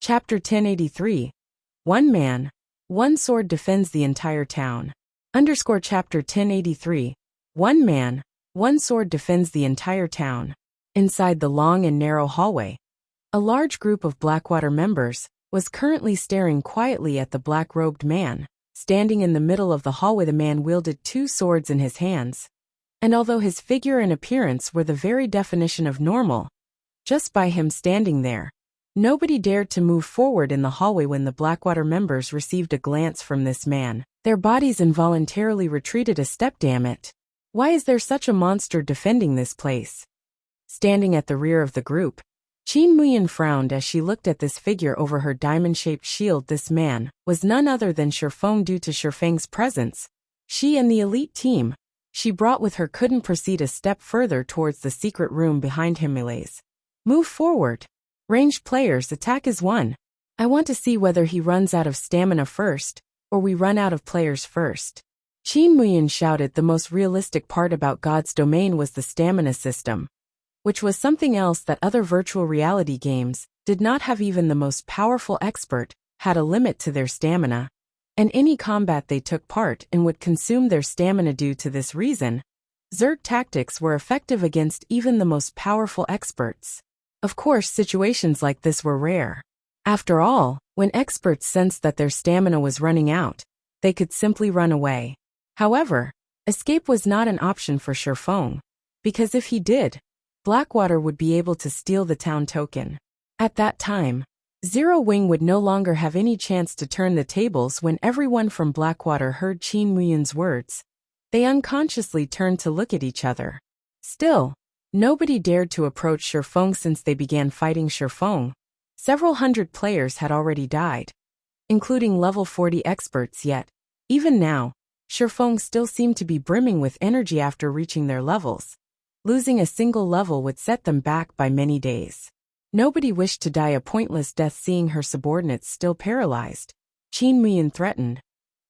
Chapter 1083. One man, one sword defends the entire town. Chapter 1083. One man, one sword defends the entire town. Inside the long and narrow hallway, a large group of Blackwater members was currently staring quietly at the black-robed man. Standing in the middle of the hallway, the man wielded two swords in his hands. And although his figure and appearance were the very definition of normal, just by him standing there, nobody dared to move forward in the hallway. When the Blackwater members received a glance from this man, their bodies involuntarily retreated a step. Damn it. Why is there such a monster defending this place? Standing at the rear of the group, Qin Muyan frowned as she looked at this figure over her diamond-shaped shield. This man was none other than Shifeng. Due to Shifeng's presence, she and the elite team she brought with her couldn't proceed a step further towards the secret room behind him. Melees. Move forward. Ranged players, attack is one. I want to see whether he runs out of stamina first, or we run out of players first. Qin Muyan shouted. The most realistic part about God's domain was the stamina system, which was something else that other virtual reality games did not have. Even the most powerful expert had a limit to their stamina, and any combat they took part in would consume their stamina. Due to this reason, Zerg tactics were effective against even the most powerful experts. Of course, situations like this were rare. After all, when experts sensed that their stamina was running out, they could simply run away. However, escape was not an option for Shifeng, because if he did, Blackwater would be able to steal the town token. At that time, Zero Wing would no longer have any chance to turn the tables. When everyone from Blackwater heard Qin Muyan's words, they unconsciously turned to look at each other. Still, nobody dared to approach Shifeng. Since they began fighting Shifeng, several hundred players had already died, including level 40 experts. Yet, even now, Shifeng still seemed to be brimming with energy after reaching their levels. Losing a single level would set them back by many days. Nobody wished to die a pointless death. Seeing her subordinates still paralyzed, Qin Muyan threatened.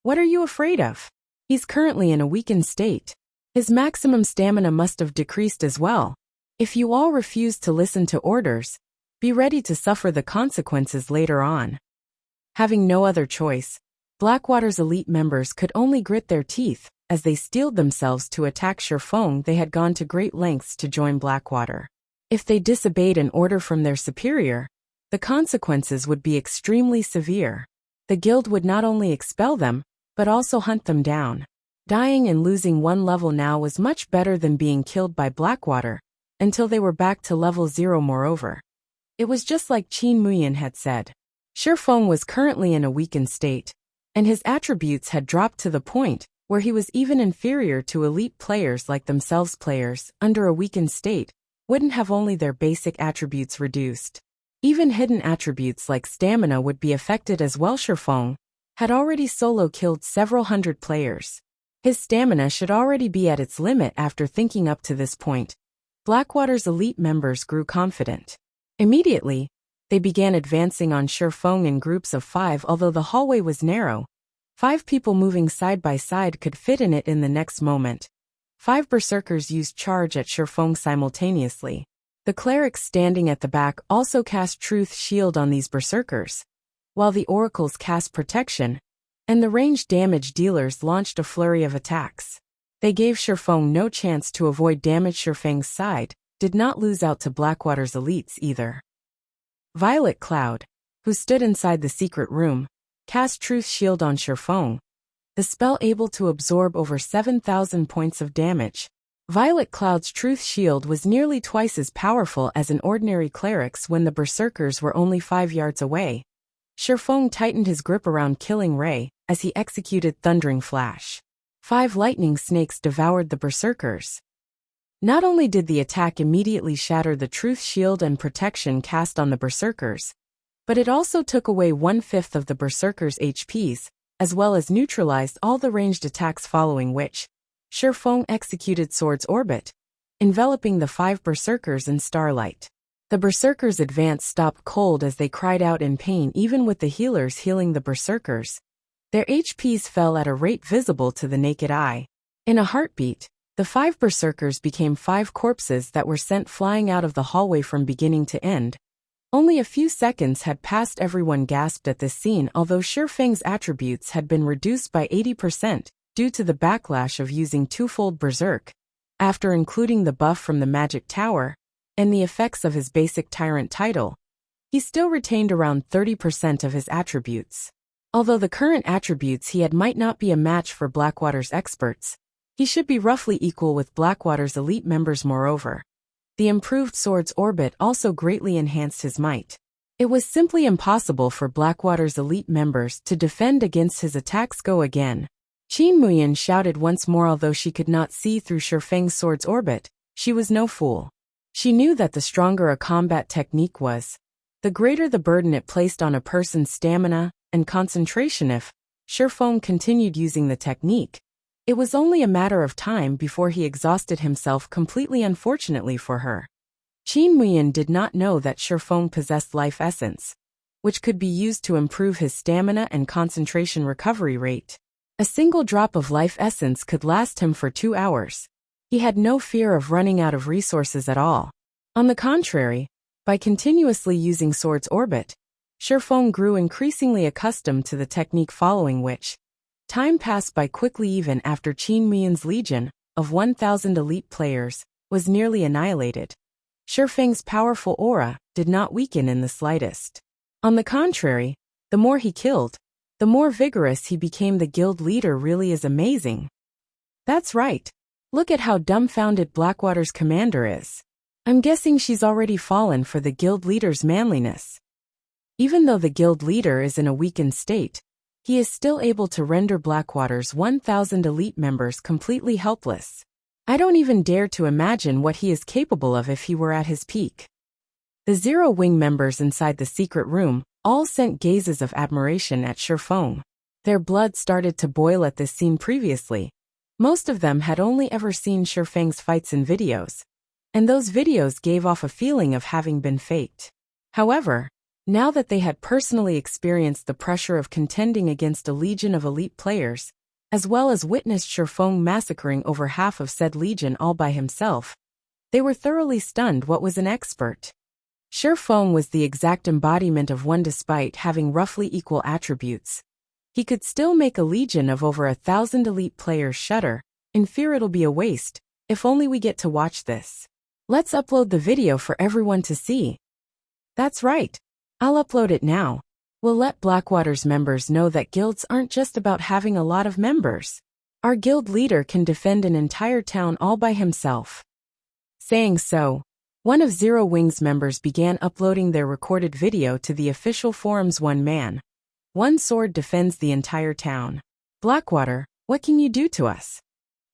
What are you afraid of? He's currently in a weakened state. His maximum stamina must have decreased as well. If you all refuse to listen to orders, be ready to suffer the consequences later on. Having no other choice, Blackwater's elite members could only grit their teeth as they steeled themselves to attack Shifeng. They had gone to great lengths to join Blackwater. If they disobeyed an order from their superior, the consequences would be extremely severe. The guild would not only expel them, but also hunt them down. Dying and losing one level now was much better than being killed by Blackwater, until they were back to level 0. Moreover, it was just like Qin Muyan had said. Shifeng was currently in a weakened state, and his attributes had dropped to the point where he was even inferior to elite players like themselves. Players under a weakened state wouldn't have only their basic attributes reduced. Even hidden attributes like stamina would be affected as well. Shifeng had already solo killed several hundred players. His stamina should already be at its limit. After thinking up to this point, Blackwater's elite members grew confident. Immediately, they began advancing on Shifeng in groups of 5. Although the hallway was narrow, 5 people moving side by side could fit in it. In the next moment, 5 berserkers used charge at Shifeng simultaneously. The clerics standing at the back also cast Truth Shield on these berserkers, while the oracles cast protection, and the ranged damage dealers launched a flurry of attacks. They gave Shifeng no chance to avoid damage. Shifeng's side did not lose out to Blackwater's elites either. Violet Cloud, who stood inside the secret room, cast Truth Shield on Shifeng, the spell able to absorb over 7,000 points of damage. Violet Cloud's Truth Shield was nearly twice as powerful as an ordinary cleric's. When the berserkers were only 5 yards away, Shifeng tightened his grip around Killing Ray as he executed Thundering Flash. 5 lightning snakes devoured the berserkers. Not only did the attack immediately shatter the Truth Shield and protection cast on the berserkers, but it also took away 1/5 of the berserkers' HPs, as well as neutralized all the ranged attacks, following which, Shifeng executed Sword's Orbit, enveloping the 5 berserkers in starlight. The berserkers' advance stopped cold as they cried out in pain. Even with the healers healing the berserkers, their HPs fell at a rate visible to the naked eye. In a heartbeat, the 5 berserkers became 5 corpses that were sent flying out of the hallway from beginning to end. Only a few seconds had passed. Everyone gasped at this scene, although Shifeng's attributes had been reduced by 80% due to the backlash of using twofold berserk. After including the buff from the magic tower and the effects of his basic tyrant title, he still retained around 30% of his attributes. Although the current attributes he had might not be a match for Blackwater's experts, he should be roughly equal with Blackwater's elite members. Moreover, the improved sword's orbit also greatly enhanced his might. It was simply impossible for Blackwater's elite members to defend against his attacks. Go again. Qin Muyan shouted once more. Although she could not see through Shifeng's sword's orbit, she was no fool. She knew that the stronger a combat technique was, the greater the burden it placed on a person's stamina and concentration. If Shifeng continued using the technique, it was only a matter of time before he exhausted himself completely. Unfortunately for her, Qin Muyan did not know that Shifeng possessed life essence, which could be used to improve his stamina and concentration recovery rate. A single drop of life essence could last him for 2 hours. He had no fear of running out of resources at all. On the contrary, by continuously using sword's orbit, Shifeng grew increasingly accustomed to the technique, following which, time passed by quickly. Even after Qin Muyan's legion of 1,000 elite players was nearly annihilated, Shifeng's powerful aura did not weaken in the slightest. On the contrary, the more he killed, the more vigorous he became. The guild leader really is amazing. That's right. Look at how dumbfounded Blackwater's commander is. I'm guessing she's already fallen for the guild leader's manliness. Even though the guild leader is in a weakened state, he is still able to render Blackwater's 1,000 elite members completely helpless. I don't even dare to imagine what he is capable of if he were at his peak. The Zero Wing members inside the secret room all sent gazes of admiration at Shifeng. Their blood started to boil at this scene. Previously, most of them had only ever seen Shifeng's fights in videos, and those videos gave off a feeling of having been faked. However, now that they had personally experienced the pressure of contending against a legion of elite players, as well as witnessed Shifeng massacring over half of said legion all by himself, they were thoroughly stunned. What was an expert? Shifeng was the exact embodiment of one. Despite having roughly equal attributes, he could still make a legion of over 1,000 elite players shudder in fear. It'll be a waste if only we get to watch this. Let's upload the video for everyone to see. That's right. I'll upload it now. We'll let Blackwater's members know that guilds aren't just about having a lot of members. Our guild leader can defend an entire town all by himself. Saying so, one of Zero Wing's members began uploading their recorded video to the official forums. One man, one sword defends the entire town. Blackwater, what can you do to us?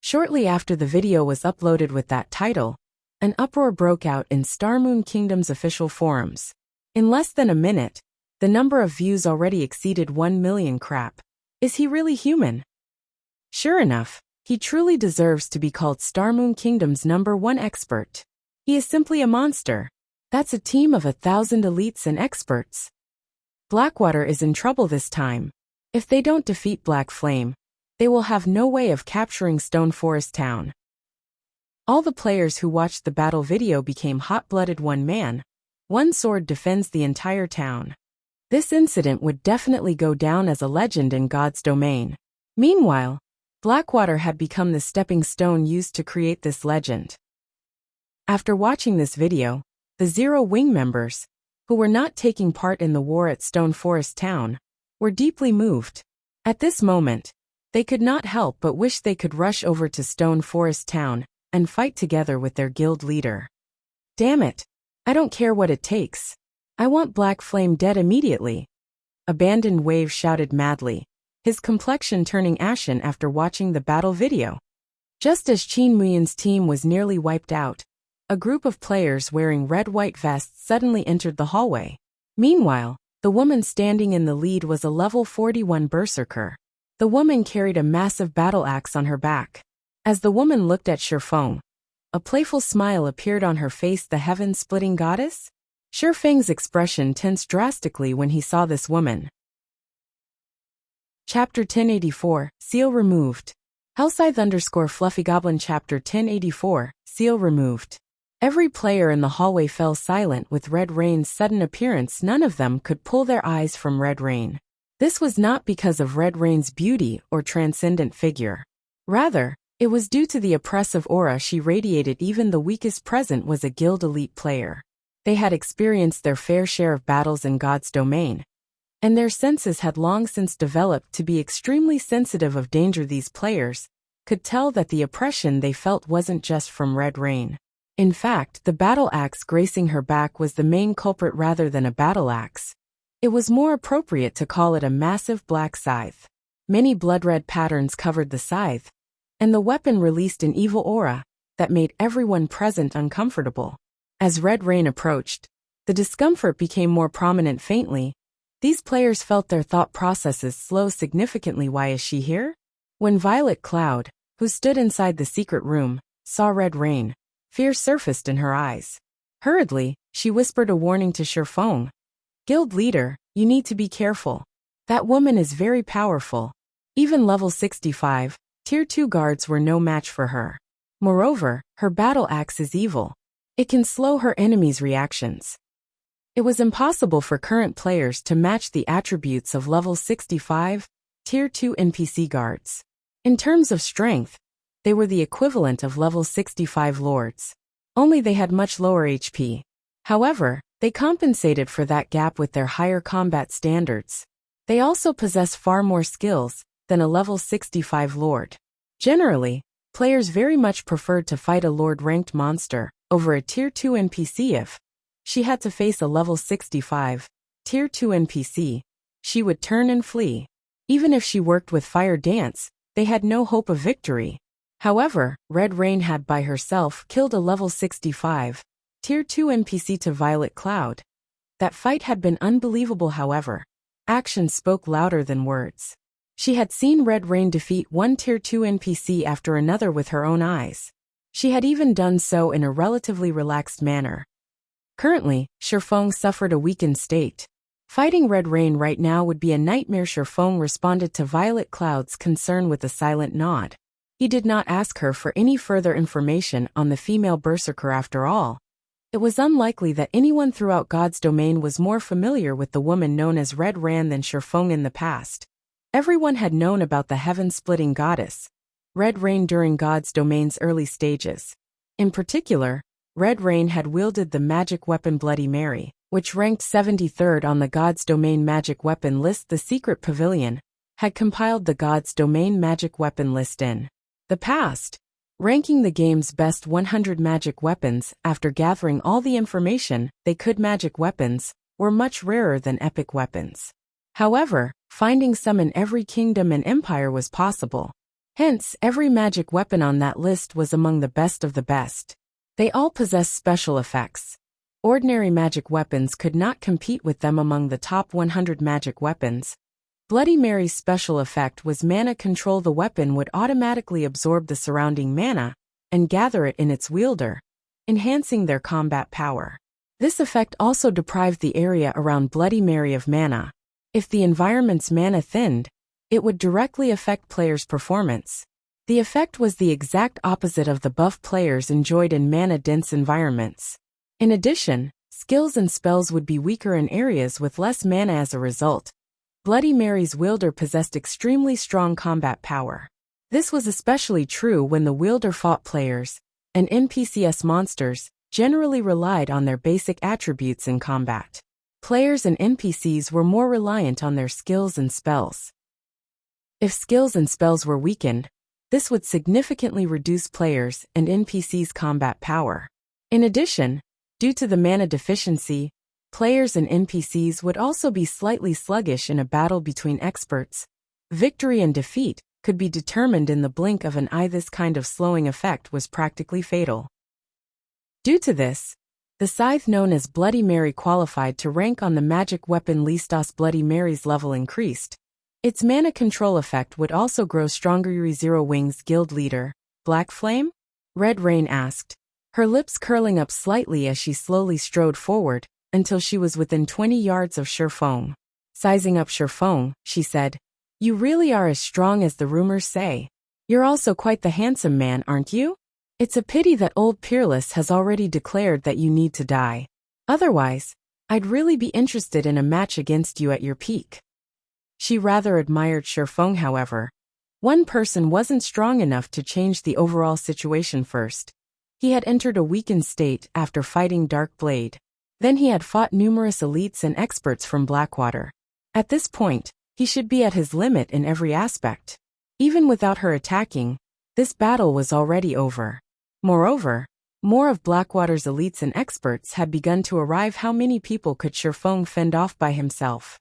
Shortly after the video was uploaded with that title, an uproar broke out in Starmoon Kingdom's official forums. In less than a minute, the number of views already exceeded 1 million. Crap. Is he really human? Sure enough, he truly deserves to be called Starmoon Kingdom's #1 expert. He is simply a monster. That's a team of 1,000 elites and experts. Blackwater is in trouble this time. If they don't defeat Black Flame, they will have no way of capturing Stone Forest Town. All the players who watched the battle video became hot-blooded. One man, one sword defends the entire town. This incident would definitely go down as a legend in God's domain. Meanwhile, Blackwater had become the stepping stone used to create this legend. After watching this video, the Zero Wing members, who were not taking part in the war at Stone Forest Town, were deeply moved. At this moment, they could not help but wish they could rush over to Stone Forest Town and fight together with their guild leader. Damn it! I don't care what it takes. I want Black Flame dead immediately. Abandoned Wave shouted madly, his complexion turning ashen after watching the battle video. Just as Qin Muyan's team was nearly wiped out, a group of players wearing red-white vests suddenly entered the hallway. Meanwhile, the woman standing in the lead was a level 41 berserker. The woman carried a massive battle axe on her back. As the woman looked at Shifeng, a playful smile appeared on her face. The heaven-splitting goddess? Shifeng's expression tensed drastically when he saw this woman. Chapter 1084, Seal Removed. Hellscythe _ Fluffy Goblin. Chapter 1084, Seal Removed. Every player in the hallway fell silent with Red Rain's sudden appearance. None of them could pull their eyes from Red Rain. This was not because of Red Rain's beauty or transcendent figure. Rather, it was due to the oppressive aura she radiated. Even the weakest present was a guild elite player. They had experienced their fair share of battles in God's domain, and their senses had long since developed to be extremely sensitive of danger. These players could tell that the oppression they felt wasn't just from Red Rain. In fact, the battle axe gracing her back was the main culprit rather than a battle axe. It was more appropriate to call it a massive black scythe. Many blood-red patterns covered the scythe, and the weapon released an evil aura that made everyone present uncomfortable. As Red Rain approached, the discomfort became more prominent. Faintly, these players felt their thought processes slow significantly. Why is she here? When Violet Cloud, who stood inside the secret room, saw Red Rain, fear surfaced in her eyes. Hurriedly, she whispered a warning to Shifeng. Guild leader, you need to be careful. That woman is very powerful. Even level 65, tier 2 guards were no match for her. Moreover, her battle axe is evil. It can slow her enemies' reactions. It was impossible for current players to match the attributes of level 65, tier 2 NPC guards. In terms of strength, they were the equivalent of level 65 lords. Only they had much lower HP. However, they compensated for that gap with their higher combat standards. They also possess far more skills than a level 65 lord. Generally, players very much preferred to fight a lord-ranked monster over a tier 2 NPC. If she had to face a level 65, tier 2 NPC, she would turn and flee. Even if she worked with Fire Dance, they had no hope of victory. However, Red Rain had by herself killed a level 65, tier 2 NPC to Violet Cloud. That fight had been unbelievable. However, actions spoke louder than words. She had seen Red Rain defeat one tier 2 NPC after another with her own eyes. She had even done so in a relatively relaxed manner. Currently, Shifeng suffered a weakened state. Fighting Red Rain right now would be a nightmare. Shifeng responded to Violet Cloud's concern with a silent nod. He did not ask her for any further information on the female berserker. After all, it was unlikely that anyone throughout God's domain was more familiar with the woman known as Red Rain than Shifeng in the past. Everyone had known about the heaven-splitting goddess, Red Rain, during God's domain's early stages. In particular, Red Rain had wielded the magic weapon Bloody Mary, which ranked 73rd on the God's domain magic weapon list. The secret pavilion had compiled the God's domain magic weapon list in the past, ranking the game's best 100 magic weapons. After gathering all the information they could, magic weapons were much rarer than epic weapons. However, finding some in every kingdom and empire was possible. Hence, every magic weapon on that list was among the best of the best. They all possessed special effects. Ordinary magic weapons could not compete with them. Among the top 100 magic weapons, Bloody Mary's special effect was mana control. The weapon would automatically absorb the surrounding mana and gather it in its wielder, enhancing their combat power. This effect also deprived the area around Bloody Mary of mana. If the environment's mana thinned, it would directly affect players' performance. The effect was the exact opposite of the buff players enjoyed in mana-dense environments. In addition, skills and spells would be weaker in areas with less mana. As a result, Bloody Mary's wielder possessed extremely strong combat power. This was especially true when the wielder fought players, and NPCs monsters generally relied on their basic attributes in combat. Players and NPCs were more reliant on their skills and spells. If skills and spells were weakened, this would significantly reduce players' and NPCs' combat power. In addition, due to the mana deficiency, players and NPCs would also be slightly sluggish in a battle between experts. Victory and defeat could be determined in the blink of an eye. This kind of slowing effect was practically fatal. Due to this, the scythe known as Bloody Mary qualified to rank on the magic weapon list. As Bloody Mary's level increased, its mana control effect would also grow stronger. Yuri Zero Wings guild leader, Black Flame? Red Rain asked, her lips curling up slightly as she slowly strode forward until she was within 20 yards of Shifeng. Sizing up Shifeng, she said, "You really are as strong as the rumors say. You're also quite the handsome man, aren't you?" It's a pity that old Peerless has already declared that you need to die. Otherwise, I'd really be interested in a match against you at your peak. She rather admired Shifeng, however. One person wasn't strong enough to change the overall situation first. He had entered a weakened state after fighting Dark Blade. Then he had fought numerous elites and experts from Blackwater. At this point, he should be at his limit in every aspect. Even without her attacking, this battle was already over. Moreover, more of Blackwater's elites and experts had begun to arrive. How many people could Shifeng fend off by himself?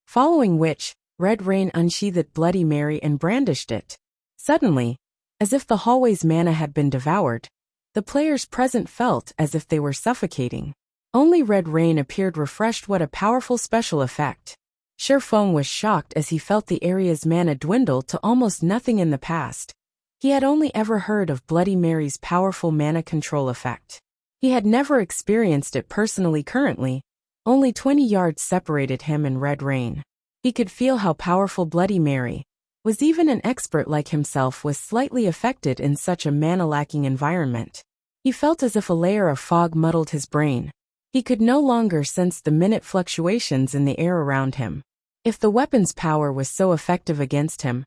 Following which, Red Rain unsheathed Bloody Mary and brandished it. Suddenly, as if the hallway's mana had been devoured, the players present felt as if they were suffocating. Only Red Rain appeared refreshed. What a powerful special effect. Shifeng was shocked as he felt the area's mana dwindle to almost nothing in the past. He had only ever heard of Bloody Mary's powerful mana control effect. He had never experienced it personally. Currently, only 20 yards separated him and Red Rain. He could feel how powerful Bloody Mary was. Even an expert like himself was slightly affected in such a mana-lacking environment. He felt as if a layer of fog muddled his brain. He could no longer sense the minute fluctuations in the air around him. If the weapon's power was so effective against him,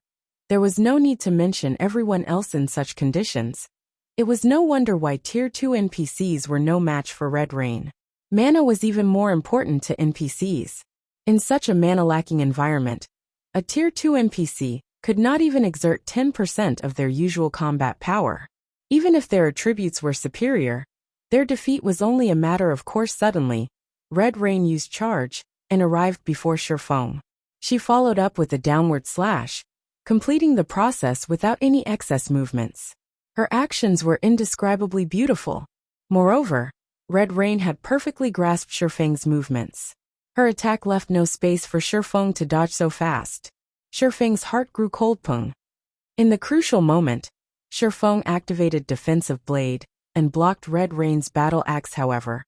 there was no need to mention everyone else in such conditions. It was no wonder why Tier 2 NPCs were no match for Red Rain. Mana was even more important to NPCs. In such a mana-lacking environment, a Tier 2 NPC could not even exert 10% of their usual combat power. Even if their attributes were superior, their defeat was only a matter of course. Suddenly, Red Rain used charge and arrived before Shifeng. She followed up with a downward slash, completing the process without any excess movements. Her actions were indescribably beautiful. Moreover, Red Rain had perfectly grasped Shifeng's movements. Her attack left no space for Shifeng to dodge so fast. Shifeng's heart grew cold. In the crucial moment, Shifeng activated Defensive Blade and blocked Red Rain's battle axe. However,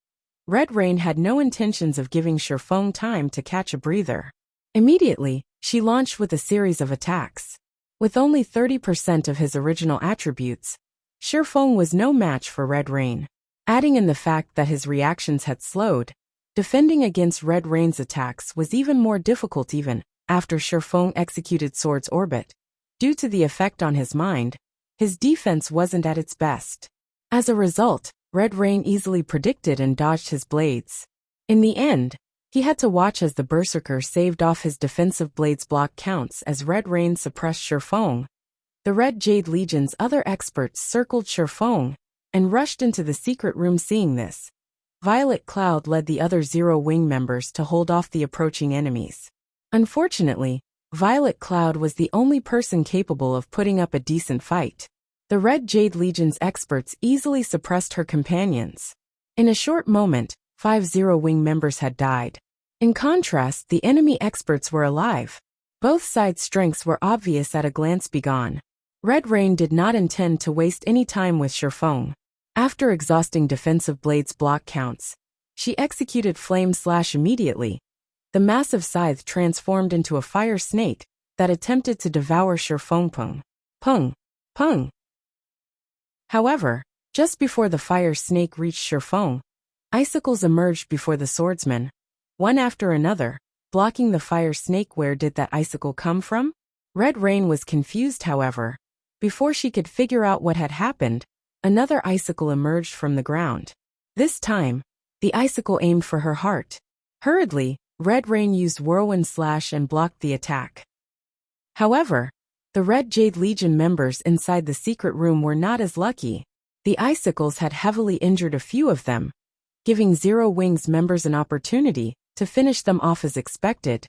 Red Rain had no intentions of giving Shifeng time to catch a breather. Immediately, she launched with a series of attacks. With only 30% of his original attributes, Shifeng was no match for Red Rain. Adding in the fact that his reactions had slowed, defending against Red Rain's attacks was even more difficult. Even after Shifeng executed Sword's Orbit, due to the effect on his mind, his defense wasn't at its best. As a result, Red Rain easily predicted and dodged his blades. In the end, he had to watch as the Berserker saved off his defensive blades block counts as Red Rain suppressed Shifeng. The Red Jade Legion's other experts circled Shifeng and rushed into the secret room. Seeing this, Violet Cloud led the other Zero Wing members to hold off the approaching enemies. Unfortunately, Violet Cloud was the only person capable of putting up a decent fight. The Red Jade Legion's experts easily suppressed her companions. In a short moment, 5 Zero Wing members had died. In contrast, the enemy experts were alive. Both sides' strengths were obvious at a glance. Begone. Red Rain did not intend to waste any time with Shifeng. After exhausting Defensive Blade's block counts, she executed Flame Slash immediately. The massive scythe transformed into a fire snake that attempted to devour Shifeng. Pung. Pung. However, just before the fire snake reached Shifeng, icicles emerged before the swordsman, one after another, blocking the fire snake. Where did that icicle come from? Red Rain was confused. However, before she could figure out what had happened, another icicle emerged from the ground. This time, the icicle aimed for her heart. Hurriedly, Red Rain used Whirlwind Slash and blocked the attack. However, the Red Jade Legion members inside the secret room were not as lucky. The icicles had heavily injured a few of them, giving Zero Wings members an opportunity to finish them off as expected.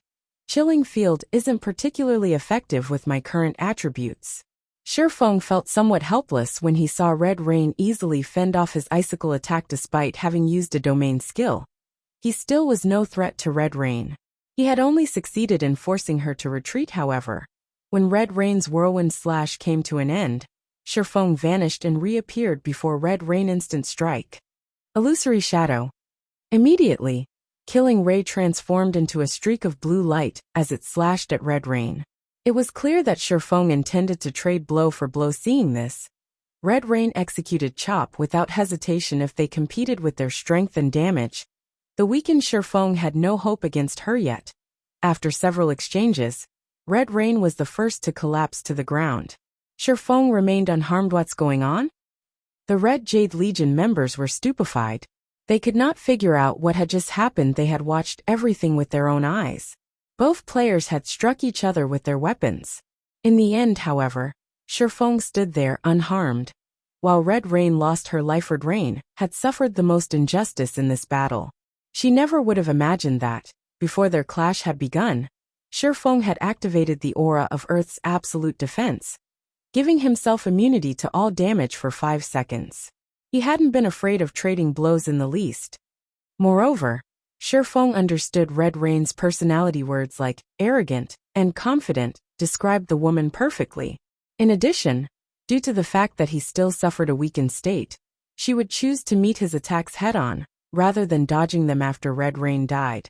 Chilling Field isn't particularly effective with my current attributes. Shifeng felt somewhat helpless when he saw Red Rain easily fend off his icicle attack despite having used a domain skill. He still was no threat to Red Rain. He had only succeeded in forcing her to retreat. However, when Red Rain's Whirlwind Slash came to an end, Shifeng vanished and reappeared before Red Rain instant strike. Illusory Shadow. Immediately, Killing Ray transformed into a streak of blue light as it slashed at Red Rain. It was clear that Shifeng intended to trade blow for blow. Seeing this, Red Rain executed Chop without hesitation if they competed with their strength and damage. The weakened Shifeng had no hope against her yet. After several exchanges, Red Rain was the first to collapse to the ground. Shifeng remained unharmed. What's going on? The Red Jade Legion members were stupefied. They could not figure out what had just happened. They had watched everything with their own eyes. Both players had struck each other with their weapons. In the end, however, Shifeng stood there unharmed, while Red Rain lost her life. Red Rain had suffered the most injustice in this battle. She never would have imagined that, before their clash had begun, Shifeng had activated the aura of Earth's absolute defense, giving himself immunity to all damage for 5 seconds. He hadn't been afraid of trading blows in the least. Moreover, Shifeng understood Red Rain's personality. Words like arrogant and confident described the woman perfectly. In addition, due to the fact that he still suffered a weakened state, she would choose to meet his attacks head-on, rather than dodging them after Red Rain died.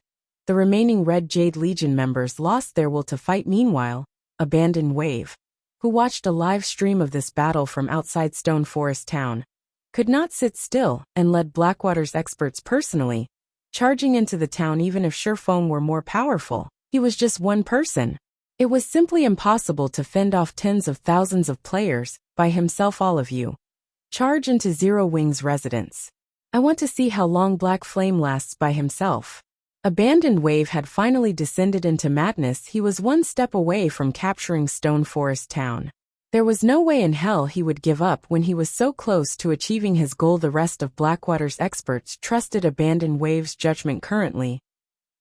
The remaining Red Jade Legion members lost their will to fight. Meanwhile, Abandoned Wave, who watched a live stream of this battle from outside Stone Forest Town, could not sit still and led Blackwater's experts personally, charging into the town. Even if Shifeng were more powerful, he was just one person. It was simply impossible to fend off tens of thousands of players by himself. All of you, charge into Zero Wing's residence. I want to see how long Black Flame lasts by himself. Abandoned Wave had finally descended into madness. He was one step away from capturing Stone Forest Town. There was no way in hell he would give up when he was so close to achieving his goal. The rest of Blackwater's experts trusted Abandoned Wave's judgment. Currently,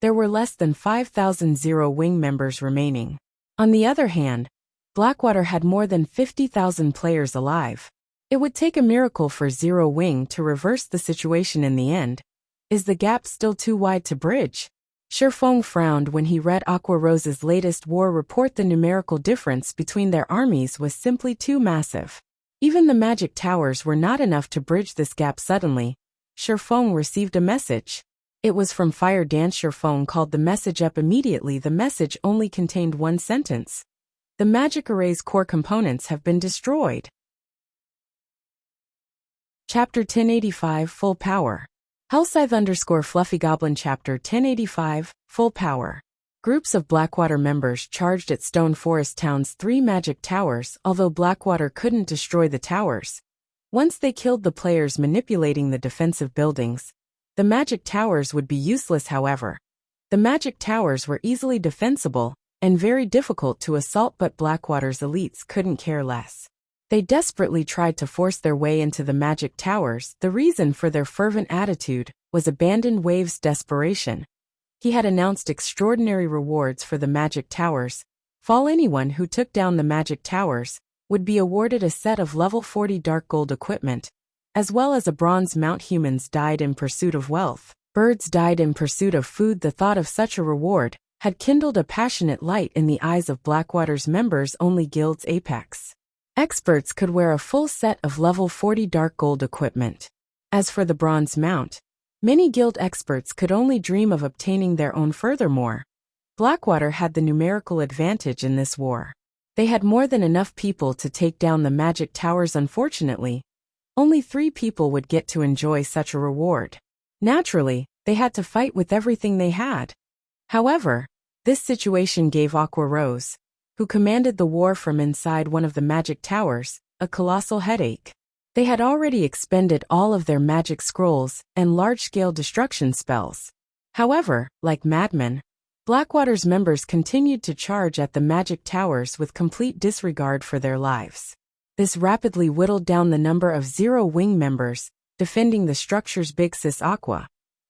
there were less than 5,000 Zero Wing members remaining. On the other hand, Blackwater had more than 50,000 players alive. It would take a miracle for Zero Wing to reverse the situation in the end. Is the gap still too wide to bridge? Shifeng frowned when he read Aqua Rose's latest war report. The numerical difference between their armies was simply too massive. Even the magic towers were not enough to bridge this gap. Suddenly, Shifeng received a message. It was from Fire Dance. Shifeng called the message up immediately. The message only contained one sentence. The magic array's core components have been destroyed. Chapter 1085 Full Power. Hellscythe Fluffy Goblin. Chapter 1085 Full Power. Groups of Blackwater members charged at Stone Forest Town's 3 magic towers. Although Blackwater couldn't destroy the towers, once they killed the players manipulating the defensive buildings, the magic towers would be useless. However, the magic towers were easily defensible and very difficult to assault, but Blackwater's elites couldn't care less. They desperately tried to force their way into the magic towers. The reason for their fervent attitude was Abandoned Wave's desperation. He had announced extraordinary rewards for the magic towers. Anyone who took down the magic towers would be awarded a set of level 40 dark gold equipment, as well as a bronze mount. Humans died in pursuit of wealth. Birds died in pursuit of food. The thought of such a reward had kindled a passionate light in the eyes of Blackwater's members. Only Guild's apex experts could wear a full set of level 40 dark gold equipment. As for the bronze mount, many guild experts could only dream of obtaining their own. Furthermore, Blackwater had the numerical advantage in this war. They had more than enough people to take down the magic towers. Unfortunately, only 3 people would get to enjoy such a reward. Naturally, they had to fight with everything they had. However, this situation gave Aqua Rose, who commanded the war from inside one of the magic towers, a colossal headache. They had already expended all of their magic scrolls and large-scale destruction spells. However, like madmen, Blackwater's members continued to charge at the magic towers with complete disregard for their lives. This rapidly whittled down the number of Zero Wing members defending the structures. Big Sis Aqua,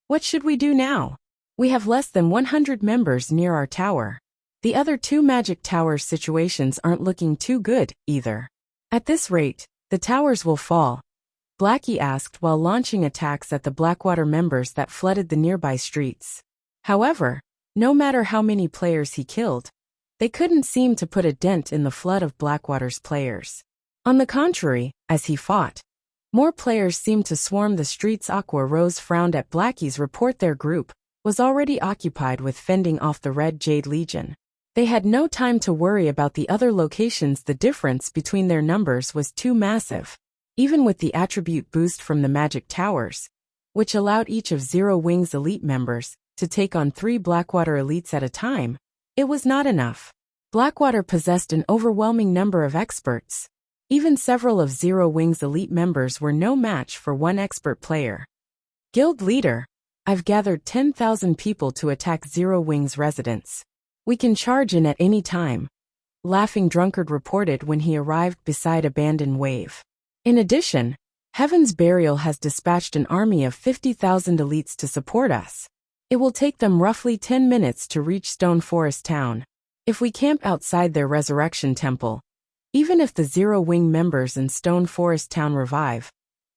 what should we do now? We have less than 100 members near our tower. The other 2 magic towers' situations aren't looking too good, either. At this rate, the towers will fall, Blackie asked while launching attacks at the Blackwater members that flooded the nearby streets. However, no matter how many players he killed, they couldn't seem to put a dent in the flood of Blackwater's players. On the contrary, as he fought, more players seemed to swarm the streets. Aqua Rose frowned at Blackie's report. Their group was already occupied with fending off the Red Jade Legion. They had no time to worry about the other locations. The difference between their numbers was too massive. even with the attribute boost from the magic towers, which allowed each of Zero Wing's elite members to take on 3 Blackwater elites at a time. It was not enough. Blackwater possessed an overwhelming number of experts. Even several of Zero Wing's elite members were no match for one expert player. Guild leader, I've gathered 10,000 people to attack Zero Wing's residence. We can charge in at any time, Laughing Drunkard reported when he arrived beside Abandoned Wave. In addition, Heaven's Burial has dispatched an army of 50,000 elites to support us. It will take them roughly 10 minutes to reach Stone Forest Town. If we camp outside their resurrection temple, even if the Zero Wing members in Stone Forest Town revive,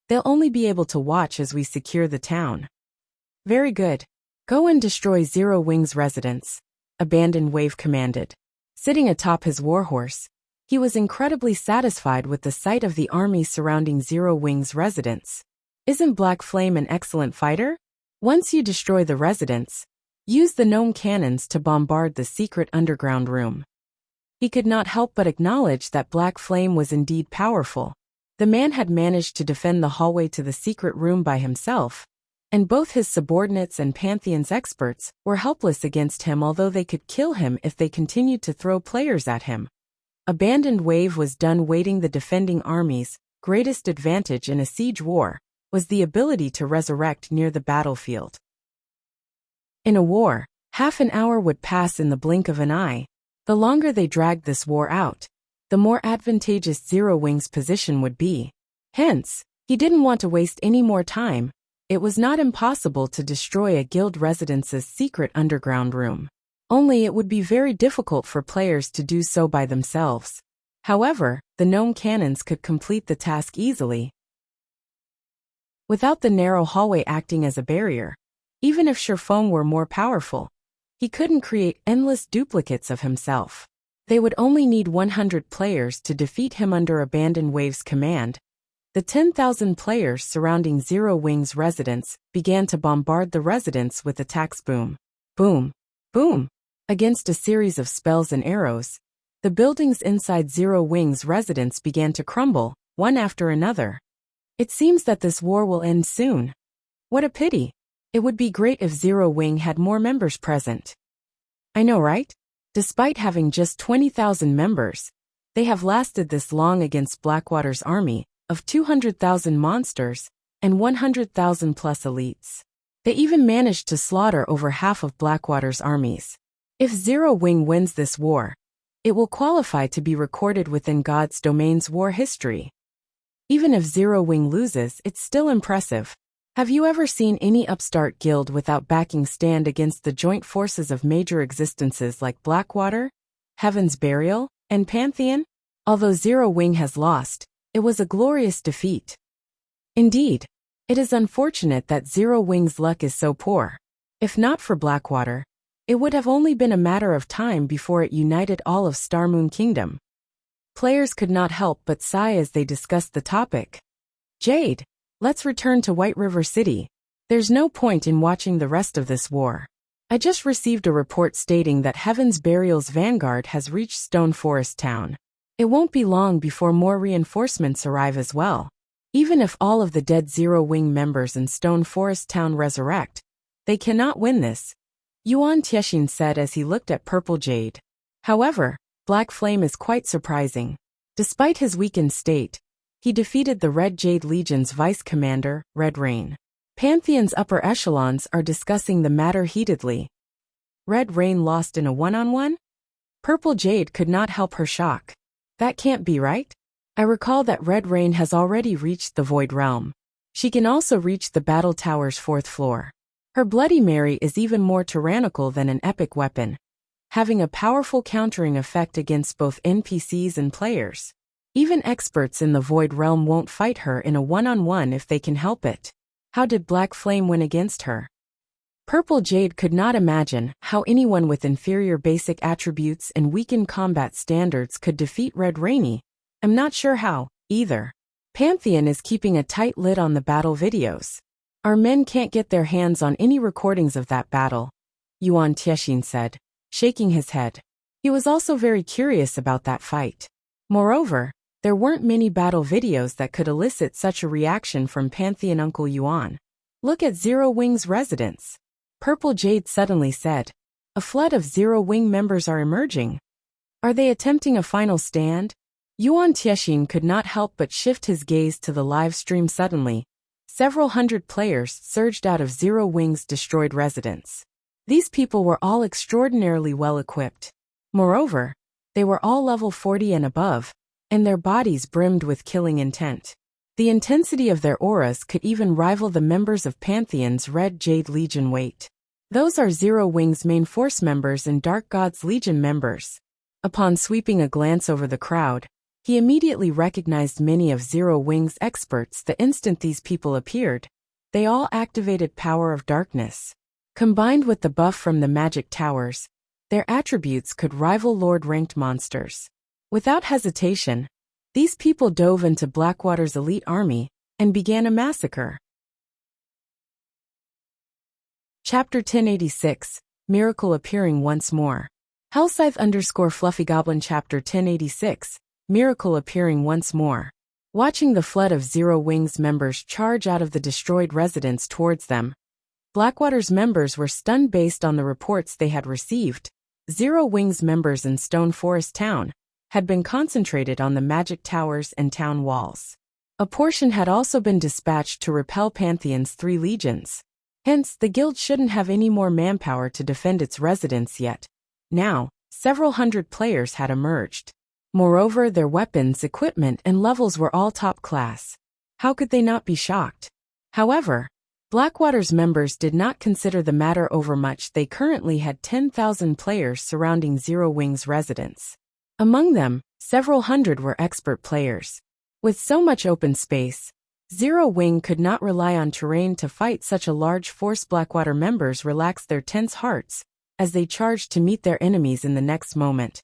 they'll only be able to watch as we secure the town. Very good. Go and destroy Zero Wing's residence, Abandoned Wave commanded. Sitting atop his warhorse, he was incredibly satisfied with the sight of the army surrounding Zero Wing's residence. Isn't Black Flame an excellent fighter? Once you destroy the residence, use the gnome cannons to bombard the secret underground room. He could not help but acknowledge that Black Flame was indeed powerful. The man had managed to defend the hallway to the secret room by himself, and both his subordinates and Pantheon's experts were helpless against him, although they could kill him if they continued to throw players at him. Abandoned Wave was done waiting. The defending army's greatest advantage in a siege war was the ability to resurrect near the battlefield. In a war, half an hour would pass in the blink of an eye. The longer they dragged this war out, the more advantageous Zero Wing's position would be. Hence, he didn't want to waste any more time. It was not impossible to destroy a guild residence's secret underground room. Only it would be very difficult for players to do so by themselves. However, the gnome cannons could complete the task easily, without the narrow hallway acting as a barrier. Even if Sherfong were more powerful, he couldn't create endless duplicates of himself. They would only need 100 players to defeat him under Abandoned Wave's command. The 10,000 players surrounding Zero Wing's residence began to bombard the residence with attacks. Boom, boom, boom. Against a series of spells and arrows, the buildings inside Zero Wing's residence began to crumble, one after another. It seems that this war will end soon. What a pity. It would be great if Zero Wing had more members present. I know, right? Despite having just 20,000 members, they have lasted this long against Blackwater's army of 200,000 monsters and 100,000 plus elites. They even managed to slaughter over half of Blackwater's armies. If Zero Wing wins this war, it will qualify to be recorded within God's Domain's war history. Even if Zero Wing loses, it's still impressive. Have you ever seen any upstart guild without backing stand against the joint forces of major existences like Blackwater, Heaven's Burial, and Pantheon? Although Zero Wing has lost, it was a glorious defeat. Indeed, it is unfortunate that Zero Wing's luck is so poor. If not for Blackwater, it would have only been a matter of time before it united all of Starmoon Kingdom. Players could not help but sigh as they discussed the topic. Jade, let's return to White River City. There's no point in watching the rest of this war. I just received a report stating that Heaven's Burial's vanguard has reached Stone Forest Town. It won't be long before more reinforcements arrive as well. Even if all of the dead Zero Wing members in Stone Forest Town resurrect, they cannot win this, Yuan Tiexin said as he looked at Purple Jade. However, Black Flame is quite surprising. Despite his weakened state, he defeated the Red Jade Legion's vice commander, Red Rain. Pantheon's upper echelons are discussing the matter heatedly. Red Rain lost in a one-on-one? Purple Jade could not help her shock. That can't be right. I recall that Red Rain has already reached the Void Realm. She can also reach the Battle Tower's 4th floor. Her Bloody Mary is even more tyrannical than an epic weapon, having a powerful countering effect against both NPCs and players. Even experts in the Void Realm won't fight her in a one-on-one if they can help it. How did Black Flame win against her? Purple Jade could not imagine how anyone with inferior basic attributes and weakened combat standards could defeat Red Rainy. I'm not sure how, either. Pantheon is keeping a tight lid on the battle videos. Our men can't get their hands on any recordings of that battle, Yuan Tiexin said, shaking his head. He was also very curious about that fight. Moreover, There weren't many battle videos that could elicit such a reaction from Pantheon Uncle Yuan. Look at Zero Wing's residence. Purple Jade suddenly said. A flood of Zero Wing members are emerging. Are they attempting a final stand? Yuan Tiexin could not help but shift his gaze to the live stream suddenly. Several hundred players surged out of Zero Wing's destroyed residence. These people were all extraordinarily well equipped. Moreover, they were all level 40 and above, and their bodies brimmed with killing intent. The intensity of their auras could even rival the members of Pantheon's Red Jade Legion weight. Those are Zero Wing's main force members and Dark God's Legion members. Upon sweeping a glance over the crowd, he immediately recognized many of Zero Wing's experts the instant these people appeared. They all activated Power of Darkness. Combined with the buff from the magic towers, their attributes could rival Lord-ranked monsters. Without hesitation, these people dove into Blackwater's elite army and began a massacre. Chapter 1086, Miracle Appearing Once More. Hellscythe_FluffyGoblin Chapter 1086, Miracle Appearing Once More. Watching the flood of Zero Wing's members charge out of the destroyed residence towards them, Blackwater's members were stunned based on the reports they had received. Zero Wing's members in Stone Forest Town had been concentrated on the magic towers and town walls. A portion had also been dispatched to repel Pantheon's 3 legions. Hence, the guild shouldn't have any more manpower to defend its residence yet. Now, several hundred players had emerged. Moreover, their weapons, equipment, and levels were all top class. How could they not be shocked? However, Blackwater's members did not consider the matter over much. They currently had 10,000 players surrounding Zero Wing's residence. Among them, several hundred were expert players. With so much open space, Zero Wing could not rely on terrain to fight such a large force. Blackwater members relaxed their tense hearts as they charged to meet their enemies in the next moment.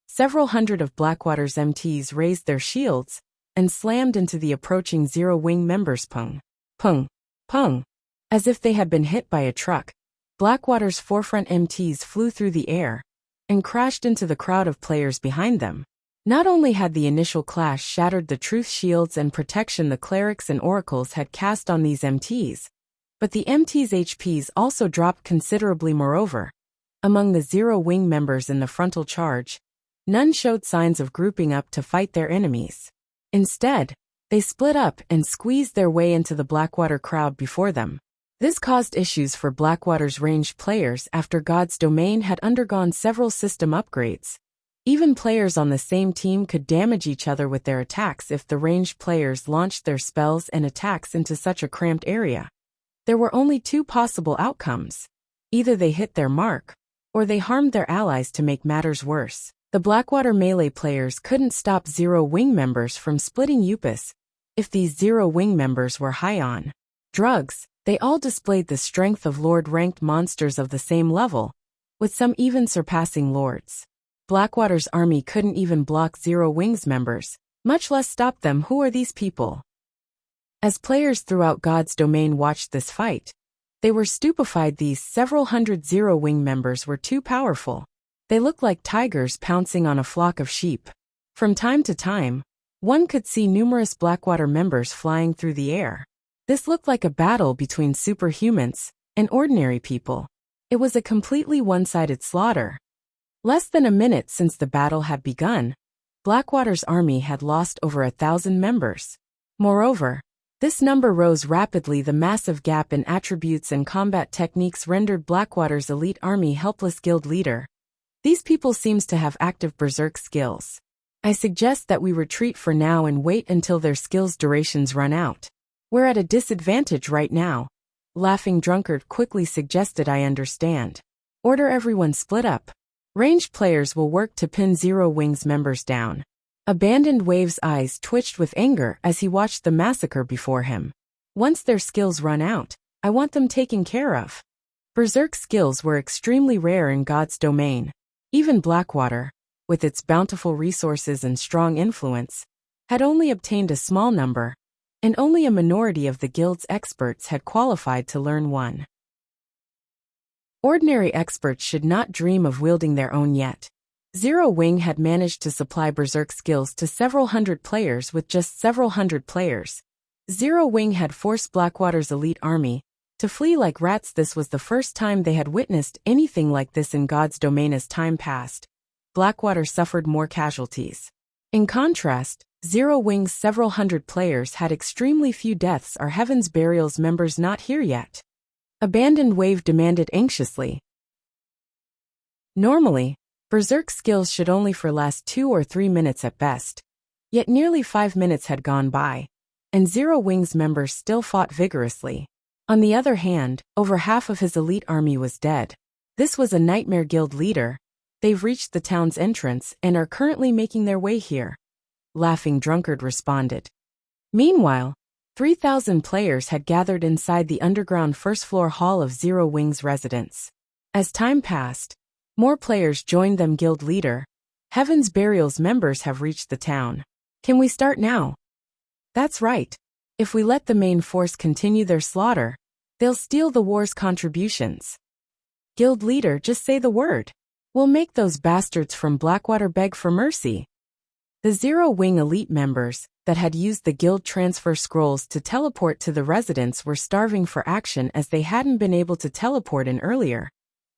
Several hundred of Blackwater's MTs raised their shields and slammed into the approaching Zero Wing members. Pung, pung, pung. As if they had been hit by a truck, Blackwater's forefront MTs flew through the air and crashed into the crowd of players behind them. Not only had the initial clash shattered the truth shields and protection the clerics and oracles had cast on these MTs, but the MTs' HPs also dropped considerably. Moreover, among the Zero Wing members in the frontal charge, none showed signs of grouping up to fight their enemies. Instead, they split up and squeezed their way into the Blackwater crowd before them. This caused issues for Blackwater's ranged players after God's Domain had undergone several system upgrades. Even players on the same team could damage each other with their attacks if the ranged players launched their spells and attacks into such a cramped area. There were only 2 possible outcomes. Either they hit their mark, or they harmed their allies. To make matters worse, the Blackwater melee players couldn't stop Zero Wing members from splitting Upus. If these Zero Wing members were high on drugs, they all displayed the strength of Lord-ranked monsters of the same level, with some even surpassing Lords. Blackwater's army couldn't even block Zero Wing's members, much less stop them. Who are these people? As players throughout God's Domain watched this fight, they were stupefied. These several hundred Zero Wing members were too powerful. They looked like tigers pouncing on a flock of sheep. From time to time, one could see numerous Blackwater members flying through the air. This looked like a battle between superhumans and ordinary people. It was a completely one-sided slaughter. Less than a minute since the battle had begun, Blackwater's army had lost over 1,000 members. Moreover, this number rose rapidly. The massive gap in attributes and combat techniques rendered Blackwater's elite army helpless. Guild leader, these people seems to have active berserk skills. I suggest that we retreat for now and wait until their skills' durations run out. We're at a disadvantage right now. Laughing Drunkard quickly suggested. I understand. Order everyone split up. Ranged players will work to pin Zero Wing's members down. Abandoned Wave's eyes twitched with anger as he watched the massacre before him. Once their skills run out, I want them taken care of. Berserk skills were extremely rare in God's Domain. Even Blackwater, with its bountiful resources and strong influence, had only obtained a small number, and only a minority of the guild's experts had qualified to learn one. Ordinary experts should not dream of wielding their own yet. Zero Wing had managed to supply berserk skills to several hundred players with just several hundred players. Zero Wing had forced Blackwater's elite army to flee like rats. This was the first time they had witnessed anything like this in God's domain. As time passed, Blackwater suffered more casualties. In contrast, Zero Wing's several hundred players had extremely few deaths. Are Heaven's Burial's members not here yet? Abandoned Wave demanded anxiously. Normally, berserk skills should only last 2 or 3 minutes at best. Yet nearly 5 minutes had gone by, and Zero Wing's members still fought vigorously. On the other hand, over half of his elite army was dead. This was a Nightmare Guild leader. They've reached the town's entrance and are currently making their way here. Laughing Drunkard responded. Meanwhile, 3,000 players had gathered inside the underground first-floor hall of Zero Wing's residence. As time passed, more players joined them. Guild leader, Heaven's Burial's members have reached the town. Can we start now? That's right. If we let the main force continue their slaughter, they'll steal the war's contributions. Guild leader, just say the word. We'll make those bastards from Blackwater beg for mercy. The Zero Wing elite members that had used the guild transfer scrolls to teleport to the residence were starving for action as they hadn't been able to teleport in earlier.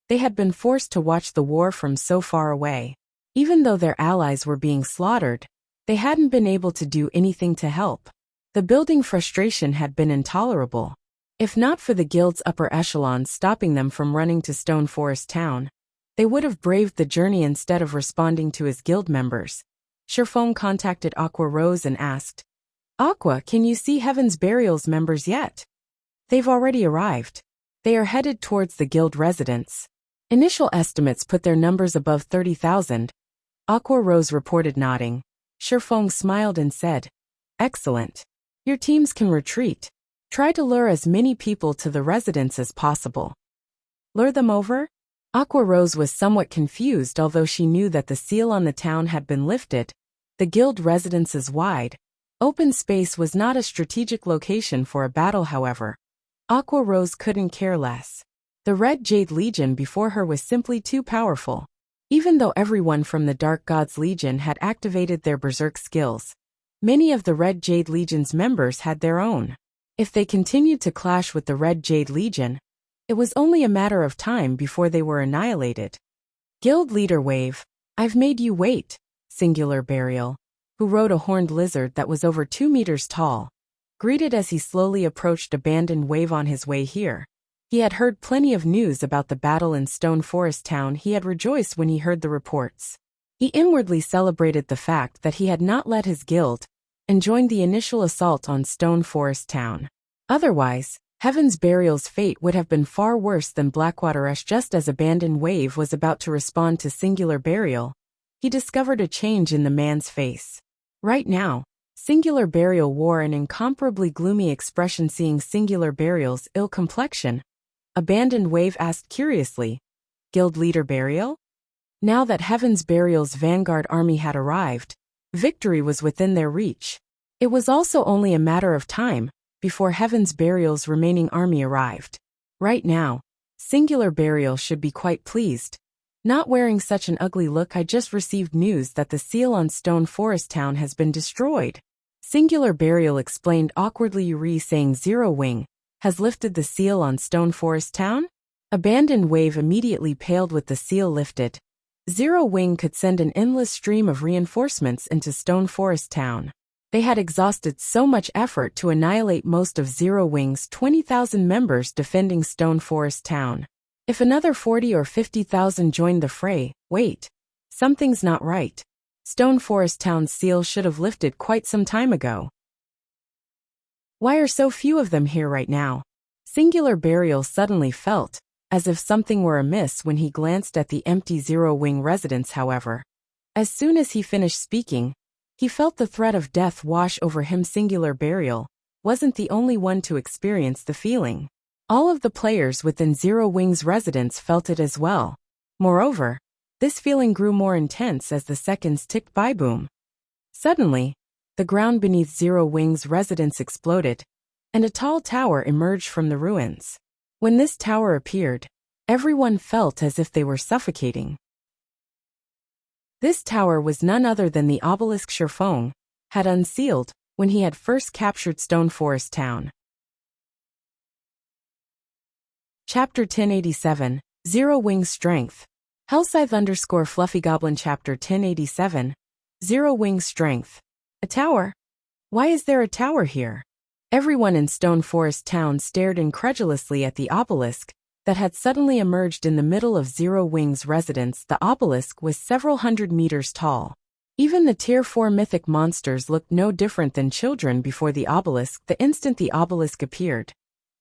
They had been forced to watch the war from so far away. Even though their allies were being slaughtered, they hadn't been able to do anything to help. The building frustration had been intolerable. If not for the guild's upper echelons stopping them from running to Stone Forest Town, they would have braved the journey instead of responding to his guild members. Sherfone contacted Aqua Rose and asked, Aqua, can you see Heaven's Burial's members yet? They've already arrived. They are headed towards the guild residence. Initial estimates put their numbers above 30,000. Aqua Rose reported, nodding. Sherfone smiled and said, Excellent. Your teams can retreat. Try to lure as many people to the residence as possible. Lure them over? Aqua Rose was somewhat confused, although she knew that the seal on the town had been lifted. The guild residence's wide, open space was not a strategic location for a battle. However, Aqua Rose couldn't care less. The Red Jade Legion before her was simply too powerful. Even though everyone from the Dark Gods Legion had activated their berserk skills, many of the Red Jade Legion's members had their own. If they continued to clash with the Red Jade Legion, it was only a matter of time before they were annihilated. Guild leader Wave, I've made you wait. Singular Burial, who rode a horned lizard that was over 2 meters tall, greeted as he slowly approached Abandoned Wave on his way here. He had heard plenty of news about the battle in Stone Forest Town. He had rejoiced when he heard the reports. He inwardly celebrated the fact that he had not led his guild and joined the initial assault on Stone Forest Town. Otherwise, Heaven's Burial's fate would have been far worse than Blackwater's. Just as Abandoned Wave was about to respond to Singular Burial, he discovered a change in the man's face. Right now, Singular Burial wore an incomparably gloomy expression. Seeing Singular Burial's ill complexion, Abandoned Wave asked curiously, Guild leader Burial? Now that Heaven's Burial's vanguard army had arrived, victory was within their reach. It was also only a matter of time before Heaven's Burial's remaining army arrived. Right now, Singular Burial should be quite pleased. Not wearing such an ugly look. I just received news that the seal on Stone Forest Town has been destroyed. Singular Burial explained awkwardly. Yuri saying Zero Wing has lifted the seal on Stone Forest Town? Abandoned Wave immediately paled. With the seal lifted, Zero Wing could send an endless stream of reinforcements into Stone Forest Town. They had exhausted so much effort to annihilate most of Zero Wing's 20,000 members defending Stone Forest Town. If another 40 or 50,000 joined the fray, wait, something's not right. Stone Forest Town's seal should have lifted quite some time ago. Why are so few of them here right now? Singular Burial suddenly felt as if something were amiss when he glanced at the empty Zero Wing residence. However, as soon as he finished speaking, he felt the threat of death wash over him. Singular Burial wasn't the only one to experience the feeling. All of the players within Zero Wing's residence felt it as well. Moreover, this feeling grew more intense as the seconds ticked by. Boom. Suddenly, the ground beneath Zero Wing's residence exploded, and a tall tower emerged from the ruins. When this tower appeared, everyone felt as if they were suffocating. This tower was none other than the obelisk Sherfong had unsealed when he had first captured Stone Forest Town. Chapter 1087, Zero Wings Strength. Hellscythe_Fluffy Goblin Chapter 1087, Zero Wings Strength. A tower? Why is there a tower here? Everyone in Stone Forest Town stared incredulously at the obelisk that had suddenly emerged in the middle of Zero Wings' residence. The obelisk was several hundred meters tall. Even the Tier 4 mythic monsters looked no different than children before the obelisk the instant the obelisk appeared.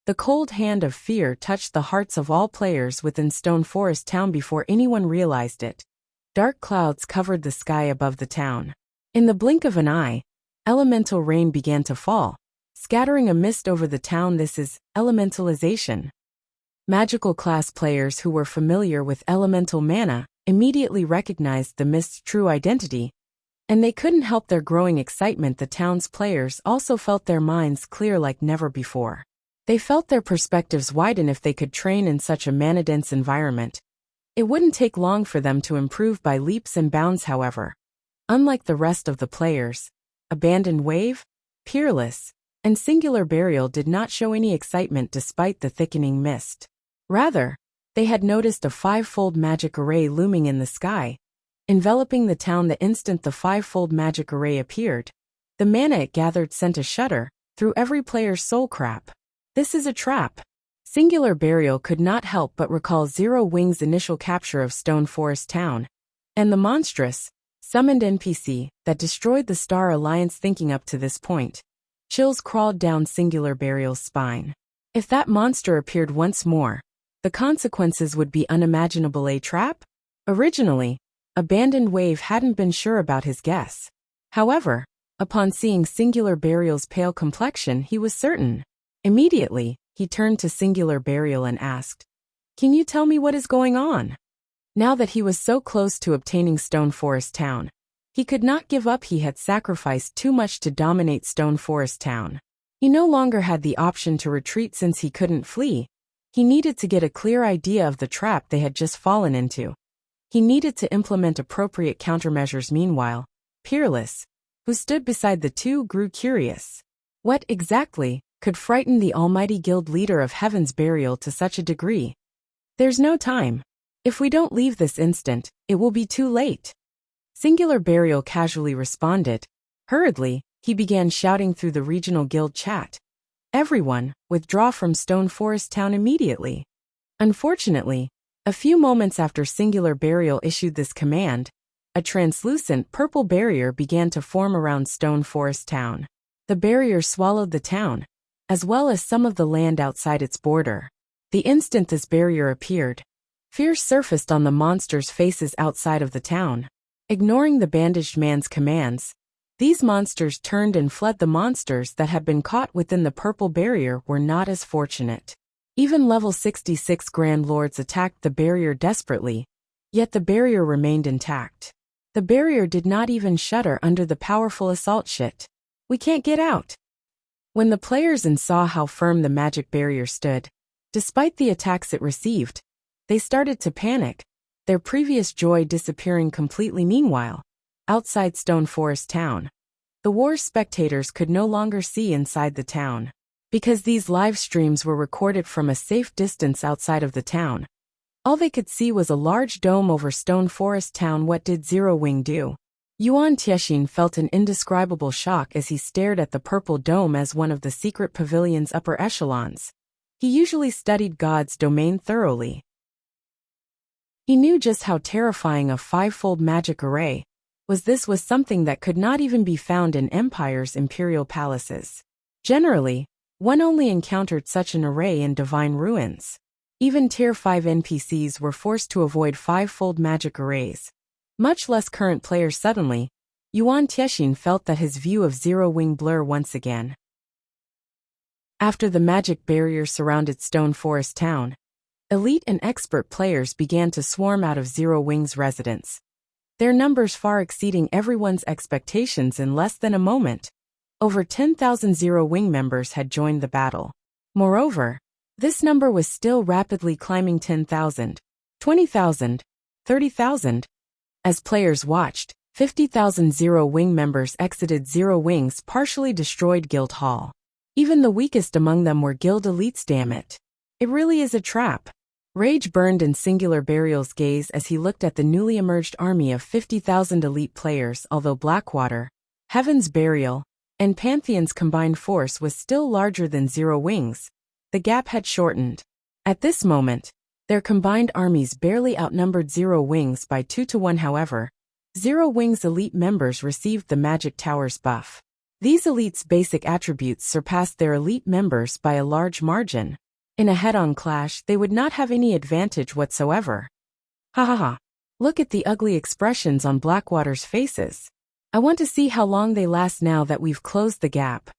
The cold hand of fear touched the hearts of all players within Stone Forest Town before anyone realized it. Dark clouds covered the sky above the town. In the blink of an eye, elemental rain began to fall, scattering a mist over the town. This is elementalization. Magical class players who were familiar with elemental mana immediately recognized the mist's true identity, and they couldn't help their growing excitement. The town's players also felt their minds clear like never before. They felt their perspectives widen if they could train in such a mana-dense environment. It wouldn't take long for them to improve by leaps and bounds, however. Unlike the rest of the players, Abandoned Wave, Peerless, and Singular Burial did not show any excitement despite the thickening mist. Rather, they had noticed a five-fold magic array looming in the sky, enveloping the town the instant the five-fold magic array appeared. The mana it gathered sent a shudder through every player's soul. Crap. This is a trap. Singular Burial could not help but recall Zero Wings' initial capture of Stone Forest Town, and the monstrous, summoned NPC that destroyed the Star Alliance. Thinking up to this point, chills crawled down Singular Burial's spine. If that monster appeared once more, the consequences would be unimaginable. A trap? Originally, Abandoned Wave hadn't been sure about his guess. However, upon seeing Singular Burial's pale complexion, he was certain. Immediately, he turned to Singular Burial and asked, "Can you tell me what is going on?" Now that he was so close to obtaining Stone Forest Town, he could not give up. He had sacrificed too much to dominate Stone Forest Town. He no longer had the option to retreat since he couldn't flee. He needed to get a clear idea of the trap they had just fallen into. He needed to implement appropriate countermeasures. Meanwhile, Peerless, who stood beside the two, grew curious. What exactly could frighten the almighty guild leader of Heaven's Burial to such a degree? There's no time. If we don't leave this instant, it will be too late. Singular Burial casually responded. Hurriedly, he began shouting through the regional guild chat. Everyone, withdraw from Stone Forest Town immediately. Unfortunately, a few moments after Singular Burial issued this command, a translucent purple barrier began to form around Stone Forest Town. The barrier swallowed the town, as well as some of the land outside its border. The instant this barrier appeared, fear surfaced on the monsters' faces outside of the town. Ignoring the bandaged man's commands, these monsters turned and fled. The monsters that had been caught within the purple barrier were not as fortunate. Even level 66 Grand Lords attacked the barrier desperately, yet the barrier remained intact. The barrier did not even shudder under the powerful assault. Shit. We can't get out. When the players saw how firm the magic barrier stood, despite the attacks it received, they started to panic, their previous joy disappearing completely. Meanwhile, outside Stone Forest Town, the war spectators could no longer see inside the town. Because these live streams were recorded from a safe distance outside of the town, all they could see was a large dome over Stone Forest Town. What did Zero Wing do? Yuan Tiexin felt an indescribable shock as he stared at the purple dome as one of the secret pavilion's upper echelons. He usually studied God's domain thoroughly. He knew just how terrifying a five-fold magic array was. This was something that could not even be found in Empire's imperial palaces. Generally, one only encountered such an array in divine ruins. Even Tier 5 NPCs were forced to avoid five-fold magic arrays, much less current players. Suddenly, Yuan Tiexin felt that his view of Zero Wing blur once again. After the magic barrier surrounded Stone Forest Town, elite and expert players began to swarm out of Zero Wing's residence, their numbers far exceeding everyone's expectations. In less than a moment, over 10,000 Zero Wing members had joined the battle. Moreover, this number was still rapidly climbing. 10,000, 20,000, 30,000. As players watched, 50,000 Zero Wing members exited Zero Wing's partially destroyed guild hall. Even the weakest among them were guild elites, damn it. It really is a trap. Rage burned in Singular Burial's gaze as he looked at the newly emerged army of 50,000 elite players. Although Blackwater, Heaven's Burial, and Pantheon's combined force was still larger than Zero Wing's, the gap had shortened. At this moment, their combined armies barely outnumbered Zero Wing's by 2-1. However, Zero Wing's elite members received the Magic Towers buff. These elites' basic attributes surpassed their elite members by a large margin. In a head-on clash, they would not have any advantage whatsoever. Ha ha ha. Look at the ugly expressions on Blackwater's faces. I want to see how long they last now that we've closed the gap.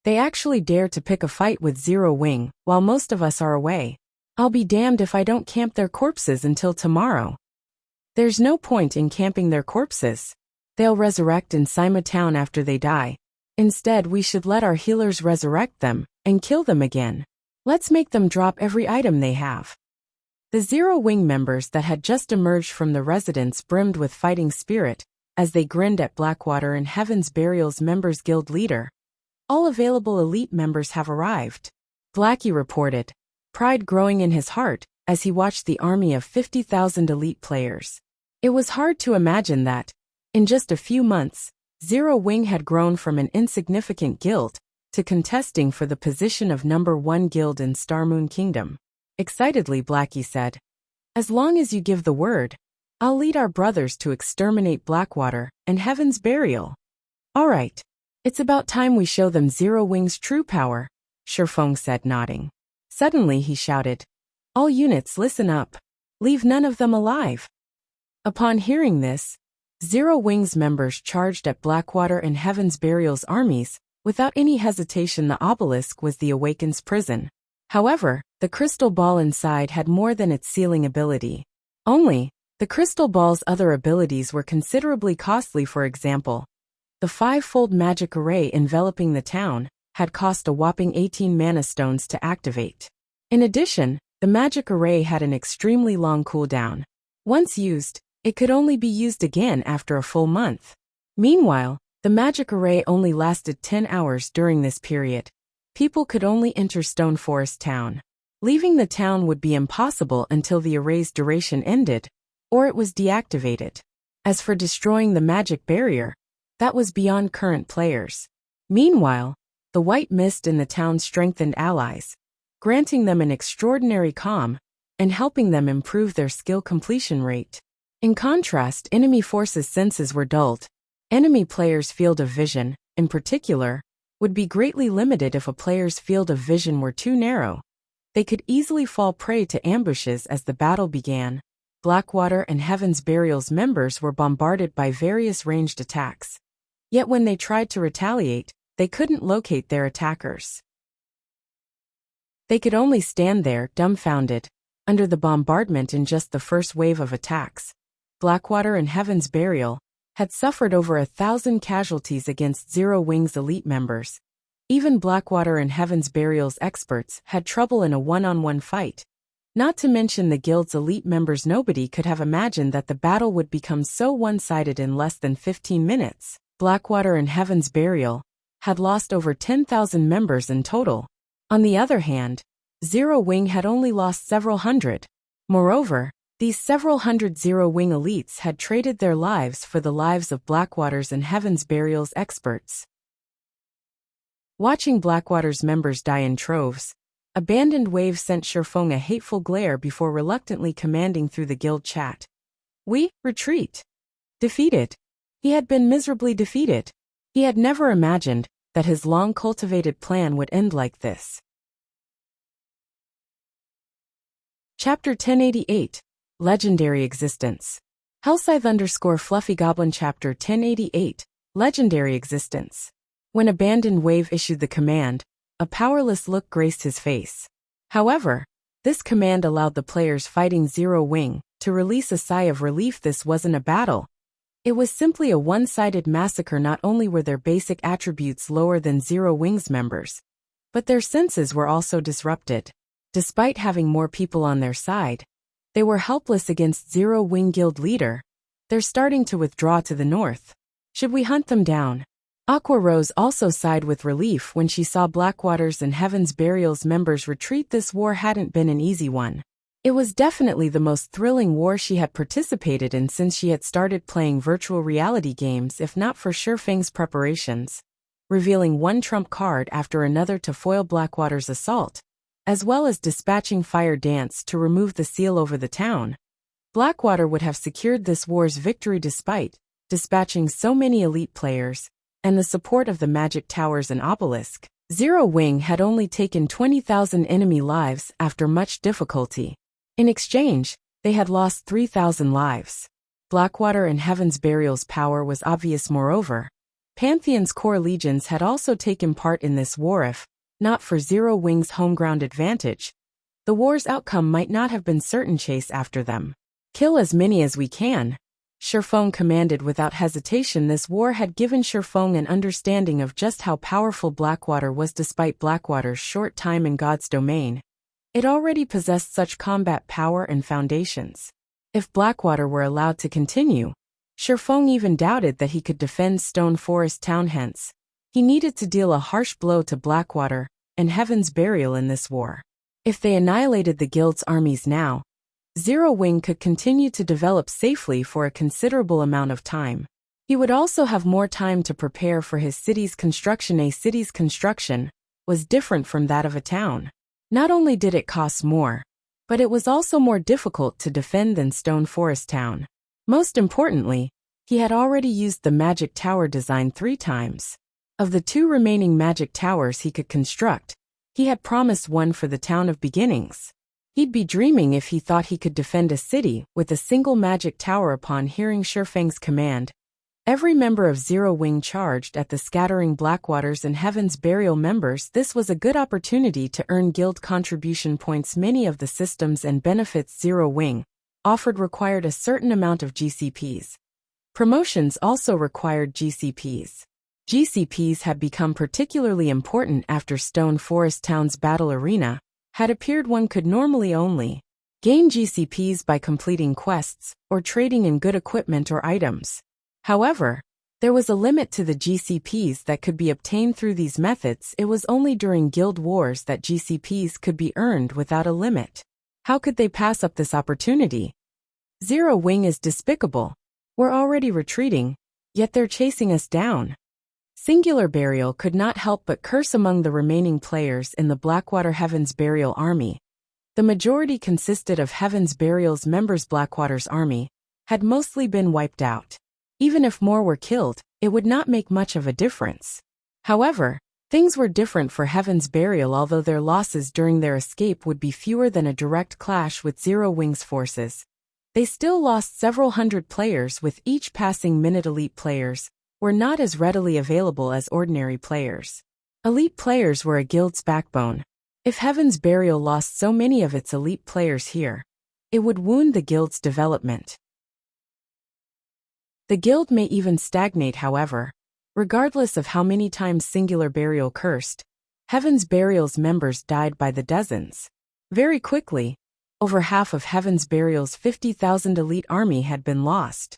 They actually dare to pick a fight with Zero Wing, while most of us are away. I'll be damned if I don't camp their corpses until tomorrow. There's no point in camping their corpses. They'll resurrect in Sima Town after they die. Instead, we should let our healers resurrect them, and kill them again. Let's make them drop every item they have. The Zero Wing members that had just emerged from the residence brimmed with fighting spirit, as they grinned at Blackwater and Heaven's Burial's members guild leader. All available elite members have arrived, Blackie reported, pride growing in his heart as he watched the army of 50,000 elite players. It was hard to imagine that, in just a few months, Zero Wing had grown from an insignificant guild to contesting for the position of #1 guild in Starmoon Kingdom. Excitedly, Blackie said, "As long as you give the word, I'll lead our brothers to exterminate Blackwater and Heaven's Burial." "All right. It's about time we show them Zero Wing's true power," Shifeng said, nodding. Suddenly he shouted, "All units listen up. Leave none of them alive." Upon hearing this, Zero Wing's members charged at Blackwater and Heaven's Burial's armies. Without any hesitation, the obelisk was the Awaken's prison. However, the crystal ball inside had more than its sealing ability. Only, the crystal ball's other abilities were considerably costly. For example, the 5-fold magic array enveloping the town had cost a whopping 18 mana stones to activate. In addition, the magic array had an extremely long cooldown. Once used, it could only be used again after a full month. Meanwhile, the magic array only lasted 10 hours during this period. People could only enter Stone Forest Town. Leaving the town would be impossible until the array's duration ended, or it was deactivated. As for destroying the magic barrier, that was beyond current players. Meanwhile, the white mist in the town strengthened allies, granting them an extraordinary calm and helping them improve their skill completion rate. In contrast, enemy forces' senses were dulled. Enemy players' field of vision, in particular, would be greatly limited if a player's field of vision were too narrow. They could easily fall prey to ambushes as the battle began. Blackwater and Heaven's Burial's members were bombarded by various ranged attacks. Yet when they tried to retaliate, they couldn't locate their attackers. They could only stand there, dumbfounded, under the bombardment. In just the first wave of attacks, Blackwater and Heaven's Burial had suffered over 1,000 casualties against Zero Wing's elite members. Even Blackwater and Heaven's Burial's experts had trouble in a one-on-one fight. Not to mention the guild's elite members. Nobody could have imagined that the battle would become so one-sided in less than 15 minutes. Blackwater and Heaven's Burial had lost over 10,000 members in total. On the other hand, Zero Wing had only lost several hundred. Moreover, these several hundred Zero Wing elites had traded their lives for the lives of Blackwater's and Heaven's Burial's experts. Watching Blackwater's members die in troves, Abandoned Wave sent Shifeng a hateful glare before reluctantly commanding through the guild chat, "We retreat." Defeated. He had been miserably defeated. He had never imagined that his long-cultivated plan would end like this. Chapter 1088. Legendary Existence. Hellscythe_Fluffy Goblin Chapter 1088. Legendary Existence. When Abandoned Wave issued the command, a powerless look graced his face. However, this command allowed the players fighting Zero Wing to release a sigh of relief. This wasn't a battle. It was simply a one-sided massacre. Not only were their basic attributes lower than Zero Wing's members, but their senses were also disrupted. Despite having more people on their side, they were helpless against Zero Wing Guild leader. They're starting to withdraw to the north. Should we hunt them down? Aqua Rose also sighed with relief when she saw Blackwater's and Heaven's Burial's members retreat. This war hadn't been an easy one. It was definitely the most thrilling war she had participated in since she had started playing virtual reality games, if not for Shifeng's preparations, revealing one trump card after another to foil Blackwater's assault, as well as dispatching Fire Dance to remove the seal over the town. Blackwater would have secured this war's victory despite dispatching so many elite players and the support of the Magic Towers and Obelisk. Zero Wing had only taken 20,000 enemy lives after much difficulty. In exchange, they had lost 3,000 lives. Blackwater and Heaven's Burial's power was obvious. Moreover, Pantheon's core legions had also taken part in this war. If not for Zero Wing's homeground advantage, the war's outcome might not have been certain. Chase after them. Kill as many as we can, Shifeng commanded without hesitation. This war had given Shifeng an understanding of just how powerful Blackwater was. Despite Blackwater's short time in God's domain, it already possessed such combat power and foundations. If Blackwater were allowed to continue, Shifeng even doubted that he could defend Stone Forest Town. Hence, he needed to deal a harsh blow to Blackwater and Heaven's Burial in this war. If they annihilated the guild's armies now, Zero Wing could continue to develop safely for a considerable amount of time. He would also have more time to prepare for his city's construction. A city's construction was different from that of a town. Not only did it cost more, but it was also more difficult to defend than Stone Forest Town. Most importantly, he had already used the Magic Tower design 3 times. Of the 2 remaining Magic Towers he could construct, he had promised one for the Town of Beginnings. He'd be dreaming if he thought he could defend a city with a single Magic Tower. Upon hearing Shifeng's command, every member of Zero Wing charged at the scattering Blackwater's and Heaven's Burial members. This was a good opportunity to earn guild contribution points. Many of the systems and benefits Zero Wing offered required a certain amount of GCPs. Promotions also required GCPs. GCPs had become particularly important after Stone Forest Town's battle arena had appeared. One could normally only gain GCPs by completing quests or trading in good equipment or items. However, there was a limit to the GCPs that could be obtained through these methods. It was only during guild wars that GCPs could be earned without a limit. How could they pass up this opportunity? Zero Wing is despicable. We're already retreating, yet they're chasing us down. Singular Burial could not help but curse. Among the remaining players in the Blackwater Heaven's Burial army, the majority consisted of Heaven's Burial's members. Blackwater's army had mostly been wiped out. Even if more were killed, it would not make much of a difference. However, things were different for Heaven's Burial. Although their losses during their escape would be fewer than a direct clash with Zero Wing's forces, they still lost several hundred players. With each passing minute, elite players were not as readily available as ordinary players. Elite players were a guild's backbone. If Heaven's Burial lost so many of its elite players here, it would wound the guild's development. The guild may even stagnate. However, regardless of how many times Singular Burial cursed, Heaven's Burial's members died by the dozens. Very quickly, over half of Heaven's Burial's 50,000 elite army had been lost.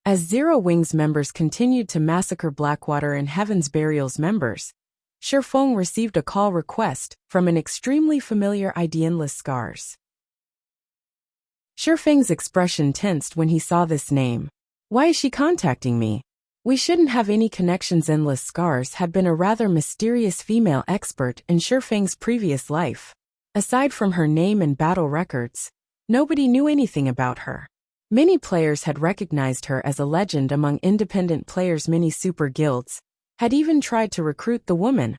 As Zero Wing's members continued to massacre Blackwater and Heaven's Burial's members, Shifeng received a call request from an extremely familiar ID. Endless Scars. Shifeng's expression tensed when he saw this name. Why is she contacting me? We shouldn't have any connections. Endless Scars had been a rather mysterious female expert in Shifeng's previous life. Aside from her name and battle records, nobody knew anything about her. Many players had recognized her as a legend among independent players. Many super guilds had even tried to recruit the woman,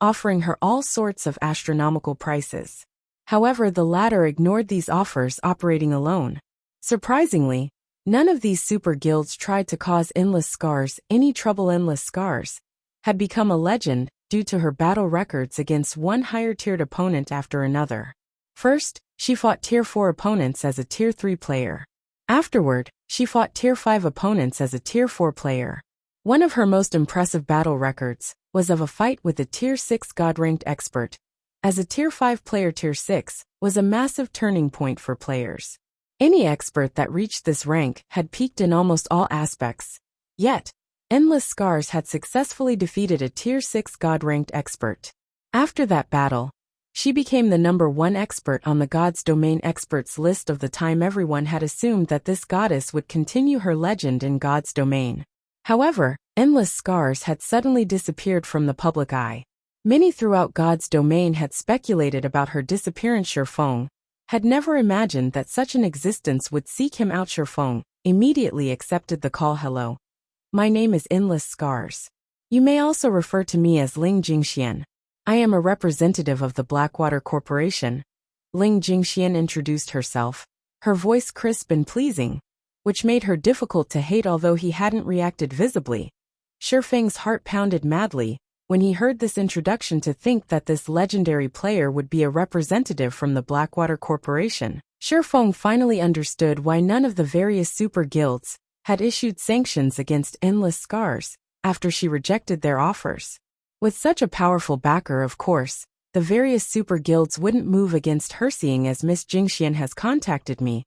offering her all sorts of astronomical prices. However, the latter ignored these offers, operating alone. Surprisingly, none of these super guilds tried to cause Endless Scars any trouble. Endless Scars had become a legend due to her battle records against one higher-tiered opponent after another. First, she fought Tier 4 opponents as a Tier 3 player. Afterward, she fought Tier 5 opponents as a Tier 4 player. One of her most impressive battle records was of a fight with a Tier 6 God-ranked expert. As a Tier 5 player, Tier 6 was a massive turning point for players. Any expert that reached this rank had peaked in almost all aspects. Yet, Endless Scars had successfully defeated a Tier 6 God-ranked expert. After that battle, she became the #1 expert on the God's Domain experts list of the time. Everyone had assumed that this goddess would continue her legend in God's Domain. However, Endless Scars had suddenly disappeared from the public eye. Many throughout God's Domain had speculated about her disappearance. Shifeng had never imagined that such an existence would seek him out. Shifeng immediately accepted the call. Hello. My name is Endless Scars. You may also refer to me as Ling Jingxian. I am a representative of the Blackwater Corporation. Ling Jingxian introduced herself, her voice crisp and pleasing, which made her difficult to hate although he hadn't reacted visibly. Shifeng's heart pounded madly when he heard this introduction. To think that this legendary player would be a representative from the Blackwater Corporation. Shifeng finally understood why none of the various super guilds had issued sanctions against Endless Scars after she rejected their offers. With such a powerful backer, of course, the various super guilds wouldn't move against her. Seeing as Miss Jingxian has contacted me,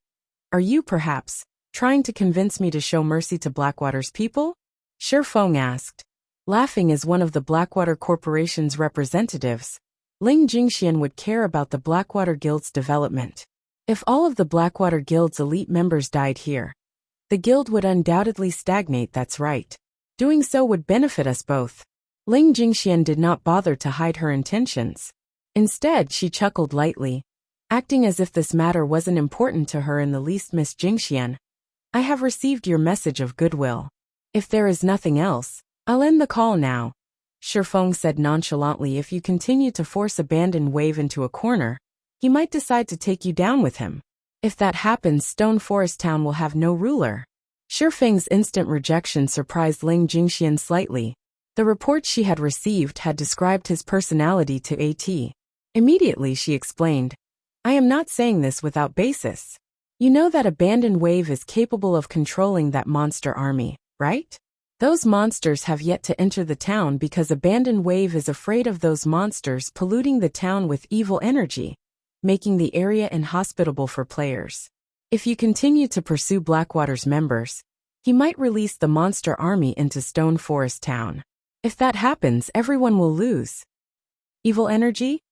are you perhaps trying to convince me to show mercy to Blackwater's people? Shifeng asked. Laughing as one of the Blackwater Corporation's representatives, Ling Jingxian would care about the Blackwater Guild's development. If all of the Blackwater Guild's elite members died here, the guild would undoubtedly stagnate. That's right. Doing so would benefit us both. Ling Jingxian did not bother to hide her intentions. Instead, she chuckled lightly, acting as if this matter wasn't important to her in the least. Miss Jingxian, I have received your message of goodwill. If there is nothing else, I'll end the call now. Shifeng said nonchalantly. If you continue to force Abandoned Wave into a corner, he might decide to take you down with him. If that happens, Stone Forest Town will have no ruler. Shifeng's instant rejection surprised Ling Jingxian slightly. The reports she had received had described his personality to AT. Immediately she explained, I am not saying this without basis. You know that Abandoned Wave is capable of controlling that monster army, right? Those monsters have yet to enter the town because Abandoned Wave is afraid of those monsters polluting the town with evil energy, making the area inhospitable for players. If you continue to pursue Blackwater's members, he might release the monster army into Stone Forest Town. If that happens, everyone will lose. Evil energy?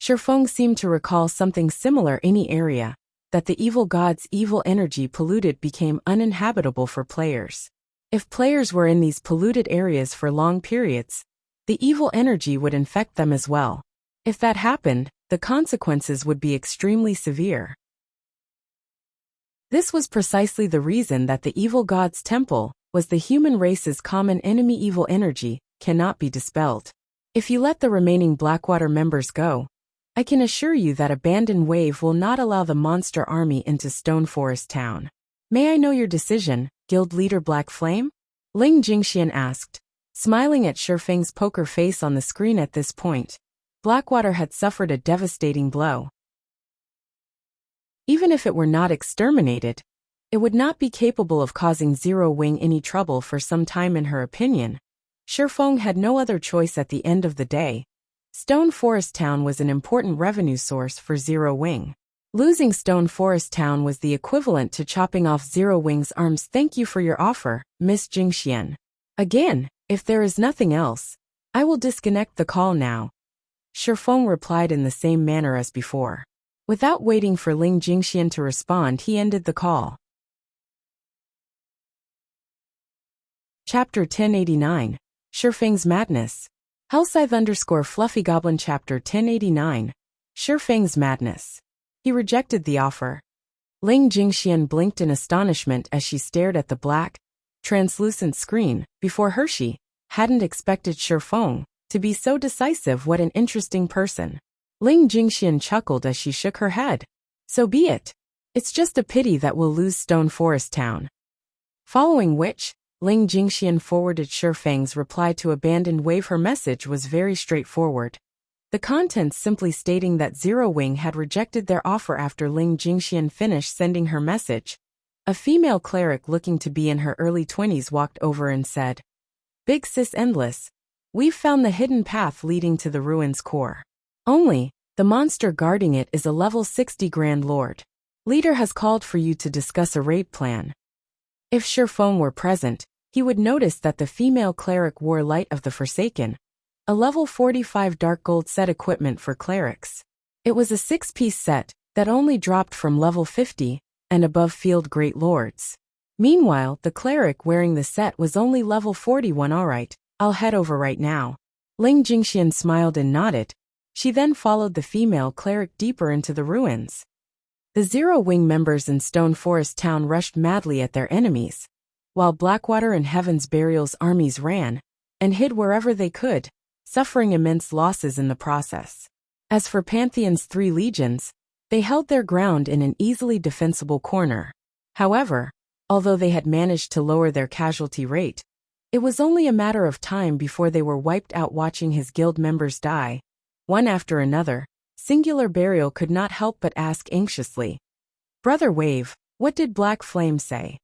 Shifeng seemed to recall something similar. Any area that the evil god's evil energy polluted became uninhabitable for players. If players were in these polluted areas for long periods, the evil energy would infect them as well. If that happened, the consequences would be extremely severe. This was precisely the reason that the evil god's temple was the human race's common enemy. Evil energy cannot be dispelled. If you let the remaining Blackwater members go, I can assure you that Abandoned Wave will not allow the monster army into Stone Forest Town. May I know your decision, Guild Leader Black Flame? Ling Jingxian asked, smiling at Shifeng's poker face on the screen. At this point, Blackwater had suffered a devastating blow. Even if it were not exterminated, it would not be capable of causing Zero Wing any trouble for some time. In her opinion, Shifeng had no other choice at the end of the day. Stone Forest Town was an important revenue source for Zero Wing. Losing Stone Forest Town was the equivalent to chopping off Zero Wing's arms. Thank you for your offer, Miss Jingxian. Again, if there is nothing else, I will disconnect the call now. Shifeng replied in the same manner as before. Without waiting for Ling Jingxian to respond, he ended the call. Chapter 1089. Shifeng's Madness. Hellscythe_Fluffy Goblin. Chapter 1089. Shifeng's Madness. He rejected the offer. Ling Jingxian blinked in astonishment as she stared at the black, translucent screen before her. She hadn't expected Shifeng to be so decisive. What an interesting person. Ling Jingxian chuckled as she shook her head. So be it. It's just a pity that we'll lose Stone Forest Town. Following which, Ling Jingxian forwarded Shifeng's reply to Abandoned Wave. Her message was very straightforward. The contents simply stating that Zero Wing had rejected their offer. After Ling Jingxian finished sending her message, a female cleric looking to be in her early 20s walked over and said, Big Sis Endless, we've found the hidden path leading to the ruins core. Only, the monster guarding it is a level 60 Grand Lord. Leader has called for you to discuss a raid plan. If Shifeng were present, he would notice that the female cleric wore Light of the Forsaken, a level 45 dark gold set equipment for clerics. It was a 6-piece set that only dropped from level 50 and above field great lords. Meanwhile, the cleric wearing the set was only level 41. Alright, I'll head over right now. Ling Jingxian smiled and nodded. She then followed the female cleric deeper into the ruins. The Zero Wing members in Stone Forest Town rushed madly at their enemies, while Blackwater and Heaven's Burial's armies ran and hid wherever they could, suffering immense losses in the process. As for Pantheon's 3 legions, they held their ground in an easily defensible corner. However, although they had managed to lower their casualty rate, it was only a matter of time before they were wiped out. Watching his guild members die, one after another, Singular Burial could not help but ask anxiously, "Brother Wave, what did Black Flame say?"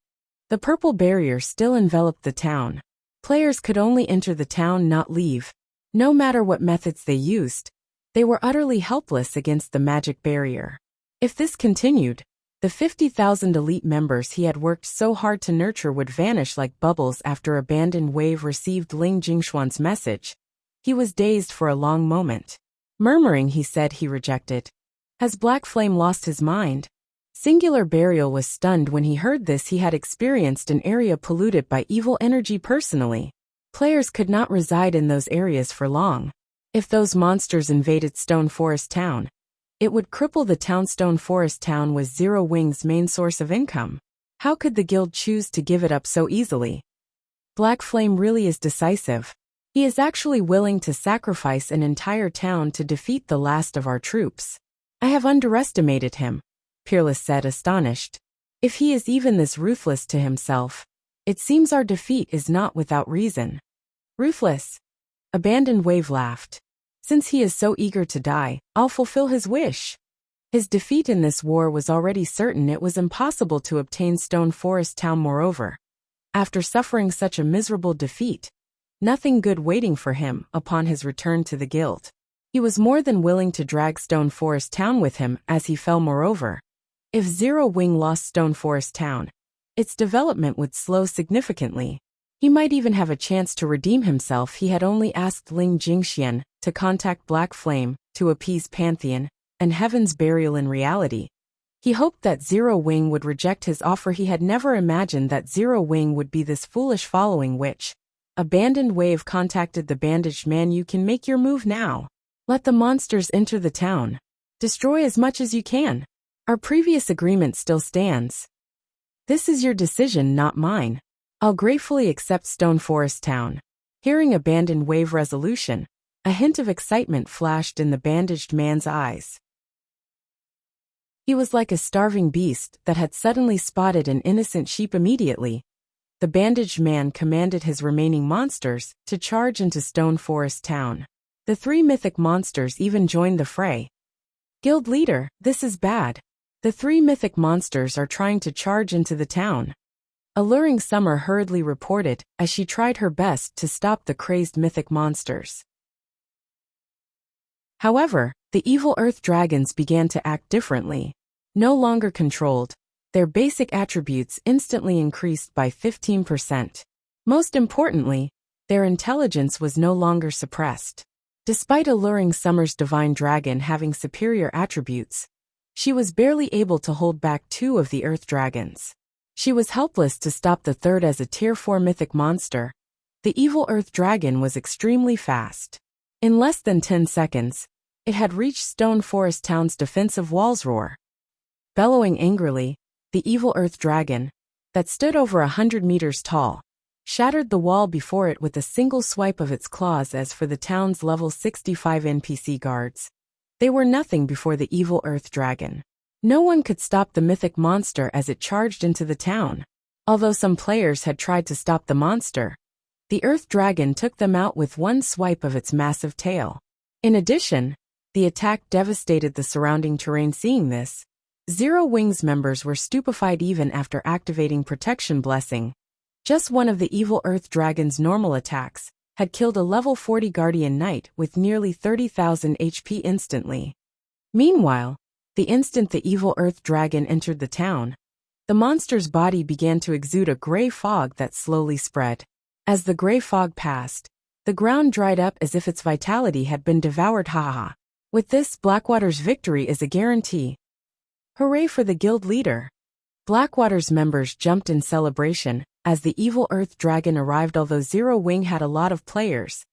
The purple barrier still enveloped the town. Players could only enter the town, not leave. No matter what methods they used, they were utterly helpless against the magic barrier. If this continued, the 50,000 elite members he had worked so hard to nurture would vanish like bubbles. After Abandoned Wave received Ling Jingxuan's message, he was dazed for a long moment. Murmuring, he said he rejected. Has Black Flame lost his mind? Singular Burial was stunned when he heard this. He had experienced an area polluted by evil energy personally. Players could not reside in those areas for long. If those monsters invaded Stone Forest Town, it would cripple the town. Stone Forest Town was Zero Wing's main source of income. How could the guild choose to give it up so easily? Black Flame really is decisive. He is actually willing to sacrifice an entire town to defeat the last of our troops. I have underestimated him, Peerless said, astonished. If he is even this ruthless to himself, it seems our defeat is not without reason. Ruthless? Abandoned Wave laughed. Since he is so eager to die, I'll fulfill his wish. His defeat in this war was already certain. It was impossible to obtain Stone Forest Town. Moreover, after suffering such a miserable defeat, nothing good waiting for him upon his return to the guild. He was more than willing to drag Stone Forest Town with him as he fell. Moreover, if Zero Wing lost Stone Forest Town, its development would slow significantly. He might even have a chance to redeem himself. He had only asked Ling Jingxian to contact Black Flame to appease Pantheon and Heaven's Burial. In reality, he hoped that Zero Wing would reject his offer. He had never imagined that Zero Wing would be this foolish. Following which, Abandoned Wave contacted the bandaged man. You can make your move now. Let the monsters enter the town. Destroy as much as you can. Our previous agreement still stands. This is your decision, not mine. I'll gratefully accept Stone Forest Town. Hearing Abandoned Wave resolution, a hint of excitement flashed in the bandaged man's eyes. He was like a starving beast that had suddenly spotted an innocent sheep. Immediately, the bandaged man commanded his remaining monsters to charge into Stone Forest Town. The 3 mythic monsters even joined the fray. Guild leader, this is bad. The 3 mythic monsters are trying to charge into the town. Alluring Summer hurriedly reported as she tried her best to stop the crazed mythic monsters. However, the evil earth dragons began to act differently. No longer controlled, their basic attributes instantly increased by 15%. Most importantly, their intelligence was no longer suppressed. Despite Alluring Summer's divine dragon having superior attributes, she was barely able to hold back 2 of the earth dragons. She was helpless to stop the third. As a tier 4 mythic monster, the evil earth dragon was extremely fast. In less than 10 seconds, it had reached Stone Forest Town's defensive walls. Roar. Bellowing angrily, the evil earth dragon, that stood over 100 meters tall, shattered the wall before it with a single swipe of its claws. As for the town's level 65 NPC guards, they were nothing before the evil earth dragon. No one could stop the mythic monster as it charged into the town. Although some players had tried to stop the monster, the earth dragon took them out with one swipe of its massive tail. In addition, the attack devastated the surrounding terrain. Seeing this, Zero Wing's members were stupefied. Even after activating Protection Blessing, just one of the evil earth dragon's normal attacks had killed a level 40 guardian knight with nearly 30,000 HP instantly. Meanwhile, The instant the evil earth dragon entered the town, the monster's body began to exude a gray fog that slowly spread. As the gray fog passed, the ground dried up as if its vitality had been devoured. Ha. With this, Blackwater's victory is a guarantee. Hooray for the guild leader! Blackwater's members jumped in celebration as the evil earth dragon arrived. Although Zero Wing had a lot of players,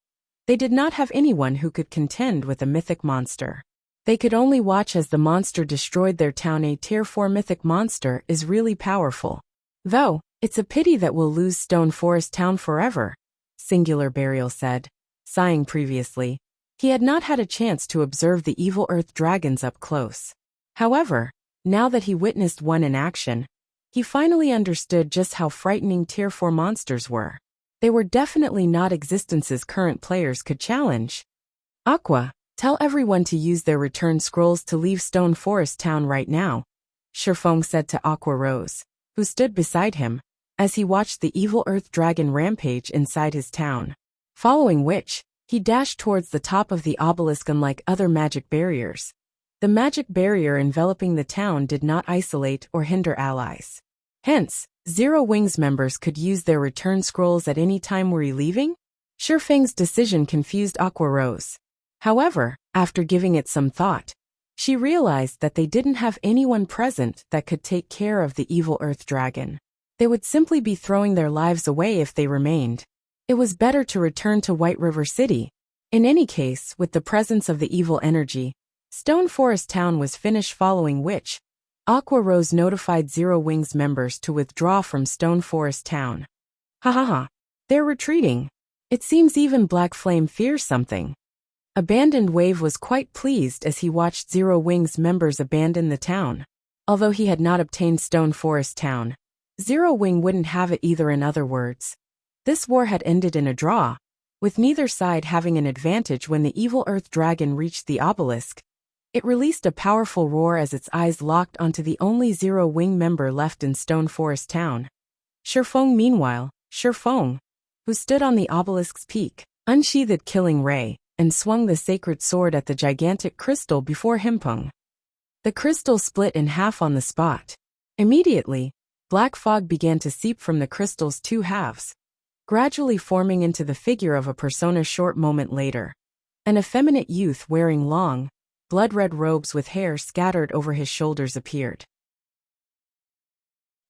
they did not have anyone who could contend with a mythic monster. They could only watch as the monster destroyed their town. A tier 4 mythic monster is really powerful. Though, it's a pity that we'll lose Stone Forest Town forever, Singular Burial said, sighing. Previously, he had not had a chance to observe the evil earth dragons up close. However, now that he witnessed one in action, he finally understood just how frightening tier 4 monsters were. They were definitely not existences current players could challenge. Aqua, tell everyone to use their return scrolls to leave Stone Forest Town right now, Shifeng said to Aqua Rose, who stood beside him, as he watched the evil earth dragon rampage inside his town. Following which, he dashed towards the top of the obelisk. Unlike other magic barriers, the magic barrier enveloping the town did not isolate or hinder allies. Hence, Zero Wing's members could use their return scrolls at any time. Were you leaving? Shifeng's decision confused Aqua Rose. However, after giving it some thought, she realized that they didn't have anyone present that could take care of the evil earth dragon. They would simply be throwing their lives away if they remained. It was better to return to White River City. In any case, with the presence of the evil energy, Stone Forest Town was finished. Following which, Aqua Rose notified Zero Wing's members to withdraw from Stone Forest Town. They're retreating. It seems even Black Flame fears something. Abandoned Wave was quite pleased as he watched Zero Wing's members abandon the town. Although he had not obtained Stone Forest Town, Zero Wing wouldn't have it either. In other words, this war had ended in a draw, with neither side having an advantage. When the evil earth dragon reached the obelisk, it released a powerful roar as its eyes locked onto the only Zero Wing member left in Stone Forest Town. Shifeng. Meanwhile, Shifeng, who stood on the obelisk's peak, unsheathed Killing Ray, and swung the sacred sword at the gigantic crystal before him. The crystal split in half on the spot. Immediately, black fog began to seep from the crystal's two halves, gradually forming into the figure of a persona. Short moment later, an effeminate youth wearing long, blood-red robes with hair scattered over his shoulders appeared.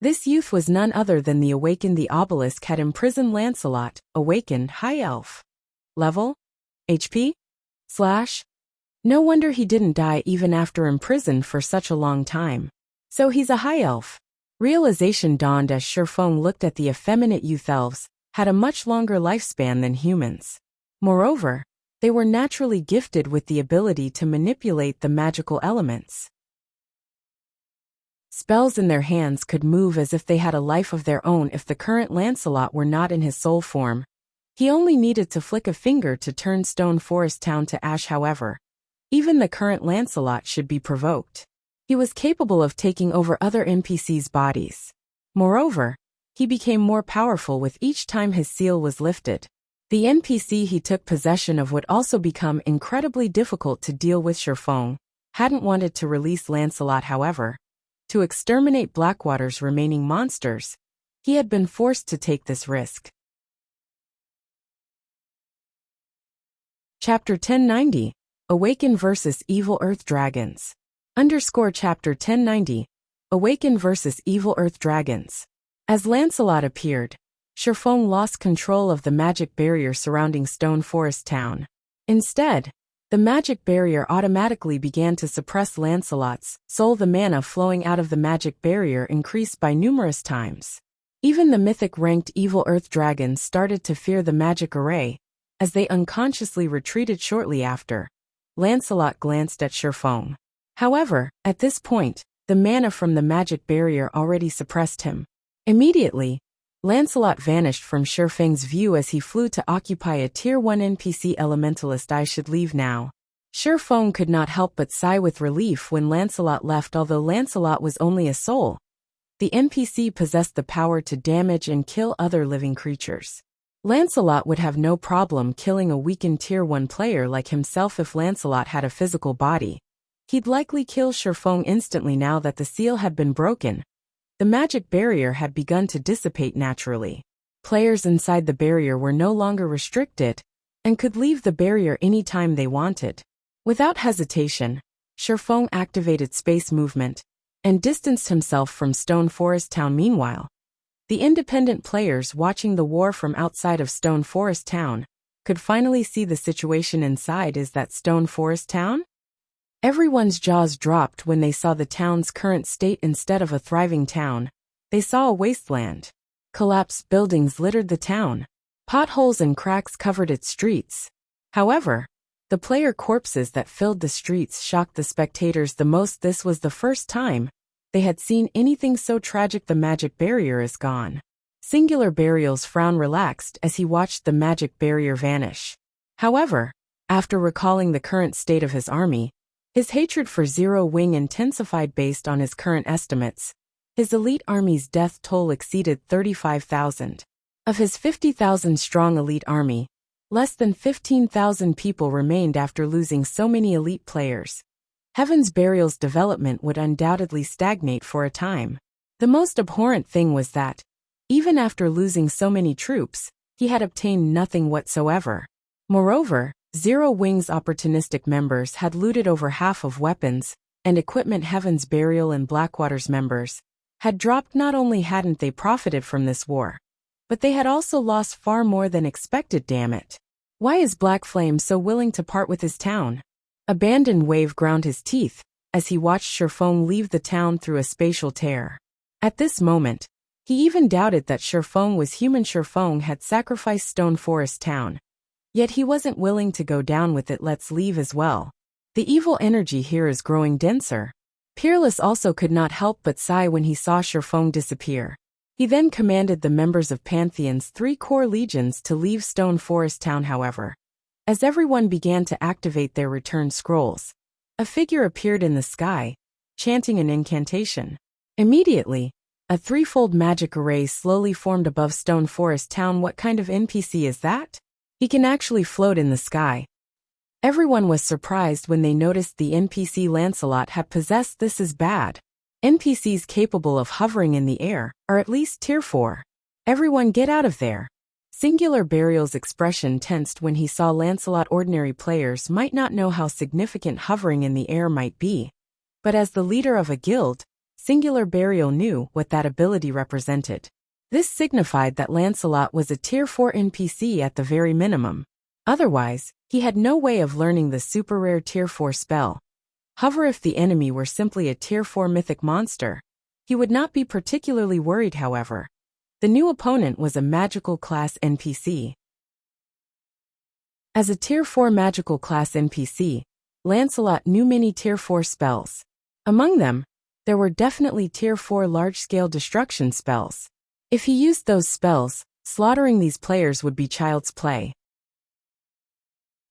This youth was none other than the awakened. The obelisk had imprisoned Lancelot, awakened, high elf. Level? HP? No wonder he didn't die even after imprisoned for such a long time. So he's a high elf. Realization dawned as Shifeng looked at the effeminate youth. Elves had a much longer lifespan than humans. Moreover, they were naturally gifted with the ability to manipulate the magical elements. Spells in their hands could move as if they had a life of their own. If the current Lancelot were not in his soul form, he only needed to flick a finger to turn Stone Forest Town to ash. However, even the current Lancelot should be provoked. He was capable of taking over other NPCs' bodies. Moreover, he became more powerful with each time his seal was lifted. The NPC he took possession of would also become incredibly difficult to deal with. Shifeng hadn't wanted to release Lancelot. However, to exterminate Blackwater's remaining monsters, he had been forced to take this risk. Chapter 1090, Awaken vs. Evil Earth Dragons. Chapter 1090, Awaken vs. Evil Earth Dragons. As Lancelot appeared, Shifeng lost control of the magic barrier surrounding Stone Forest Town. Instead, the magic barrier automatically began to suppress Lancelot's soul. The mana flowing out of the magic barrier increased by numerous times. Even the mythic-ranked evil earth dragons started to fear the magic array, as they unconsciously retreated shortly after. Lancelot glanced at Shifeng. However, at this point, the mana from the magic barrier already suppressed him. Immediately, Lancelot vanished from Shifeng's view as he flew to occupy a Tier 1 NPC elementalist. I should leave now. Shifeng could not help but sigh with relief when Lancelot left. Although Lancelot was only a soul, the NPC possessed the power to damage and kill other living creatures. Lancelot would have no problem killing a weakened Tier 1 player like himself if Lancelot had a physical body. He'd likely kill Shifeng instantly now that the seal had been broken. The magic barrier had begun to dissipate naturally. Players inside the barrier were no longer restricted and could leave the barrier anytime they wanted. Without hesitation, Shifeng activated space movement and distanced himself from Stone Forest Town. Meanwhile, the independent players watching the war from outside of Stone Forest Town could finally see the situation inside. Is that Stone Forest Town? Everyone's jaws dropped when they saw the town's current state. Instead of a thriving town, they saw a wasteland. Collapsed buildings littered the town. Potholes and cracks covered its streets. However, the player corpses that filled the streets shocked the spectators the most. This was the first time they had seen anything so tragic. The magic barrier is gone. Singular Burial's frown relaxed as he watched the magic barrier vanish. However, after recalling the current state of his army, his hatred for Zero Wing intensified. Based on his current estimates, his elite army's death toll exceeded 35,000. Of his 50,000-strong elite army, less than 15,000 people remained after losing so many elite players. Heaven's Burial's development would undoubtedly stagnate for a time. The most abhorrent thing was that, even after losing so many troops, he had obtained nothing whatsoever. Moreover, Zero Wing's opportunistic members had looted over half of weapons and equipment. Heaven's Burial and Blackwater's members had dropped. Not only hadn't they profited from this war, but they had also lost far more than expected. Damn it. Why is Black Flame so willing to part with his town? Abandoned Wave ground his teeth as he watched Shifeng leave the town through a spatial tear. At this moment, he even doubted that Shifeng was human. Shifeng had sacrificed Stone Forest Town. Yet he wasn't willing to go down with it. Let's leave as well. The evil energy here is growing denser. Peerless also could not help but sigh when he saw Shifeng disappear. He then commanded the members of Pantheon's 3 core legions to leave Stone Forest Town. However, as everyone began to activate their return scrolls, a figure appeared in the sky, chanting an incantation. Immediately, a threefold magic array slowly formed above Stone Forest Town. What kind of NPC is that? He can actually float in the sky. Everyone was surprised when they noticed the NPC Lancelot had possessed. This is bad. NPCs capable of hovering in the air are at least tier 4. Everyone get out of there. Singular Burial's expression tensed when he saw Lancelot. Ordinary players might not know how significant hovering in the air might be, but as the leader of a guild, Singular Burial knew what that ability represented. This signified that Lancelot was a tier 4 NPC at the very minimum. Otherwise, he had no way of learning the super rare tier 4 spell. Hover. If the enemy were simply a tier 4 mythic monster, he would not be particularly worried. However, the new opponent was a magical class NPC. As a tier 4 magical class NPC, Lancelot knew many tier 4 spells. Among them, there were definitely tier 4 large-scale destruction spells. If he used those spells, slaughtering these players would be child's play.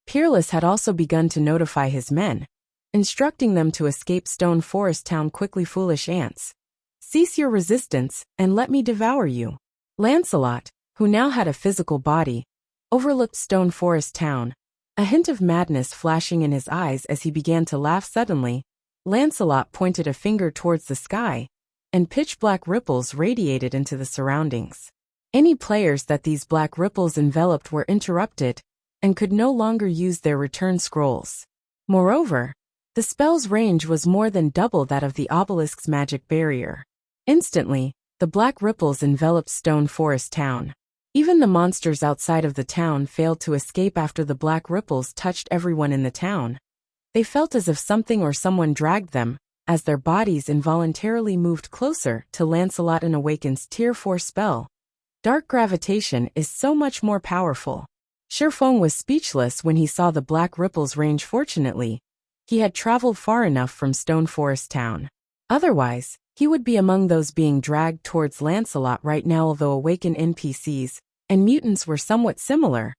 Peerless had also begun to notify his men, instructing them to escape Stone Forest Town quickly. Foolish ants, cease your resistance, and let me devour you. Lancelot, who now had a physical body, overlooked Stone Forest Town, a hint of madness flashing in his eyes as he began to laugh. Suddenly, Lancelot pointed a finger towards the sky, and pitch-black ripples radiated into the surroundings. Any players that these black ripples enveloped were interrupted and could no longer use their return scrolls. Moreover, the spell's range was more than double that of the obelisk's magic barrier. Instantly, the black ripples enveloped Stone Forest Town. Even the monsters outside of the town failed to escape after the black ripples touched everyone in the town. They felt as if something or someone dragged them, as their bodies involuntarily moved closer to Lancelot. An Awaken's tier 4 spell. Dark gravitation is so much more powerful. Shifeng was speechless when he saw the black ripples range. Fortunately, he had traveled far enough from Stone Forest Town. Otherwise, he would be among those being dragged towards Lancelot right now. Although Awakened NPCs and mutants were somewhat similar,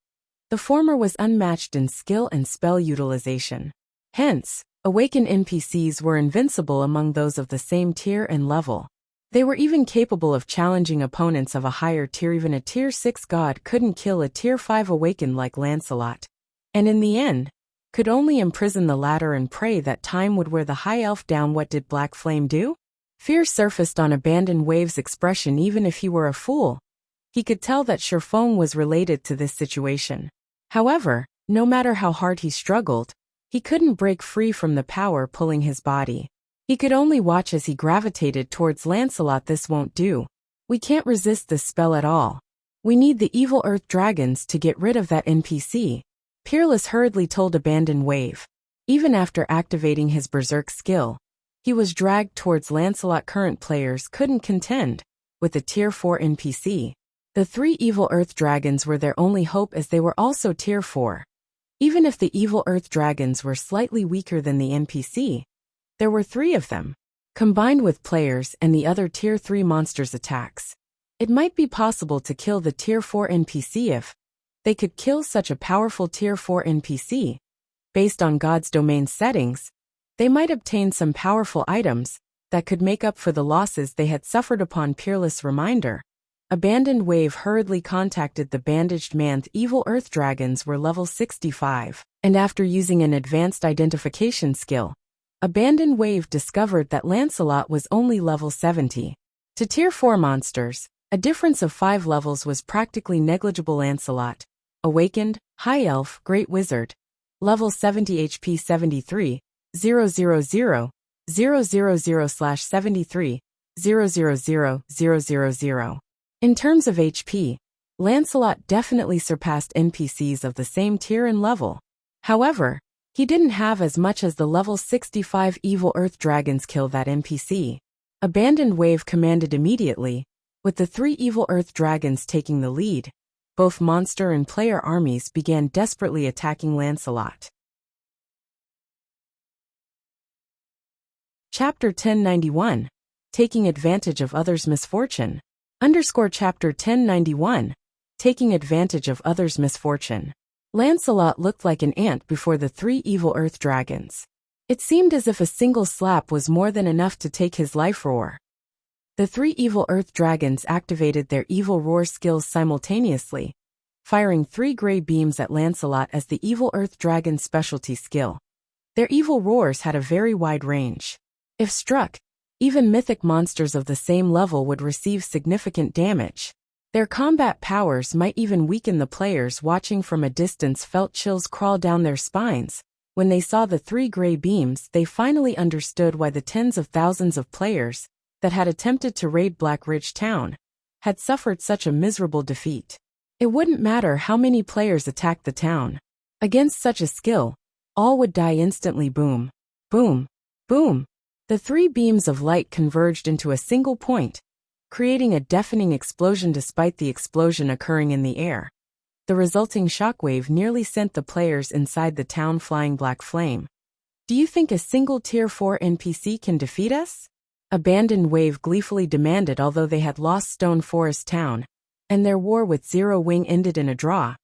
the former was unmatched in skill and spell utilization. Hence, Awakened NPCs were invincible among those of the same tier and level. They were even capable of challenging opponents of a higher tier. Even a tier 6 god couldn't kill a tier 5 Awakened like Lancelot. And in the end, could only imprison the latter and pray that time would wear the high elf down. What did Black Flame do? Fear surfaced on Abandoned Wave's expression. Even if he were a fool, he could tell that Sherfong was related to this situation. However, no matter how hard he struggled, he couldn't break free from the power pulling his body. He could only watch as he gravitated towards Lancelot. This won't do. We can't resist this spell at all. We need the evil earth dragons to get rid of that NPC. Peerless hurriedly told Abandoned Wave. Even after activating his berserk skill, he was dragged towards Lancelot. Current players couldn't contend with a tier 4 NPC. The 3 evil earth dragons were their only hope, as they were also tier 4. Even if the evil earth dragons were slightly weaker than the NPC, there were 3 of them. Combined with players and the other tier 3 monsters' attacks, it might be possible to kill the tier 4 NPC. If they could kill such a powerful tier 4 NPC, based on God's domain settings, they might obtain some powerful items that could make up for the losses they had suffered. Upon Peerless' reminder, Abandoned Wave hurriedly contacted the bandaged man. The evil earth dragons were level 65, and after using an advanced identification skill, Abandoned Wave discovered that Lancelot was only level 70. To tier 4 monsters, a difference of 5 levels was practically negligible. Lancelot, Awakened, High Elf, Great Wizard, level 70, HP 73, 000, 000/73, 000. In terms of HP, Lancelot definitely surpassed NPCs of the same tier and level. However, he didn't have as much as the level 65 evil earth dragons. Kill that NPC. Abandoned Wave commanded immediately, with the 3 evil earth dragons taking the lead. Both monster and player armies began desperately attacking Lancelot. Chapter 1091. Taking Advantage of Others' Misfortune. Chapter 1091. Taking Advantage of Others' Misfortune. Lancelot looked like an ant before the 3 evil earth dragons. It seemed as if a single slap was more than enough to take his life. Roar. The 3 evil earth dragons activated their evil roar skills simultaneously, firing 3 gray beams at Lancelot as the evil earth dragon's specialty skill. Their evil roars had a very wide range. If struck, even mythic monsters of the same level would receive significant damage. Their combat powers might even weaken the players. Watching from a distance felt chills crawl down their spines. When they saw the 3 gray beams, they finally understood why the tens of thousands of players that had attempted to raid Black Ridge Town had suffered such a miserable defeat. It wouldn't matter how many players attacked the town. Against such a skill, all would die instantly. Boom, boom, boom. The 3 beams of light converged into a single point, creating a deafening explosion. Despite the explosion occurring in the air, the resulting shockwave nearly sent the players inside the town flying. Black Flame, do you think a single tier 4 NPC can defeat us? Abandoned Wave gleefully demanded. Although they had lost Stone Forest Town, and their war with Zero Wing ended in a draw,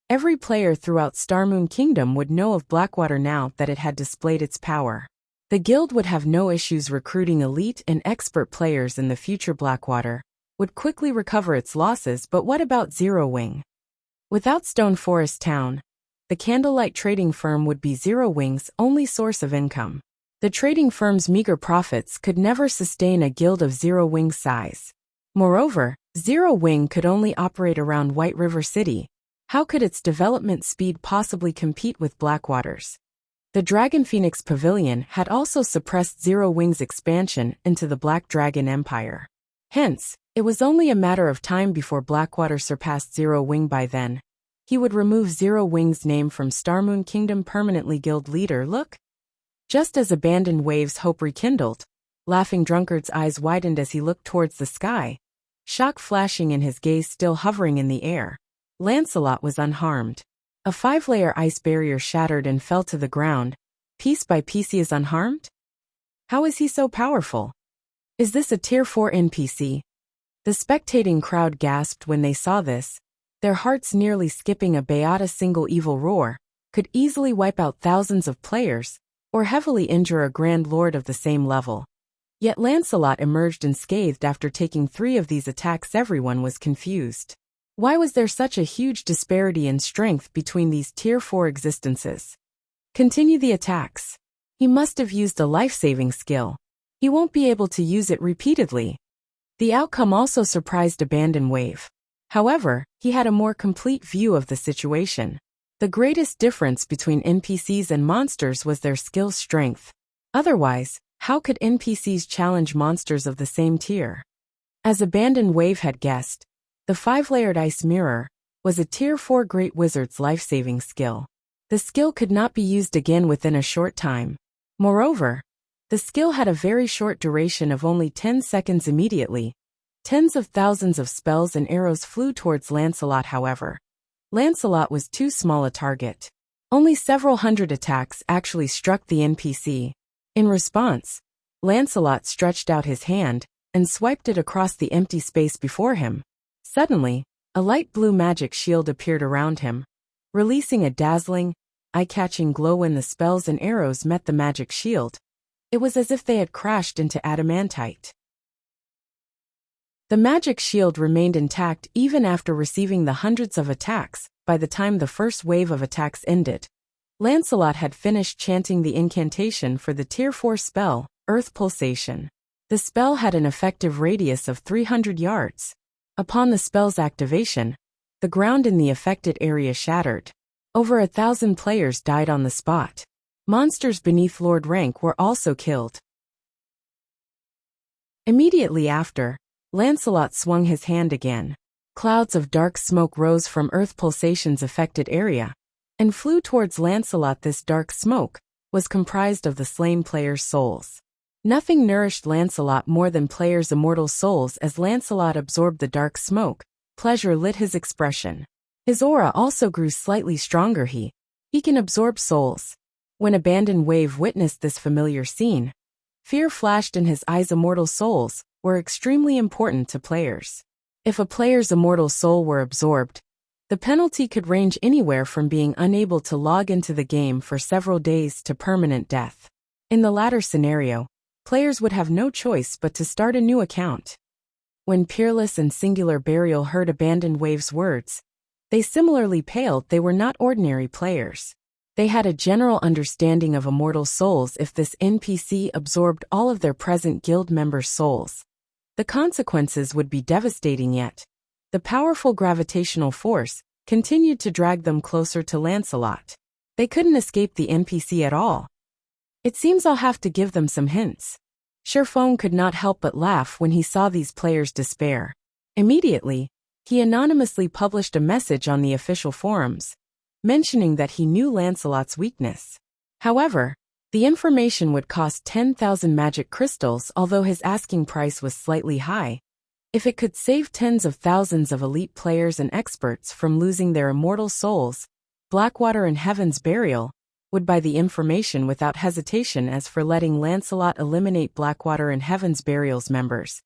every player throughout Starmoon Kingdom would know of Blackwater now that it had displayed its power. The guild would have no issues recruiting elite and expert players in the future. Blackwater would quickly recover its losses. But what about Zero Wing? Without Stone Forest Town, the Candlelight Trading Firm would be Zero Wing's only source of income. The trading firm's meager profits could never sustain a guild of Zero Wing's size. Moreover, Zero Wing could only operate around White River City. How could its development speed possibly compete with Blackwater's? The Dragon Phoenix Pavilion had also suppressed Zero Wing's expansion into the Black Dragon Empire. Hence, it was only a matter of time before Blackwater surpassed Zero Wing. By then, he would remove Zero Wing's name from Starmoon Kingdom permanently. Guild leader, look. Just as Abandoned Wave's hope rekindled, Laughing Drunkard's eyes widened as he looked towards the sky, shock flashing in his gaze still hovering in the air. Lancelot was unharmed. A 5-layer ice barrier shattered and fell to the ground. Piece by piece he is unharmed? How is he so powerful? Is this a tier 4 NPC? The spectating crowd gasped when they saw this, their hearts nearly skipping a beat. A single evil roar could easily wipe out thousands of players, or heavily injure a Grand Lord of the same level. Yet Lancelot emerged unscathed after taking 3 of these attacks. Everyone was confused. Why was there such a huge disparity in strength between these tier 4 existences? Continue the attacks. He must have used a life-saving skill. He won't be able to use it repeatedly. The outcome also surprised Abandon Wave. However, he had a more complete view of the situation. The greatest difference between NPCs and monsters was their skill strength. Otherwise, how could NPCs challenge monsters of the same tier? As Abandon Wave had guessed, the 5-layered Ice Mirror was a Tier 4 Great Wizard's life-saving skill. The skill could not be used again within a short time. Moreover, the skill had a very short duration of only 10 seconds immediately. Tens of thousands of spells and arrows flew towards Lancelot however. Lancelot was too small a target. Only several hundred attacks actually struck the NPC. In response, Lancelot stretched out his hand and swiped it across the empty space before him. Suddenly, a light blue magic shield appeared around him, releasing a dazzling, eye-catching glow when the spells and arrows met the magic shield. It was as if they had crashed into adamantite. The magic shield remained intact even after receiving the hundreds of attacks. By the time the first wave of attacks ended, Lancelot had finished chanting the incantation for the Tier 4 spell, Earth Pulsation. The spell had an effective radius of 300 yards. Upon the spell's activation, the ground in the affected area shattered. Over 1,000 players died on the spot. Monsters beneath Lord rank were also killed. Immediately after, Lancelot swung his hand again. Clouds of dark smoke rose from Earth Pulsation's affected area and flew towards Lancelot. This dark smoke was comprised of the slain players' souls. Nothing nourished Lancelot more than players' immortal souls. As Lancelot absorbed the dark smoke, pleasure lit his expression. His aura also grew slightly stronger. He can absorb souls. When Abandon Wave witnessed this familiar scene, fear flashed in his eyes. Immortal souls were extremely important to players. If a player's immortal soul were absorbed, the penalty could range anywhere from being unable to log into the game for several days to permanent death. In the latter scenario, players would have no choice but to start a new account. When Peerless and Singular Burial heard Abandon Wave's words, they similarly paled. They were not ordinary players. They had a general understanding of immortal souls. If this NPC absorbed all of their present guild members' souls, the consequences would be devastating. Yet, the powerful gravitational force continued to drag them closer to Lancelot. They couldn't escape the NPC at all. It seems I'll have to give them some hints. Sherfone could not help but laugh when he saw these players' despair. Immediately, he anonymously published a message on the official forums, mentioning that he knew Lancelot's weakness. However, the information would cost 10,000 magic crystals. Although his asking price was slightly high, if it could save tens of thousands of elite players and experts from losing their immortal souls, Blackwater and Heaven's Burial would buy the information without hesitation. As for letting Lancelot eliminate Blackwater and Heaven's Burial's members,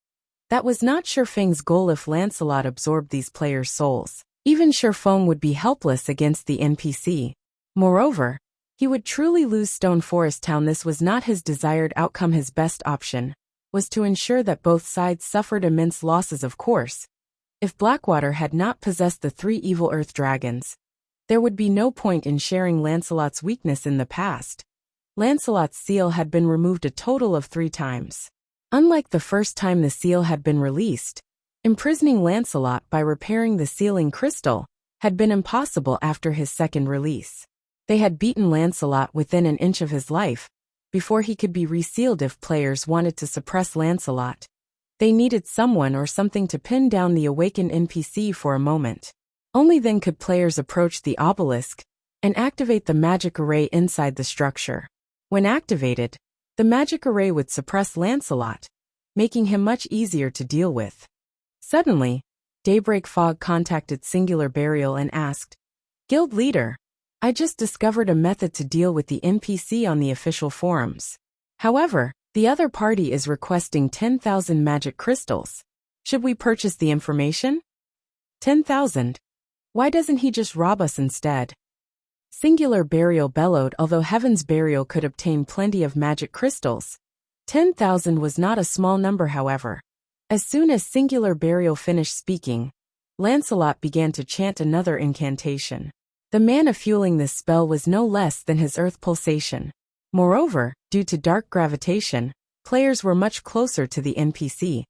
that was not Sherfang's goal. If Lancelot absorbed these players' souls, even Sherfang would be helpless against the NPC. Moreover, he would truly lose Stone Forest Town. This was not his desired outcome. His best option was to ensure that both sides suffered immense losses. Of course, if Blackwater had not possessed the 3 evil earth dragons, there would be no point in sharing Lancelot's weakness. In the past, Lancelot's seal had been removed a total of 3 times. Unlike the first time the seal had been released, imprisoning Lancelot by repairing the sealing crystal had been impossible after his second release. They had beaten Lancelot within an inch of his life before he could be resealed. If players wanted to suppress Lancelot, they needed someone or something to pin down the awakened NPC for a moment. Only then could players approach the obelisk and activate the magic array inside the structure. When activated, the magic array would suppress Lancelot, making him much easier to deal with. Suddenly, Daybreak Fog contacted Singular Burial and asked, "Guild leader, I just discovered a method to deal with the NPC on the official forums. However, the other party is requesting 10,000 magic crystals. Should we purchase the information?" 10,000? Why doesn't he just rob us instead? Singular Burial bellowed. Although Heaven's Burial could obtain plenty of magic crystals, 10,000 was not a small number. However, as soon as Singular Burial finished speaking, Lancelot began to chant another incantation. The mana fueling this spell was no less than his earth pulsation. Moreover, due to dark gravitation, players were much closer to the NPC.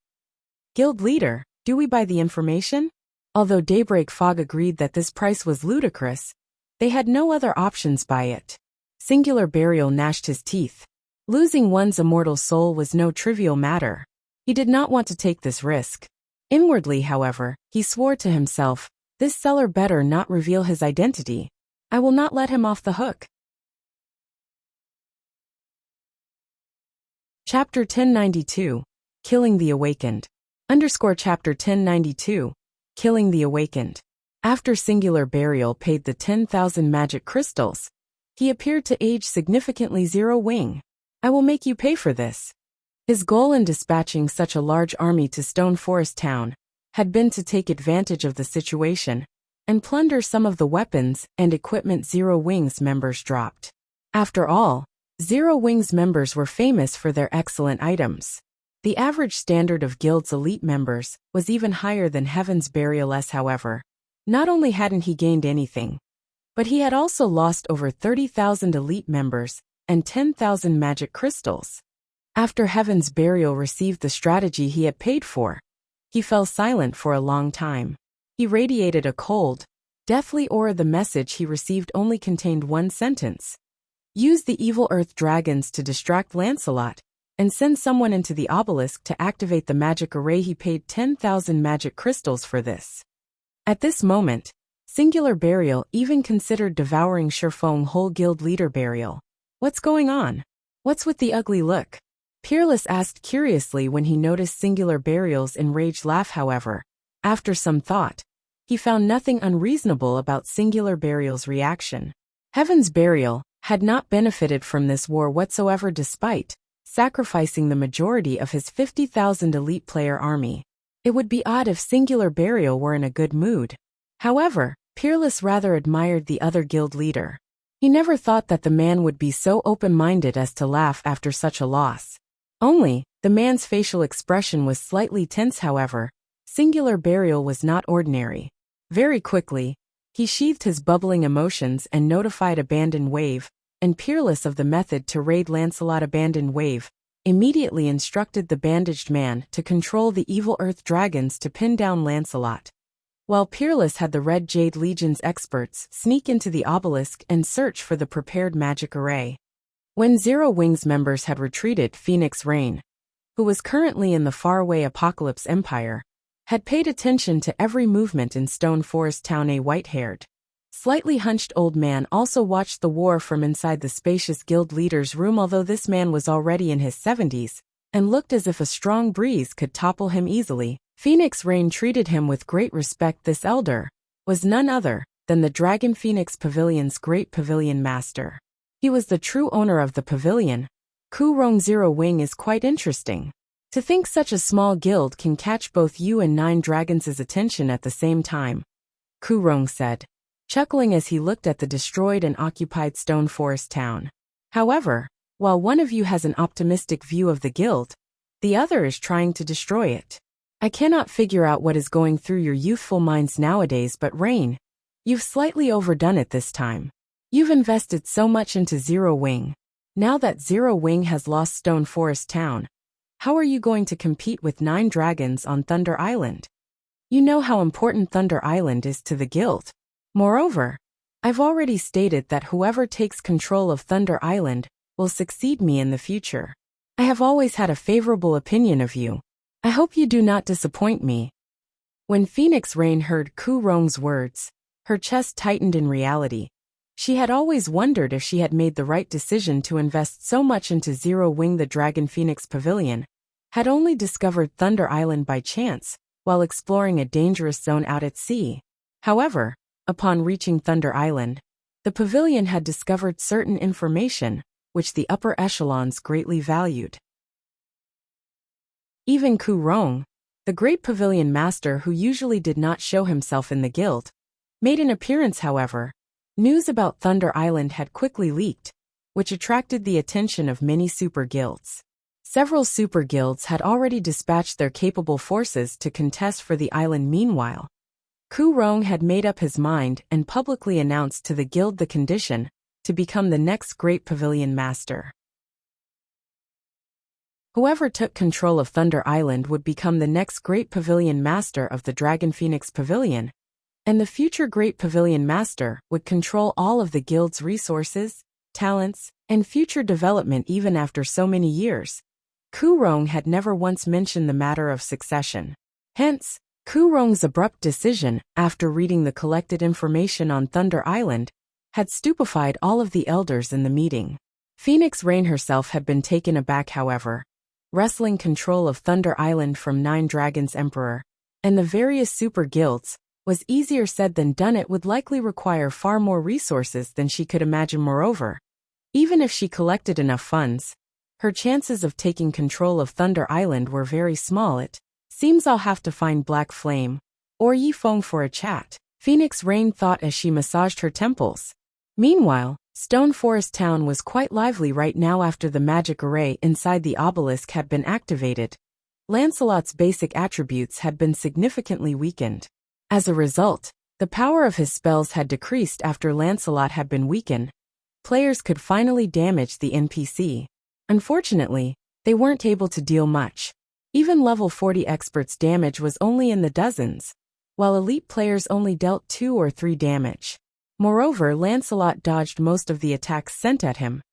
Guild leader, do we buy the information? Although Daybreak Fog agreed that this price was ludicrous, they had no other options by it. Singular Burial gnashed his teeth. Losing one's immortal soul was no trivial matter. He did not want to take this risk. Inwardly, however, he swore to himself, this seller better not reveal his identity. I will not let him off the hook. Chapter 1092, Killing the Awakened. Chapter 1092, Killing the Awakened. After Singular Burial paid the 10,000 magic crystals, he appeared to age significantly. Zero Wing. I will make you pay for this. His goal in dispatching such a large army to Stone Forest Town had been to take advantage of the situation and plunder some of the weapons and equipment Zero Wing's members dropped. After all, Zero Wing's members were famous for their excellent items. The average standard of Guild's elite members was even higher than Heaven's Burial's. However, not only hadn't he gained anything, but he had also lost over 30,000 elite members and 10,000 magic crystals. After Heaven's Burial received the strategy he had paid for, he fell silent for a long time. He radiated a cold, deathly aura. The message he received only contained one sentence. Use the evil earth dragons to distract Lancelot, and send someone into the obelisk to activate the magic array. He paid 10,000 magic crystals for this. At this moment, Singular Burial even considered devouring Sherfong whole guild leader Burial. What's going on? What's with the ugly look? Peerless asked curiously when he noticed Singular Burial's enraged laugh. However, after some thought, he found nothing unreasonable about Singular Burial's reaction. Heaven's Burial had not benefited from this war whatsoever, despite sacrificing the majority of his 50,000 elite player army. It would be odd if Singular Burial were in a good mood. However, Peerless rather admired the other guild leader. He never thought that the man would be so open-minded as to laugh after such a loss. Only, the man's facial expression was slightly tense. However, Singular Burial was not ordinary. Very quickly, he sheathed his bubbling emotions and notified Abandoned Wave, and Peerless of the method to raid Lancelot. Abandoned Wave immediately instructed the bandaged man to control the evil earth dragons to pin down Lancelot, while Peerless had the Red Jade Legion's experts sneak into the obelisk and search for the prepared magic array. When Zero Wing's members had retreated, Phoenix Rain, who was currently in the faraway Apocalypse Empire, had paid attention to every movement in Stone Forest Town. A white-haired, slightly hunched old man also watched the war from inside the spacious guild leader's room. Although this man was already in his 70s and looked as if a strong breeze could topple him easily, Phoenix Rain treated him with great respect. This elder was none other than the Dragon Phoenix Pavilion's great pavilion master. He was the true owner of the pavilion. Kurong. Zero Wing is quite interesting. To think such a small guild can catch both you and 9 dragons' attention at the same time, Kurong said, chuckling as he looked at the destroyed and occupied Stone Forest Town. However, while one of you has an optimistic view of the guild, the other is trying to destroy it. I cannot figure out what is going through your youthful minds nowadays, but Rain, you've slightly overdone it this time. You've invested so much into Zero Wing. Now that Zero Wing has lost Stone Forest Town, how are you going to compete with 9 dragons on Thunder Island? You know how important Thunder Island is to the guild. Moreover, I've already stated that whoever takes control of Thunder Island will succeed me in the future. I have always had a favorable opinion of you. I hope you do not disappoint me. When Phoenix Rain heard Kurong's words, her chest tightened. In reality, she had always wondered if she had made the right decision to invest so much into Zero Wing. The Dragon Phoenix Pavilion had only discovered Thunder Island by chance, while exploring a dangerous zone out at sea. However, upon reaching Thunder Island, the pavilion had discovered certain information, which the upper echelons greatly valued. Even Kurong, the great pavilion master who usually did not show himself in the guild, made an appearance. However, news about Thunder Island had quickly leaked, which attracted the attention of many super guilds. Several super guilds had already dispatched their capable forces to contest for the island. Meanwhile, Ku Rong had made up his mind and publicly announced to the guild the condition to become the next great pavilion master. Whoever took control of Thunder Island would become the next great pavilion master of the Dragon Phoenix Pavilion, and the future great pavilion master would control all of the guild's resources, talents, and future development even after so many years. Ku Rong had never once mentioned the matter of succession. Hence, Ku Rong's abrupt decision, after reading the collected information on Thunder Island, had stupefied all of the elders in the meeting. Phoenix Rain herself had been taken aback, however. Wresting control of Thunder Island from Nine Dragons Emperor and the various super guilds was easier said than done. It would likely require far more resources than she could imagine. Moreover, even if she collected enough funds, her chances of taking control of Thunder Island were very small. It seems I'll have to find Black Flame or Yi Feng for a chat, Phoenix Rain thought as she massaged her temples. Meanwhile, Stone Forest Town was quite lively right now after the magic array inside the obelisk had been activated. Lancelot's basic attributes had been significantly weakened. As a result, the power of his spells had decreased after Lancelot had been weakened. Players could finally damage the NPC. Unfortunately, they weren't able to deal much. Even level 40 experts' damage was only in the dozens, while elite players only dealt 2 or 3 damage. Moreover, Lancelot dodged most of the attacks sent at him.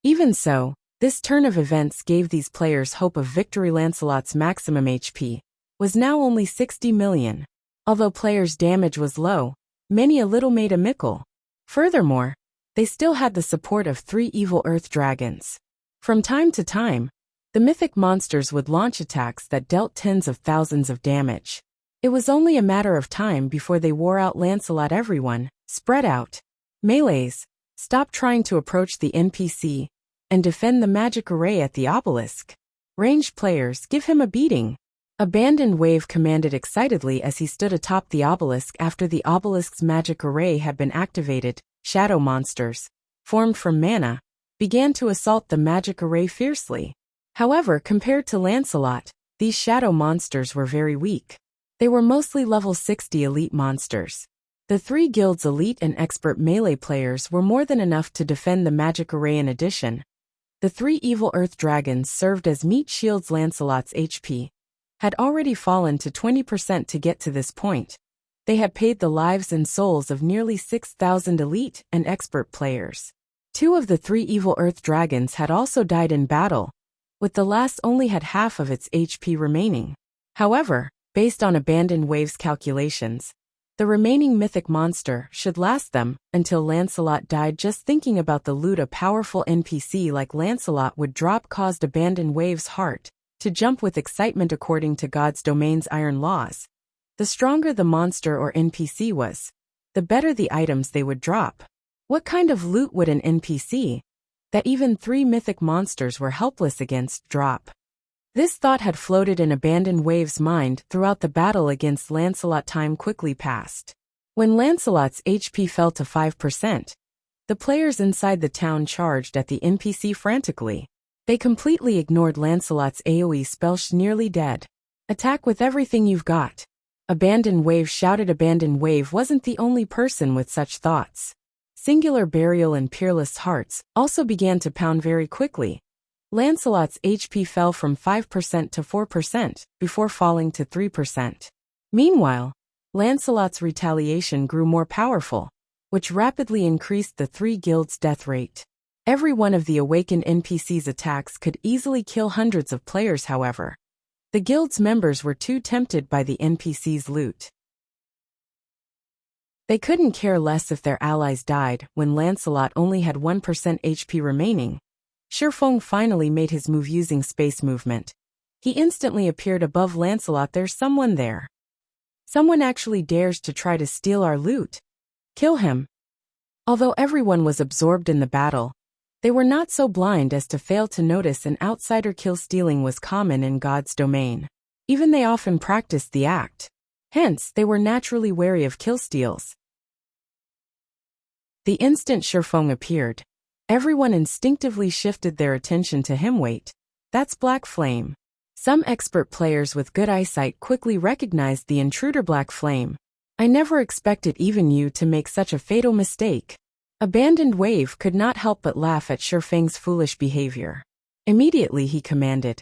Even so, this turn of events gave these players hope of victory. Lancelot's maximum HP was now only 60 million. Although players' damage was low, many a little made a mickle. Furthermore, they still had the support of 3 evil earth dragons. From time to time, the mythic monsters would launch attacks that dealt tens of thousands of damage. It was only a matter of time before they wore out Lancelot. Everyone, spread out. Melees, stop trying to approach the NPC and defend the magic array at the obelisk. Ranged players, give him a beating. Abandoned Wave commanded excitedly as he stood atop the obelisk after the obelisk's magic array had been activated. Shadow monsters, formed from mana, began to assault the magic array fiercely. However, compared to Lancelot, these shadow monsters were very weak. They were mostly level 60 elite monsters. The 3 guilds' elite and expert melee players were more than enough to defend the magic array. In addition, the 3 evil earth dragons served as meat shields. Lancelot's HP had already fallen to 20% to get to this point. They had paid the lives and souls of nearly 6,000 elite and expert players. 2 of the 3 evil earth dragons had also died in battle, with the last only had half of its HP remaining. However, based on Abandoned Wave's calculations, the remaining mythic monster should last them until Lancelot died. Just thinking about the loot a powerful NPC like Lancelot would drop caused Abandoned Wave's heart to jump with excitement. According to God's domain's iron laws, the stronger the monster or NPC was, the better the items they would drop. What kind of loot would an NPC that even 3 mythic monsters were helpless against drop? This thought had floated in Abandoned Wave's mind throughout the battle against Lancelot. Time quickly passed. When Lancelot's HP fell to 5%, the players inside the town charged at the NPC frantically. They completely ignored Lancelot's AoE spell. Nearly dead. Attack with everything you've got. Abandoned Wave shouted. Abandoned Wave wasn't the only person with such thoughts. Singular Burial and Peerless Hearts also began to pound very quickly. Lancelot's HP fell from 5% to 4% before falling to 3%. Meanwhile, Lancelot's retaliation grew more powerful, which rapidly increased the 3 guilds' death rate. Every one of the awakened NPC's attacks could easily kill hundreds of players. However, the guild's members were too tempted by the NPC's loot. They couldn't care less if their allies died. When Lancelot only had 1% HP remaining, Shifeng finally made his move using space movement. He instantly appeared above Lancelot. There's someone there. Someone actually dares to try to steal our loot. Kill him. Although everyone was absorbed in the battle, they were not so blind as to fail to notice an outsider kill. Stealing was common in God's domain. Even they often practiced the act. Hence, they were naturally wary of kill steals. The instant Shifeng appeared, everyone instinctively shifted their attention to him. Wait, that's Black Flame. Some expert players with good eyesight quickly recognized the intruder. Black Flame, I never expected even you to make such a fatal mistake. Abandoned Wave could not help but laugh at Shifeng's foolish behavior. Immediately he commanded,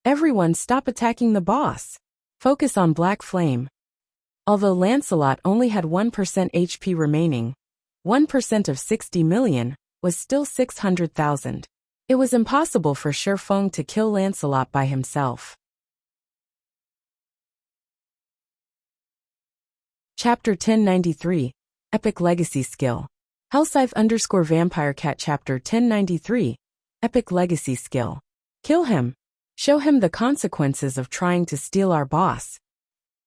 "Everyone stop attacking the boss. Focus on Black Flame." Although Lancelot only had 1% HP remaining, 1% of 60 million was still 600,000. It was impossible for Shifeng to kill Lancelot by himself. Chapter 1093, Epic Legacy Skill. Hellscythe_VampireCat Chapter 1093, Epic Legacy Skill. Kill him. Show him the consequences of trying to steal our boss.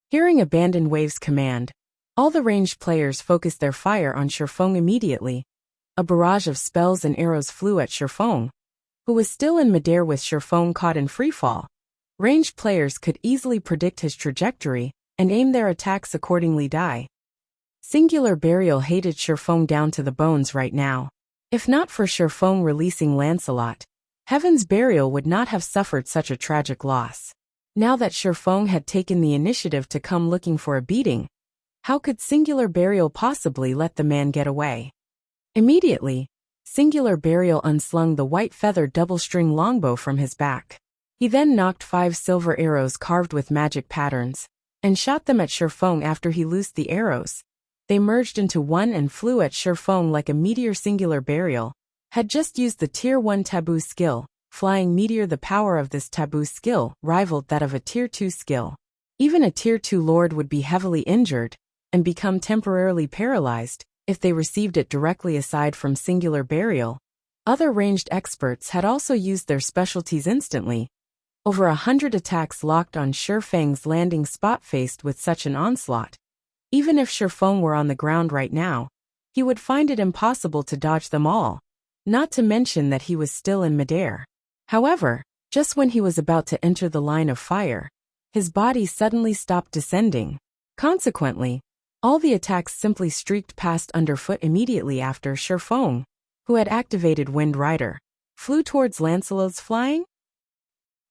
Hearing Abandoned Wave's command, all the ranged players focused their fire on Shifeng immediately. A barrage of spells and arrows flew at Shifeng, who was still in midair with Shifeng caught in freefall. Ranged players could easily predict his trajectory and aim their attacks accordingly. Singular Burial hated Shifeng down to the bones right now. If not for Shifeng releasing Lancelot, Heaven's Burial would not have suffered such a tragic loss. Now that Shifeng had taken the initiative to come looking for a beating, how could Singular Burial possibly let the man get away? Immediately, Singular Burial unslung the white feather double-string longbow from his back. He then knocked 5 silver arrows carved with magic patterns, and shot them at Shifeng. After he loosed the arrows, they merged into one and flew at Shifeng like a meteor. Singular Burial had just used the Tier 1 taboo skill, Flying Meteor. The power of this taboo skill rivaled that of a Tier 2 skill. Even a Tier 2 lord would be heavily injured and become temporarily paralyzed if they received it directly. Aside from Singular Burial, other ranged experts had also used their specialties instantly. Over 100 attacks locked on Shifeng's landing spot. Faced with such an onslaught, even if Shifeng were on the ground right now, he would find it impossible to dodge them all, not to mention that he was still in midair. However, just when he was about to enter the line of fire, his body suddenly stopped descending. Consequently, all the attacks simply streaked past underfoot. Immediately after, Shifeng, who had activated Wind Rider, flew towards Lancelot's flying.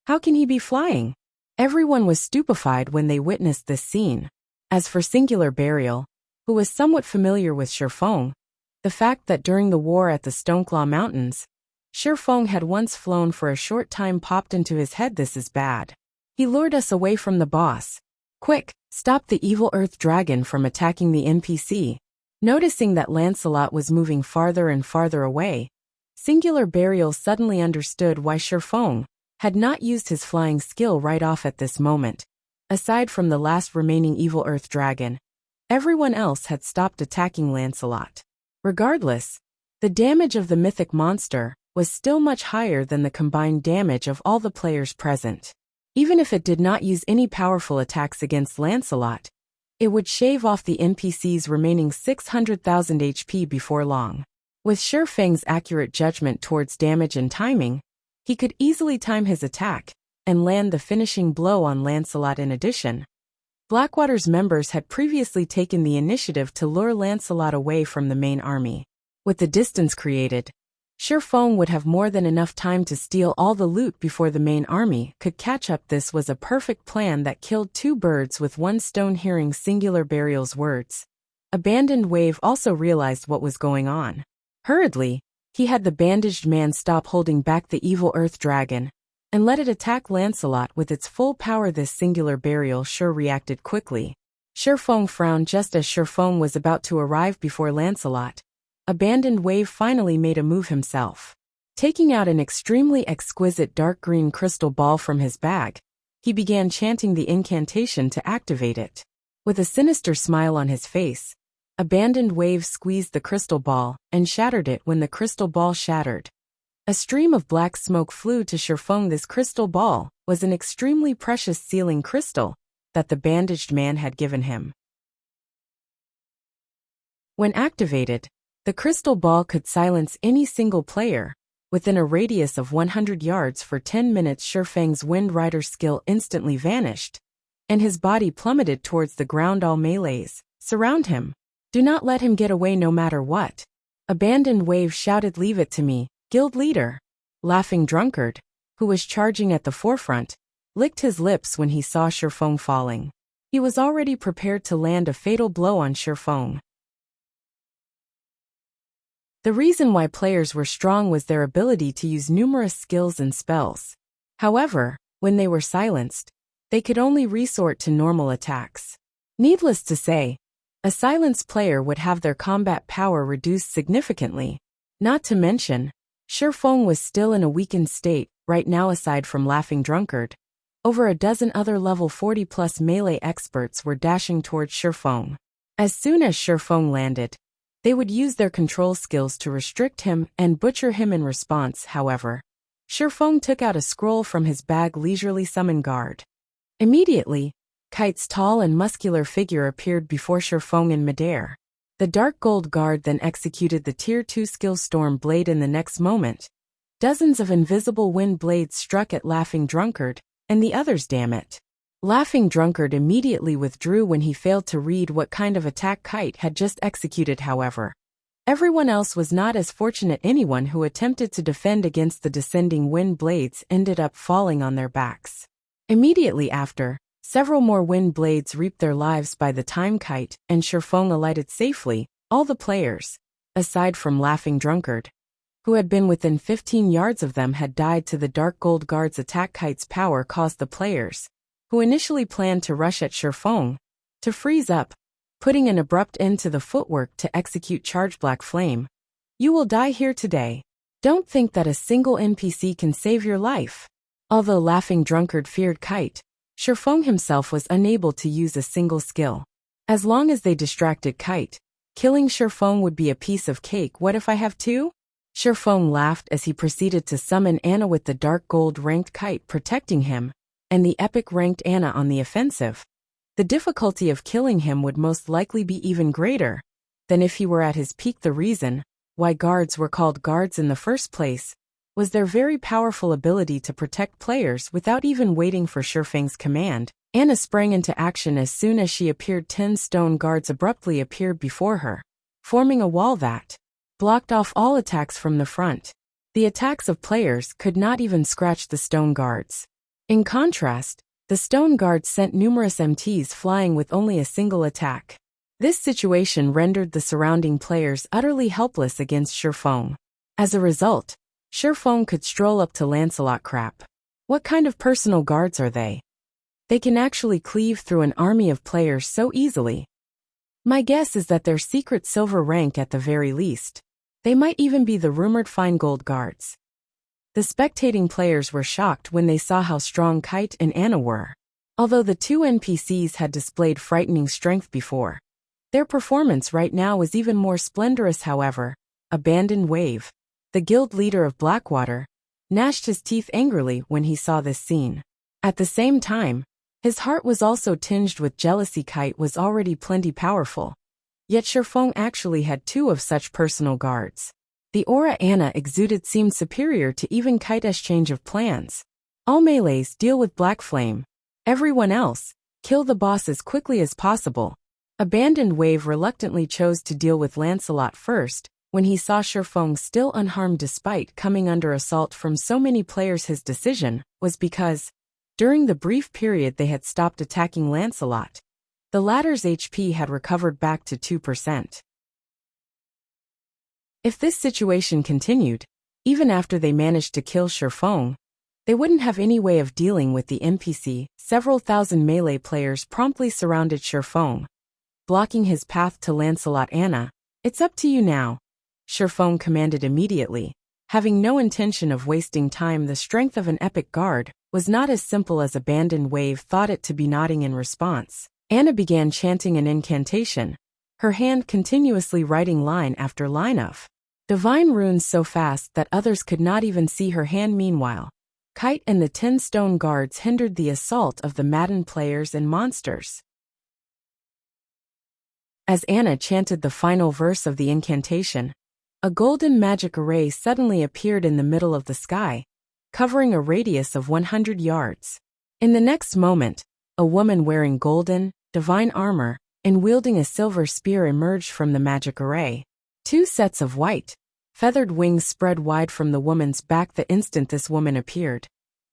How can he be flying? Everyone was stupefied when they witnessed this scene. As for Singular Burial, who was somewhat familiar with Shifeng, the fact that during the war at the Stoneclaw Mountains, Shifeng had once flown for a short time popped into his head. This is bad. He lured us away from the boss. Quick, stop the evil earth dragon from attacking the NPC. Noticing that Lancelot was moving farther and farther away, Singular Burial suddenly understood why Shifeng had not used his flying skill right off at this moment. Aside from the last remaining evil earth dragon, everyone else had stopped attacking Lancelot. Regardless, the damage of the mythic monster was still much higher than the combined damage of all the players present. Even if it did not use any powerful attacks against Lancelot, it would shave off the NPC's remaining 600,000 HP before long. With Shifeng's accurate judgment towards damage and timing, he could easily time his attack and land the finishing blow on Lancelot. In addition, Blackwater's members had previously taken the initiative to lure Lancelot away from the main army. With the distance created, Shifeng would have more than enough time to steal all the loot before the main army could catch up. This was a perfect plan that killed 2 birds with 1 stone. Hearing Singular Burial's words, Abandoned Wave also realized what was going on. Hurriedly, he had the bandaged man stop holding back the evil earth dragon and let it attack Lancelot with its full power. This Singular Burial sure reacted quickly. Shifeng frowned just as Shifeng was about to arrive before Lancelot. Abandoned Wave finally made a move himself. Taking out an extremely exquisite dark green crystal ball from his bag, he began chanting the incantation to activate it. With a sinister smile on his face, Abandoned Wave squeezed the crystal ball and shattered it. When the crystal ball shattered, a stream of black smoke flew to Shifeng. This crystal ball was an extremely precious sealing crystal that the bandaged man had given him. When activated, the crystal ball could silence any single player within a radius of 100 yards for 10 minutes. Shifeng's Wind Rider skill instantly vanished, and his body plummeted towards the ground. All melees surround him. Do not let him get away no matter what. Abandoned Wave shouted. Leave it to me, guild leader. Laughing Drunkard, who was charging at the forefront, licked his lips when he saw Shifeng falling. He was already prepared to land a fatal blow on Shifeng. The reason why players were strong was their ability to use numerous skills and spells. However, when they were silenced, they could only resort to normal attacks. Needless to say, a silenced player would have their combat power reduced significantly. Not to mention, Shifeng was still in a weakened state right now. Aside from Laughing Drunkard, over a dozen other level 40+ melee experts were dashing towards Shifeng. As soon as Shifeng landed, they would use their control skills to restrict him and butcher him in response. However, Shifeng took out a scroll from his bag. Leisurely summon guard. Immediately, Kite's tall and muscular figure appeared before Shifeng in midair. The dark gold guard then executed the Tier 2 skill Storm Blade. In the next moment, dozens of invisible wind blades struck at Laughing Drunkard and the others. Damn it. Laughing Drunkard immediately withdrew when he failed to read what kind of attack Kite had just executed. However, everyone else was not as fortunate. Anyone who attempted to defend against the descending wind blades ended up falling on their backs. Immediately after, several more wind blades reaped their lives. By the time Kite and Shifeng alighted safely, all the players, aside from Laughing Drunkard, who had been within 15 yards of them, had died to the Dark Gold Guard's attack. Kite's power caused the players, who initially planned to rush at Shifeng, to freeze up, putting an abrupt end to the footwork to execute Charge Black Flame. You will die here today. Don't think that a single NPC can save your life. Although Laughing Drunkard feared Kite, Shifeng himself was unable to use a single skill. As long as they distracted Kite, killing Shifeng would be a piece of cake. What if I have two? Shifeng laughed as he proceeded to summon Anna with the Dark Gold ranked Kite protecting him, and the Epic ranked Anna on the offensive. The difficulty of killing him would most likely be even greater than if he were at his peak. The reason why guards were called guards in the first place was their very powerful ability to protect players without even waiting for Shifeng's command. Anna sprang into action as soon as she appeared. 10 stone guards abruptly appeared before her, forming a wall that blocked off all attacks from the front. The attacks of players could not even scratch the stone guards. In contrast, the stone guards sent numerous MTs flying with only a single attack. This situation rendered the surrounding players utterly helpless against Shifeng. As a result, Shifeng could stroll up to Lancelot. Crap. What kind of personal guards are they? They can actually cleave through an army of players so easily. My guess is that they're secret silver rank at the very least. They might even be the rumored fine gold guards. The spectating players were shocked when they saw how strong Kite and Anna were. Although the two NPCs had displayed frightening strength before, their performance right now was even more splendorous. However, Abandoned Wave, the guild leader of Blackwater, gnashed his teeth angrily when he saw this scene. At the same time, his heart was also tinged with jealousy. Kite was already plenty powerful, yet Shifeng actually had two of such personal guards. The aura Anna exuded seemed superior to even Kite's change of plans. All melees deal with Black Flame. Everyone else, kill the boss as quickly as possible. Abandoned Wave reluctantly chose to deal with Lancelot first, when he saw Shifeng still unharmed despite coming under assault from so many players. His decision was because, during the brief period they had stopped attacking Lancelot, the latter's HP had recovered back to 2%. If this situation continued, even after they managed to kill Shifeng, they wouldn't have any way of dealing with the NPC. Several thousand melee players promptly surrounded Shifeng, blocking his path to Lancelot. Anna, it's up to you now, Shifeng commanded immediately. Having no intention of wasting time, the strength of an epic guard was not as simple as Abandoned Wave thought it to be. Nodding in response, Anna began chanting an incantation, her hand continuously writing line after line of divine runes so fast that others could not even see her hand. Meanwhile, Kite and the 10 stone guards hindered the assault of the maddened players and monsters. As Anna chanted the final verse of the incantation, a golden magic array suddenly appeared in the middle of the sky, covering a radius of 100 yards. In the next moment, a woman wearing golden, divine armor and wielding a silver spear emerged from the magic array. 2 sets of white, feathered wings spread wide from the woman's back the instant this woman appeared.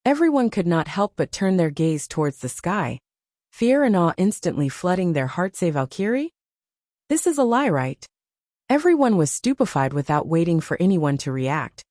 Everyone could not help but turn their gaze towards the sky, fear and awe instantly flooding their hearts. A Valkyrie? This is a lie, right? Everyone was stupefied without waiting for anyone to react.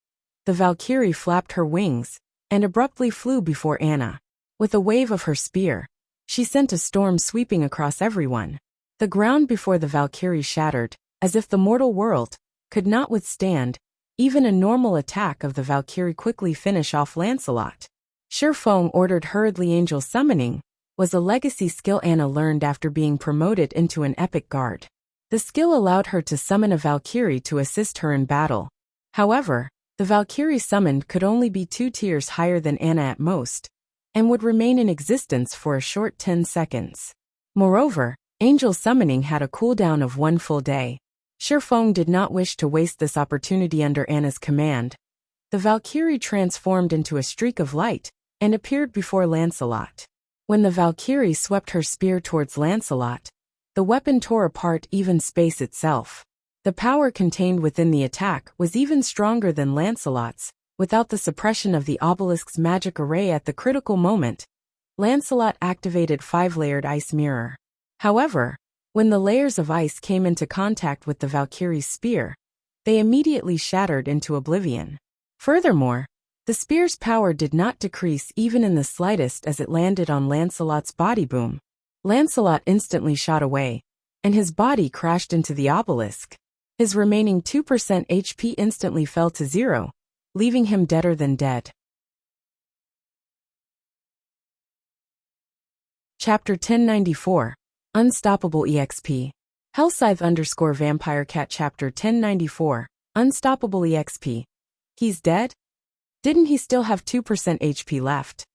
The Valkyrie flapped her wings and abruptly flew before Anna. With a wave of her spear, she sent a storm sweeping across everyone. The ground before the Valkyrie shattered, as if the mortal world could not withstand even a normal attack of the Valkyrie. Quickly finish off Lancelot. Sherfong ordered hurriedly. Angel summoning was a legacy skill Anna learned after being promoted into an epic guard. The skill allowed her to summon a Valkyrie to assist her in battle. However, the Valkyrie summoned could only be 2 tiers higher than Anna at most, and would remain in existence for a short 10 seconds. Moreover, angel summoning had a cooldown of 1 full day. Sherfong did not wish to waste this opportunity. Under Anna's command, the Valkyrie transformed into a streak of light and appeared before Lancelot. When the Valkyrie swept her spear towards Lancelot, the weapon tore apart even space itself. The power contained within the attack was even stronger than Lancelot's. Without the suppression of the obelisk's magic array at the critical moment, Lancelot activated 5-layered ice mirror. However, when the layers of ice came into contact with the Valkyrie's spear, they immediately shattered into oblivion. Furthermore, the spear's power did not decrease even in the slightest as it landed on Lancelot's body. Boom! Lancelot instantly shot away, and his body crashed into the obelisk. His remaining 2% HP instantly fell to 0, leaving him deader than dead. Chapter 1094. Unstoppable EXP. Hellscythe_Vampire Cat. Chapter 1094. Unstoppable EXP. He's dead? Didn't he still have 2% HP left?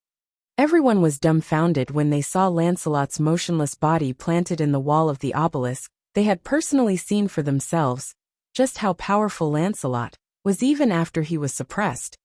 Everyone was dumbfounded when they saw Lancelot's motionless body planted in the wall of the obelisk. They had personally seen for themselves just how powerful Lancelot was even after he was suppressed.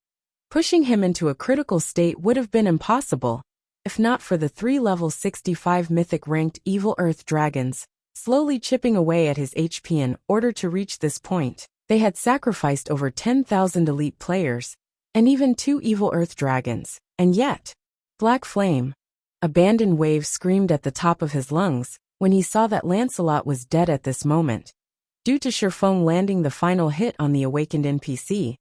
Pushing him into a critical state would have been impossible, if not for the 3 level 65 mythic-ranked evil earth dragons, slowly chipping away at his HP. In order to reach this point, they had sacrificed over 10,000 elite players, and even 2 evil earth dragons, and yet, Black Flame, Abandoned Wave, screamed at the top of his lungs when he saw that Lancelot was dead at this moment. Due to Sherfong landing the final hit on the awakened NPC,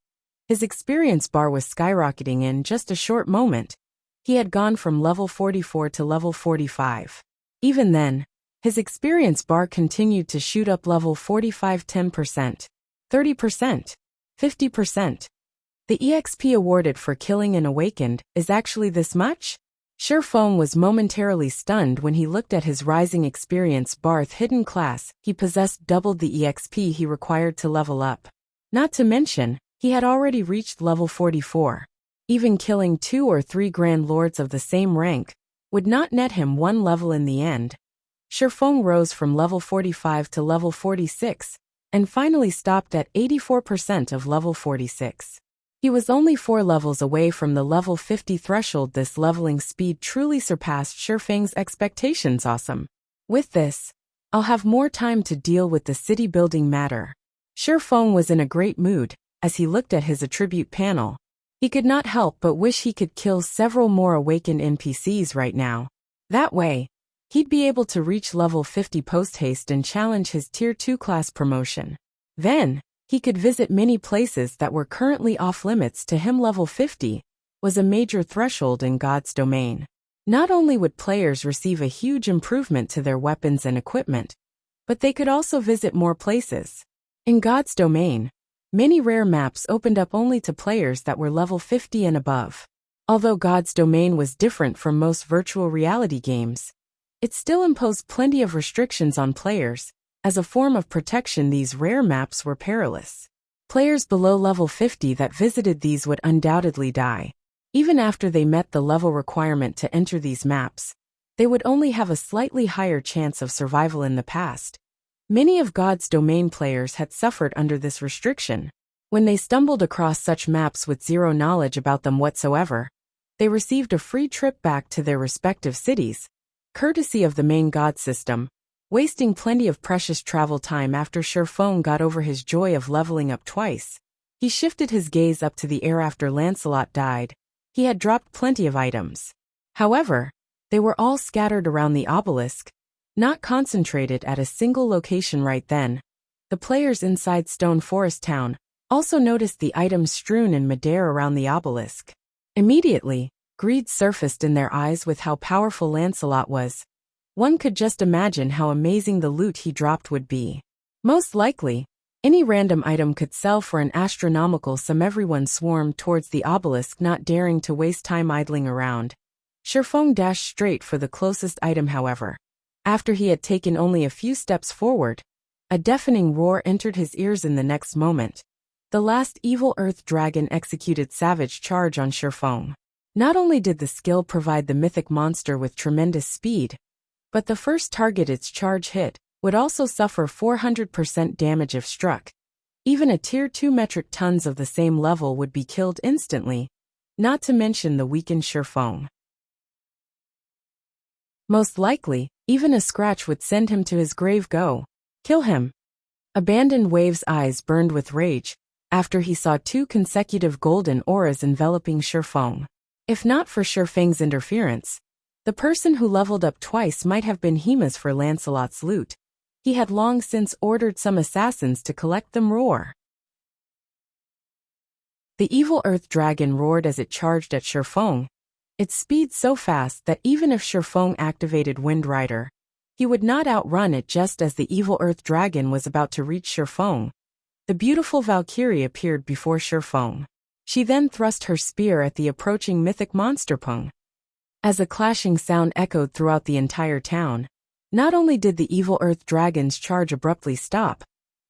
his experience bar was skyrocketing. In just a short moment, he had gone from level 44 to level 45. Even then, his experience bar continued to shoot up. Level 45, 10%, 30%, 50%. The EXP awarded for killing an awakened is actually this much? Sherfong was momentarily stunned when he looked at his rising experience bar. Hidden class, he possessed doubled the EXP he required to level up. Not to mention, he had already reached level 44. Even killing 2 or 3 Grand Lords of the same rank would not net him 1 level in the end. Sherfong rose from level 45 to level 46, and finally stopped at 84% of level 46. He was only 4 levels away from the level 50 threshold. This leveling speed truly surpassed Sherfang's expectations. Awesome. With this, I'll have more time to deal with the city building matter. Sherfong was in a great mood as he looked at his attribute panel. He could not help but wish he could kill several more awakened NPCs right now. That way, he'd be able to reach level 50 post-haste and challenge his tier 2 class promotion. Then, he could visit many places that were currently off-limits to him. Level 50 was a major threshold in God's domain. Not only would players receive a huge improvement to their weapons and equipment, but they could also visit more places. In God's domain, many rare maps opened up only to players that were level 50 and above. Although God's domain was different from most virtual reality games, it still imposed plenty of restrictions on players. As a form of protection, these rare maps were perilous. Players below level 50 that visited these would undoubtedly die. Even after they met the level requirement to enter these maps, they would only have a slightly higher chance of survival. In the past, many of God's domain players had suffered under this restriction. When they stumbled across such maps with zero knowledge about them whatsoever, they received a free trip back to their respective cities, courtesy of the main God system, wasting plenty of precious travel time. After Sherfong got over his joy of leveling up twice, he shifted his gaze up to the air. After Lancelot died, he had dropped plenty of items. However, They were all scattered around the obelisk, not concentrated at a single location right then. The players inside Stone Forest Town also noticed the items strewn in midair around the obelisk. Immediately, greed surfaced in their eyes with how powerful Lancelot was. One could just imagine how amazing the loot he dropped would be. Most likely, any random item could sell for an astronomical sum. Everyone swarmed towards the obelisk, not daring to waste time idling around. Shifeng dashed straight for the closest item. However, after he had taken only a few steps forward, a deafening roar entered his ears. In the next moment, the last evil earth dragon executed savage charge on Shifeng. Not only did the skill provide the mythic monster with tremendous speed, but the first target its charge hit would also suffer 400% damage if struck. Even a tier 2 metric tons of the same level would be killed instantly, not to mention the weakened Shifeng. Most likely, even a scratch would send him to his grave. Go. Kill him. Abandoned Wave's eyes burned with rage after he saw 2 consecutive golden auras enveloping Shifeng. If not for Shifeng's interference, the person who leveled up twice might have been Hima's for Lancelot's loot. He had long since ordered some assassins to collect them. Roar. The evil earth dragon roared as it charged at Shifeng, its speed so fast that even if Shifeng activated Wind Rider, he would not outrun it. Just as the evil earth dragon was about to reach Shifeng, the beautiful Valkyrie appeared before Shifeng. She then thrust her spear at the approaching mythic monster. Pung. As a clashing sound echoed throughout the entire town, not only did the evil earth dragon's charge abruptly stop,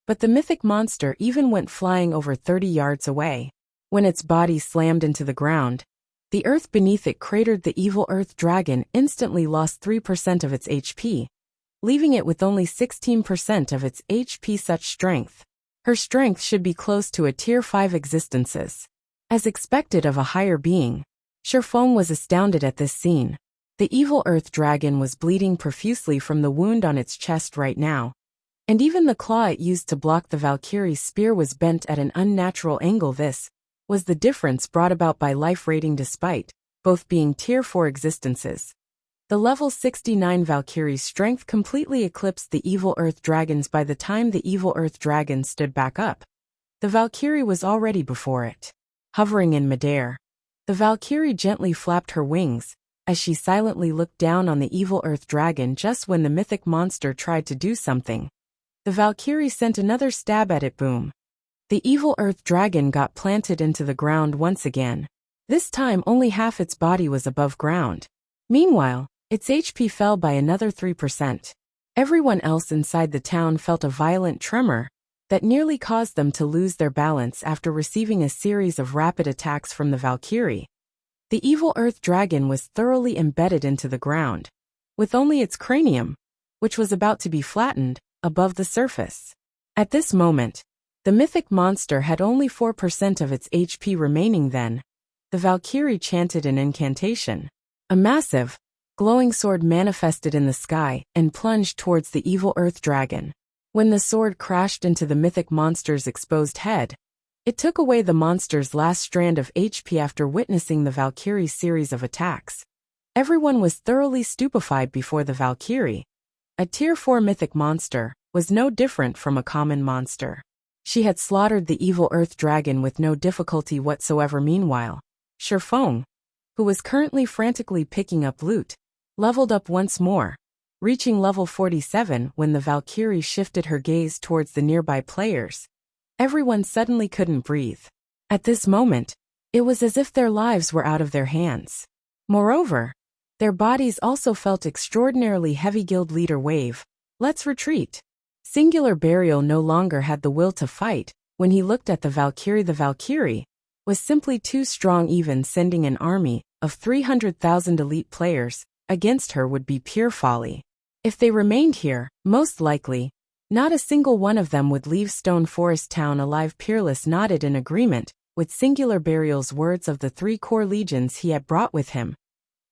but the mythic monster even went flying over 30 yards away. When its body slammed into the ground, the earth beneath it cratered. The evil earth dragon instantly lost 3% of its HP, leaving it with only 16% of its HP. Such strength. Her strength should be close to a tier 5 existences. As expected of a higher being, Shifeng was astounded at this scene. The evil earth dragon was bleeding profusely from the wound on its chest right now, and even the claw it used to block the Valkyrie's spear was bent at an unnatural angle. This was the difference brought about by life rating. Despite both being tier 4 existences, the level 69 Valkyrie's strength completely eclipsed the evil earth dragon's. By the time the evil earth dragon stood back up, the Valkyrie was already before it. Hovering in midair, the Valkyrie gently flapped her wings as she silently looked down on the evil earth dragon. Just when the mythic monster tried to do something, the Valkyrie sent another stab at it. Boom. The evil earth dragon got planted into the ground once again. This time only half its body was above ground. Meanwhile, its HP fell by another 3%. Everyone else inside the town felt a violent tremor that nearly caused them to lose their balance after receiving a series of rapid attacks from the Valkyrie. The evil earth dragon was thoroughly embedded into the ground, with only its cranium, which was about to be flattened, above the surface. At this moment, the mythic monster had only 4% of its HP remaining. Then, the Valkyrie chanted an incantation. A massive, glowing sword manifested in the sky and plunged towards the evil earth dragon. When the sword crashed into the mythic monster's exposed head, it took away the monster's last strand of HP. After witnessing the Valkyrie's series of attacks, everyone was thoroughly stupefied before the Valkyrie. A tier 4 mythic monster was no different from a common monster. She had slaughtered the evil earth dragon with no difficulty whatsoever. Meanwhile, Shifeng, who was currently frantically picking up loot, leveled up once more, reaching level 47 when the Valkyrie shifted her gaze towards the nearby players. Everyone suddenly couldn't breathe. At this moment, it was as if their lives were out of their hands. Moreover, their bodies also felt extraordinarily heavy. Guild leader Wave, let's retreat. Singular Burial no longer had the will to fight. When he looked at the Valkyrie was simply too strong. Even sending an army of 300,000 elite players against her would be pure folly. If they remained here, most likely, not a single one of them would leave Stone Forest Town alive. Peerless nodded in agreement with Singular Burial's words of the 3 core legions he had brought with him.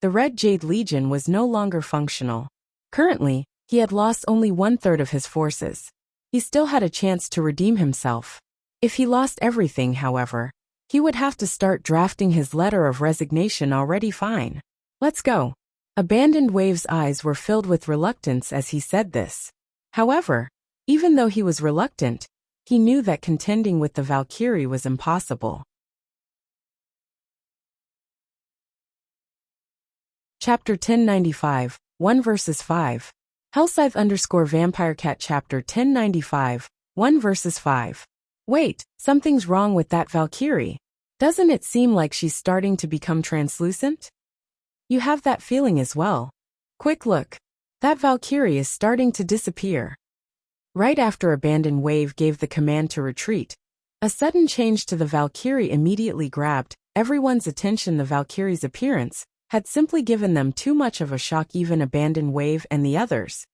The Red Jade Legion was no longer functional. Currently, he had lost only 1/3 of his forces. He still had a chance to redeem himself. If he lost everything, however, he would have to start drafting his letter of resignation. Already fine. Let's go. Abandoned Wave's eyes were filled with reluctance as he said this. However, even though he was reluctant, he knew that contending with the Valkyrie was impossible. Chapter 1095, 1 verses 5. Hellscythe_VampireCat Chapter 1095, 1 verses 5. Wait, something's wrong with that Valkyrie. Doesn't it seem like she's starting to become translucent? You have that feeling as well. Quick look. That Valkyrie is starting to disappear. Right after Abandoned Wave gave the command to retreat, a sudden change to the Valkyrie immediately grabbed everyone's attention. The Valkyrie's appearance had simply given them too much of a shock. Even Abandoned Wave and the others,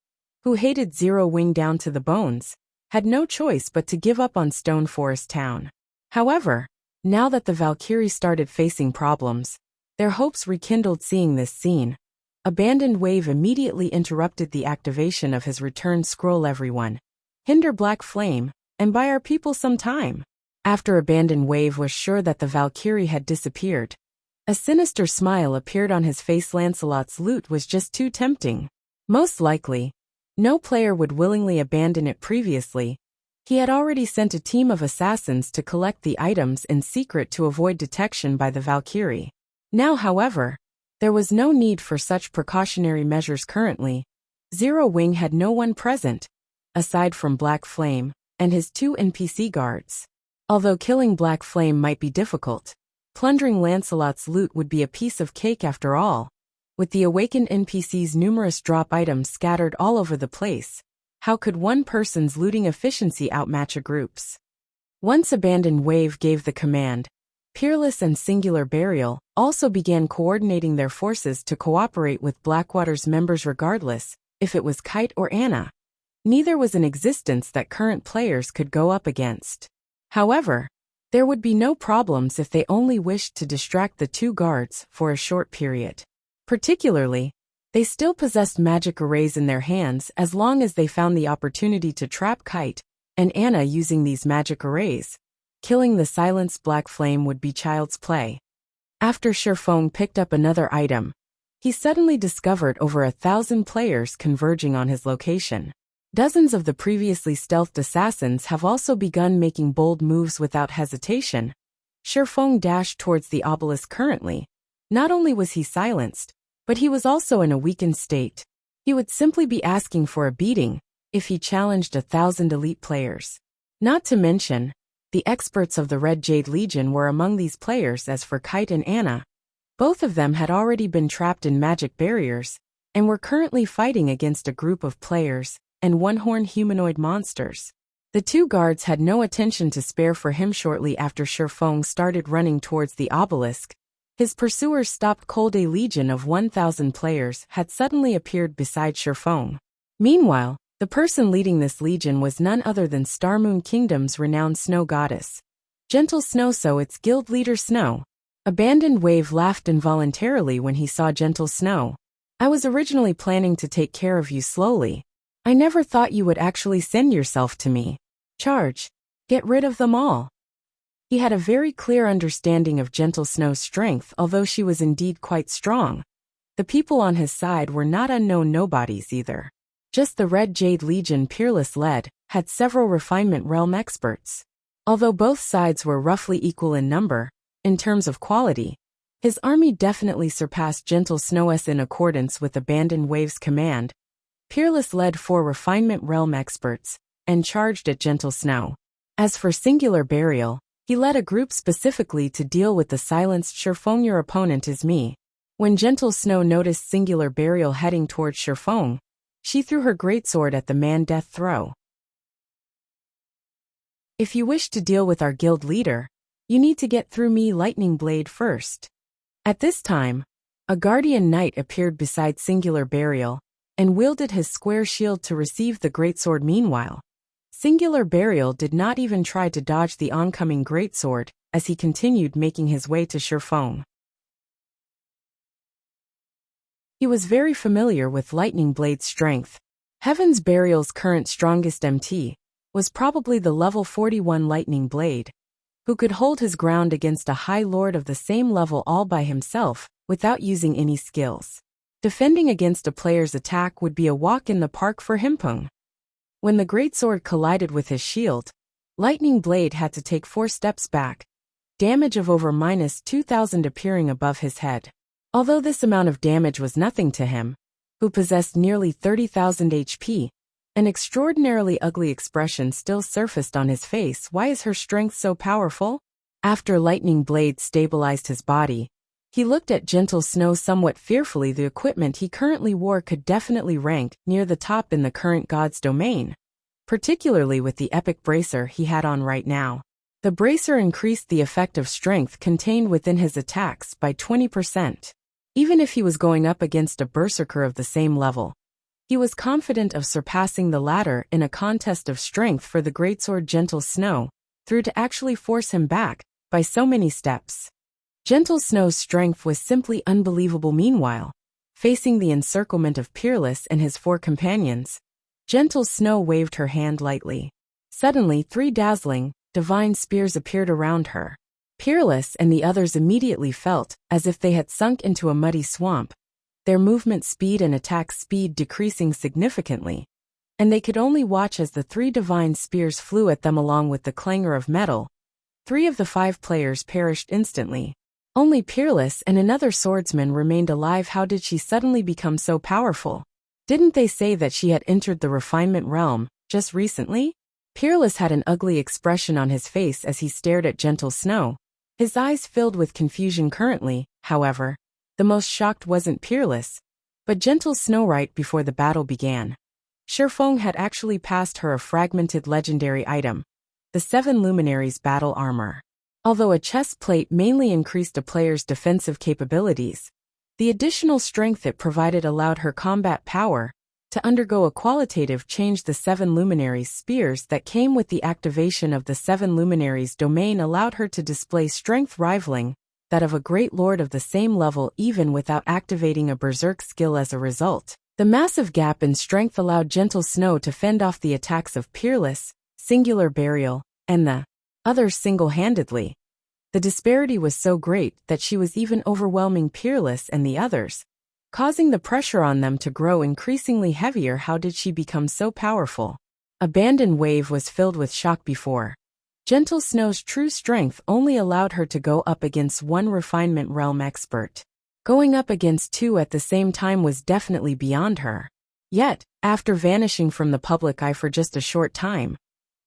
who hated Zero Wing down to the bones, had no choice but to give up on Stone Forest Town. However, now that the Valkyrie started facing problems, their hopes rekindled. Seeing this scene, Abandoned Wave immediately interrupted the activation of his return scroll. Everyone, hinder Black Flame, and buy our people some time. After Abandoned Wave was sure that the Valkyrie had disappeared, a sinister smile appeared on his face. Lancelot's loot was just too tempting. Most likely, no player would willingly abandon it. Previously, he had already sent a team of assassins to collect the items in secret to avoid detection by the Valkyrie. Now, however, there was no need for such precautionary measures. Currently, Zero Wing had no one present, aside from Black Flame and his 2 NPC guards. Although killing Black Flame might be difficult, plundering Lancelot's loot would be a piece of cake after all. With the awakened NPC's numerous drop items scattered all over the place, how could one person's looting efficiency outmatch a group's? Once Abandoned Wave gave the command, Peerless and Singular Burial also began coordinating their forces to cooperate with Blackwater's members regardless if it was Kite or Anna. Neither was in existence that current players could go up against. However, there would be no problems if they only wished to distract the 2 guards for a short period. Particularly, they still possessed magic arrays in their hands as long as they found the opportunity to trap Kite and Anna using these magic arrays. Killing the silenced Black Flame would be child's play. After Sherfong picked up another item, he suddenly discovered over 1,000 players converging on his location. Dozens of the previously stealthed assassins have also begun making bold moves without hesitation. Sherfong dashed towards the obelisk. Currently, not only was he silenced, but he was also in a weakened state. He would simply be asking for a beating if he challenged 1,000 elite players. Not to mention, the experts of the Red Jade Legion were among these players. As for Kite and Anna, both of them had already been trapped in magic barriers and were currently fighting against a group of players and one-horned humanoid monsters. The 2 guards had no attention to spare for him. Shortly after Sherfong started running towards the obelisk, his pursuers stopped. Kolde Legion of 1,000 players had suddenly appeared beside Sherfong. Meanwhile, the person leading this legion was none other than Starmoon Kingdom's renowned snow goddess, Gentle Snow. So it's guild leader Snow. Abandoned Wave laughed involuntarily when he saw Gentle Snow. I was originally planning to take care of you slowly. I never thought you would actually send yourself to me. Charge. Get rid of them all. He had a very clear understanding of Gentle Snow's strength. Although she was indeed quite strong, the people on his side were not unknown nobodies either. Just the Red Jade Legion Peerless led had several refinement realm experts. Although both sides were roughly equal in number, in terms of quality, his army definitely surpassed Gentle Snow's. In accordance with Abandoned Wave's command, Peerless led 4 refinement realm experts and charged at Gentle Snow. As for Singular Burial, he led a group specifically to deal with the silenced Sherfong. Your opponent is me. When Gentle Snow noticed Singular Burial heading towards Sherfong, she threw her greatsword at the man. Death throw. If you wish to deal with our guild leader, you need to get through me. Lightning Blade first. At this time, a guardian knight appeared beside Singular Burial and wielded his square shield to receive the greatsword. Meanwhile, Singular Burial did not even try to dodge the oncoming greatsword as he continued making his way to Sherfong. He was very familiar with Lightning Blade's strength. Heaven's Burial's current strongest MT was probably the level 41 Lightning Blade, who could hold his ground against a high lord of the same level all by himself without using any skills. Defending against a player's attack would be a walk in the park for Himpung. When the greatsword collided with his shield, Lightning Blade had to take 4 steps back, damage of over -2,000 appearing above his head. Although this amount of damage was nothing to him, who possessed nearly 30,000 HP, an extraordinarily ugly expression still surfaced on his face. Why is her strength so powerful? After Lightning Blade stabilized his body, he looked at Gentle Snow somewhat fearfully. The equipment he currently wore could definitely rank near the top in the current god's domain, particularly with the epic bracer he had on right now. The bracer increased the effect of strength contained within his attacks by 20%. Even if he was going up against a berserker of the same level, he was confident of surpassing the latter in a contest of strength for the greatsword. Gentle Snow through to actually force him back by so many steps. Gentle Snow's strength was simply unbelievable. Meanwhile, facing the encirclement of Peerless and his 4 companions, Gentle Snow waved her hand lightly. Suddenly 3 dazzling, divine spears appeared around her. Peerless and the others immediately felt as if they had sunk into a muddy swamp, their movement speed and attack speed decreasing significantly, and they could only watch as the 3 divine spears flew at them along with the clangor of metal. 3 of the 5 players perished instantly. Only Peerless and another swordsman remained alive. How did she suddenly become so powerful? Didn't they say that she had entered the refinement realm just recently? Peerless had an ugly expression on his face as he stared at Gentle Snow, his eyes filled with confusion. Currently, however, the most shocked wasn't Peerless, but Gentle Snow. Right before the battle began, Shifeng had actually passed her a fragmented legendary item, the 7 Luminaries battle armor. Although a chest plate mainly increased a player's defensive capabilities, the additional strength it provided allowed her combat power to undergo a qualitative change. The 7 Luminaries spears that came with the activation of the 7 Luminaries domain allowed her to display strength rivaling that of a great lord of the same level even without activating a berserk skill. As a result, the massive gap in strength allowed Gentle Snow to fend off the attacks of Peerless, Singular Burial, and the others single-handedly. The disparity was so great that she was even overwhelming Peerless and the others, causing the pressure on them to grow increasingly heavier. How did she become so powerful? Abandon Wave was filled with shock. Before, Gentle Snow's true strength only allowed her to go up against 1 refinement realm expert. Going up against 2 at the same time was definitely beyond her. Yet, after vanishing from the public eye for just a short time,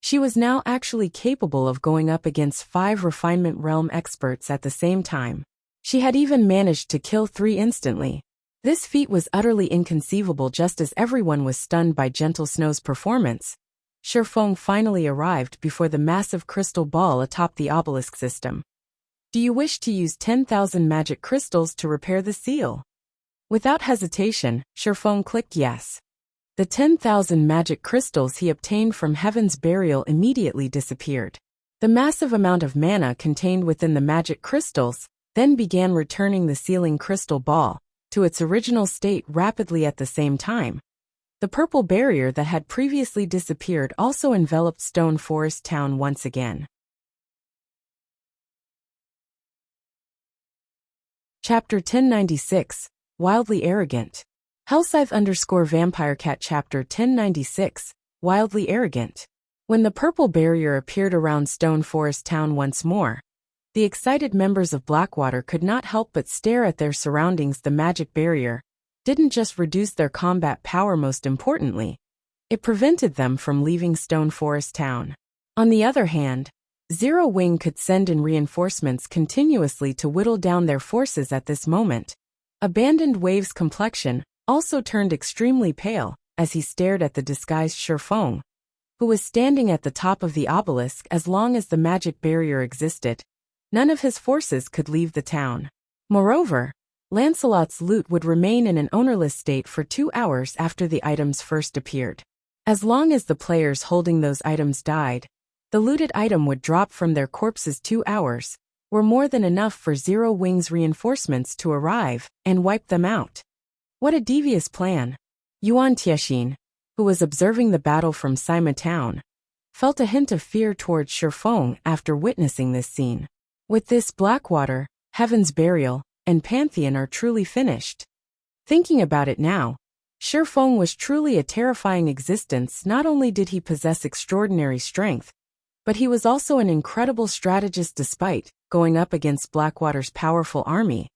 she was now actually capable of going up against 5 refinement realm experts at the same time. She had even managed to kill 3 instantly. This feat was utterly inconceivable. Just as everyone was stunned by Gentle Snow's performance, Shifeng finally arrived before the massive crystal ball atop the obelisk system. Do you wish to use 10,000 magic crystals to repair the seal? Without hesitation, Shifeng clicked yes. The 10,000 magic crystals he obtained from Heaven's Burial immediately disappeared. The massive amount of mana contained within the magic crystals then began returning the sealing crystal ball to its original state rapidly. At the same time, the purple barrier that had previously disappeared also enveloped Stone Forest Town once again. Chapter 1096, Wildly Arrogant. Hellscythe_VampireCat Chapter 1096, Wildly Arrogant. When the purple barrier appeared around Stone Forest Town once more, the excited members of Blackwater could not help but stare at their surroundings. The magic barrier didn't just reduce their combat power, most importantly, it prevented them from leaving Stone Forest Town. On the other hand, Zero Wing could send in reinforcements continuously to whittle down their forces at this moment. Abandoned Wave's complexion also turned extremely pale as he stared at the disguised Shifeng, who was standing at the top of the obelisk. As long as the magic barrier existed, none of his forces could leave the town. Moreover, Lancelot's loot would remain in an ownerless state for 2 hours after the items first appeared. As long as the players holding those items died, the looted item would drop from their corpses. 2 hours were more than enough for Zero Wing's reinforcements to arrive and wipe them out. What a devious plan. Yuan Tiexin, who was observing the battle from Sima Town, felt a hint of fear towards Shifeng after witnessing this scene. With this, Blackwater, Heaven's Burial, and Pantheon are truly finished. Thinking about it now, Shifeng was truly a terrifying existence. Not only did he possess extraordinary strength, but he was also an incredible strategist. Despite going up against Blackwater's powerful army,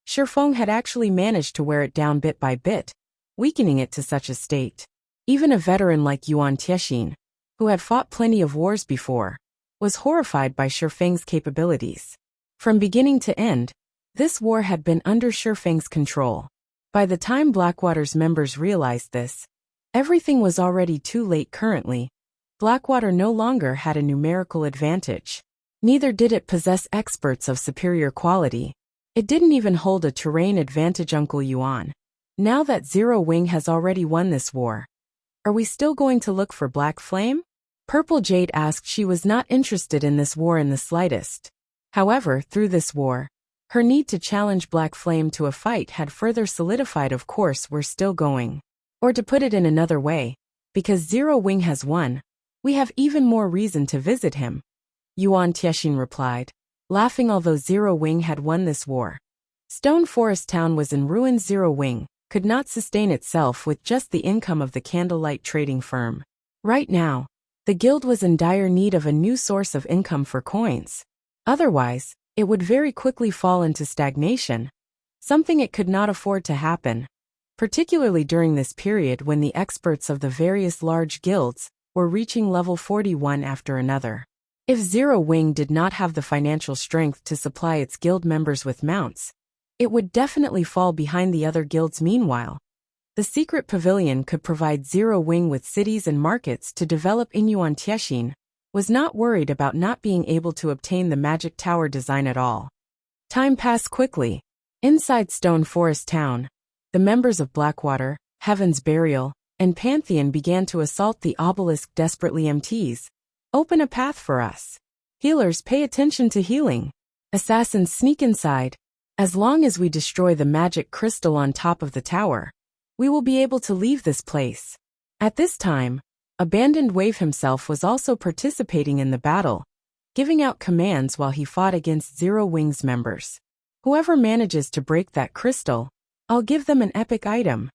Shifeng had actually managed to wear it down bit by bit, weakening it to such a state. Even a veteran like Yuan Tiexin, who had fought plenty of wars before, was horrified by Shifeng's capabilities. From beginning to end, this war had been under Shifeng's control. By the time Blackwater's members realized this, everything was already too late. Currently, Blackwater no longer had a numerical advantage. Neither did it possess experts of superior quality. It didn't even hold a terrain advantage. Uncle Yuan, now that Zero Wing has already won this war, are we still going to look for Black Flame? Purple Jade asked. She was not interested in this war in the slightest. However, through this war, her need to challenge Black Flame to a fight had further solidified. Of course, we're still going. Or to put it in another way, because Zero Wing has won, we have even more reason to visit him, Yuan Tiexin replied, laughing. Although Zero Wing had won this war, Stone Forest Town was in ruins. Zero Wing could not sustain itself with just the income of the candlelight trading firm. Right now, the guild was in dire need of a new source of income for coins. Otherwise, it would very quickly fall into stagnation, something it could not afford to happen, particularly during this period when the experts of the various large guilds were reaching level 41 after another. If Zero Wing did not have the financial strength to supply its guild members with mounts, it would definitely fall behind the other guilds. Meanwhile, the secret pavilion could provide Zero Wing with cities and markets to develop. Yuan Tiexin was not worried about not being able to obtain the magic tower design at all. Time passed quickly. Inside Stone Forest Town, the members of Blackwater, Heaven's Burial, and Pantheon began to assault the obelisk desperately. MTs, open a path for us. Healers, pay attention to healing. Assassins, sneak inside. As long as we destroy the magic crystal on top of the tower, we will be able to leave this place. At this time, Abandoned Wave himself was also participating in the battle, giving out commands while he fought against Zero Wing's members. Whoever manages to break that crystal, I'll give them an epic item.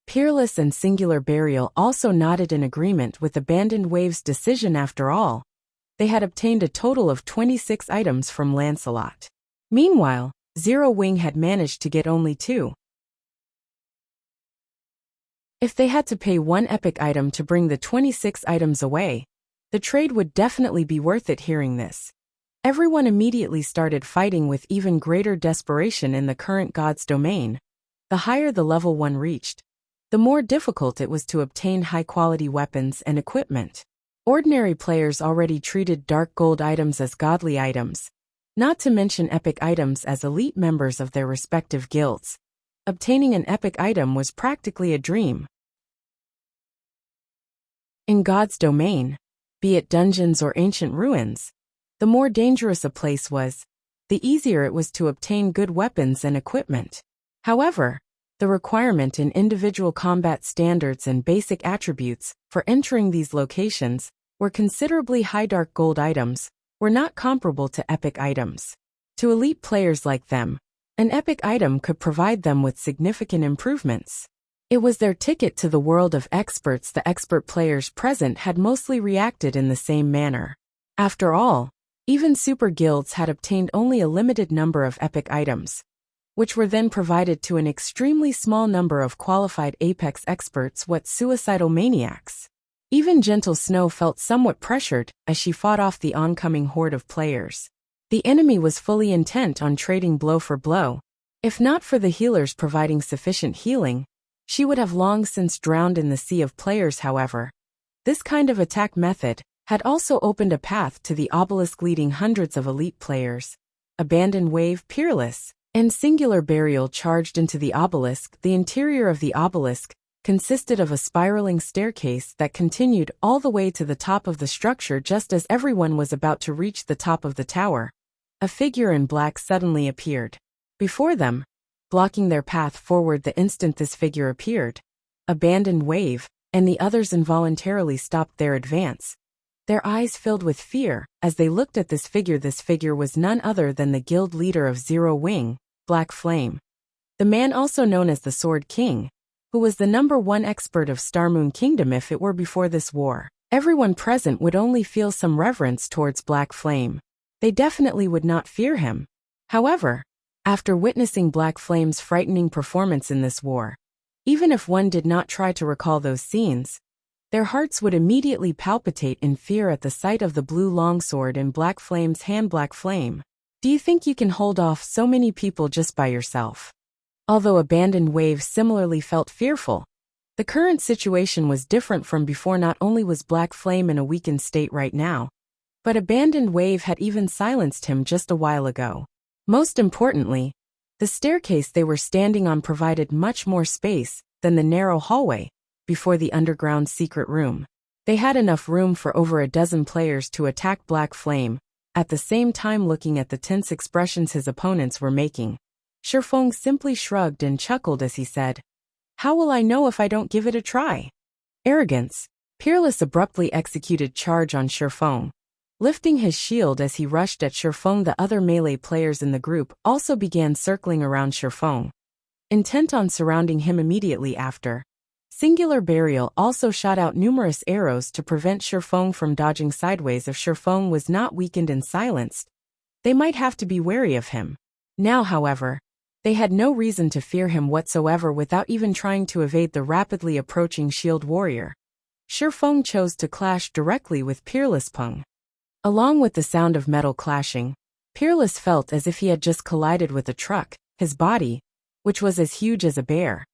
Peerless and Singular Burial also nodded in agreement with Abandoned Wave's decision. After all, they had obtained a total of 26 items from Lancelot. Meanwhile, Zero Wing had managed to get only 2. If they had to pay 1 epic item to bring the 26 items away, the trade would definitely be worth it. Hearing this, everyone immediately started fighting with even greater desperation. In the current god's domain, the higher the level 1 reached, the more difficult it was to obtain high-quality weapons and equipment. Ordinary players already treated dark gold items as godly items, not to mention epic items as elite members of their respective guilds. Obtaining an epic item was practically a dream. In God's domain, be it dungeons or ancient ruins, the more dangerous a place was, the easier it was to obtain good weapons and equipment. However, the requirement in individual combat standards and basic attributes for entering these locations were considerably high. Dark gold items were not comparable to epic items. To elite players like them, an epic item could provide them with significant improvements. It was their ticket to the world of experts. The expert players present had mostly reacted in the same manner. After all, even super guilds had obtained only a limited number of epic items, which were then provided to an extremely small number of qualified apex experts. What suicidal maniacs! Even Gentle Snow felt somewhat pressured as she fought off the oncoming horde of players. The enemy was fully intent on trading blow for blow. If not for the healers providing sufficient healing, she would have long since drowned in the sea of players. However, this kind of attack method had also opened a path to the obelisk, leading hundreds of elite players. Abandoned Wave, Peerless, and Singular Burial charged into the obelisk. The interior of the obelisk consisted of a spiraling staircase that continued all the way to the top of the structure. Just as everyone was about to reach the top of the tower, a figure in black suddenly appeared before them, blocking their path forward. The instant this figure appeared, Abandoned Wave and the others involuntarily stopped their advance. Their eyes filled with fear as they looked at this figure. This figure was none other than the guild leader of Zero Wing, Black Flame. The man also known as the Sword King, who was the #1 expert of Starmoon Kingdom if it were before this war. Everyone present would only feel some reverence towards Black Flame. They definitely would not fear him. However, after witnessing Black Flame's frightening performance in this war, even if one did not try to recall those scenes, their hearts would immediately palpitate in fear at the sight of the blue longsword in Black Flame's hand. Black Flame, do you think you can hold off so many people just by yourself? Although Abandoned Wave similarly felt fearful, the current situation was different from before. Not only was Black Flame in a weakened state right now, but Abandoned Wave had even silenced him just a while ago. Most importantly, the staircase they were standing on provided much more space than the narrow hallway before the underground secret room. They had enough room for over a dozen players to attack Black Flame, at the same time looking at the tense expressions his opponents were making. Shifeng simply shrugged and chuckled as he said, "How will I know if I don't give it a try?" Arrogance. Peerless abruptly executed charge on Shifeng, lifting his shield as he rushed at Shifeng. The other melee players in the group also began circling around Shifeng, intent on surrounding him immediately after. Singular Burial also shot out numerous arrows to prevent Shifeng from dodging sideways. If Shifeng was not weakened and silenced, they might have to be wary of him. Now, however, they had no reason to fear him whatsoever. Without even trying to evade the rapidly approaching shield warrior, Shifeng chose to clash directly with Peerless Peng. Along with the sound of metal clashing, Peerless felt as if he had just collided with a truck, his body, which was as huge as a bear,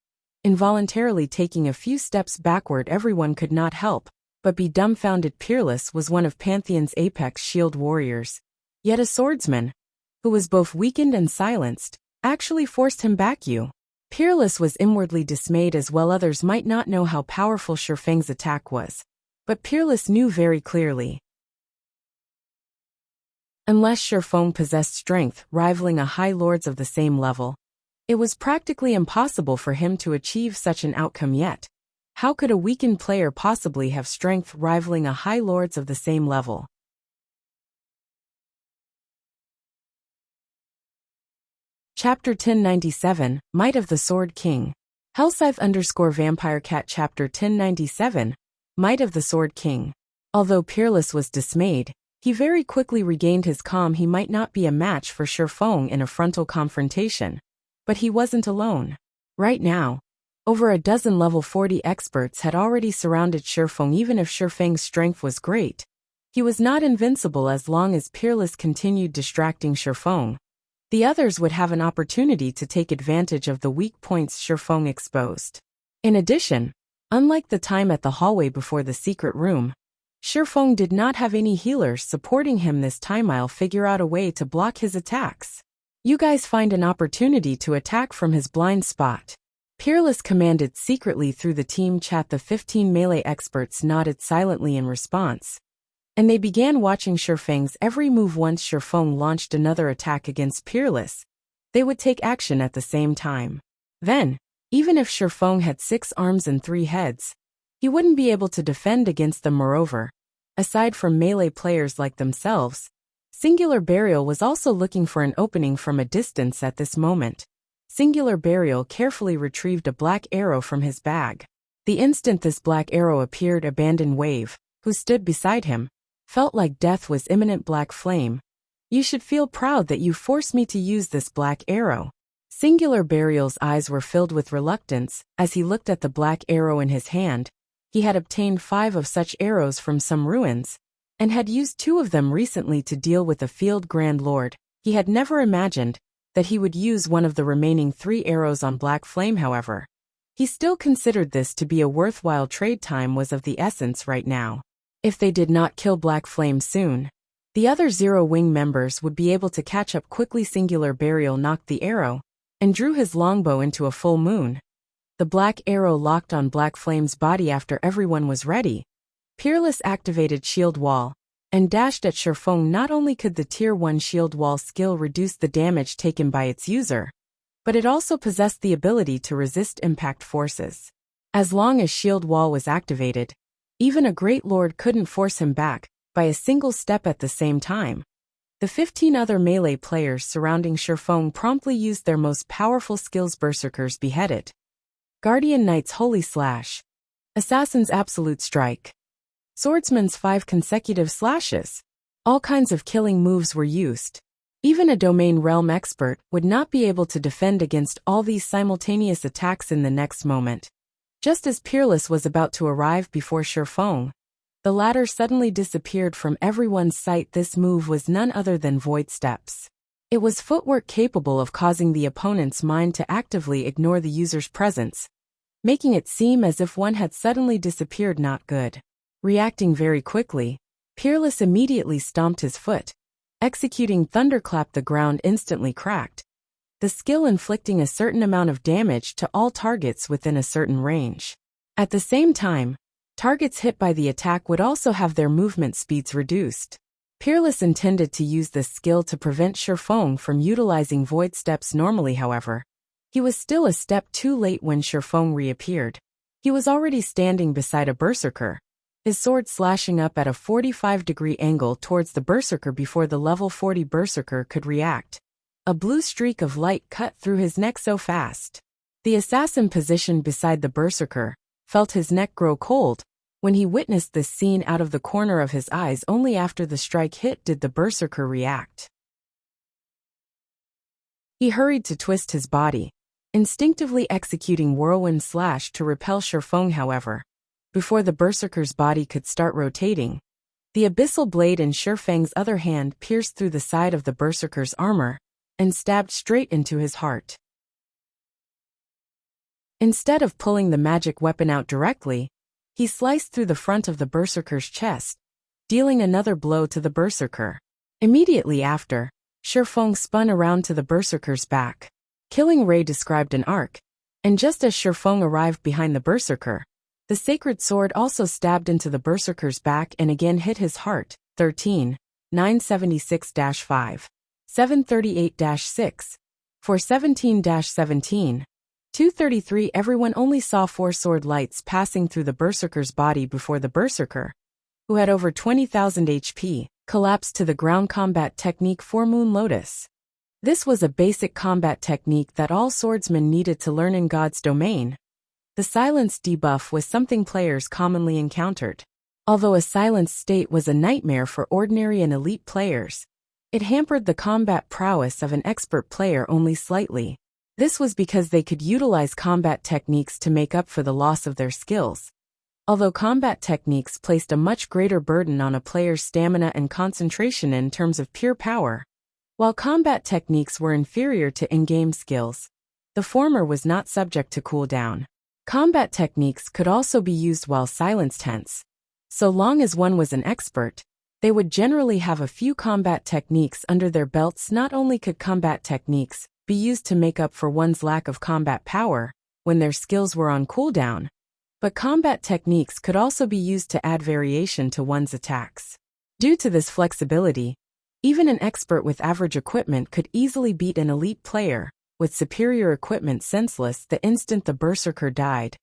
involuntarily taking a few steps backward. Everyone could not help but be dumbfounded. Peerless was one of Pantheon's apex shield warriors, yet a swordsman, who was both weakened and silenced, actually forced him back. Peerless was inwardly dismayed as well. Others might not know how powerful Shifeng's attack was, but Peerless knew very clearly. Unless Shifeng possessed strength rivaling a High Lord's of the same level, it was practically impossible for him to achieve such an outcome. Yet, how could a weakened player possibly have strength rivaling a High Lord's of the same level? Chapter 1097, Might of the Sword King. Hellscythe_VampireCat Chapter 1097, Might of the Sword King. Although Peerless was dismayed, he very quickly regained his calm. He might not be a match for Shifeng in a frontal confrontation, but he wasn't alone. Right now, over a dozen level 40 experts had already surrounded Shifeng. Even if Shifeng's strength was great, he was not invincible as long as Peerless continued distracting Shifeng. The others would have an opportunity to take advantage of the weak points Shifeng exposed. In addition, unlike the time at the hallway before the secret room, Shifeng did not have any healers supporting him this time. I'll figure out a way to block his attacks. You guys find an opportunity to attack from his blind spot. Peerless commanded secretly through the team chat. The 15 melee experts nodded silently in response, and they began watching Shifeng's every move. Once Shifeng launched another attack against Peerless, they would take action at the same time. Then, even if Shifeng had 6 arms and 3 heads, he wouldn't be able to defend against them. Moreover, aside from melee players like themselves, Singular Burial was also looking for an opening from a distance at this moment. Singular Burial carefully retrieved a black arrow from his bag. The instant this black arrow appeared, Abandoned Wave, who stood beside him, felt like death was imminent. Black Flame, you should feel proud that you forced me to use this black arrow. Singular Burial's eyes were filled with reluctance as he looked at the black arrow in his hand. He had obtained 5 of such arrows from some ruins, and had used 2 of them recently to deal with a field Grand Lord. He had never imagined that he would use one of the remaining 3 arrows on Black Flame. However, he still considered this to be a worthwhile trade. Time was of the essence right now. If they did not kill Black Flame soon, the other Zero Wing members would be able to catch up quickly. Singular Burial knocked the arrow and drew his longbow into a full moon. The black arrow locked on Black Flame's body. After everyone was ready, Peerless activated Shield Wall and dashed at Shifeng. Not only could the Tier 1 Shield Wall skill reduce the damage taken by its user, but it also possessed the ability to resist impact forces. As long as Shield Wall was activated, even a Great Lord couldn't force him back by a single step. At the same time, The 15 other melee players surrounding Shifeng promptly used their most powerful skills. Berserkers beheaded. Guardian Knight's Holy Slash. Assassin's Absolute Strike. Swordsman's 5 consecutive slashes. All kinds of killing moves were used. Even a domain realm expert would not be able to defend against all these simultaneous attacks in the next moment. Just as Peerless was about to arrive before Shifeng, the latter suddenly disappeared from everyone's sight. This move was none other than Void Steps. It was footwork capable of causing the opponent's mind to actively ignore the user's presence, making it seem as if one had suddenly disappeared. Not good. Reacting very quickly, Peerless immediately stomped his foot, executing Thunderclap. The ground instantly cracked, the skill inflicting a certain amount of damage to all targets within a certain range. At the same time, targets hit by the attack would also have their movement speeds reduced. Peerless intended to use this skill to prevent Shifeng from utilizing Void Steps normally. However, he was still a step too late when Shifeng reappeared. He was already standing beside a berserker, his sword slashing up at a 45-degree angle towards the berserker before the level 40 berserker could react. A blue streak of light cut through his neck so fast. The assassin positioned beside the berserker felt his neck grow cold when he witnessed this scene. Out of the corner of his eyes, only after the strike hit did the berserker react. He hurried to twist his body, instinctively executing Whirlwind Slash to repel Shifeng. However, before the berserker's body could start rotating, the abyssal blade in Shifeng's other hand pierced through the side of the berserker's armor and stabbed straight into his heart. Instead of pulling the magic weapon out directly, he sliced through the front of the berserker's chest, dealing another blow to the berserker. Immediately after, Shifeng spun around to the berserker's back. Killing Ray described an arc, and just as Shifeng arrived behind the berserker, the sacred sword also stabbed into the berserker's back and again hit his heart. 13, 976-5, 738-6, 417-17. 233. Everyone only saw 4 sword lights passing through the berserker's body before the berserker, who had over 20,000 HP, collapsed to the ground. Combat technique 4 Moon Lotus. This was a basic combat technique that all swordsmen needed to learn in God's domain. The silence debuff was something players commonly encountered. Although a silenced state was a nightmare for ordinary and elite players, it hampered the combat prowess of an expert player only slightly. This was because they could utilize combat techniques to make up for the loss of their skills. Although combat techniques placed a much greater burden on a player's stamina and concentration in terms of pure power, while combat techniques were inferior to in-game skills, the former was not subject to cooldown. Combat techniques could also be used while silenced, hence, so long as one was an expert, they would generally have a few combat techniques under their belts. Not only could combat techniques be used to make up for one's lack of combat power when their skills were on cooldown, but combat techniques could also be used to add variation to one's attacks. Due to this flexibility, even an expert with average equipment could easily beat an elite player with superior equipment senseless the instant the berserker died.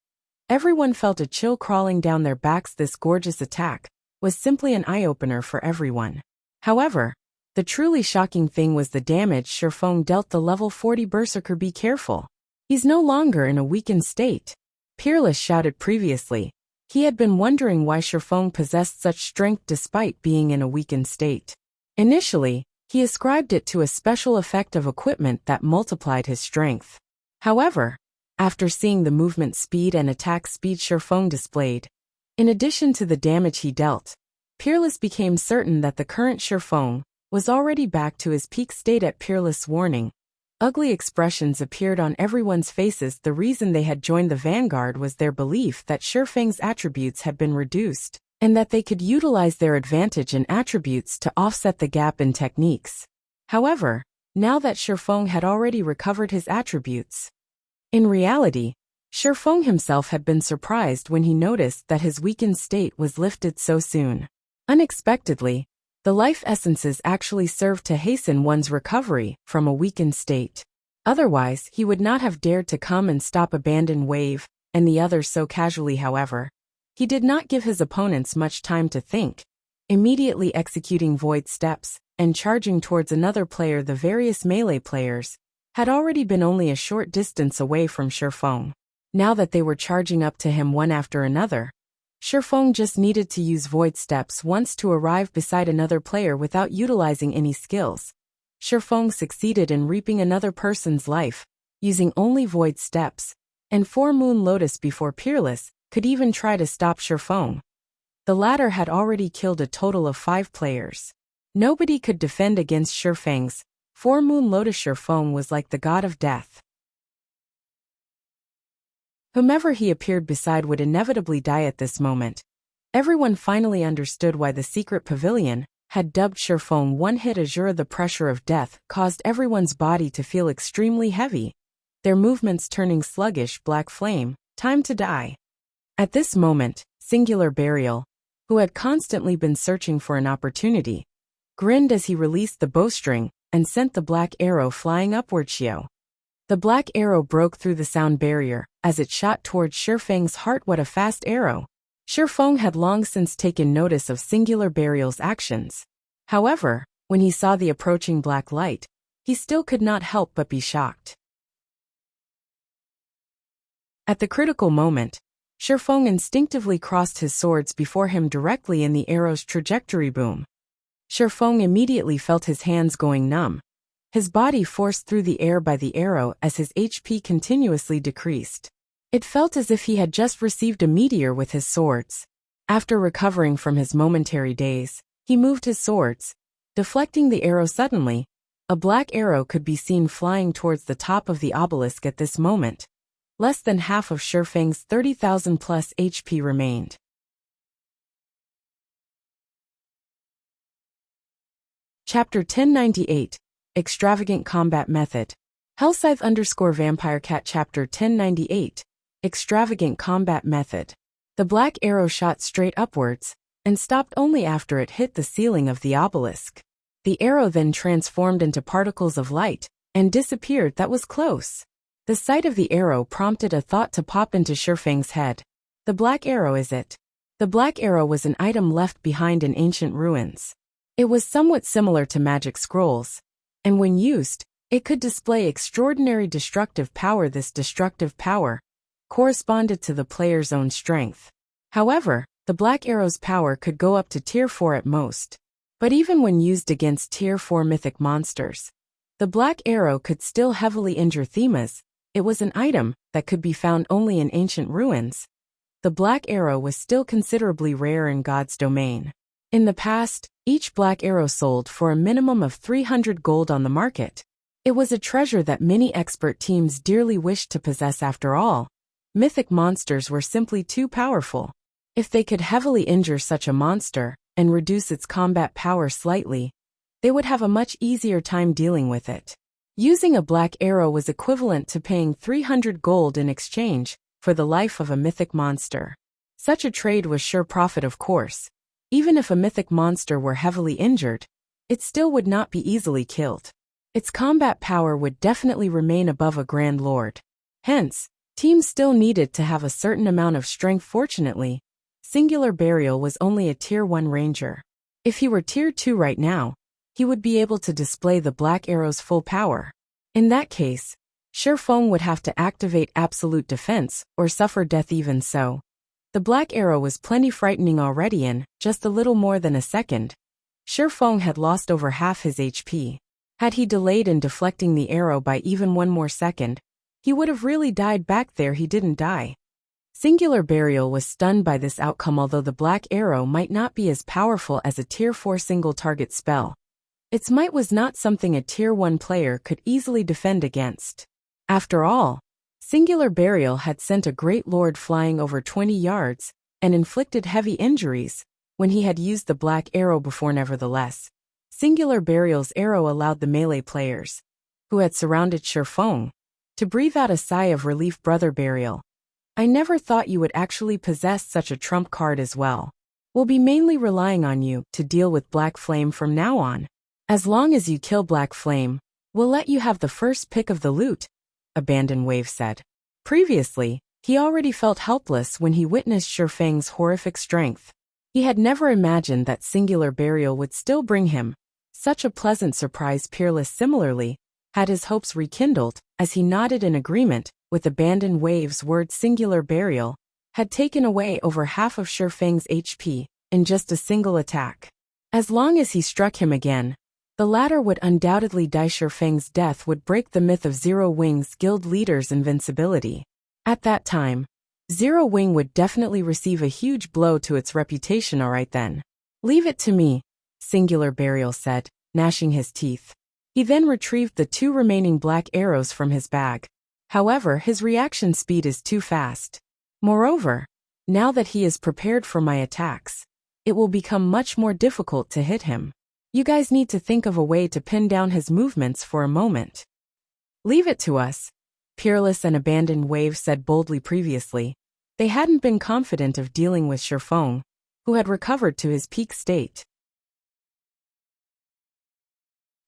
Everyone felt a chill crawling down their backs. This gorgeous attack was simply an eye-opener for everyone. However, the truly shocking thing was the damage Shifeng dealt the level 40 berserker. Be careful. He's no longer in a weakened state. Peerless shouted previously. He had been wondering why Shifeng possessed such strength despite being in a weakened state. Initially, he ascribed it to a special effect of equipment that multiplied his strength. However, after seeing the movement speed and attack speed Shifeng displayed, in addition to the damage he dealt, Peerless became certain that the current Shifeng was already back to his peak state. At Peerless' warning, ugly expressions appeared on everyone's faces. The reason they had joined the vanguard was their belief that Shifeng's attributes had been reduced, and that they could utilize their advantage in attributes to offset the gap in techniques. However, now that Shifeng had already recovered his attributes, in reality, Shifeng himself had been surprised when he noticed that his weakened state was lifted so soon. Unexpectedly, the life essences actually served to hasten one's recovery from a weakened state. Otherwise, he would not have dared to come and stop Abandon Wave and the others so casually. However, he did not give his opponents much time to think, immediately executing Void Steps. and charging towards another player. The various melee players had already been only a short distance away from Shifeng. Now that they were charging up to him one after another, Shifeng just needed to use void steps once to arrive beside another player without utilizing any skills. Shifeng succeeded in reaping another person's life, using only void steps, and 4 Moon Lotus before Peerless could even try to stop Shifeng. The latter had already killed a total of 5 players. Nobody could defend against Shifeng's 4 Moon Lotus. Shifeng was like the god of death. Whomever he appeared beside would inevitably die at this moment. Everyone finally understood why the secret pavilion had dubbed Shifeng one-hit Azure. The pressure of death caused everyone's body to feel extremely heavy, their movements turning sluggish. Black flame, time to die. At this moment, Singular Burial, who had constantly been searching for an opportunity, grinned as he released the bowstring and sent the black arrow flying upward. The black arrow broke through the sound barrier as it shot towards Shifeng's heart. What a fast arrow! Shifeng had long since taken notice of Singular Burial's actions. However, when he saw the approaching black light, he still could not help but be shocked. At the critical moment, Shifeng instinctively crossed his swords before him directly in the arrow's trajectory. Boom! Shifeng immediately felt his hands going numb, his body forced through the air by the arrow as his HP continuously decreased. It felt as if he had just received a meteor with his swords. After recovering from his momentary daze, he moved his swords, deflecting the arrow. Suddenly, a black arrow could be seen flying towards the top of the obelisk. At this moment, less than half of Shifeng's 30,000 plus HP remained. Chapter 1098. Extravagant Combat Method. Hellscythe_VampireCat. Chapter 1098. Extravagant Combat Method. The black arrow shot straight upwards, and stopped only after it hit the ceiling of the obelisk. The arrow then transformed into particles of light, and disappeared. That was close. The sight of the arrow prompted a thought to pop into Shifeng's head. The black arrow, is it? The black arrow was an item left behind in ancient ruins. It was somewhat similar to magic scrolls, and when used, it could display extraordinary destructive power. This destructive power corresponded to the player's own strength. However, the black arrow's power could go up to tier 4 at most. But even when used against tier 4 mythic monsters, the black arrow could still heavily injure Themas. It was an item that could be found only in ancient ruins. The black arrow was still considerably rare in God's domain. In the past, each black arrow sold for a minimum of 300 gold on the market. It was a treasure that many expert teams dearly wished to possess. After all, mythic monsters were simply too powerful. If they could heavily injure such a monster and reduce its combat power slightly, they would have a much easier time dealing with it. Using a black arrow was equivalent to paying 300 gold in exchange for the life of a mythic monster. Such a trade was sure profit, of course. Even if a mythic monster were heavily injured, it still would not be easily killed. Its combat power would definitely remain above a Grand Lord. Hence, teams still needed to have a certain amount of strength. Fortunately, Singular Burial was only a tier 1 ranger. If he were tier 2 right now, he would be able to display the black arrow's full power. In that case, Shifeng would have to activate absolute defense or suffer death. Even so, the black arrow was plenty frightening already. In just a little more than a second, Shifeng had lost over half his HP. Had he delayed in deflecting the arrow by even one more second, he would have really died. Back there he didn't die. Singular Burial was stunned by this outcome. Although the black arrow might not be as powerful as a tier 4 single target spell, its might was not something a tier 1 player could easily defend against. After all, Singular Burial had sent a great lord flying over 20 yards and inflicted heavy injuries when he had used the black arrow before. Nevertheless, Singular Burial's arrow allowed the melee players, who had surrounded Shifeng, to breathe out a sigh of relief. Brother Burial, I never thought you would actually possess such a trump card as well. We'll be mainly relying on you to deal with Black Flame from now on. As long as you kill Black Flame, we'll let you have the first pick of the loot, Abandon Wave said. Previously, he already felt helpless when he witnessed Shifeng's horrific strength. He had never imagined that Singular Burial would still bring him Such a pleasant surprise. Peerless similarly had his hopes rekindled as he nodded in agreement with Abandoned Wave's word. Singular Burial had taken away over half of Shi Feng's HP in just a single attack. As long as he struck him again, the latter would undoubtedly die. Shi Feng's death would break the myth of Zero Wing's guild leader's invincibility. At that time, Zero Wing would definitely receive a huge blow to its reputation. Alright then. Leave it to me, Singular Burial said, gnashing his teeth. He then retrieved the 2 remaining black arrows from his bag. However, his reaction speed is too fast. Moreover, now that he is prepared for my attacks, it will become much more difficult to hit him. You guys need to think of a way to pin down his movements for a moment. Leave it to us, Peerless and Abandoned Wave said boldly. Previously, they hadn't been confident of dealing with Shi Feng, who had recovered to his peak state.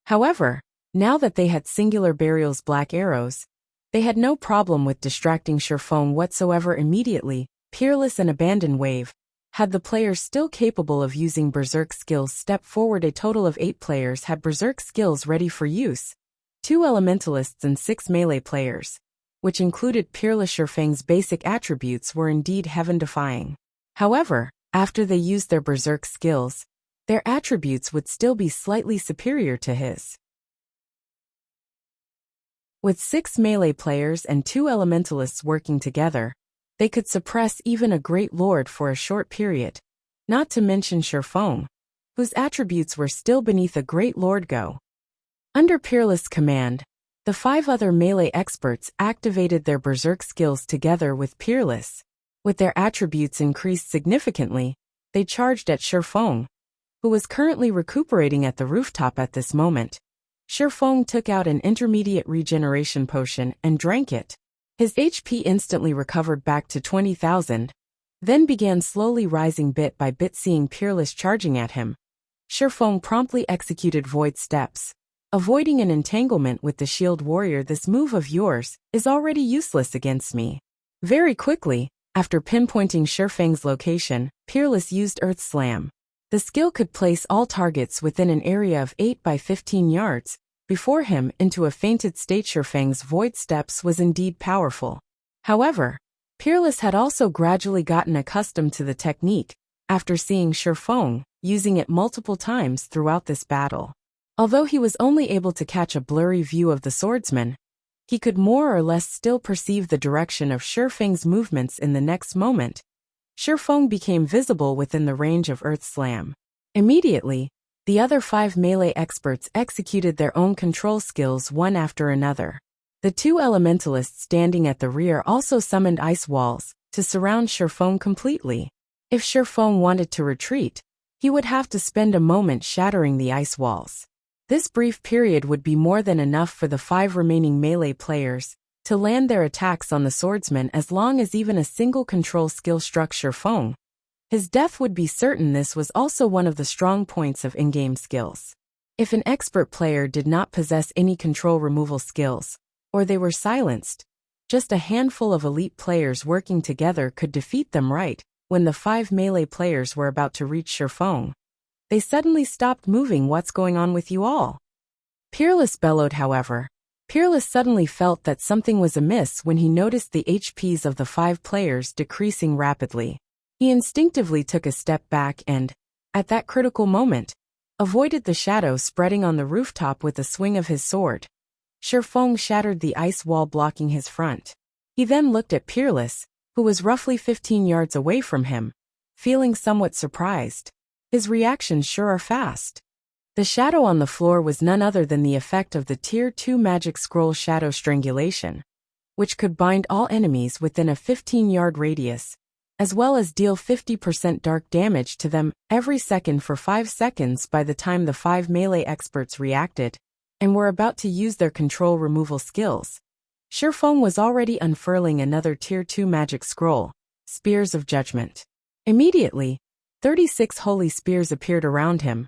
However, now that they had Singular Burial's black arrows, they had no problem with distracting Shi Feng whatsoever. Immediately, Peerless and Abandoned Wave had the players still capable of using Berserk skills step forward. A total of 8 players had Berserk skills ready for use, 2 elementalists and 6 melee players, which included Peerless. Shi Feng's basic attributes were indeed heaven-defying. However, after they used their Berserk skills, their attributes would still be slightly superior to his. With 6 melee players and 2 elementalists working together, they could suppress even a Great Lord for a short period, not to mention Shi Feng, whose attributes were still beneath a Great Lord. Go. Under Peerless' command, the 5 other melee experts activated their Berserk skills together with Peerless. With their attributes increased significantly, they charged at Shi Feng, who was currently recuperating at the rooftop at this moment. Shi Feng took out an intermediate regeneration potion and drank it. His HP instantly recovered back to 20,000, then began slowly rising bit by bit. Seeing Peerless charging at him, Shi Feng promptly executed Void Steps, avoiding an entanglement with the Shield Warrior. This move of yours is already useless against me. Very quickly, after pinpointing Shi Feng's location, Peerless used Earth Slam. The skill could place all targets within an area of 8 by 15 yards, before him into a fainted state. Shi Feng's Void Steps was indeed powerful. However, Peerless had also gradually gotten accustomed to the technique, after seeing Shi Feng using it multiple times throughout this battle. Although he was only able to catch a blurry view of the swordsman, he could more or less still perceive the direction of Shi Feng's movements. In the next moment, Shi Feng became visible within the range of Earth Slam. Immediately, the other 5 melee experts executed their own control skills one after another. The 2 elementalists standing at the rear also summoned ice walls to surround Shi Feng completely. If Shi Feng wanted to retreat, he would have to spend a moment shattering the ice walls. This brief period would be more than enough for the 5 remaining melee players to land their attacks on the swordsman. As long as even a single control skill struck Shi Feng, his death would be certain. This was also one of the strong points of in-game skills. If an expert player did not possess any control removal skills, or they were silenced, just a handful of elite players working together could defeat them. Right when the 5 melee players were about to reach Shi Feng, they suddenly stopped moving. What's going on with you all? Peerless bellowed. However, Peerless suddenly felt that something was amiss when he noticed the HPs of the 5 players decreasing rapidly. He instinctively took a step back and, at that critical moment, avoided the shadow spreading on the rooftop with a swing of his sword. Shi Feng shattered the ice wall blocking his front. He then looked at Peerless, who was roughly 15 yards away from him, feeling somewhat surprised. His reactions sure are fast. The shadow on the floor was none other than the effect of the Tier 2 magic scroll Shadow Strangulation, which could bind all enemies within a 15-yard radius, as well as deal 50% dark damage to them every second for 5 seconds. By the time the 5 melee experts reacted and were about to use their control removal skills, Shi Feng was already unfurling another Tier 2 magic scroll, Spears of Judgment. Immediately, 36 holy spears appeared around him,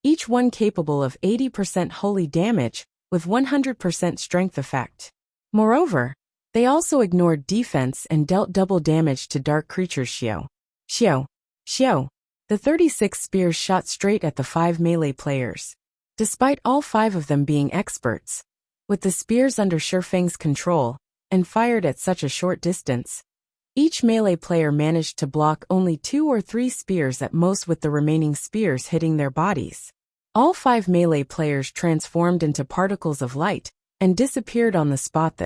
each one capable of 80% holy damage with 100% strength effect. Moreover, they also ignored defense and dealt double damage to dark creatures. Xiao. The 36 spears shot straight at the 5 melee players. Despite all 5 of them being experts, with the spears under Shifeng's control, and fired at such a short distance, each melee player managed to block only 2 or 3 spears at most, with the remaining spears hitting their bodies. All 5 melee players transformed into particles of light and disappeared on the spot.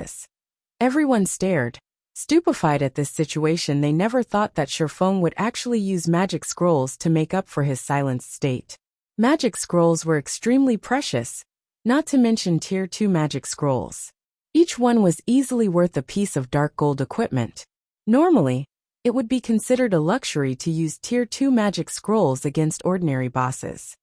Everyone stared, stupefied at this situation. They never thought that Shifeng would actually use magic scrolls to make up for his silenced state. Magic scrolls were extremely precious, not to mention Tier 2 magic scrolls. Each one was easily worth a piece of dark gold equipment. Normally, it would be considered a luxury to use Tier 2 magic scrolls against ordinary bosses.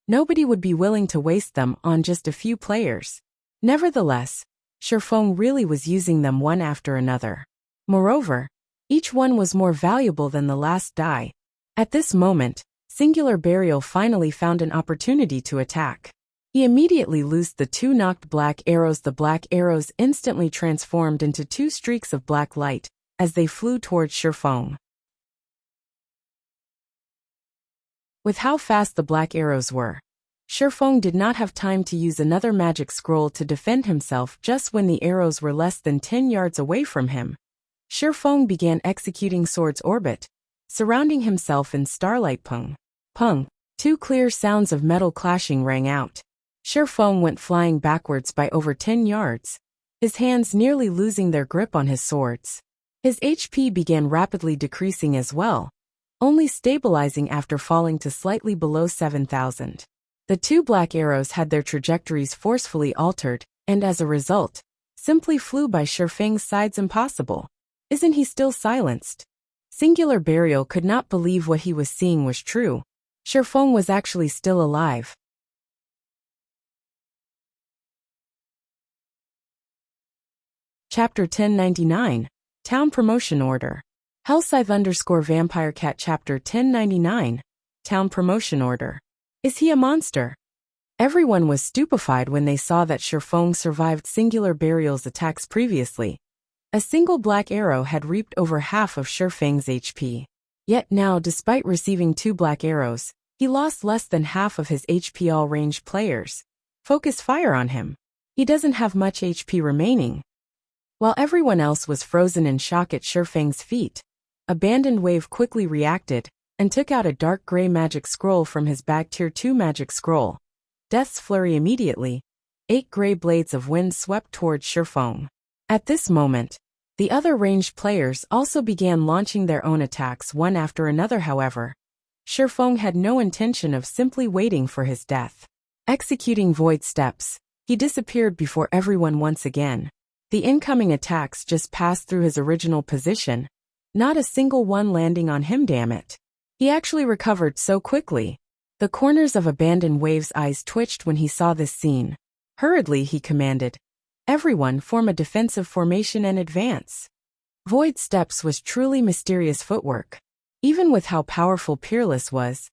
Nobody would be willing to waste them on just a few players. Nevertheless, Shifeng really was using them one after another. Moreover, each one was more valuable than the last die. At this moment, Singular Burial finally found an opportunity to attack. He immediately loosed the 2 knocked black arrows. The black arrows instantly transformed into 2 streaks of black light as they flew towards Shifeng. With how fast the black arrows were, Shifeng did not have time to use another magic scroll to defend himself. Just when the arrows were less than 10 yards away from him, Shifeng began executing Sword's Orbit, surrounding himself in starlight. Pung, pung, 2 clear sounds of metal clashing rang out. Shifeng went flying backwards by over 10 yards, his hands nearly losing their grip on his swords. His HP began rapidly decreasing as well, only stabilizing after falling to slightly below 7,000. The 2 black arrows had their trajectories forcefully altered, and as a result, simply flew by Shifeng's sides. Impossible. Isn't he still silenced? Singular Burial could not believe what he was seeing was true. Shifeng was actually still alive. Chapter 1099, Town Promotion Order. Hellscythe_VampireCat Chapter 1099, Town Promotion Order. Is he a monster? Everyone was stupefied when they saw that Shifeng survived Singular Burial's attacks previously. A single black arrow had reaped over half of Shifeng's HP. Yet now, despite receiving 2 black arrows, he lost less than half of his HP. All ranged players focus fire on him. He doesn't have much HP remaining. While everyone else was frozen in shock at Shifeng's feat, Abandoned Wave quickly reacted and took out a dark gray magic scroll from his bag. Tier 2 magic scroll. Death's Flurry. Immediately, 8 gray blades of wind swept towards Shifeng. At this moment, the other ranged players also began launching their own attacks one after another. However, Shifeng had no intention of simply waiting for his death. Executing void steps, he disappeared before everyone once again. The incoming attacks just passed through his original position, not a single one landing on him. Damn it. He actually recovered so quickly. The corners of Abandoned Wave's eyes twitched when he saw this scene. Hurriedly he commanded, "Everyone form a defensive formation and advance." Void steps was truly mysterious footwork. Even with how powerful Peerless was,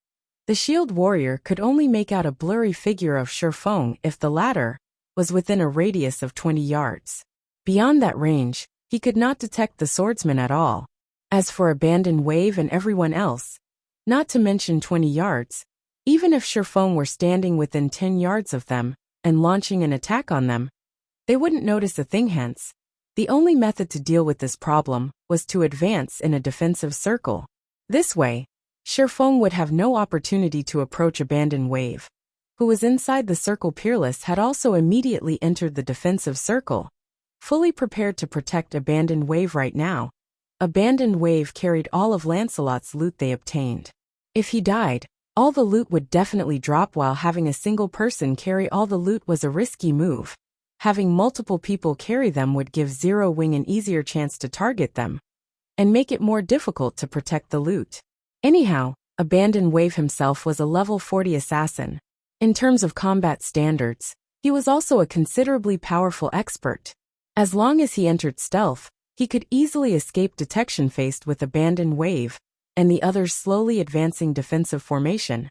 the shield warrior could only make out a blurry figure of Shifeng if the latter was within a radius of 20 yards. Beyond that range, he could not detect the swordsman at all. As for Abandoned Wave and everyone else, not to mention 20 yards, even if Shifeng were standing within 10 yards of them and launching an attack on them, they wouldn't notice a thing. Hence, the only method to deal with this problem was to advance in a defensive circle. This way, Shifeng would have no opportunity to approach Abandoned Wave, who was inside the circle. Peerless had also immediately entered the defensive circle, fully prepared to protect Abandoned Wave. Right now, Abandoned Wave carried all of Lancelot's loot they obtained. If he died, all the loot would definitely drop. While having a single person carry all the loot was a risky move, having multiple people carry them would give Zero Wing an easier chance to target them, and make it more difficult to protect the loot. Anyhow, Abandoned Wave himself was a level 40 assassin. In terms of combat standards, he was also a considerably powerful expert. As long as he entered stealth, he could easily escape detection. Faced with Abandoned Wave and the others' slowly advancing defensive formation,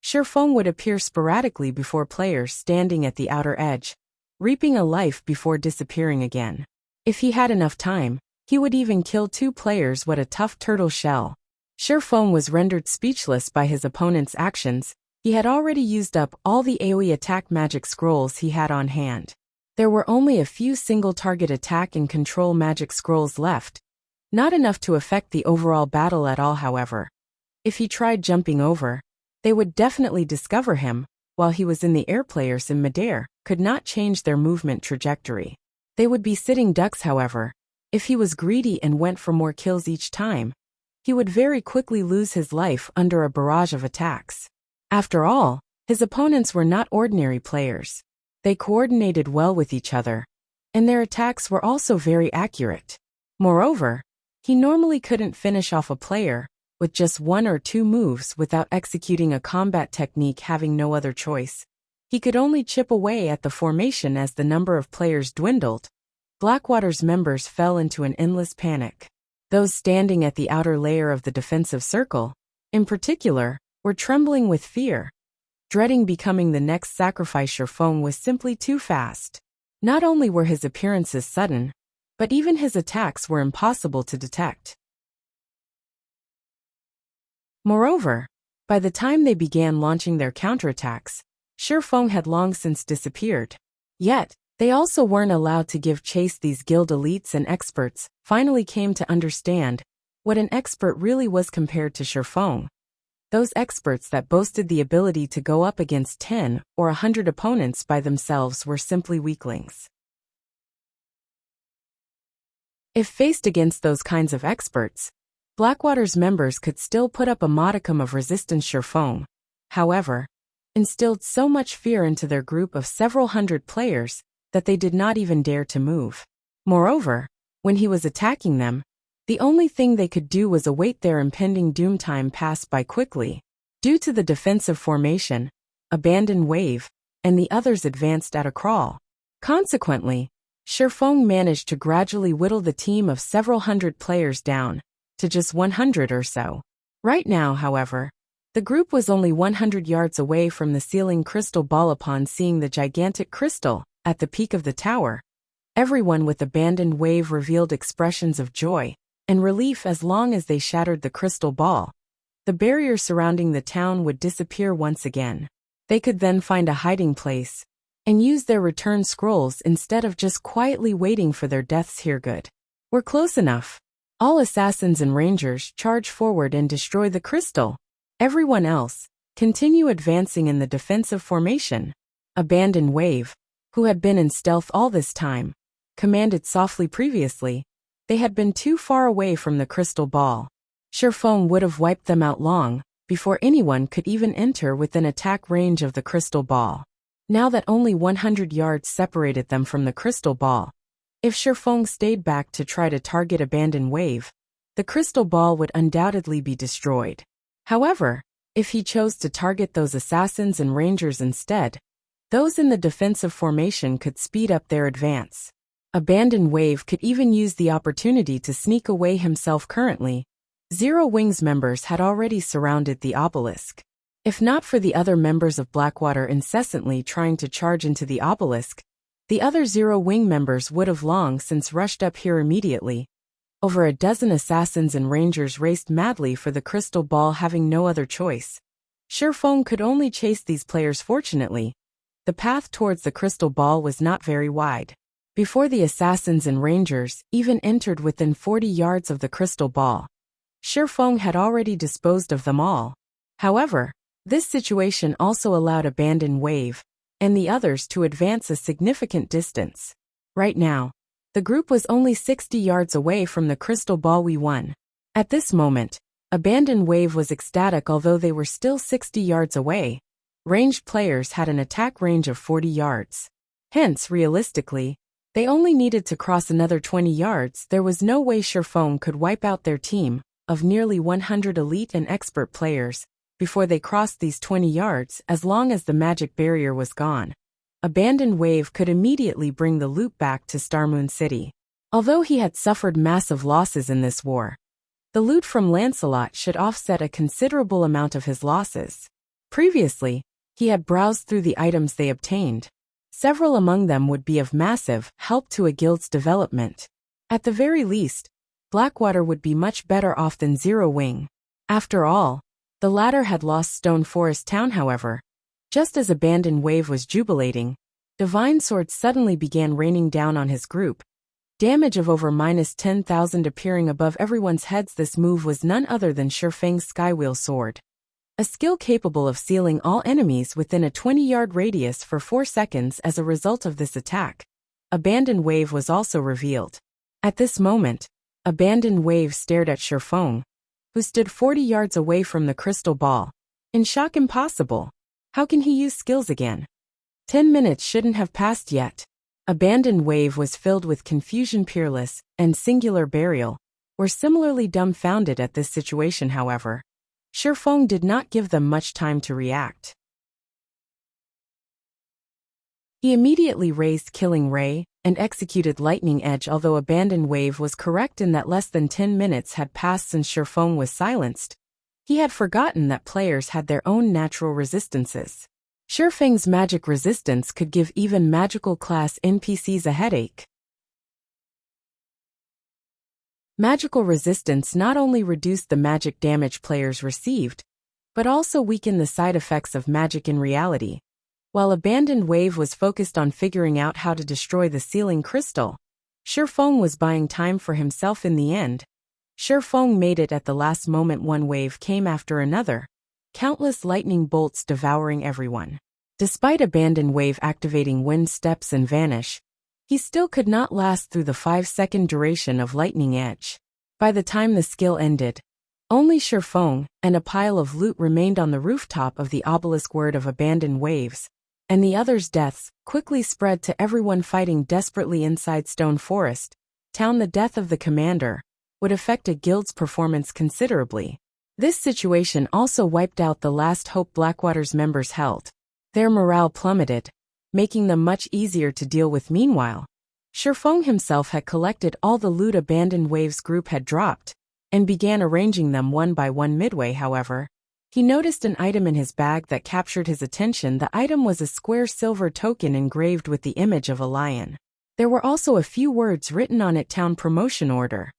Shifeng would appear sporadically before players standing at the outer edge, reaping a life before disappearing again. If he had enough time, he would even kill 2 players. What a tough turtle shell. Shifeng was rendered speechless by his opponent's actions, He had already used up all the AoE attack magic scrolls he had on hand. There were only a few single-target attack and control magic scrolls left, not enough to affect the overall battle at all however. If he tried jumping over, they would definitely discover him, while he was in the air. Players in midair could not change their movement trajectory. They would be sitting ducks however. If he was greedy and went for more kills each time, he would very quickly lose his life under a barrage of attacks. After all, his opponents were not ordinary players. They coordinated well with each other, and their attacks were also very accurate. Moreover, he normally couldn't finish off a player with just one or two moves without executing a combat technique. Having no other choice, he could only chip away at the formation. As the number of players dwindled, Blackwater's members fell into an endless panic. Those standing at the outer layer of the defensive circle, in particular, were trembling with fear, dreading becoming the next sacrifice. Sherfong was simply too fast. Not only were his appearances sudden, but even his attacks were impossible to detect. Moreover, by the time they began launching their counterattacks, Sherfong had long since disappeared. Yet, they also weren't allowed to give chase. These guild elites and experts finally came to understand what an expert really was compared to Sherfong. Those experts that boasted the ability to go up against 10 or 100 opponents by themselves were simply weaklings. If faced against those kinds of experts, Blackwater's members could still put up a modicum of resistance. Sherfong, however, instilled so much fear into their group of several hundred players that they did not even dare to move. Moreover, when he was attacking them, the only thing they could do was await their impending doom. Time passed by quickly. Due to the defensive formation, abandoned wave, and the others advanced at a crawl. Consequently, Sherfong managed to gradually whittle the team of several hundred players down to just 100 or so. Right now, however, the group was only 100 yards away from the ceiling crystal ball. Upon seeing the gigantic crystal at the peak of the tower, everyone with abandoned wave revealed expressions of joy and relief. As long as they shattered the crystal ball, the barrier surrounding the town would disappear once again. They could then find a hiding place and use their return scrolls instead of just quietly waiting for their deaths. Here, good. We're close enough. All assassins and rangers charge forward and destroy the crystal. Everyone else, continue advancing in the defensive formation. Abandoned wave, who had been in stealth all this time, commanded softly. Previously, they had been too far away from the crystal ball. Sherfong would have wiped them out long before anyone could even enter within attack range of the crystal ball. Now that only 100 yards separated them from the crystal ball, if Sherfong stayed back to try to target abandoned wave, the crystal ball would undoubtedly be destroyed. However, if he chose to target those assassins and rangers instead, those in the defensive formation could speed up their advance. Abandoned wave could even use the opportunity to sneak away himself. Currently, Zero Wings members had already surrounded the obelisk. If not for the other members of Blackwater incessantly trying to charge into the obelisk, the other Zero Wing members would have long since rushed up here immediately. Over a dozen assassins and rangers raced madly for the crystal ball, having no other choice. Sherfong could only chase these players. Fortunately, the path towards the crystal ball was not very wide. Before the assassins and rangers even entered within 40 yards of the crystal ball, Sherfong had already disposed of them all. However, this situation also allowed abandoned wave and the others to advance a significant distance. Right now, the group was only 60 yards away from the crystal ball. We won. At this moment, abandoned wave was ecstatic. Although they were still 60 yards away, ranged players had an attack range of 40 yards. Hence, realistically, they only needed to cross another 20 yards. There was no way Sherfong could wipe out their team of nearly 100 elite and expert players before they crossed these 20 yards. As long as the magic barrier was gone, abandoned wave could immediately bring the loot back to Starmoon City. Although he had suffered massive losses in this war, the loot from Lancelot should offset a considerable amount of his losses. Previously, he had browsed through the items they obtained. Several among them would be of massive help to a guild's development. At the very least, Blackwater would be much better off than Zero Wing. After all, The latter had lost Stone Forest Town, however. Just as Abandoned Wave was jubilating, divine swords suddenly began raining down on his group, damage of over -10,000 appearing above everyone's heads. This move was none other than Shifeng's Skywheel Sword, a skill capable of sealing all enemies within a 20-yard radius for 4 seconds. As a result of this attack, Abandoned Wave was also revealed. At this moment, Abandoned Wave stared at Shifeng, who stood 40 yards away from the crystal ball. In shock. Impossible. How can he use skills again? 10 minutes shouldn't have passed yet. Abandoned Wave was filled with confusion. Peerless and Singular Burial were similarly dumbfounded at this situation. However, Shifeng did not give them much time to react. He immediately raised Killing Ray and executed Lightning Edge. Although Abandoned Wave was correct in that less than 10 minutes had passed since Shifeng was silenced, he had forgotten that players had their own natural resistances. Shifeng's magic resistance could give even magical class NPCs a headache. Magical resistance not only reduced the magic damage players received, but also weakened the side effects of magic in reality. While Abandoned Wave was focused on figuring out how to destroy the sealing crystal, Shifeng was buying time for himself. In the end, Shifeng made it at the last moment. One wave came after another, countless lightning bolts devouring everyone. Despite Abandoned Wave activating Wind Steps and Vanish, he still could not last through the 5-second duration of Lightning Edge. By the time the skill ended, only Shifeng and a pile of loot remained on the rooftop of the obelisk. Word of Abandoned Waves and the others' deaths quickly spread to everyone fighting desperately inside Stone Forest Town. The death of the commander would affect a guild's performance considerably. This situation also wiped out the last hope Blackwater's members held. Their morale plummeted, making them much easier to deal with. Meanwhile, Shifeng himself had collected all the loot Abandoned Wave's group had dropped, and began arranging them one by one. Midway, however, he noticed an item in his bag that captured his attention. The item was a square silver token engraved with the image of a lion. There were also a few words written on it: Town Promotion Order.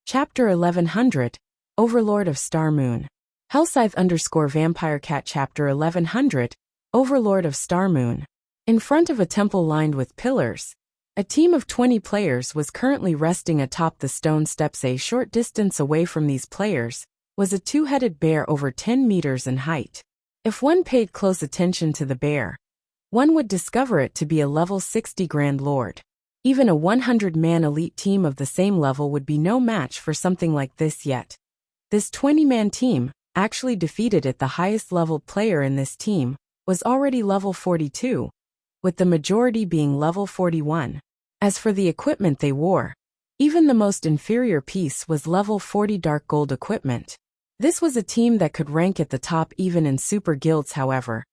Chapter 1100, Overlord of Star Moon. Hellscythe_Vampire Cat. Chapter 1100, Overlord of Star Moon. In front of a temple lined with pillars, a team of 20 players was currently resting atop the stone steps. A short distance away from these players was a two-headed bear over 10 meters in height. If one paid close attention to the bear, one would discover it to be a level 60 Grand Lord. Even a 100-man elite team of the same level would be no match for something like this. Yet this 20-man team actually defeated it. The highest leveled player in this team was already level 42, with the majority being level 41. As for the equipment they wore, even the most inferior piece was level 40 dark gold equipment. This was a team that could rank at the top even in super guilds. However,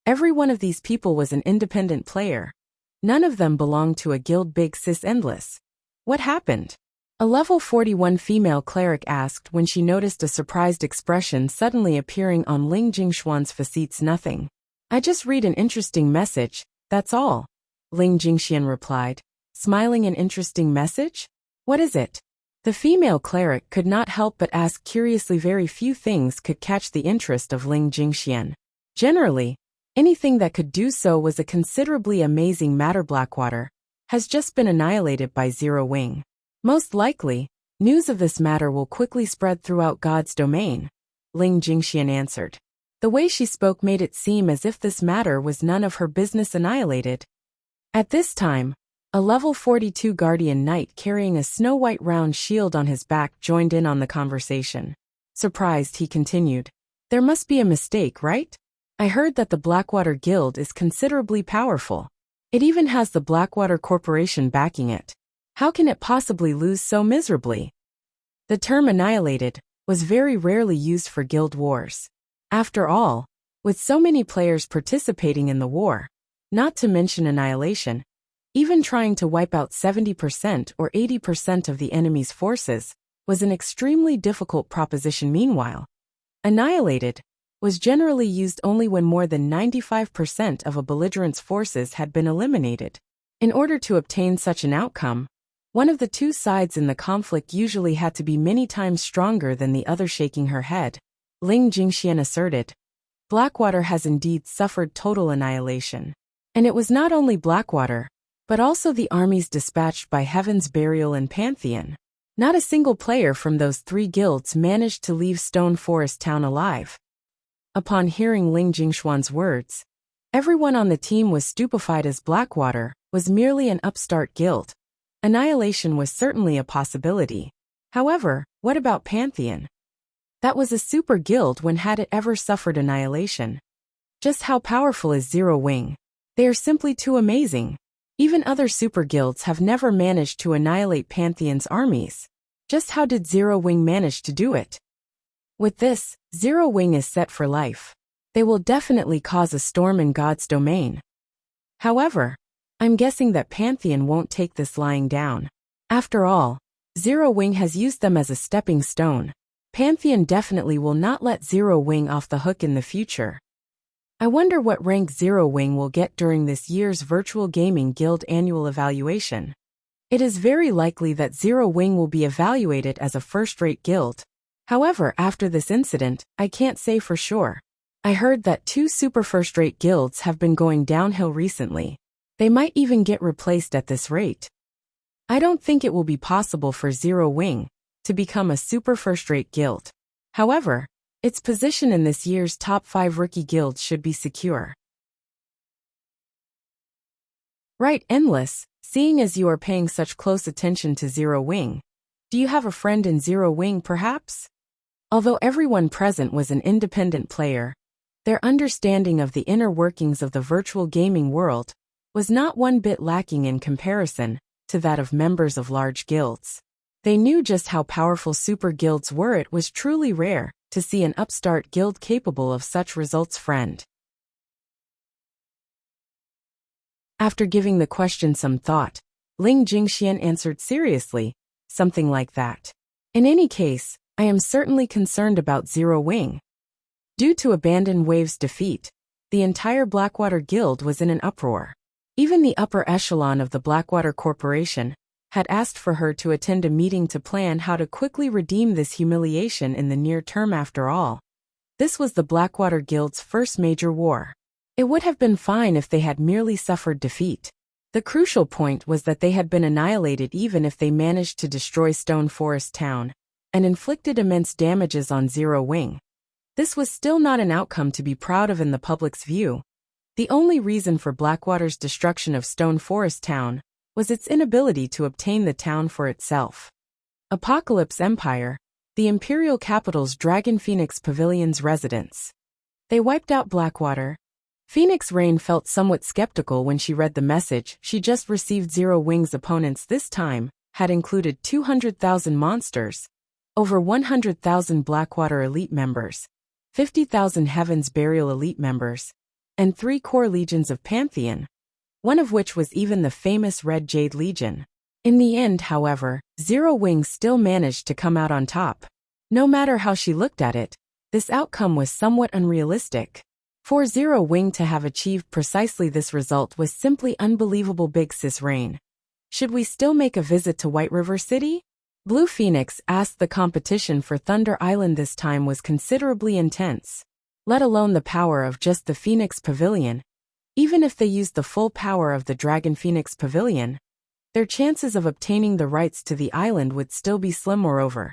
every one of these people was an independent player. None of them belonged to a guild. Big Sis Endless. What happened? A level 41 female cleric asked when she noticed a surprised expression suddenly appearing on Ling Jingxuan's face. Nothing. I just read an interesting message, that's all. Ling Jingxian replied, smiling. An interesting message? What is it? The female cleric could not help but ask curiously. Very few things could catch the interest of Ling Jingxian. Generally, anything that could do so was a considerably amazing matter. Blackwater has just been annihilated by Zero Wing. Most likely, news of this matter will quickly spread throughout God's domain, Ling Jingxian answered. The way she spoke made it seem as if this matter was none of her business. Annihilated. At this time, a level 42 guardian knight carrying a snow-white round shield on his back joined in on the conversation. Surprised, he continued, there must be a mistake, right? I heard that the Blackwater Guild is considerably powerful. It even has the Blackwater Corporation backing it. How can it possibly lose so miserably? The term annihilated was very rarely used for guild wars. After all, with so many players participating in the war, not to mention annihilation, even trying to wipe out 70% or 80% of the enemy's forces was an extremely difficult proposition. Meanwhile, annihilated was generally used only when more than 95% of a belligerent's forces had been eliminated. In order to obtain such an outcome, one of the two sides in the conflict usually had to be many times stronger than the other. Shaking her head, Ling Jingxian asserted, Blackwater has indeed suffered total annihilation. And it was not only Blackwater, but also the armies dispatched by Heaven's Burial and Pantheon. Not a single player from those three guilds managed to leave Stone Forest Town alive. Upon hearing Ling Jingshuan's words, everyone on the team was stupefied, as Blackwater was merely an upstart guild. Annihilation was certainly a possibility. However, what about Pantheon? That was a super guild. When had it ever suffered annihilation? Just how powerful is Zero Wing? They are simply too amazing. Even other super guilds have never managed to annihilate Pantheon's armies. Just how did Zero Wing manage to do it? With this, Zero Wing is set for life. They will definitely cause a storm in God's domain. However, I'm guessing that Pantheon won't take this lying down. After all, Zero Wing has used them as a stepping stone. Pantheon definitely will not let Zero Wing off the hook in the future. I wonder what rank Zero Wing will get during this year's Virtual Gaming Guild annual evaluation. It is very likely that Zero Wing will be evaluated as a first-rate guild. However, after this incident, I can't say for sure. I heard that 2 super first-rate guilds have been going downhill recently. They might even get replaced at this rate. I don't think it will be possible for Zero Wing to become a super first-rate guild. However, its position in this year's top 5 rookie guilds should be secure. Right, Endless, seeing as you are paying such close attention to Zero Wing, do you have a friend in Zero Wing perhaps? Although everyone present was an independent player, their understanding of the inner workings of the virtual gaming world was not one bit lacking in comparison to that of members of large guilds. They knew just how powerful super guilds were. It was truly rare to see an upstart guild capable of such results. Friend. After giving the question some thought, Ling Jingxian answered seriously, something like that. In any case, I am certainly concerned about Zero Wing. Due to Abandoned Wave's defeat, the entire Blackwater Guild was in an uproar. Even the upper echelon of the Blackwater Corporation had asked for her to attend a meeting to plan how to quickly redeem this humiliation in the near term. After all, this was the Blackwater Guild's first major war. It would have been fine if they had merely suffered defeat. The crucial point was that they had been annihilated. Even if they managed to destroy Stone Forest Town and inflicted immense damages on Zero Wing, this was still not an outcome to be proud of in the public's view. The only reason for Blackwater's destruction of Stone Forest Town was its inability to obtain the town for itself. Apocalypse Empire, the Imperial Capital's Dragon Phoenix Pavilion's residence. They wiped out Blackwater. Phoenix Rain felt somewhat skeptical when she read the message she just received. Zero Wing's opponents this time had included 200,000 monsters, over 100,000 Blackwater elite members, 50,000 Heaven's Burial elite members, and 3 core legions of Pantheon, one of which was even the famous Red Jade Legion. In the end, however, Zero Wing still managed to come out on top. No matter how she looked at it, this outcome was somewhat unrealistic. For Zero Wing to have achieved precisely this result was simply unbelievable. Big Sis Rain, should we still make a visit to White River City? Blue Phoenix asked. The competition for Thunder Island this time was considerably intense. Let alone the power of just the Phoenix Pavilion. Even if they used the full power of the Dragon Phoenix Pavilion, their chances of obtaining the rights to the island would still be slim. Moreover,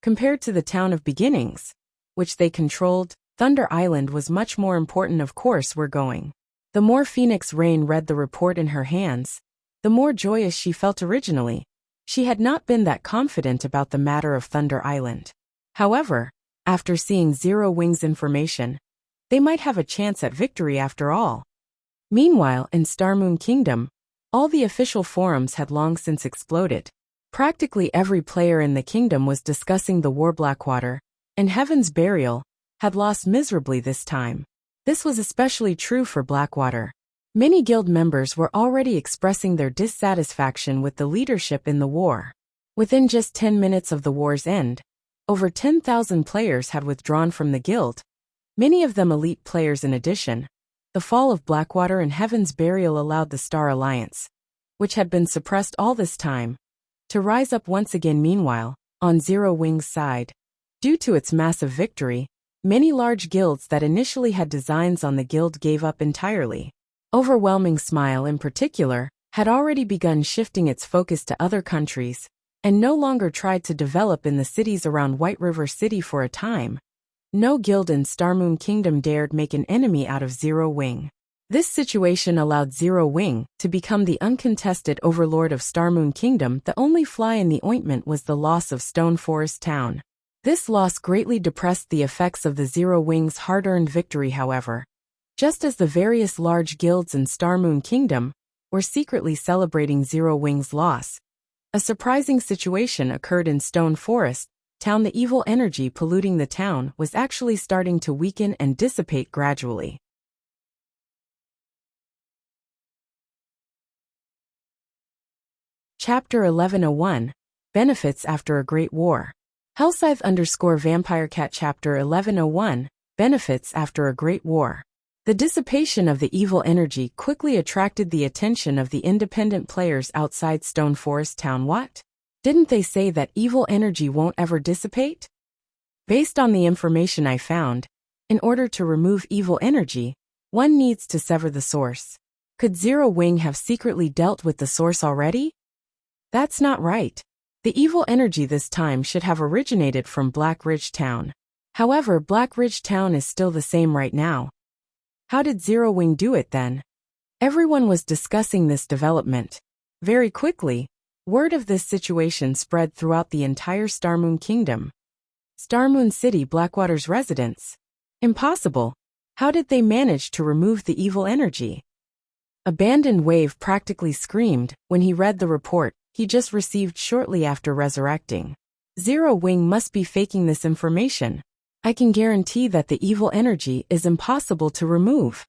compared to the Town of Beginnings, which they controlled, Thunder Island was much more important. Of course, we're going. The more Phoenix Rain read the report in her hands, the more joyous she felt. Originally, she had not been that confident about the matter of Thunder Island. However, after seeing Zero Wing's information, they might have a chance at victory after all. Meanwhile, in Starmoon Kingdom, all the official forums had long since exploded. Practically every player in the kingdom was discussing the war. Blackwater and Heaven's Burial had lost miserably this time. This was especially true for Blackwater. Many guild members were already expressing their dissatisfaction with the leadership in the war. Within just 10 minutes of the war's end, over 10,000 players had withdrawn from the guild, many of them elite players. In addition, the fall of Blackwater and Heaven's Burial allowed the Star Alliance which had been suppressed all this time, to rise up once again. Meanwhile, on Zero Wing's side, due to its massive victory, many large guilds that initially had designs on the guild gave up entirely. Overwhelming Smile in particular had already begun shifting its focus to other countries, and no longer tried to develop in the cities around White River City for a time. No guild in Starmoon Kingdom dared make an enemy out of Zero Wing. This situation allowed Zero Wing to become the uncontested overlord of Starmoon Kingdom. The only fly in the ointment was the loss of Stone Forest Town. This loss greatly depressed the effects of the Zero Wing's hard-earned victory, however. Just as the various large guilds in Starmoon Kingdom were secretly celebrating Zero Wing's loss, a surprising situation occurred in Stone Forest Town. The evil energy polluting the town was actually starting to weaken and dissipate gradually. Chapter 1101 Benefits After a Great War. Hellscythe_VampireCat Chapter 1101 Benefits After a Great War. The dissipation of the evil energy quickly attracted the attention of the independent players outside Stone Forest Town. What? Didn't they say that evil energy won't ever dissipate? Based on the information I found, in order to remove evil energy, one needs to sever the source. Could Zero Wing have secretly dealt with the source already? That's not right. The evil energy this time should have originated from Black Ridge Town. However, Black Ridge Town is still the same right now. How did Zero Wing do it then? Everyone was discussing this development. Very quickly, word of this situation spread throughout the entire Starmoon Kingdom. Starmoon City, Blackwater's residence. Impossible. How did they manage to remove the evil energy? Abandoned Wave practically screamed when he read the report he just received shortly after resurrecting. Zero Wing must be faking this information. I can guarantee that the evil energy is impossible to remove.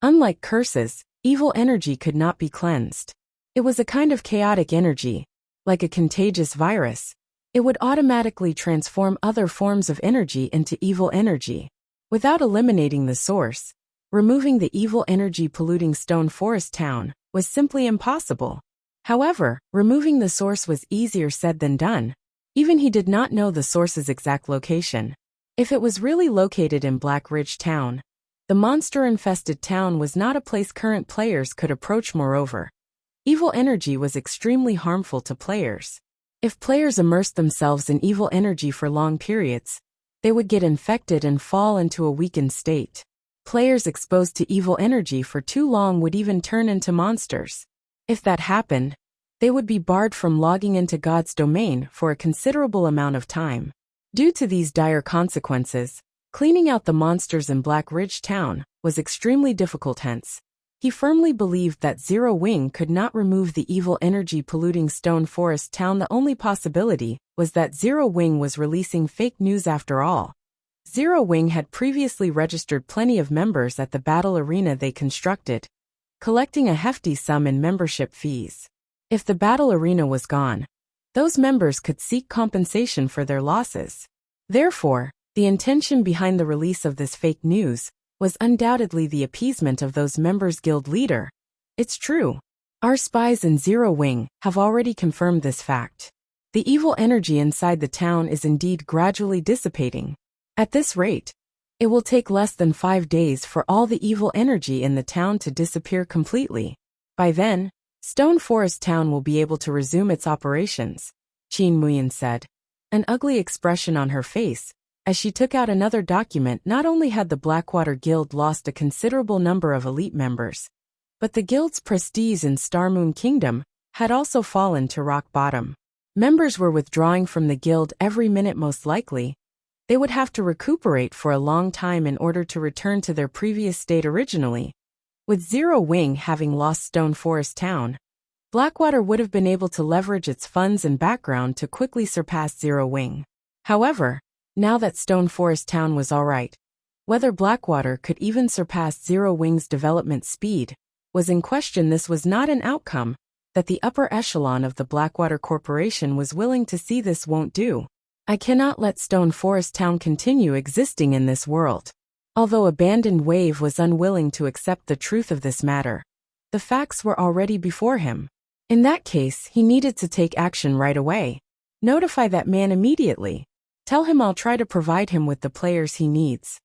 Unlike curses, evil energy could not be cleansed. It was a kind of chaotic energy, like a contagious virus. It would automatically transform other forms of energy into evil energy. Without eliminating the source, removing the evil energy polluting Stone Forest Town was simply impossible. However, removing the source was easier said than done. Even he did not know the source's exact location. If it was really located in Black Ridge Town, the monster-infested town was not a place current players could approach. Moreover, evil energy was extremely harmful to players. If players immersed themselves in evil energy for long periods, they would get infected and fall into a weakened state. Players exposed to evil energy for too long would even turn into monsters. If that happened, they would be barred from logging into God's domain for a considerable amount of time. Due to these dire consequences, cleaning out the monsters in Black Ridge Town was extremely difficult. Hence, he firmly believed that Zero Wing could not remove the evil energy polluting Stone Forest Town. The only possibility was that Zero Wing was releasing fake news after all. Zero Wing had previously registered plenty of members at the battle arena they constructed, collecting a hefty sum in membership fees. If the battle arena was gone, those members could seek compensation for their losses. Therefore, the intention behind the release of this fake news was undoubtedly the appeasement of those members' guild leader. It's true. Our spies in Zero Wing have already confirmed this fact. The evil energy inside the town is indeed gradually dissipating. At this rate, it will take less than 5 days for all the evil energy in the town to disappear completely. By then, Stone Forest Town will be able to resume its operations, Qin Muyan said, an ugly expression on her face, as she took out another document. Not only had the Blackwater Guild lost a considerable number of elite members, but the guild's prestige in Starmoon Kingdom had also fallen to rock bottom. Members were withdrawing from the guild every minute. Most likely, they would have to recuperate for a long time in order to return to their previous state originally. With Zero Wing having lost Stone Forest Town, Blackwater would have been able to leverage its funds and background to quickly surpass Zero Wing. However, now that Stone Forest Town was alright, whether Blackwater could even surpass Zero Wing's development speed was in question. This was not an outcome that the upper echelon of the Blackwater Corporation was willing to see. This won't do. I cannot let Stone Forest Town continue existing in this world. Although Abandoned Wave was unwilling to accept the truth of this matter, the facts were already before him. In that case, he needed to take action right away. Notify that man immediately. Tell him I'll try to provide him with the players he needs.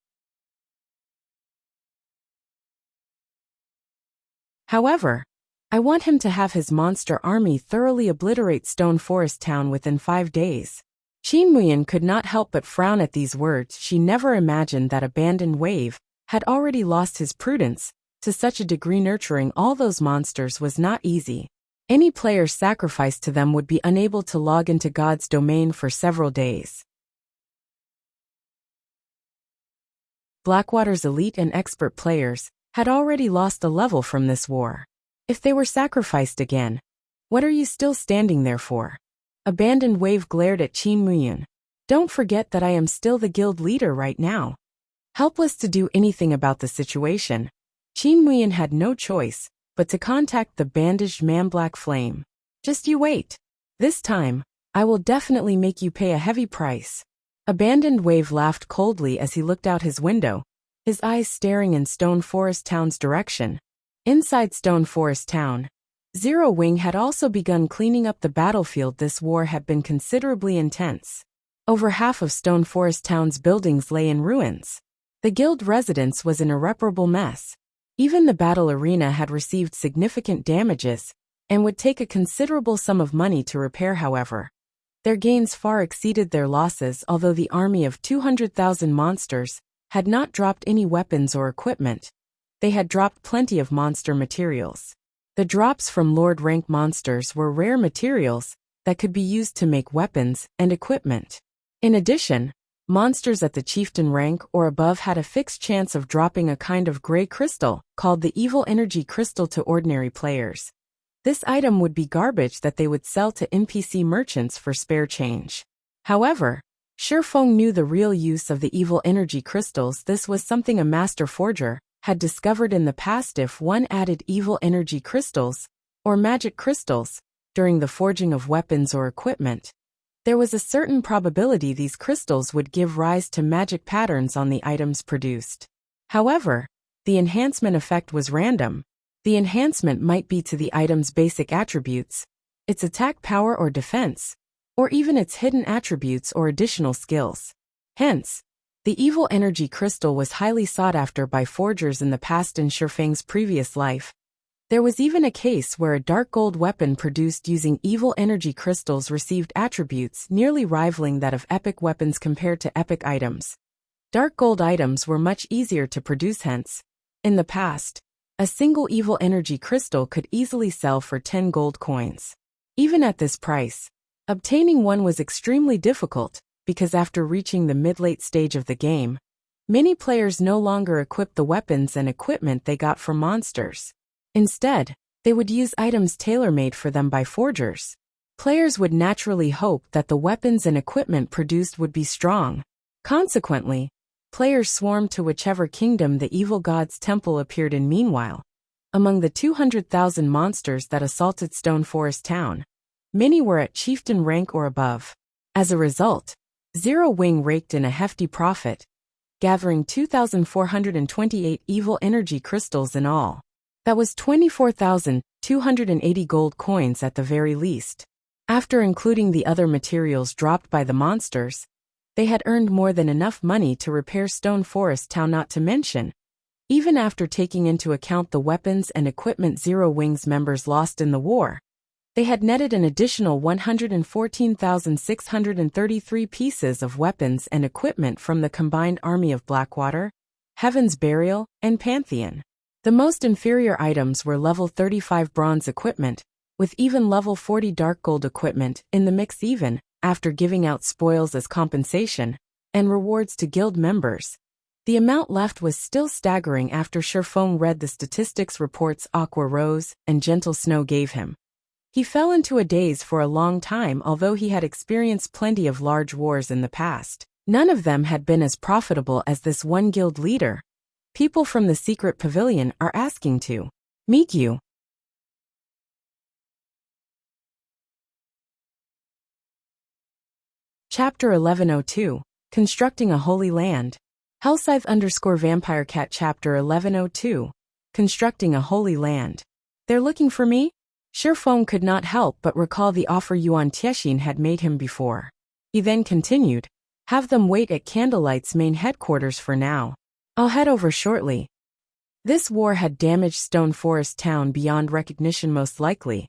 However, I want him to have his monster army thoroughly obliterate Stone Forest Town within 5 days. Qin Muyan could not help but frown at these words. She never imagined that Abandoned Wave had already lost his prudence to such a degree. Nurturing all those monsters was not easy. Any player sacrificed to them would be unable to log into God's domain for several days. Blackwater's elite and expert players had already lost a level from this war. If they were sacrificed again, what are you still standing there for? Abandoned Wave glared at Qin Muyan. Don't forget that I am still the guild leader right now. Helpless to do anything about the situation, Qin Muyan had no choice but to contact the bandaged man Black Flame. Just you wait. This time, I will definitely make you pay a heavy price. Abandoned Wave laughed coldly as he looked out his window, his eyes staring in Stone Forest Town's direction. Inside Stone Forest Town, Zero Wing had also begun cleaning up the battlefield. This war had been considerably intense. Over half of Stone Forest Town's buildings lay in ruins. The guild residence was an irreparable mess. Even the battle arena had received significant damages and would take a considerable sum of money to repair. However, their gains far exceeded their losses. Although the army of 200,000 monsters had not dropped any weapons or equipment, they had dropped plenty of monster materials. The drops from Lord rank monsters were rare materials that could be used to make weapons and equipment. In addition, monsters at the chieftain rank or above had a fixed chance of dropping a kind of gray crystal called the evil energy crystal to ordinary players. This item would be garbage that they would sell to NPC merchants for spare change. However, Shifeng knew the real use of the evil energy crystals. This was something a master forger had discovered in the past. If one added evil energy crystals, or magic crystals, during the forging of weapons or equipment, there was a certain probability these crystals would give rise to magic patterns on the items produced. However, the enhancement effect was random. The enhancement might be to the item's basic attributes, its attack power or defense, or even its hidden attributes or additional skills. Hence, the evil energy crystal was highly sought after by forgers in the past. In Shifeng's previous life, there was even a case where a dark gold weapon produced using evil energy crystals received attributes nearly rivaling that of epic weapons compared to epic items. Dark gold items were much easier to produce. Hence, in the past, a single evil energy crystal could easily sell for 10 gold coins. Even at this price, obtaining one was extremely difficult, because after reaching the mid-late stage of the game, many players no longer equipped the weapons and equipment they got from monsters. Instead, they would use items tailor-made for them by forgers. Players would naturally hope that the weapons and equipment produced would be strong. Consequently, players swarmed to whichever kingdom the evil god's temple appeared in. Meanwhile, among the 200,000 monsters that assaulted Stone Forest Town, many were at chieftain rank or above. As a result, Zero Wing raked in a hefty profit, gathering 2,428 evil energy crystals in all. That was 24,280 gold coins at the very least. After including the other materials dropped by the monsters, they had earned more than enough money to repair Stone Forest Town. Not to mention, even after taking into account the weapons and equipment Zero Wing's members lost in the war, they had netted an additional 114,633 pieces of weapons and equipment from the combined army of Blackwater, Heaven's Burial, and Pantheon. The most inferior items were level 35 bronze equipment, with even level 40 dark gold equipment in the mix. Even after giving out spoils as compensation and rewards to guild members, the amount left was still staggering. After Shifeng read the statistics reports Aqua Rose and Gentle Snow gave him, he fell into a daze for a long time. Although he had experienced plenty of large wars in the past, none of them had been as profitable as this one. Guild leader, people from the secret pavilion are asking to meet you. Chapter 1102, Constructing a Holy Land. Hellscythe_VampireCat Chapter 1102, Constructing a Holy Land. They're looking for me? Shifeng could not help but recall the offer Yuan Tiexin had made him before. He then continued, "Have them wait at Candlelight's main headquarters for now. I'll head over shortly." This war had damaged Stone Forest Town beyond recognition. Most likely,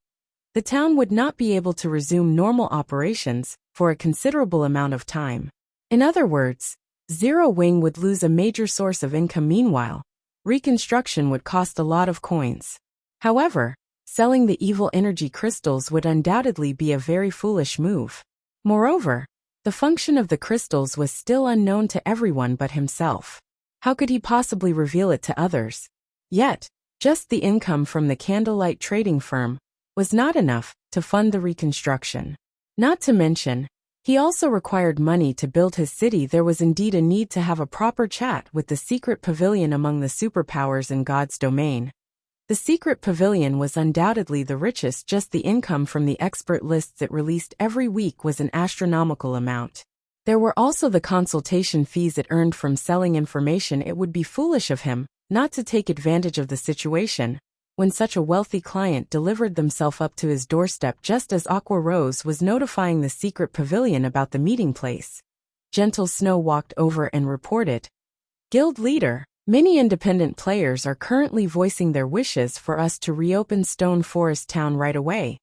the town would not be able to resume normal operations for a considerable amount of time. In other words, Zero Wing would lose a major source of income. Meanwhile, reconstruction would cost a lot of coins. However, selling the evil energy crystals would undoubtedly be a very foolish move. Moreover, the function of the crystals was still unknown to everyone but himself. How could he possibly reveal it to others? Yet, just the income from the candlelight trading firm was not enough to fund the reconstruction. Not to mention, he also required money to build his city. There was indeed a need to have a proper chat with the secret pavilion among the superpowers in God's domain. The secret pavilion was undoubtedly the richest. Just the income from the expert lists it released every week was an astronomical amount. There were also the consultation fees it earned from selling information. It would be foolish of him not to take advantage of the situation when such a wealthy client delivered themselves up to his doorstep just as Aqua Rose was notifying the secret pavilion about the meeting place. Gentle Snow walked over and reported, "Guild leader, many independent players are currently voicing their wishes for us to reopen Stone Forest Town right away,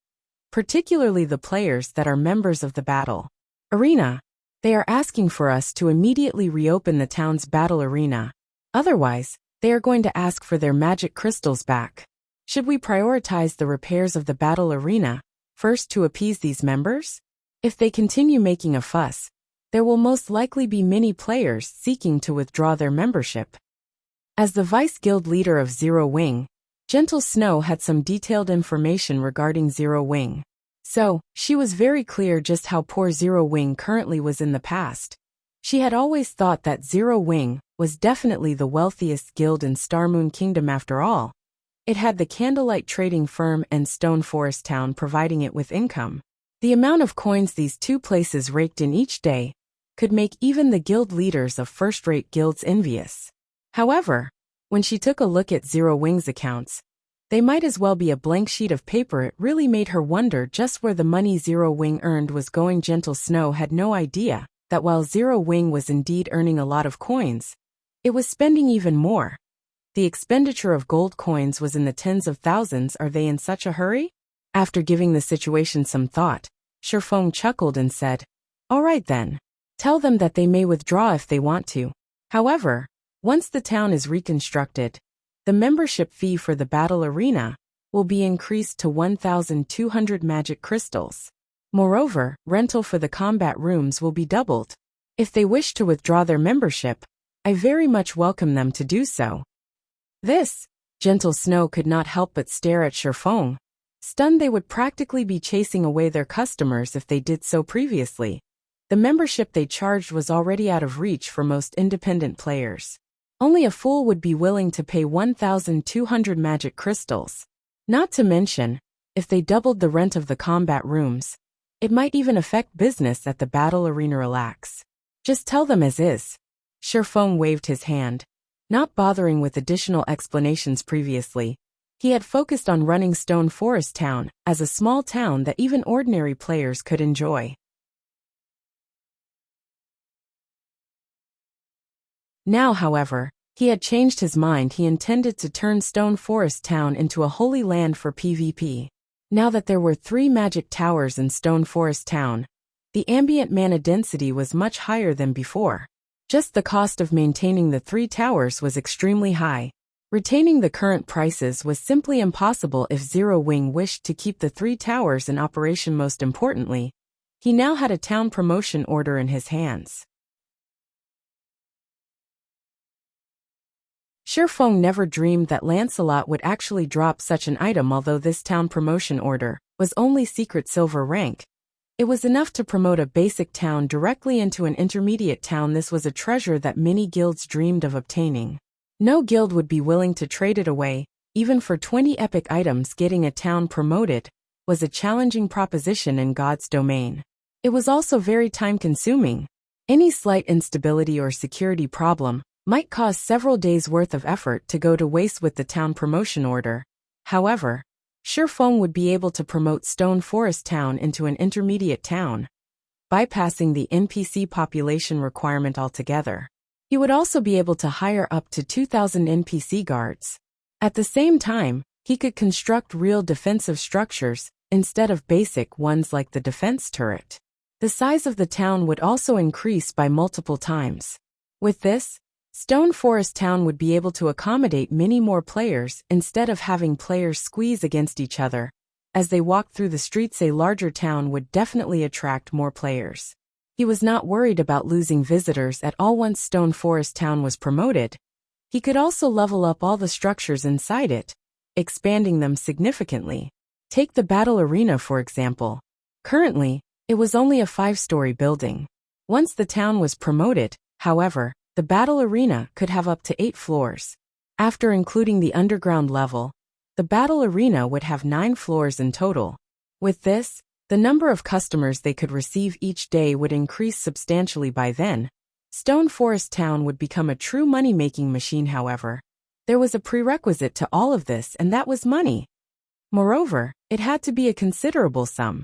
particularly the players that are members of the battle arena. They are asking for us to immediately reopen the town's battle arena. Otherwise, they are going to ask for their magic crystals back. Should we prioritize the repairs of the battle arena first to appease these members? If they continue making a fuss, there will most likely be many players seeking to withdraw their membership." As the vice guild leader of Zero Wing, Gentle Snow had some detailed information regarding Zero Wing. So, she was very clear just how poor Zero Wing currently was in the past. She had always thought that Zero Wing was definitely the wealthiest guild in Starmoon Kingdom. After all, it had the candlelight trading firm and Stone Forest Town providing it with income. The amount of coins these two places raked in each day could make even the guild leaders of first-rate guilds envious. However, when she took a look at Zero Wing's accounts, they might as well be a blank sheet of paper. It really made her wonder just where the money Zero Wing earned was going. Gentle Snow had no idea that while Zero Wing was indeed earning a lot of coins, it was spending even more. The expenditure of gold coins was in the tens of thousands. Are they in such a hurry? After giving the situation some thought, Shifeng chuckled and said, "All right then. Tell them that they may withdraw if they want to. However, once the town is reconstructed, the membership fee for the battle arena will be increased to 1,200 magic crystals. Moreover, rental for the combat rooms will be doubled. If they wish to withdraw their membership, I very much welcome them to do so." This, Gentle Snow could not help but stare at Shifeng. Stunned, they would practically be chasing away their customers if they did so. Previously, the membership they charged was already out of reach for most independent players. Only a fool would be willing to pay 1,200 magic crystals. Not to mention, if they doubled the rent of the combat rooms, it might even affect business at the battle arena. Relax. Just tell them as is. Shifeng waved his hand, not bothering with additional explanations. Previously, he had focused on running Stone Forest Town as a small town that even ordinary players could enjoy. Now, however, he had changed his mind. He intended to turn Stone Forest Town into a holy land for PvP. Now that there were 3 magic towers in Stone Forest Town, the ambient mana density was much higher than before. Just the cost of maintaining the 3 towers was extremely high. Retaining the current prices was simply impossible if Zero Wing wished to keep the 3 towers in operation. Most importantly, he now had a town promotion order in his hands. Shifeng never dreamed that Lancelot would actually drop such an item. Although this town promotion order was only secret silver rank, it was enough to promote a basic town directly into an intermediate town. This was a treasure that many guilds dreamed of obtaining. No guild would be willing to trade it away, even for 20 epic items. Getting a town promoted was a challenging proposition in God's domain. It was also very time-consuming. Any slight instability or security problem might cause several days' worth of effort to go to waste with the town promotion order. However, Shifeng would be able to promote Stone Forest Town into an intermediate town, bypassing the NPC population requirement altogether. He would also be able to hire up to 2,000 NPC guards. At the same time, he could construct real defensive structures, instead of basic ones like the defense turret. The size of the town would also increase by multiple times. With this, Stone Forest Town would be able to accommodate many more players instead of having players squeeze against each other. As they walked through the streets, a larger town would definitely attract more players. He was not worried about losing visitors at all once Stone Forest Town was promoted. He could also level up all the structures inside it, expanding them significantly. Take the battle arena for example. Currently, it was only a 5-story building. Once the town was promoted, however, the battle arena could have up to 8 floors. After including the underground level, the battle arena would have 9 floors in total. With this, the number of customers they could receive each day would increase substantially. By then, Stone Forest Town would become a true money-making machine. However, there was a prerequisite to all of this, and that was money. Moreover, it had to be a considerable sum.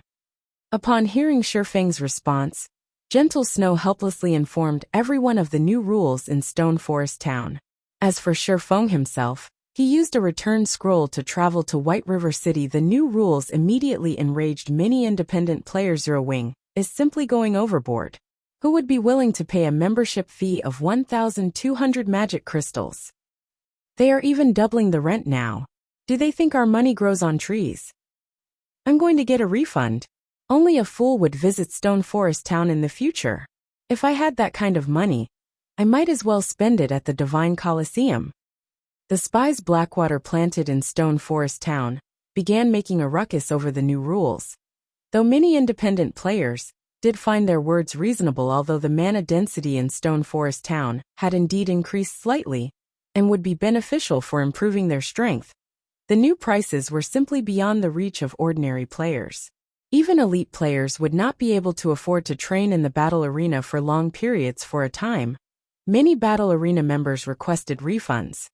Upon hearing Shifeng's response, Gentle Snow helplessly informed everyone of the new rules in Stone Forest Town. As for Shifeng himself, he used a return scroll to travel to White River City. The new rules immediately enraged many independent players. Zero Wing is simply going overboard. Who would be willing to pay a membership fee of 1,200 magic crystals? They are even doubling the rent now. Do they think our money grows on trees? I'm going to get a refund. Only a fool would visit Stone Forest Town in the future. If I had that kind of money, I might as well spend it at the Divine Colosseum. The spies Blackwater planted in Stone Forest Town began making a ruckus over the new rules. Though many independent players did find their words reasonable, although the mana density in Stone Forest Town had indeed increased slightly and would be beneficial for improving their strength, the new prices were simply beyond the reach of ordinary players. Even elite players would not be able to afford to train in the battle arena for long periods. For a time, many battle arena members requested refunds,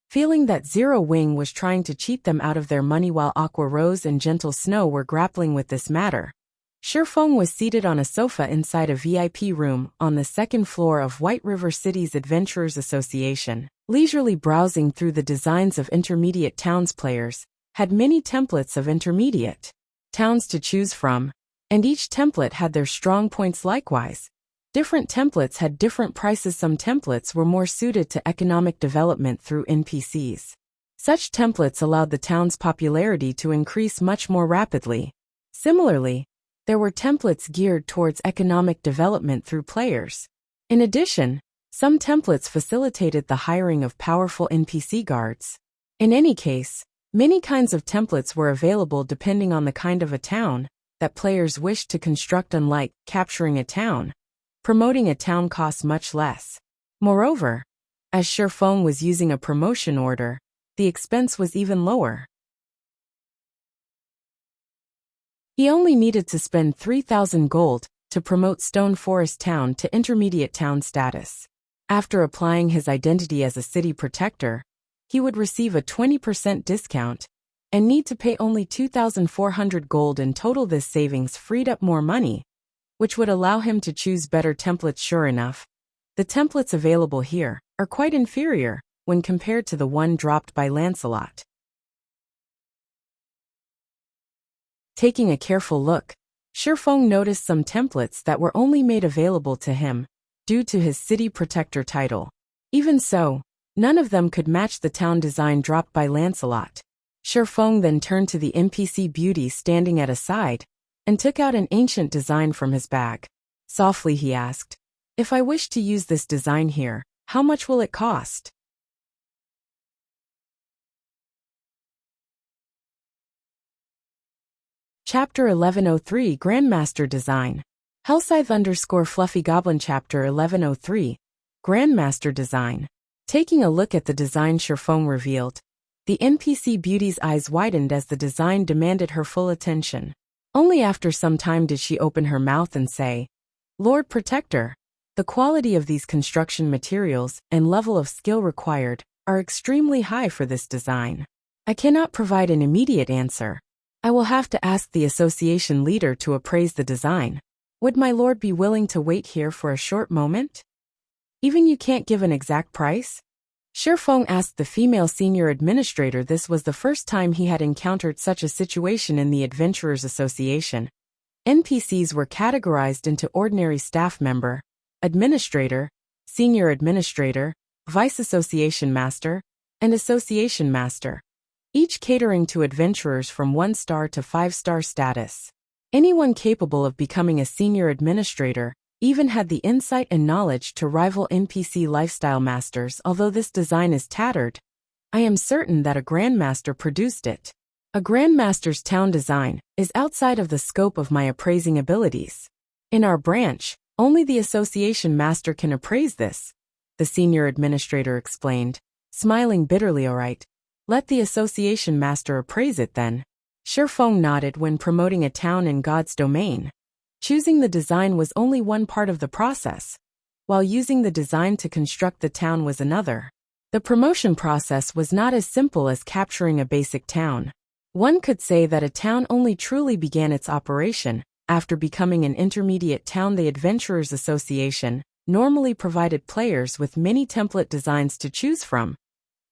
feeling that Zero Wing was trying to cheat them out of their money. While Aqua Rose and Gentle Snow were grappling with this matter, Shifeng was seated on a sofa inside a VIP room on the 2nd floor of White River City's Adventurers Association, leisurely browsing through the designs of intermediate towns. Players had many templates of intermediate towns to choose from, and each template had their strong points. Likewise, different templates had different prices. Some templates were more suited to economic development through NPCs. Such templates allowed the town's popularity to increase much more rapidly. Similarly, there were templates geared towards economic development through players. In addition, some templates facilitated the hiring of powerful NPC guards. In any case, many kinds of templates were available depending on the kind of a town that players wished to construct. Unlike capturing a town, promoting a town costs much less. Moreover, as Shifeng was using a promotion order, the expense was even lower. He only needed to spend 3,000 gold to promote Stone Forest Town to intermediate town status. After applying his identity as a city protector, he would receive a 20% discount and need to pay only 2,400 gold in total. This savings freed up more money, which would allow him to choose better templates. Sure enough, the templates available here are quite inferior when compared to the one dropped by Lancelot. Taking a careful look, Shifeng noticed some templates that were only made available to him due to his city protector title. Even so, none of them could match the town design dropped by Lancelot. Shifeng then turned to the NPC beauty standing at a side and took out an ancient design from his bag. Softly he asked, "If I wish to use this design here, how much will it cost?" Chapter 1103 Grandmaster Design. Hellscythe_Fluffy Goblin. Chapter 1103 Grandmaster Design. Taking a look at the design Shifeng revealed, the NPC beauty's eyes widened as the design demanded her full attention. Only after some time did she open her mouth and say, "Lord Protector, the quality of these construction materials and level of skill required are extremely high for this design. I cannot provide an immediate answer. I will have to ask the association leader to appraise the design. Would my lord be willing to wait here for a short moment? Even you can't give an exact price? Shifeng asked the female senior administrator. This was the first time he had encountered such a situation in the Adventurers Association. NPCs were categorized into ordinary staff member, administrator, senior administrator, vice association master, and association master, each catering to adventurers from 1-star to 5-star status. Anyone capable of becoming a senior administrator even had the insight and knowledge to rival NPC lifestyle masters. Although this design is tattered, I am certain that a grandmaster produced it. A grandmaster's town design is outside of the scope of my appraising abilities. In our branch, only the association master can appraise this, the senior administrator explained, smiling bitterly. All right, let the association master appraise it then. Shifeng nodded. When promoting a town in God's domain, choosing the design was only one part of the process, while using the design to construct the town was another. The promotion process was not as simple as capturing a basic town. One could say that a town only truly began its operation after becoming an intermediate town. The Adventurers Association normally provided players with many template designs to choose from,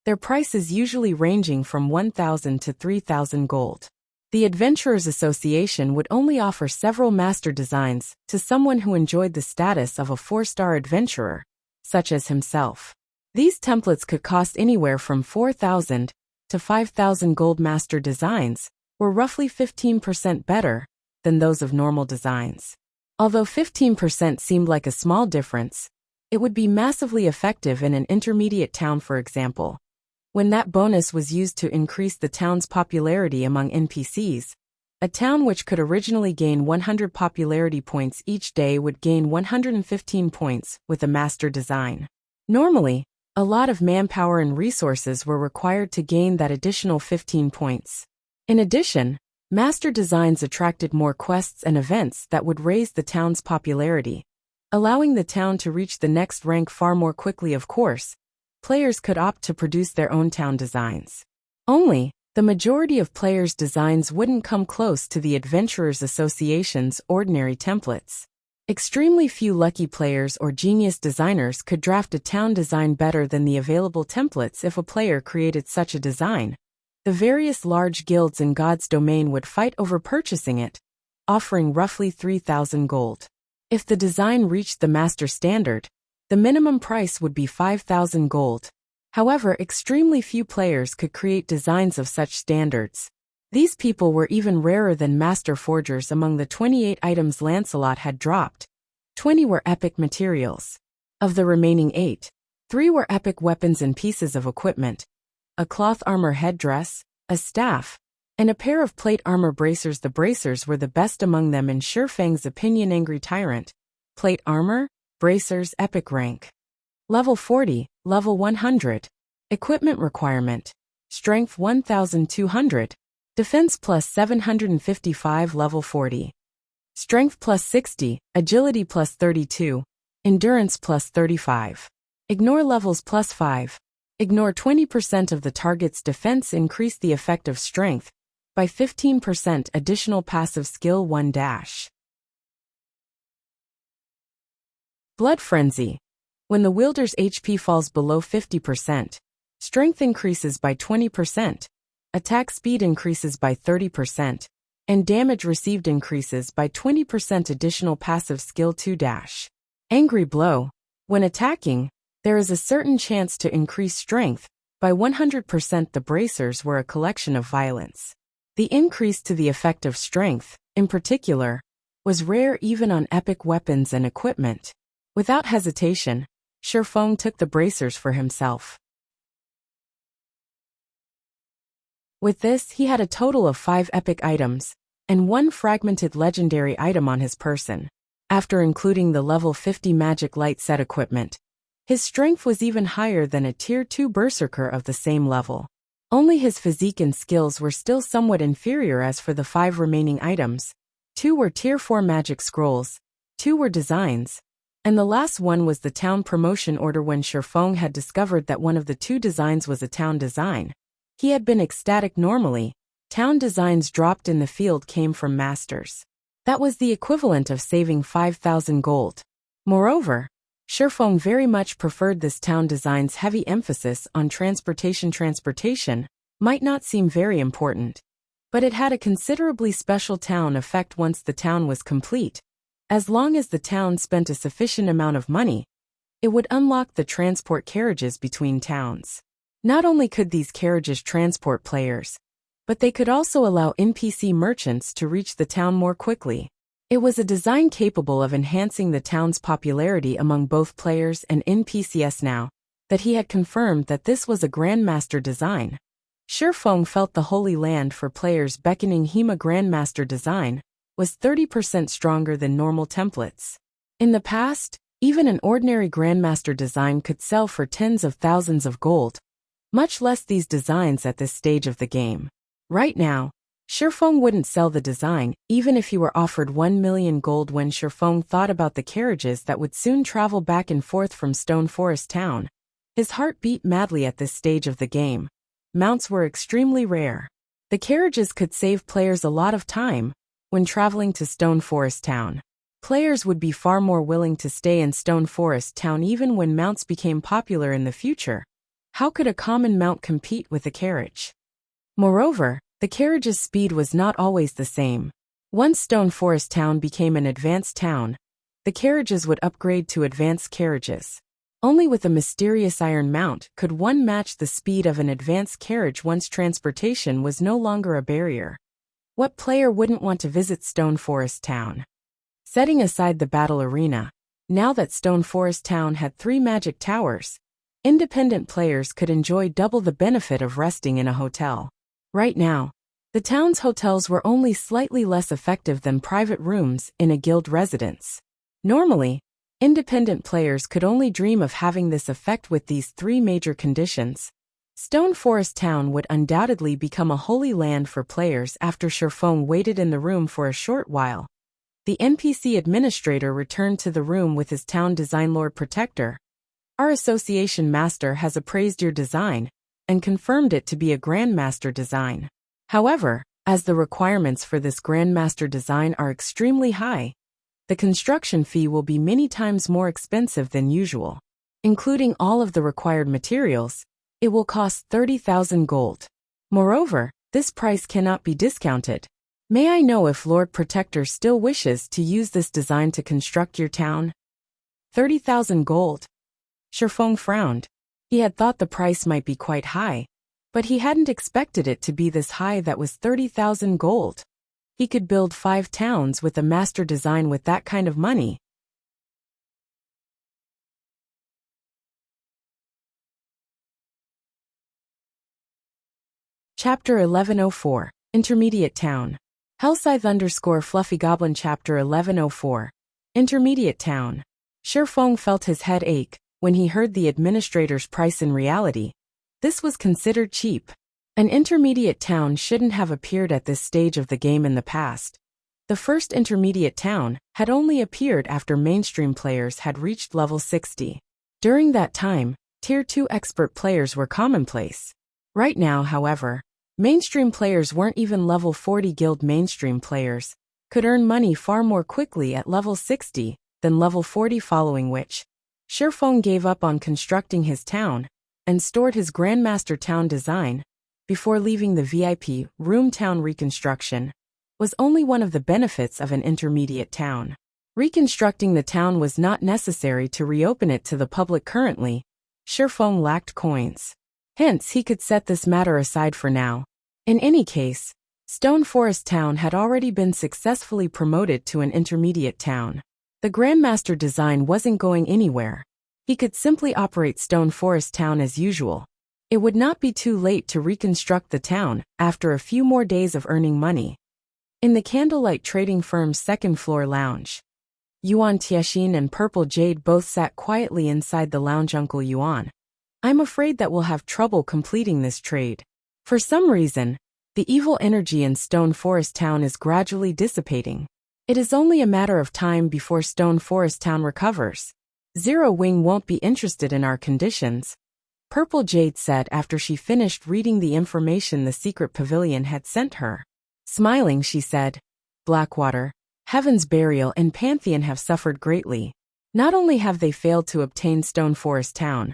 their prices usually ranging from 1,000 to 3,000 gold. The Adventurers Association would only offer several master designs to someone who enjoyed the status of a 4-star adventurer, such as himself. These templates could cost anywhere from 4,000 to 5,000 gold. Master designs were roughly 15% better than those of normal designs. Although 15% seemed like a small difference, it would be massively effective in an intermediate town. For example, when that bonus was used to increase the town's popularity among NPCs, a town which could originally gain 100 popularity points each day would gain 115 points with a master design. Normally, a lot of manpower and resources were required to gain that additional 15 points. In addition, master designs attracted more quests and events that would raise the town's popularity, allowing the town to reach the next rank far more quickly. Of course, players could opt to produce their own town designs. Only, the majority of players' designs wouldn't come close to the Adventurers Association's ordinary templates. Extremely few lucky players or genius designers could draft a town design better than the available templates. If a player created such a design, the various large guilds in God's domain would fight over purchasing it, offering roughly 3,000 gold. If the design reached the master standard, the minimum price would be 5,000 gold. However, extremely few players could create designs of such standards. These people were even rarer than master forgers. Among the 28 items Lancelot had dropped, 20 were epic materials. Of the remaining 8, 3 were epic weapons and pieces of equipment: a cloth armor headdress, a staff, and a pair of plate armor bracers. The bracers were the best among them in Shifeng's opinion. Angry Tyrant, plate armor, bracers, epic rank. Level 40, level 100. Equipment requirement: strength 1,200. Defense plus 755, level 40. Strength plus 60, agility plus 32, endurance plus 35. Ignore levels plus 5. Ignore 20% of the target's defense. Increase the effect of strength by 15%. Additional passive skill 1 dash. Blood Frenzy. When the wielder's HP falls below 50%, strength increases by 20%. Attack speed increases by 30%, and damage received increases by 20%. Additional passive skill 2 dash. Angry Blow. When attacking, there is a certain chance to increase strength by 100%. The bracers were a collection of violence. The increase to the effect of strength, in particular, was rare even on epic weapons and equipment. Without hesitation, Shifeng took the bracers for himself. With this, he had a total of 5 epic items, and 1 fragmented legendary item on his person. After including the level 50 magic light set equipment, his strength was even higher than a tier 2 berserker of the same level. Only his physique and skills were still somewhat inferior. As for the 5 remaining items, 2 were tier 4 magic scrolls, 2 were designs, and the last one was the town promotion order. When Shifeng had discovered that one of the 2 designs was a town design, He had been ecstatic normally. Town designs dropped in the field came from masters. That was the equivalent of saving 5,000 gold. Moreover, Shifeng very much preferred this town design's heavy emphasis on transportation. Transportation might not seem very important, but it had a considerably special town effect once the town was complete. As long as the town spent a sufficient amount of money, it would unlock the transport carriages between towns. Not only could these carriages transport players, but they could also allow NPC merchants to reach the town more quickly. It was a design capable of enhancing the town's popularity among both players and NPCs. Now that he had confirmed that this was a Grandmaster design, Shifeng felt the Holy Land for players beckoning him. A Grandmaster design was 30% stronger than normal templates. In the past, even an ordinary Grandmaster design could sell for tens of thousands of gold, much less these designs at this stage of the game. Right now, Shifeng wouldn't sell the design, even if he were offered 1 million gold. When Shifeng thought about the carriages that would soon travel back and forth from Stone Forest Town, his heart beat madly at this stage of the game. Mounts were extremely rare. The carriages could save players a lot of time when traveling to Stone Forest Town. Players would be far more willing to stay in Stone Forest Town even when mounts became popular in the future. How could a common mount compete with a carriage? Moreover, the carriage's speed was not always the same. Once Stone Forest Town became an advanced town, the carriages would upgrade to advanced carriages. Only with a mysterious iron mount could one match the speed of an advanced carriage once transportation was no longer a barrier. What player wouldn't want to visit Stone Forest Town? Setting aside the battle arena, now that Stone Forest Town had 3 magic towers, independent players could enjoy double the benefit of resting in a hotel. Right now, the town's hotels were only slightly less effective than private rooms in a guild residence. Normally, independent players could only dream of having this effect. With these 3 major conditions, Stone Forest Town would undoubtedly become a holy land for players. After Shifeng waited in the room for a short while, the NPC administrator returned to the room with his town design. Lord Protector, our association master has appraised your design and confirmed it to be a Grandmaster design. However, as the requirements for this Grandmaster design are extremely high, the construction fee will be many times more expensive than usual. Including all of the required materials, it will cost 30,000 gold. Moreover, this price cannot be discounted. May I know if Lord Protector still wishes to use this design to construct your town? 30,000 gold. Shifeng frowned. He had thought the price might be quite high, but he hadn't expected it to be this high. That was 30,000 gold. He could build 5 towns with a master design with that kind of money. Chapter 1104, Intermediate Town. Hellscythe_Fluffy Goblin. Chapter 1104, Intermediate Town. Shifeng felt his head ache when he heard the administrator's price. In reality, this was considered cheap. An intermediate town shouldn't have appeared at this stage of the game in the past. The first intermediate town had only appeared after mainstream players had reached level 60. During that time, Tier 2 expert players were commonplace. Right now, however, mainstream players weren't even level 40. Guild mainstream players could earn money far more quickly at level 60 than level 40, following which, Shifeng gave up on constructing his town and stored his Grandmaster town design before leaving the VIP room. Town reconstruction was only one of the benefits of an intermediate town. Reconstructing the town was not necessary to reopen it to the public. Currently, Shifeng lacked coins. Hence, he could set this matter aside for now. In any case, Stone Forest Town had already been successfully promoted to an intermediate town. The Grandmaster design wasn't going anywhere. He could simply operate Stone Forest Town as usual. It would not be too late to reconstruct the town after a few more days of earning money. In the Candlelight Trading Firm's second-floor lounge, Yuan Tiexin and Purple Jade both sat quietly inside the lounge. Uncle Yuan, I'm afraid that we'll have trouble completing this trade. For some reason, the evil energy in Stone Forest Town is gradually dissipating. It is only a matter of time before Stone Forest Town recovers. Zero Wing won't be interested in our conditions. Purple Jade said after she finished reading the information the secret pavilion had sent her. Smiling, she said, Blackwater, Heaven's Burial and Pantheon have suffered greatly. Not only have they failed to obtain Stone Forest Town,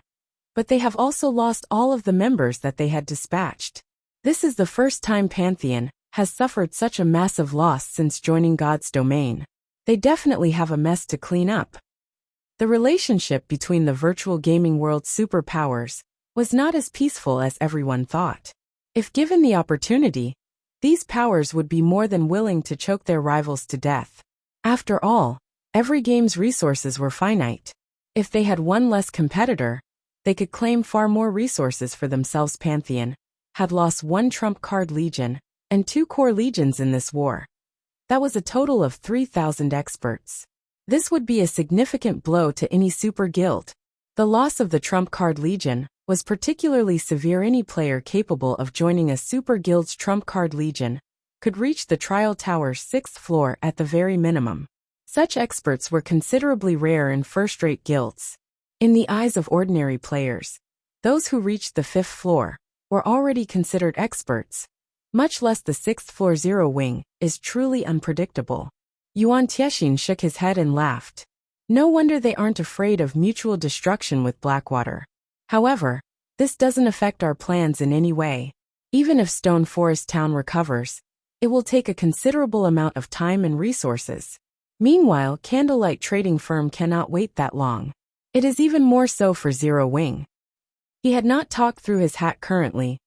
but they have also lost all of the members that they had dispatched. This is the first time Pantheon has suffered such a massive loss since joining God's domain. They definitely have a mess to clean up. The relationship between the virtual gaming world's superpowers was not as peaceful as everyone thought. If given the opportunity, these powers would be more than willing to choke their rivals to death. After all, every game's resources were finite. If they had one less competitor, they could claim far more resources for themselves. Pantheon had lost 1 trump card legion and 2 core legions in this war. That was a total of 3,000 experts. This would be a significant blow to any super guild. The loss of the trump card legion was particularly severe. Any player capable of joining a super guild's trump card legion could reach the trial tower's 6th floor at the very minimum. Such experts were considerably rare in first-rate guilds. In the eyes of ordinary players, those who reached the 5th floor were already considered experts. Much less the 6th floor. Zero Wing is truly unpredictable. Yuan Tiexian shook his head and laughed. No wonder they aren't afraid of mutual destruction with Blackwater. However, this doesn't affect our plans in any way. Even if Stone Forest Town recovers, it will take a considerable amount of time and resources. Meanwhile, Candlelight Trading Firm cannot wait that long. It is even more so for Zero Wing. He had not talked through his hat currently.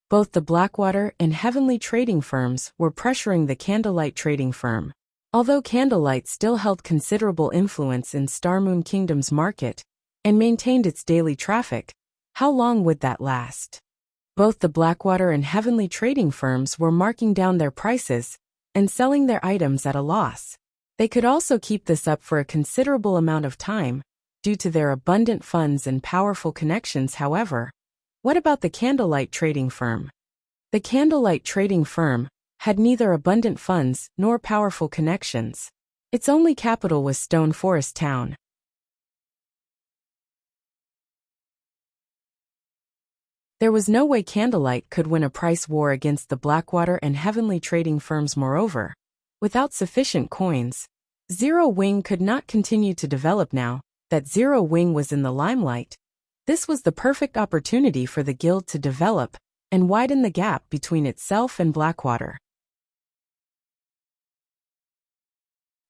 Both the Blackwater and Heavenly Trading Firms were pressuring the Candlelight Trading Firm. Although Candlelight still held considerable influence in Starmoon Kingdom's market and maintained its daily traffic, how long would that last? Both the Blackwater and Heavenly Trading Firms were marking down their prices and selling their items at a loss. They could also keep this up for a considerable amount of time due to their abundant funds and powerful connections. However, what about the Candlelight Trading Firm? The Candlelight Trading Firm had neither abundant funds nor powerful connections. Its only capital was Stone Forest Town. There was no way Candlelight could win a price war against the Blackwater and Heavenly Trading Firms. Moreover, without sufficient coins, Zero Wing could not continue to develop. Now that Zero Wing was in the limelight, this was the perfect opportunity for the guild to develop and widen the gap between itself and Blackwater.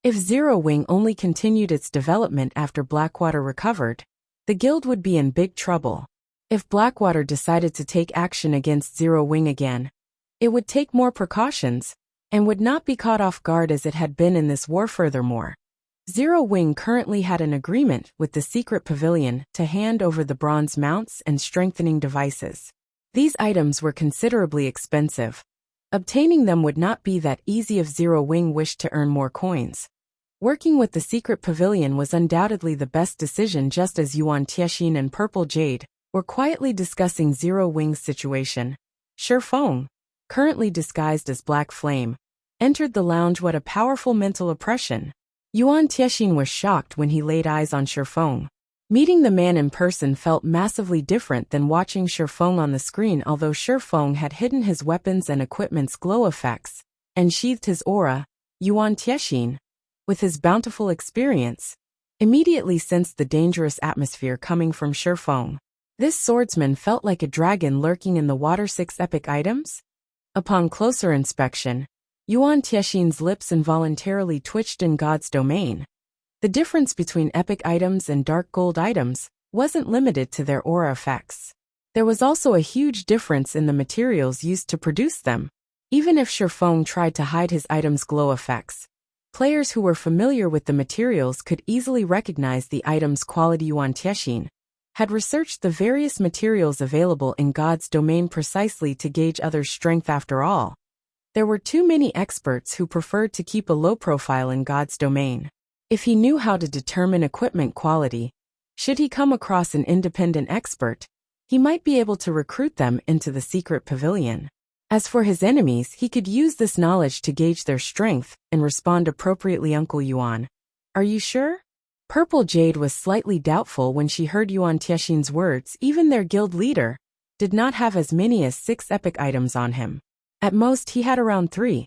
If Zero Wing only continued its development after Blackwater recovered, the guild would be in big trouble. If Blackwater decided to take action against Zero Wing again, it would take more precautions and would not be caught off guard as it had been in this war. Furthermore, Zero Wing currently had an agreement with the Secret Pavilion to hand over the bronze mounts and strengthening devices. These items were considerably expensive. Obtaining them would not be that easy if Zero Wing wished to earn more coins. Working with the Secret Pavilion was undoubtedly the best decision. Just as Yuan Tiexian and Purple Jade were quietly discussing Zero Wing's situation, Shifeng, currently disguised as Black Flame, entered the lounge. What a powerful mental oppression! Yuan Tiexian was shocked when he laid eyes on Shifeng. Meeting the man in person felt massively different than watching Shifeng on the screen. Although Shifeng had hidden his weapons and equipment's glow effects and sheathed his aura, Yuan Tiexian, with his bountiful experience, immediately sensed the dangerous atmosphere coming from Shifeng. This swordsman felt like a dragon lurking in the water. 6 epic items? Upon closer inspection, Yuan Tiexian's lips involuntarily twitched. In God's domain, the difference between epic items and dark gold items wasn't limited to their aura effects. There was also a huge difference in the materials used to produce them. Even if Shifeng tried to hide his items' glow effects, players who were familiar with the materials could easily recognize the item's quality. Yuan Tiexian had researched the various materials available in God's domain precisely to gauge others' strength. After all, there were too many experts who preferred to keep a low profile in God's domain. If he knew how to determine equipment quality, should he come across an independent expert, he might be able to recruit them into the Secret Pavilion. As for his enemies, he could use this knowledge to gauge their strength and respond appropriately. Uncle Yuan, are you sure? Purple Jade was slightly doubtful when she heard Yuan Tiexin's words. Even their guild leader did not have as many as 6 epic items on him. At most he had around 3.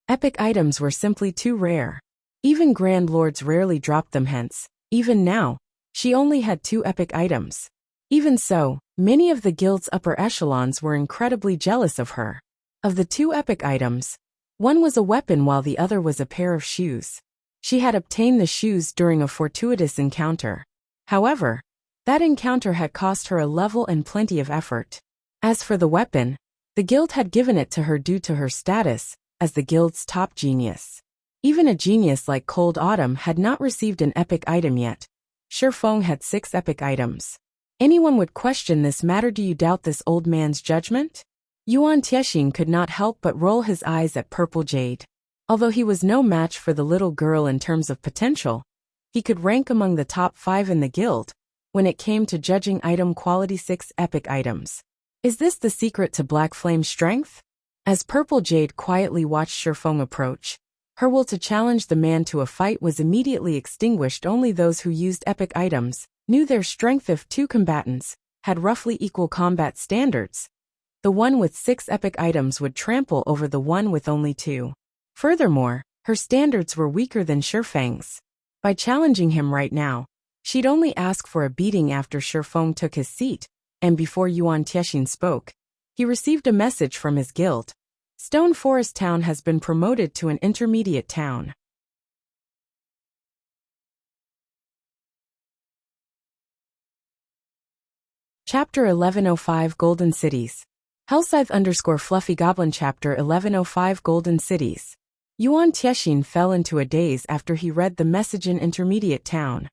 Epic items were simply too rare. Even Grand Lords rarely dropped them, hence, even now, she only had 2 epic items. Even so, many of the guild's upper echelons were incredibly jealous of her. Of the 2 epic items, one was a weapon while the other was a pair of shoes. She had obtained the shoes during a fortuitous encounter. However, that encounter had cost her a level and plenty of effort. As for the weapon, the guild had given it to her due to her status as the guild's top genius. Even a genius like Cold Autumn had not received an epic item yet. Shifeng had 6 epic items. Anyone would question this matter. Do you doubt this old man's judgment? Yuan Tiexin could not help but roll his eyes at Purple Jade. Although he was no match for the little girl in terms of potential, he could rank among the top 5 in the guild when it came to judging item quality. 6 epic items. Is this the secret to Black Flame's strength? As Purple Jade quietly watched Shifeng approach, her will to challenge the man to a fight was immediately extinguished. Only those who used epic items knew their strength. If 2 combatants had roughly equal combat standards, the one with 6 epic items would trample over the one with only 2. Furthermore, her standards were weaker than Shifeng's. By challenging him right now, she'd only ask for a beating. After Shifeng took his seat, and before Yuan Tiexin spoke, he received a message from his guild. Stone Forest Town has been promoted to an intermediate town. Chapter 1105 Golden Cities. Hellscythe_Fluffy Goblin Chapter 1105 Golden Cities. Yuan Tiexin fell into a daze after he read the message in Intermediate Town.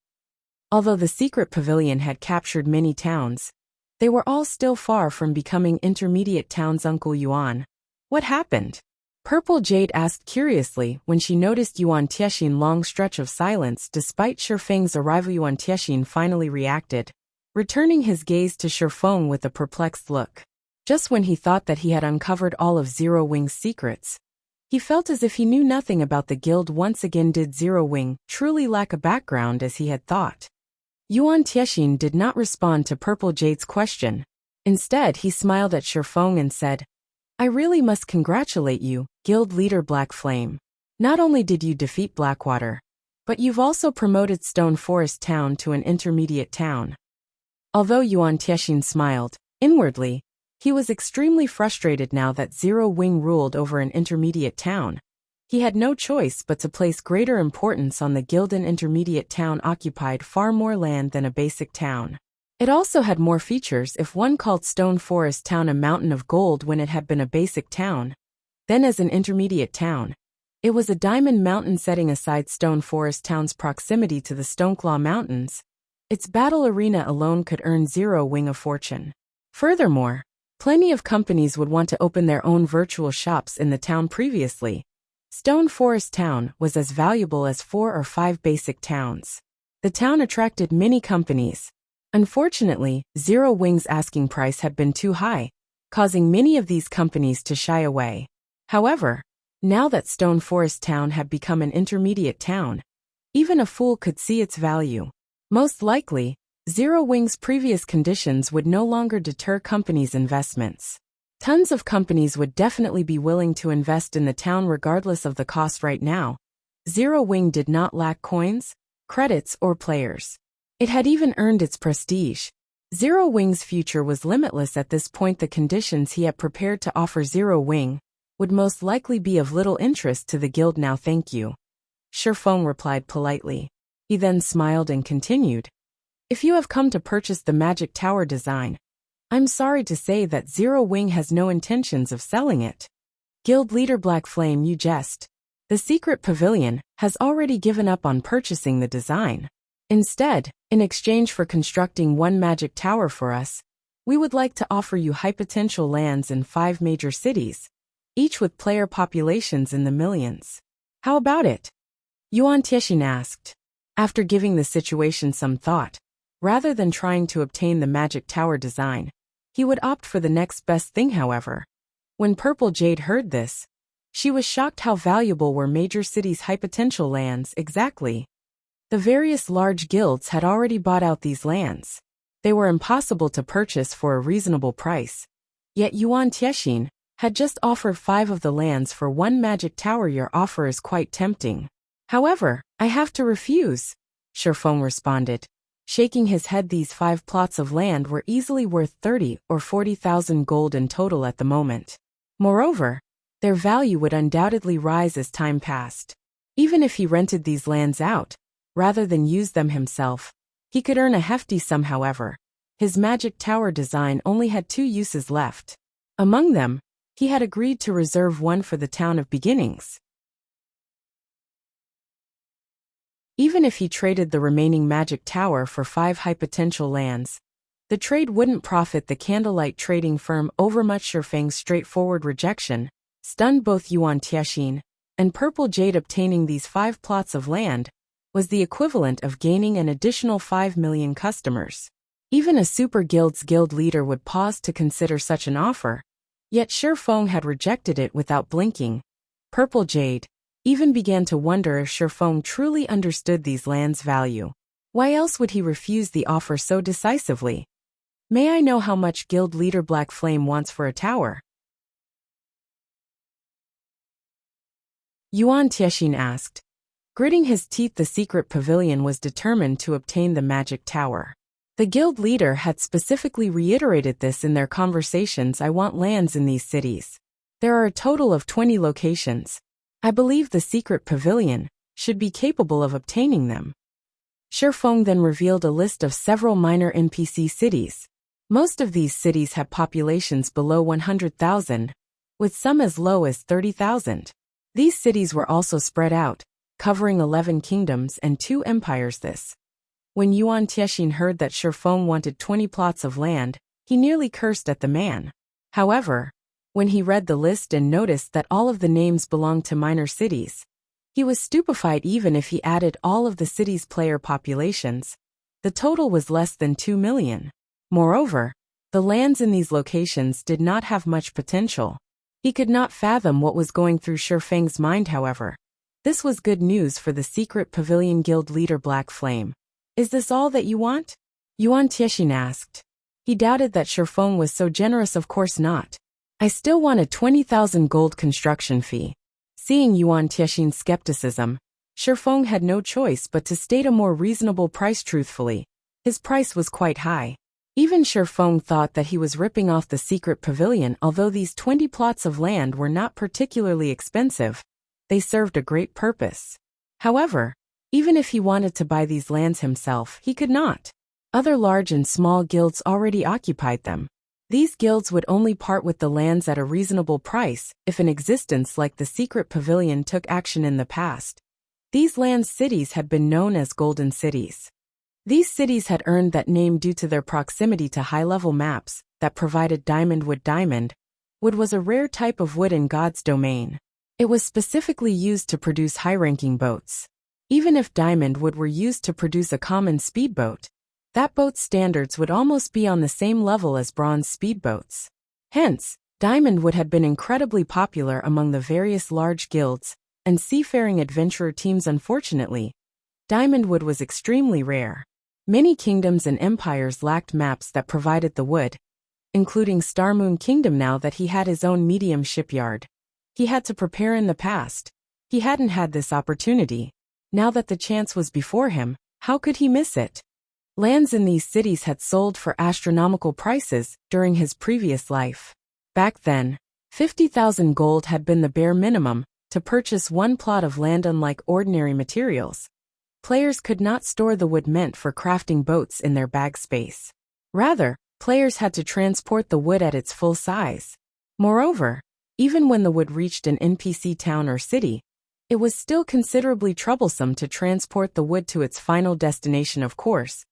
Although the secret pavilion had captured many towns, they were all still far from becoming intermediate towns. Uncle Yuan, what happened? Purple Jade asked curiously when she noticed Yuan Tiexin's long stretch of silence. Despite Shifeng's arrival, Yuan Tiexin finally reacted, returning his gaze to Shifeng with a perplexed look. Just when he thought that he had uncovered all of Zero Wing's secrets, he felt as if he knew nothing about the guild once again. Did Zero Wing truly lack a background as he had thought? Yuan Tiexin did not respond to Purple Jade's question. Instead, he smiled at Shifeng and said, I really must congratulate you, Guild Leader Black Flame. Not only did you defeat Blackwater, but you've also promoted Stone Forest Town to an intermediate town. Although Yuan Tiexin smiled, inwardly, he was extremely frustrated now that Zero Wing ruled over an intermediate town. He had no choice but to place greater importance on the guild. An intermediate town occupied far more land than a basic town. It also had more features. If one called Stone Forest Town a mountain of gold when it had been a basic town, then as an intermediate town, it was a diamond mountain. Setting aside Stone Forest Town's proximity to the Stoneclaw Mountains, its battle arena alone could earn Zero Wing a fortune. Furthermore, plenty of companies would want to open their own virtual shops in the town. Previously, Stone Forest Town was as valuable as 4 or 5 basic towns. The town attracted many companies. Unfortunately, Zero Wing's asking price had been too high, causing many of these companies to shy away. However, now that Stone Forest Town had become an intermediate town, even a fool could see its value. Most likely, Zero Wing's previous conditions would no longer deter companies' investments. Tons of companies would definitely be willing to invest in the town regardless of the cost. Right now, Zero Wing did not lack coins, credits, or players. It had even earned its prestige. Zero Wing's future was limitless at this point. The conditions he had prepared to offer Zero Wing would most likely be of little interest to the guild now. Thank you, Shifeng replied politely. He then smiled and continued, if you have come to purchase the Magic Tower design, I'm sorry to say that Zero Wing has no intentions of selling it. Guild Leader Black Flame, you jest. The secret pavilion has already given up on purchasing the design. Instead, in exchange for constructing 1 magic tower for us, we would like to offer you high potential lands in 5 major cities, each with player populations in the millions. How about it? Yuan Tiexin asked. After giving the situation some thought, rather than trying to obtain the magic tower design, he would opt for the next best thing. However, when Purple Jade heard this, she was shocked. How valuable were major cities' high potential lands exactly? The various large guilds had already bought out these lands. They were impossible to purchase for a reasonable price. Yet Yuan Tiexin had just offered 5 of the lands for 1 magic tower. Your offer is quite tempting. However, I have to refuse, Shifeng responded, shaking his head. These 5 plots of land were easily worth 30 or 40,000 gold in total at the moment. Moreover, their value would undoubtedly rise as time passed. Even if he rented these lands out, rather than use them himself, he could earn a hefty sum. However, his magic tower design only had 2 uses left. Among them, he had agreed to reserve one for the town of beginnings. Even if he traded the remaining magic tower for 5 high potential lands, the trade wouldn't profit the candlelight trading firm overmuch. Shifeng's straightforward rejection stunned both Yuan Tiexin and Purple Jade. Obtaining these 5 plots of land was the equivalent of gaining an additional 5 million customers. Even a super guild's guild leader would pause to consider such an offer, yet Shifeng had rejected it without blinking. Purple Jade even began to wonder if Shifeng truly understood these lands' value. Why else would he refuse the offer so decisively? May I know how much guild leader Black Flame wants for a tower? Yuan Tiexin asked. Gritting his teeth, the secret pavilion was determined to obtain the magic tower. The guild leader had specifically reiterated this in their conversations. I want lands in these cities. There are a total of 20 locations. I believe the secret pavilion should be capable of obtaining them. Shifeng then revealed a list of several minor NPC cities. Most of these cities had populations below 100,000, with some as low as 30,000. These cities were also spread out, covering 11 kingdoms and 2 empires. When Yuan Tiexin heard that Shifeng wanted 20 plots of land, he nearly cursed at the man. However, when he read the list and noticed that all of the names belonged to minor cities, he was stupefied. Even if he added all of the cities' player populations, the total was less than 2 million. Moreover, the lands in these locations did not have much potential. He could not fathom what was going through Shifeng's mind. However, this was good news for the secret pavilion guild leader Black Flame. Is this all that you want? Yuan Tiexin asked. He doubted that Shifeng was so generous. Of course not. I still want a 20,000 gold construction fee. Seeing Yuan Tiexin's skepticism, Shifeng had no choice but to state a more reasonable price. Truthfully, his price was quite high. Even Shifeng thought that he was ripping off the secret pavilion. Although these 20 plots of land were not particularly expensive, they served a great purpose. However, even if he wanted to buy these lands himself, he could not. Other large and small guilds already occupied them. These guilds would only part with the lands at a reasonable price if an existence like the secret pavilion took action in the past. These land cities had been known as Golden Cities. These cities had earned that name due to their proximity to high-level maps that provided diamond wood. Diamond wood was a rare type of wood in God's domain. It was specifically used to produce high-ranking boats. Even if diamond wood were used to produce a common speedboat, that boat's standards would almost be on the same level as bronze speedboats. Hence, diamond wood had been incredibly popular among the various large guilds and seafaring adventurer teams. Unfortunately, diamond wood was extremely rare. Many kingdoms and empires lacked maps that provided the wood, including Starmoon Kingdom. Now that he had his own medium shipyard, he had to prepare. In the past, he hadn't had this opportunity. Now that the chance was before him, how could he miss it? Lands in these cities had sold for astronomical prices during his previous life. Back then, 50,000 gold had been the bare minimum to purchase one plot of land. Unlike ordinary materials, players could not store the wood meant for crafting boats in their bag space. Rather, players had to transport the wood at its full size. Moreover, even when the wood reached an NPC town or city, it was still considerably troublesome to transport the wood to its final destination. Of course,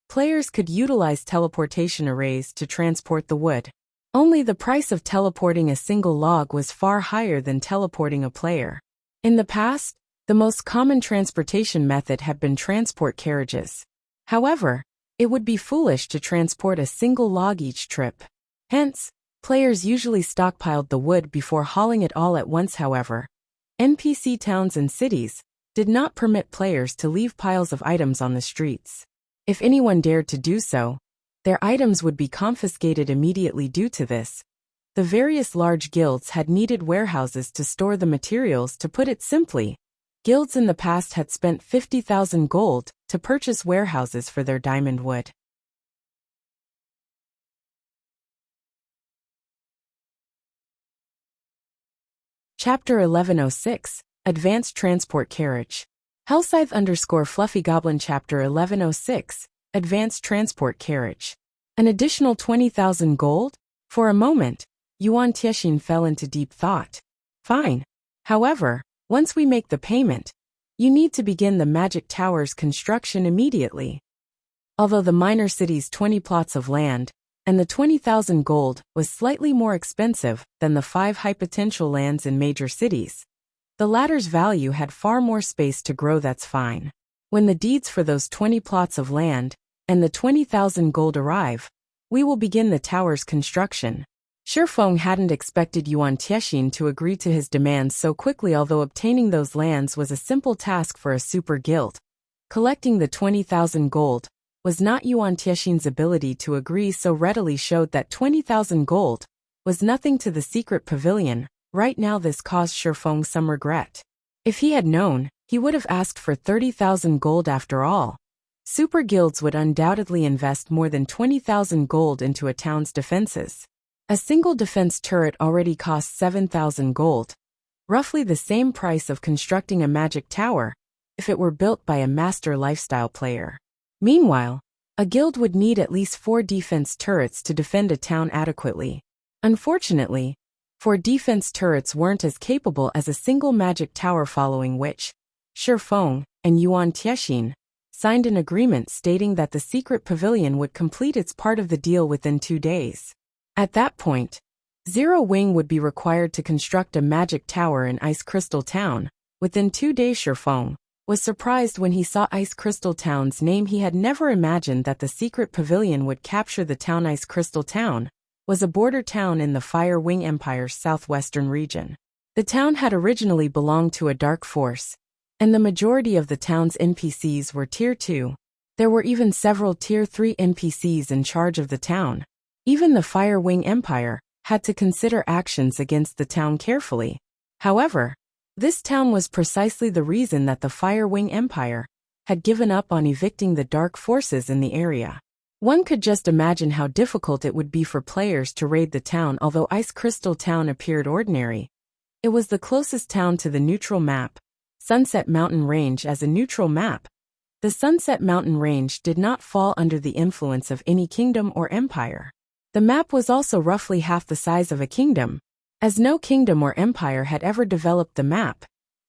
players could utilize teleportation arrays to transport the wood. Only the price of teleporting a single log was far higher than teleporting a player. In the past, the most common transportation method had been transport carriages. However, it would be foolish to transport a single log each trip. Hence, players usually stockpiled the wood before hauling it all at once. However, NPC towns and cities did not permit players to leave piles of items on the streets. If anyone dared to do so, their items would be confiscated immediately. Due to this, the various large guilds had needed warehouses to store the materials. To put it simply, guilds in the past had spent 50,000 gold to purchase warehouses for their diamond wood. Chapter 1106, Advanced Transport Carriage. Hellscythe_Fluffy Goblin Chapter 1106, Advanced Transport Carriage. An additional 20,000 gold? For a moment, Yuan Tiexin fell into deep thought. Fine. However, once we make the payment, you need to begin the magic tower's construction immediately. Although the minor city's 20 plots of land and the 20,000 gold was slightly more expensive than the 5 high potential lands in major cities, the latter's value had far more space to grow. That's fine. When the deeds for those 20 plots of land and the 20,000 gold arrive, we will begin the tower's construction. Shifeng hadn't expected Yuan Tiexin to agree to his demands so quickly. Although obtaining those lands was a simple task for a super guild, collecting the 20,000 gold was not. Yuan Tiexin's ability to agree so readily showed that 20,000 gold was nothing to the secret pavilion. Right now this caused Shifeng some regret. If he had known, he would have asked for 30,000 gold. After all, super guilds would undoubtedly invest more than 20,000 gold into a town's defenses. A single defense turret already costs 7,000 gold, roughly the same price of constructing a magic tower if it were built by a master lifestyle player. Meanwhile, a guild would need at least 4 defense turrets to defend a town adequately. Unfortunately, 4 defense turrets weren't as capable as a single magic tower, following which, Shifeng and Yuan Tiexin signed an agreement stating that the secret pavilion would complete its part of the deal within 2 days. At that point, Zero Wing would be required to construct a magic tower in Ice Crystal Town. Within 2 days, Shifeng was surprised when he saw Ice Crystal Town's name. He had never imagined that the secret pavilion would capture the town. Ice Crystal Town was a border town in the Fire Wing Empire's southwestern region. The town had originally belonged to a dark force, and the majority of the town's NPCs were Tier 2. There were even several Tier 3 NPCs in charge of the town. Even the Fire Wing Empire had to consider actions against the town carefully. However, this town was precisely the reason that the Fire Wing Empire had given up on evicting the dark forces in the area. One could just imagine how difficult it would be for players to raid the town. Although Ice Crystal Town appeared ordinary, it was the closest town to the neutral map, Sunset Mountain Range. As a neutral map, the Sunset Mountain Range did not fall under the influence of any kingdom or empire. The map was also roughly half the size of a kingdom. As no kingdom or empire had ever developed the map,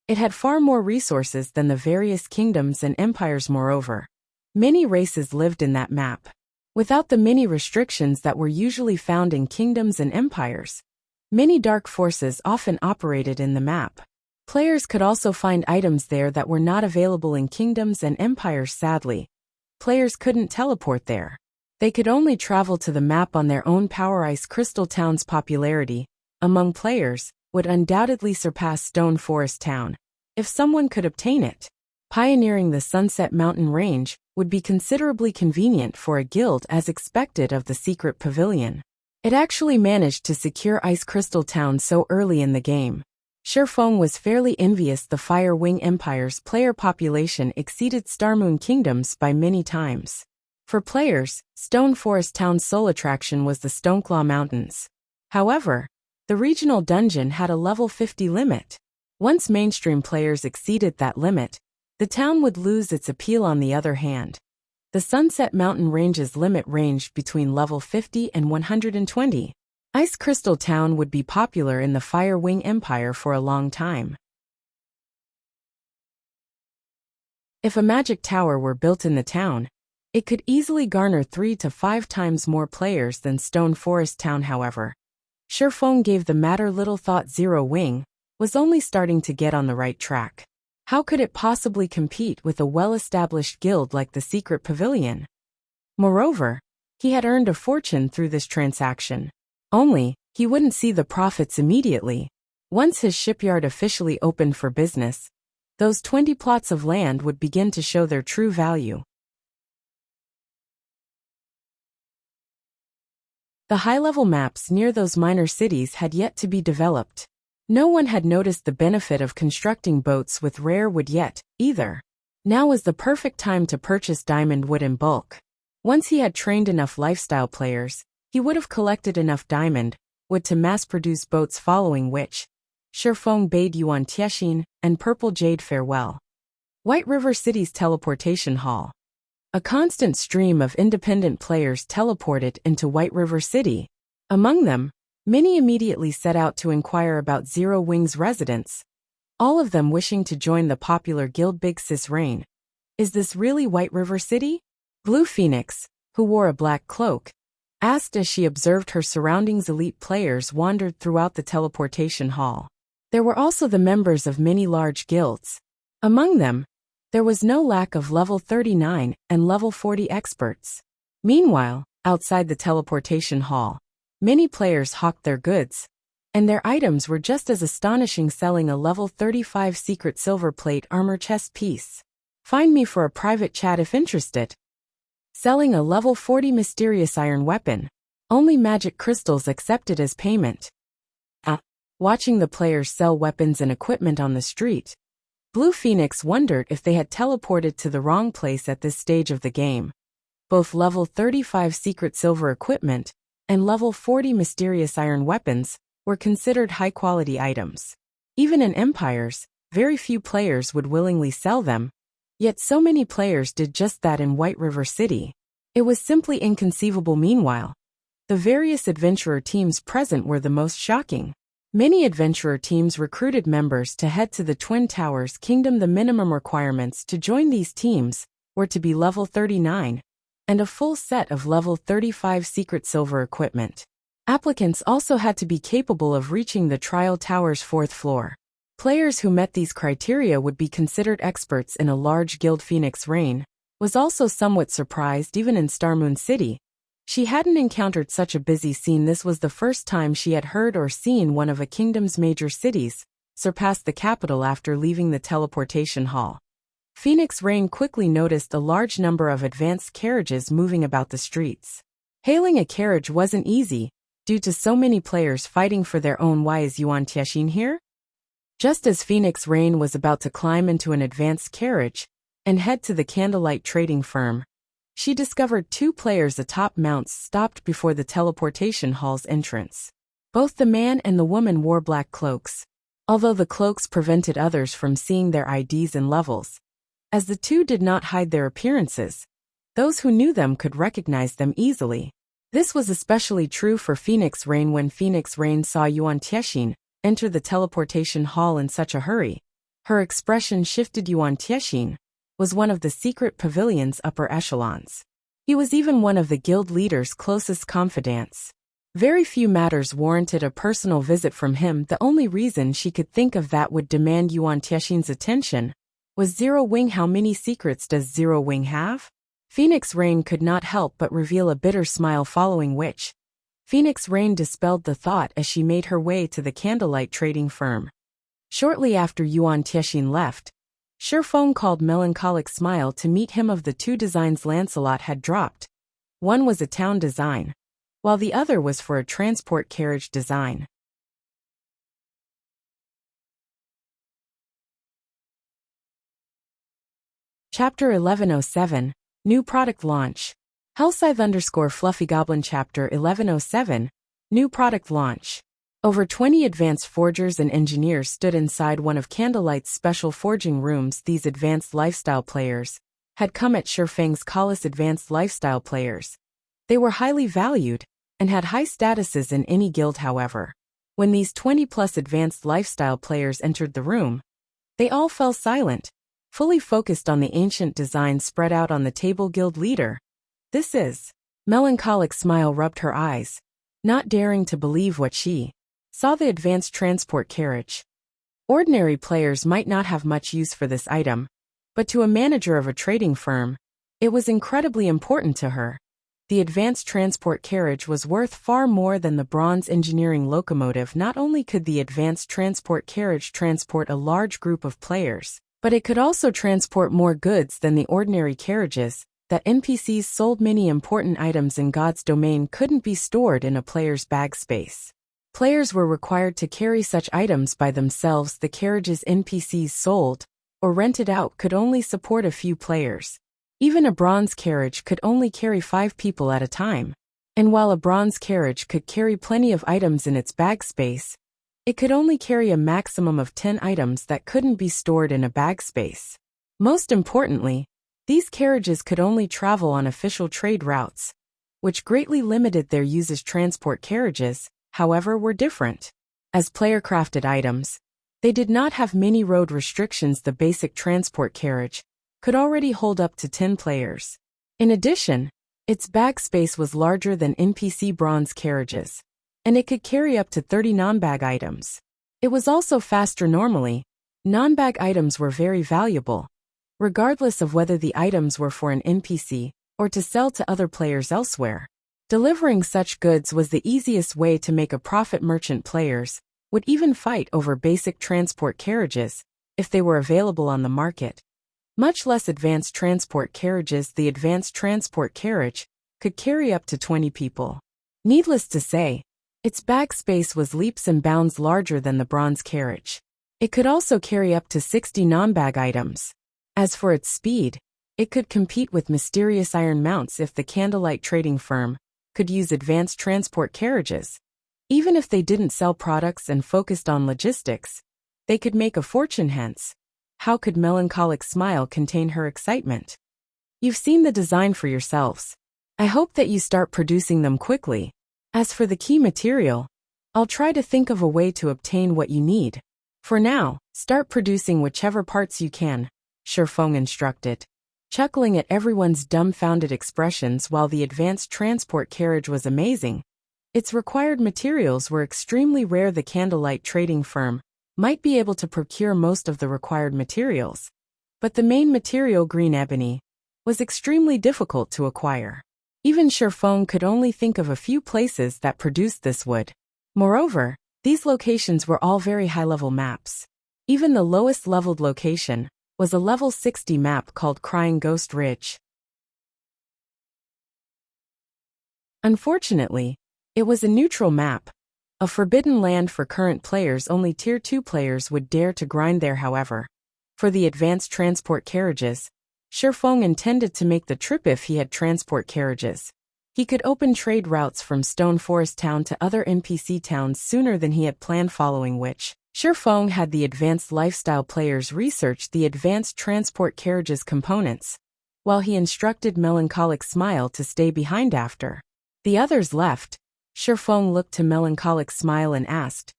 it had far more resources than the various kingdoms and empires. Moreover, many races lived in that map. Without the many restrictions that were usually found in kingdoms and empires, many dark forces often operated in the map. Players could also find items there that were not available in kingdoms and empires. Sadly, players couldn't teleport there. They could only travel to the map on their own power. Ice Crystal Town's popularity among players would undoubtedly surpass Stone Forest Town if someone could obtain it. Pioneering the Sunset Mountain Range would be considerably convenient for a guild, as expected of the secret pavilion. It actually managed to secure Ice Crystal Town so early in the game. Shifeng was fairly envious. The Fire Wing Empire's player population exceeded Starmoon Kingdom's by many times. For players, Stone Forest Town's sole attraction was the Stoneclaw Mountains. However, the regional dungeon had a level 50 limit. Once mainstream players exceeded that limit, the town would lose its appeal. On the other hand, the Sunset Mountain Range's limit ranged between level 50 and 120. Ice Crystal Town would be popular in the Fire Wing Empire for a long time. If a magic tower were built in the town, it could easily garner 3 to 5 times more players than Stone Forest Town. However, Shifeng gave the matter little thought. Zero Wing was only starting to get on the right track. How could it possibly compete with a well-established guild like the Secret Pavilion? Moreover, he had earned a fortune through this transaction. Only, he wouldn't see the profits immediately. Once his shipyard officially opened for business, those 20 plots of land would begin to show their true value. The high-level maps near those minor cities had yet to be developed. No one had noticed the benefit of constructing boats with rare wood yet, either. Now was the perfect time to purchase diamond wood in bulk. Once he had trained enough lifestyle players, he would have collected enough diamond wood to mass-produce boats, following which Shifeng bade Yuan Tiexin and Purple Jade farewell. White River City's teleportation hall. A constant stream of independent players teleported into White River City. Among them, many immediately set out to inquire about Zero Wing's residence, all of them wishing to join the popular guild Big Sis Rain. Is this really White River City? Blue Phoenix, who wore a black cloak, asked as she observed her surroundings. Elite players wandered throughout the teleportation hall. There were also the members of many large guilds. Among them, there was no lack of level 39 and level 40 experts. Meanwhile, outside the teleportation hall, many players hawked their goods, and their items were just as astonishing, selling a level 35 secret silver plate armor chest piece. Find me for a private chat if interested. Selling a level 40 mysterious iron weapon. Only magic crystals accepted as payment. Watching the players sell weapons and equipment on the street, Blue Phoenix wondered if they had teleported to the wrong place at this stage of the game. Both level 35 secret silver equipment and level 40 mysterious iron weapons were considered high-quality items. Even in Empires, very few players would willingly sell them, yet so many players did just that in White River City. It was simply inconceivable. Meanwhile, the various adventurer teams present were the most shocking. Many adventurer teams recruited members to head to the Twin Towers Kingdom. The minimum requirements to join these teams were to be level 39 and a full set of level 35 secret silver equipment. Applicants also had to be capable of reaching the Trial Tower's 4th floor. Players who met these criteria would be considered experts in a large guild. Phoenix Rain was also somewhat surprised. Even in Starmoon City, she hadn't encountered such a busy scene. This was the first time she had heard or seen one of a kingdom's major cities surpass the capital after leaving the teleportation hall. Phoenix Rain quickly noticed a large number of advanced carriages moving about the streets. Hailing a carriage wasn't easy, due to so many players fighting for their own. Why is Yuan Tiexin here? Just as Phoenix Rain was about to climb into an advanced carriage and head to the candlelight trading firm, she discovered 2 players atop mounts stopped before the teleportation hall's entrance. Both the man and the woman wore black cloaks, although the cloaks prevented others from seeing their IDs and levels. As the two did not hide their appearances, those who knew them could recognize them easily. This was especially true for Phoenix Rain. When Phoenix Rain saw Yuan Tiexin enter the teleportation hall in such a hurry, her expression shifted. Yuan Tiexin was one of the secret pavilion's upper echelons. He was even one of the guild leader's closest confidants. Very few matters warranted a personal visit from him. The only reason she could think of that would demand Yuan Tiexin's attention was Zero Wing. How many secrets does Zero Wing have? Phoenix Rain could not help but reveal a bitter smile, following which Phoenix Rain dispelled the thought as she made her way to the candlelight trading firm. Shortly after Yuan Tiexin left, Shifeng called Melancholic Smile to meet him. Of the 2 designs Lancelot had dropped, one was a town design, while the other was for a transport carriage design. Chapter 1107, New Product Launch. Hellscythe_Fluffy Goblin. Chapter 1107, New Product Launch. Over 20 advanced forgers and engineers stood inside one of Candlelight's special forging rooms. These advanced lifestyle players had come at Shifeng's call as advanced lifestyle players. They were highly valued and had high statuses in any guild. However, when these 20+ advanced lifestyle players entered the room, they all fell silent, fully focused on the ancient design spread out on the table. Guild leader, this is... Melancholic Smile rubbed her eyes, not daring to believe what she saw. The advanced transport carriage. Ordinary players might not have much use for this item, but to a manager of a trading firm, it was incredibly important to her. The advanced transport carriage was worth far more than the bronze engineering locomotive. Not only could the advanced transport carriage transport a large group of players, But it could also transport more goods than the ordinary carriages. That NPCs sold many important items in God's domain couldn't be stored in a player's bag space. Players were required to carry such items by themselves. The carriages NPCs sold or rented out could only support a few players. Even a bronze carriage could only carry 5 people at a time. And while a bronze carriage could carry plenty of items in its bag space, it could only carry a maximum of 10 items that couldn't be stored in a bag space. Most importantly, these carriages could only travel on official trade routes, which greatly limited their uses. Transport carriages, however, were different. As player-crafted items, they did not have many road restrictions. The basic transport carriage could already hold up to 10 players. In addition, its bag space was larger than NPC bronze carriages, and it could carry up to 30 non-bag items. It was also faster. Normally, non-bag items were very valuable, regardless of whether the items were for an NPC or to sell to other players elsewhere. Delivering such goods was the easiest way to make a profit. Merchant players would even fight over basic transport carriages if they were available on the market. Much less advanced transport carriages. The advanced transport carriage could carry up to 20 people. Needless to say, its bag space was leaps and bounds larger than the bronze carriage. It could also carry up to 60 non-bag items. As for its speed, it could compete with mysterious iron mounts. If the candlelight trading firm could use advanced transport carriages, even if they didn't sell products and focused on logistics, they could make a fortune. Hence, how could Melancholic Smile contain her excitement? You've seen the design for yourselves. I hope that you start producing them quickly. As for the key material, I'll try to think of a way to obtain what you need. For now, start producing whichever parts you can, Shifeng instructed, chuckling at everyone's dumbfounded expressions. While the advanced transport carriage was amazing, its required materials were extremely rare. The candlelight trading firm might be able to procure most of the required materials, but the main material, green ebony, was extremely difficult to acquire. Even Shifeng could only think of a few places that produced this wood. Moreover, these locations were all very high-level maps. Even the lowest leveled location was a level 60 map called Crying Ghost Ridge. Unfortunately, it was a neutral map, a forbidden land for current players. Only Tier 2 players would dare to grind there. However, for the advanced transport carriages, Shifeng intended to make the trip. If he had transport carriages, he could open trade routes from Stone Forest Town to other NPC towns sooner than he had planned, following which, Shifeng had the advanced lifestyle players research the advanced transport carriages components, while he instructed Melancholic Smile to stay behind. After the others left, Shifeng looked to Melancholic Smile and asked,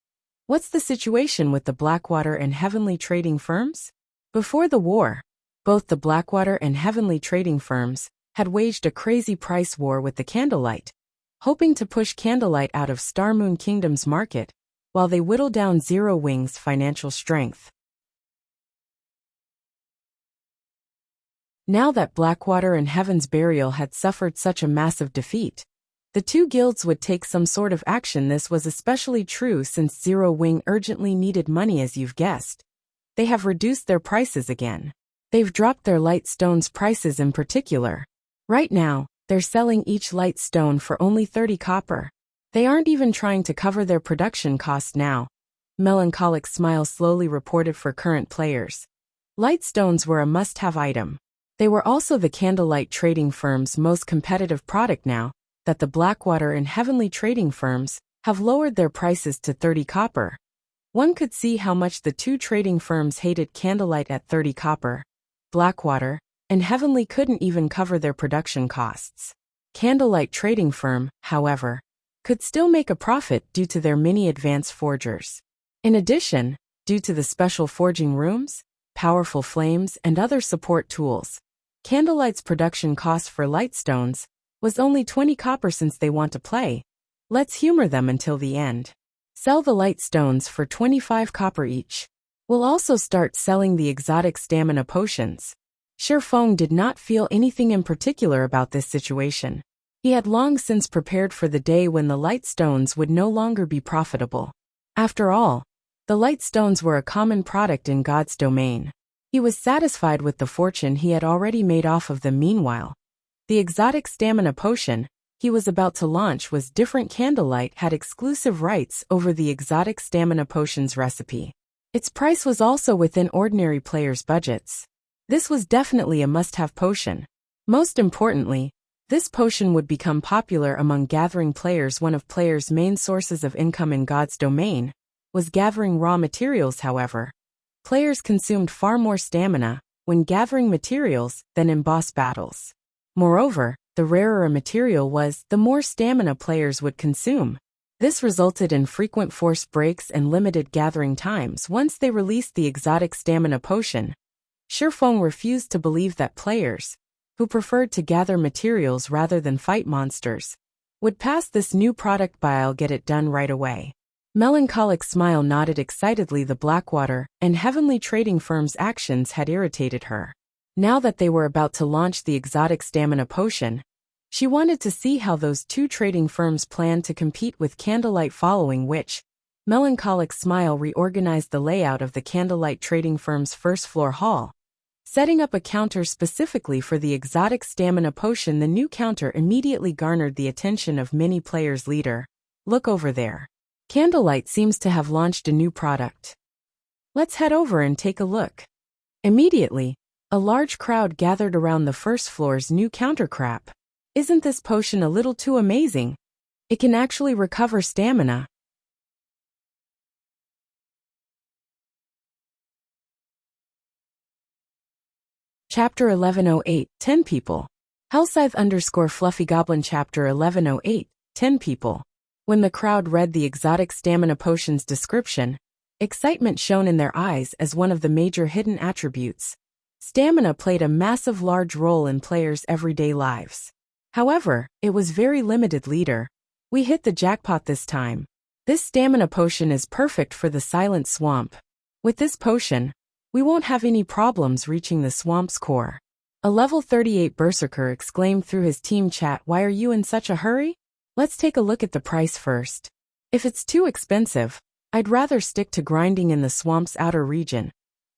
"What's the situation with the Blackwater and Heavenly trading firms?" Before the war, both the Blackwater and Heavenly trading firms had waged a crazy price war with the Candlelight, hoping to push Candlelight out of Star Moon Kingdom's market, while they whittle down Zero Wing's financial strength. Now that Blackwater and Heaven's Burial had suffered such a massive defeat, the two guilds would take some sort of action. This was especially true since Zero Wing urgently needed money. As you've guessed, they have reduced their prices again. They've dropped their light stones prices in particular. Right now, they're selling each light stone for only 30 copper. They aren't even trying to cover their production cost now, Melancholic Smile slowly reported. For current players, light stones were a must-have item. They were also the Candlelight trading firm's most competitive product. Now that the Blackwater and Heavenly trading firms have lowered their prices to 30 copper, one could see how much the two trading firms hated Candlelight. At 30 copper, Blackwater and Heavenly couldn't even cover their production costs. Candlelight trading firm, however, could still make a profit due to their many advanced forgers. In addition, due to the special forging rooms, powerful flames, and other support tools, Candlelight's production cost for light stones was only 20 copper. Since they want to play, let's humor them until the end. Sell the light stones for 25 copper each. We'll also start selling the exotic stamina potions. Shifeng did not feel anything in particular about this situation. He had long since prepared for the day when the light stones would no longer be profitable. After all, the light stones were a common product in God's domain. He was satisfied with the fortune he had already made off of them. Meanwhile, the exotic stamina potion he was about to launch was different. Candlelight had exclusive rights over the exotic stamina potion's recipe. Its price was also within ordinary players' budgets. This was definitely a must-have potion. Most importantly, this potion would become popular among gathering players. One of players' main sources of income in God's domain was gathering raw materials. However, players consumed far more stamina when gathering materials than in boss battles. Moreover, the rarer a material was, the more stamina players would consume. This resulted in frequent forced breaks and limited gathering times. Once they released the exotic stamina potion, Shifeng refused to believe that players, who preferred to gather materials rather than fight monsters, would pass this new product by. I'll get it done right away. Melancholic Smile nodded excitedly. The Blackwater and Heavenly trading firm's actions had irritated her. Now that they were about to launch the exotic stamina potion, she wanted to see how those two trading firms planned to compete with Candlelight, following which, Melancholic Smile reorganized the layout of the Candlelight trading firm's first-floor hall, setting up a counter specifically for the exotic stamina potion. The new counter immediately garnered the attention of many players. Leader, look over there. Candlelight seems to have launched a new product. Let's head over and take a look. Immediately, a large crowd gathered around the first floor's new counter. Crap. Isn't this potion a little too amazing? It can actually recover stamina. Chapter 1108, 10 people. Hellscythe_Fluffy Goblin. Chapter 1108, 10 people. When the crowd read the exotic stamina potion's description, excitement shone in their eyes as one of the major hidden attributes. Stamina played a massive large role in players' everyday lives. However, it was very limited. Leader, we hit the jackpot this time. This stamina potion is perfect for the Silent Swamp. With this potion, we won't have any problems reaching the swamp's core. A level 38 berserker exclaimed through his team chat. Why are you in such a hurry? Let's take a look at the price first. If it's too expensive, I'd rather stick to grinding in the swamp's outer region.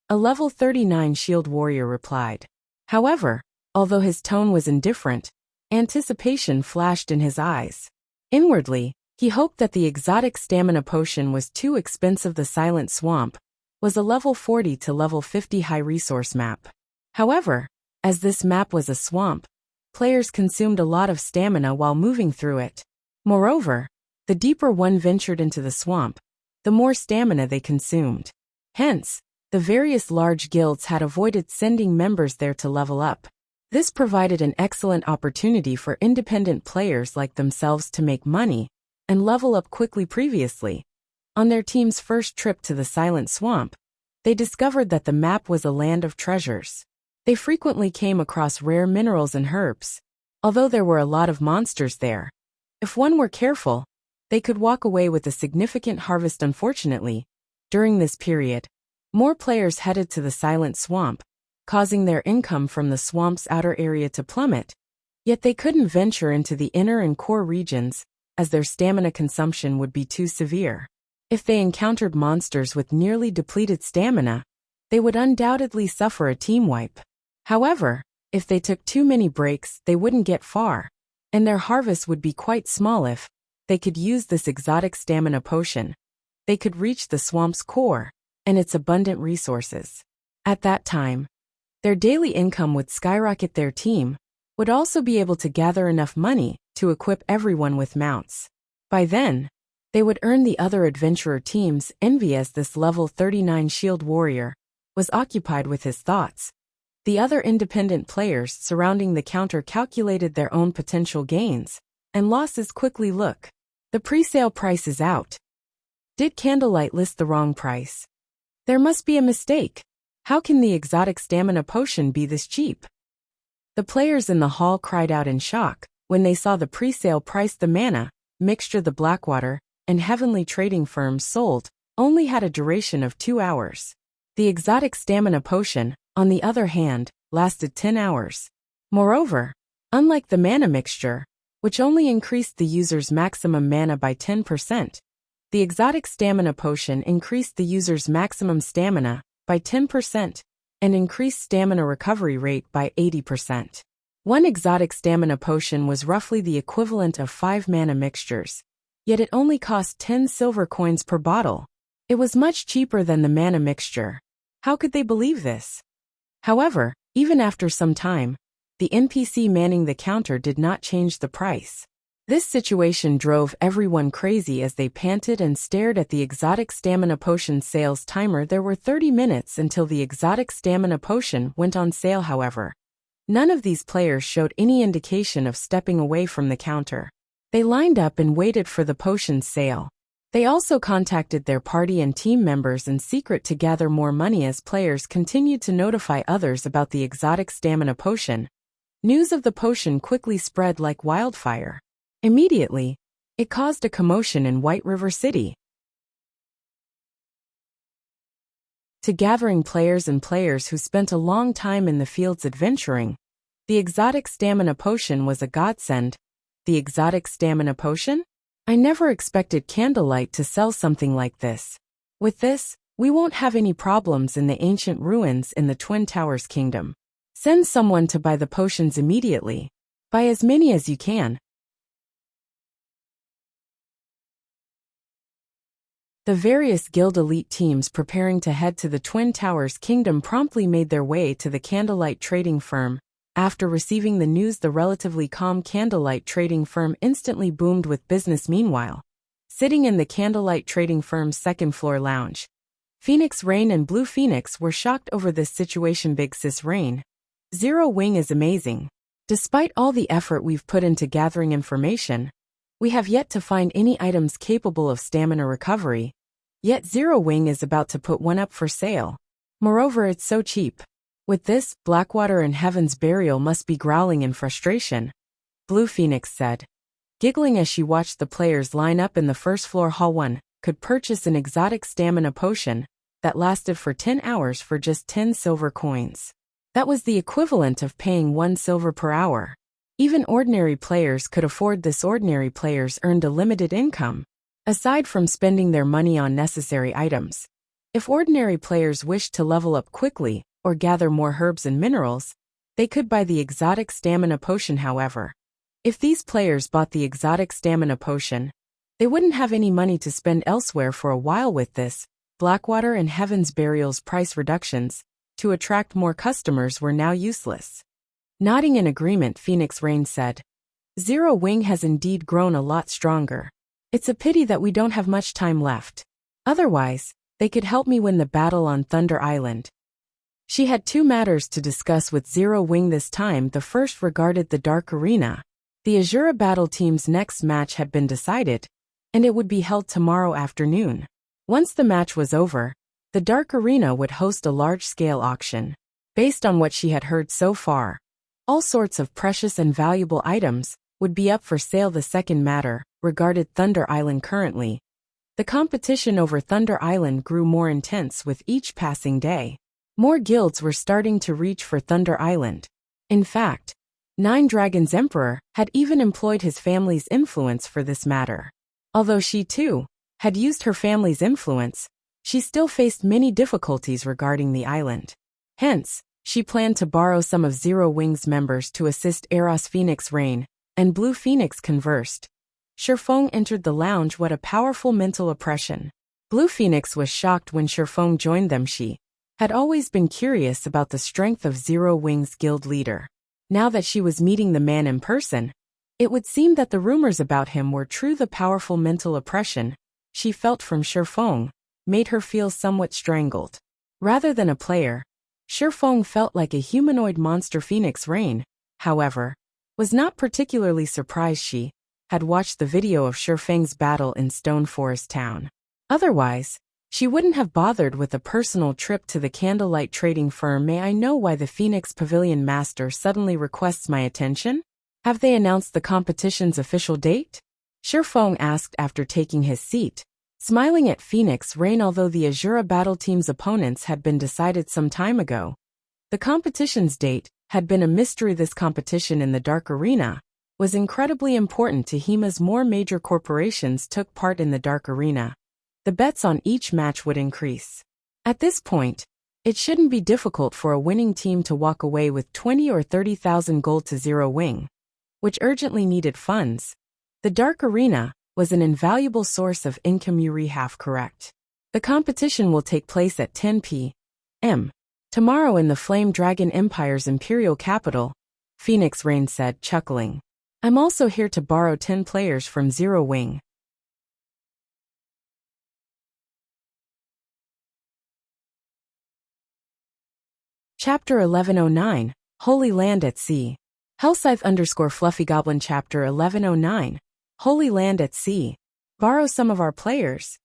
A level 39 shield warrior replied. However, although his tone was indifferent, anticipation flashed in his eyes. Inwardly, he hoped that the exotic stamina potion was too expensive. The Silent Swamp was a level 40 to level 50 high resource map. However, as this map was a swamp, players consumed a lot of stamina while moving through it. Moreover, the deeper one ventured into the swamp, the more stamina they consumed. Hence, the various large guilds had avoided sending members there to level up. This provided an excellent opportunity for independent players like themselves to make money and level up quickly. Previously, on their team's first trip to the Silent Swamp, they discovered that the map was a land of treasures. They frequently came across rare minerals and herbs. Although there were a lot of monsters there, if one were careful, they could walk away with a significant harvest. Unfortunately, during this period, more players headed to the Silent Swamp, causing their income from the swamp's outer area to plummet. Yet they couldn't venture into the inner and core regions, as their stamina consumption would be too severe. If they encountered monsters with nearly depleted stamina, they would undoubtedly suffer a team wipe. However, if they took too many breaks, they wouldn't get far, and their harvest would be quite small. If they could use this exotic stamina potion, they could reach the swamp's core and its abundant resources. At that time, their daily income would skyrocket. Their team would also be able to gather enough money to equip everyone with mounts. By then, they would earn the other adventurer team's envy. As this level 39 shield warrior was occupied with his thoughts, the other independent players surrounding the counter calculated their own potential gains and losses quickly. Look, the pre-sale price is out. Did Candlelight list the wrong price? There must be a mistake. How can the exotic stamina potion be this cheap? The players in the hall cried out in shock when they saw the pre-sale price. The mana mixture the Blackwater and Heavenly trading firms sold only had a duration of 2 hours. The exotic stamina potion, on the other hand, lasted 10 hours. Moreover, unlike the mana mixture, which only increased the user's maximum mana by 10%, the exotic stamina potion increased the user's maximum stamina by 10%, and increased stamina recovery rate by 80%. One exotic stamina potion was roughly the equivalent of 5 mana mixtures, yet it only cost 10 silver coins per bottle. It was much cheaper than the mana mixture. How could they believe this? However, even after some time, the NPC manning the counter did not change the price. This situation drove everyone crazy as they panted and stared at the exotic stamina potion sales timer. There were 30 minutes until the exotic stamina potion went on sale. However, none of these players showed any indication of stepping away from the counter. They lined up and waited for the potion's sale. They also contacted their party and team members in secret to gather more money as players continued to notify others about the exotic stamina potion. News of the potion quickly spread like wildfire. Immediately, it caused a commotion in White River City. To gathering players and players who spent a long time in the fields adventuring, the exotic stamina potion was a godsend. The exotic stamina potion? I never expected Candlelight to sell something like this. With this, we won't have any problems in the ancient ruins in the Twin Towers Kingdom. Send someone to buy the potions immediately. Buy as many as you can. The various guild elite teams preparing to head to the Twin Towers Kingdom promptly made their way to the Candlelight trading firm. After receiving the news, the relatively calm Candlelight trading firm instantly boomed with business. Meanwhile, sitting in the Candlelight trading firm's second-floor lounge, Phoenix Rain and Blue Phoenix were shocked over this situation. Big Sis Rain, Zero Wing is amazing. Despite all the effort we've put into gathering information, we have yet to find any items capable of stamina recovery. Yet Zero Wing is about to put one up for sale. Moreover, it's so cheap. With this, Blackwater and Heaven's Burial must be growling in frustration, Blue Phoenix said, giggling as she watched the players line up in the first-floor hall. One could purchase an exotic stamina potion that lasted for 10 hours for just 10 silver coins. That was the equivalent of paying 1 silver per hour. Even ordinary players could afford this. Ordinary players earned a limited income, aside from spending their money on necessary items. If ordinary players wished to level up quickly or gather more herbs and minerals, they could buy the exotic stamina potion. However, if these players bought the exotic stamina potion, they wouldn't have any money to spend elsewhere for a while. With this, Blackwater and Heaven's Burial's price reductions to attract more customers were now useless. Nodding in agreement, Phoenix Rain said, Zero Wing has indeed grown a lot stronger. It's a pity that we don't have much time left. Otherwise, they could help me win the battle on Thunder Island. She had 2 matters to discuss with Zero Wing this time. The first regarded the Dark Arena. The Azura Battle Team's next match had been decided, and it would be held tomorrow afternoon. Once the match was over, the Dark Arena would host a large-scale auction. Based on what she had heard so far, all sorts of precious and valuable items would be up for sale. The second matter regarded Thunder Island. Currently, the competition over Thunder Island grew more intense with each passing day. More guilds were starting to reach for Thunder Island. In fact, Nine Dragons Emperor had even employed his family's influence for this matter. Although she, too, had used her family's influence, she still faced many difficulties regarding the island. Hence, she planned to borrow some of Zero Wing's members to assist Eros. Phoenix Rain and Blue Phoenix conversed. Shifeng entered the lounge. What a powerful mental oppression. Blue Phoenix was shocked when Shifeng joined them. She had always been curious about the strength of Zero Wing's guild leader. Now that she was meeting the man in person, it would seem that the rumors about him were true. The powerful mental oppression she felt from Shifeng made her feel somewhat strangled. Rather than a player, Shifeng felt like a humanoid monster. Phoenix Rain, however, was not particularly surprised. She had watched the video of Shifeng's battle in Stone Forest Town. Otherwise, she wouldn't have bothered with a personal trip to the Candlelight trading firm. May I know why the Phoenix Pavilion Master suddenly requests my attention? Have they announced the competition's official date? Shifeng asked after taking his seat, smiling at Phoenix Rain. Although the Azura Battle Team's opponents had been decided some time ago, the competition's date had been a mystery. This competition in the Dark Arena was incredibly important to him as more major corporations took part in the Dark Arena. The bets on each match would increase. At this point, It shouldn't be difficult for a winning team to walk away with 20 or 30,000 gold to Zero Wing, which urgently needed funds. The Dark Arena was an invaluable source of income. You have correct. The competition will take place at 10 p.m. tomorrow in the Flame Dragon Empire's imperial capital, Phoenix Rain said, chuckling. I'm also here to borrow 10 players from Zero Wing. Chapter 1109, Holy Land at Sea. Hellscythe_Fluffy Goblin Chapter 1109, Holy Land at Sea. Borrow some of our players.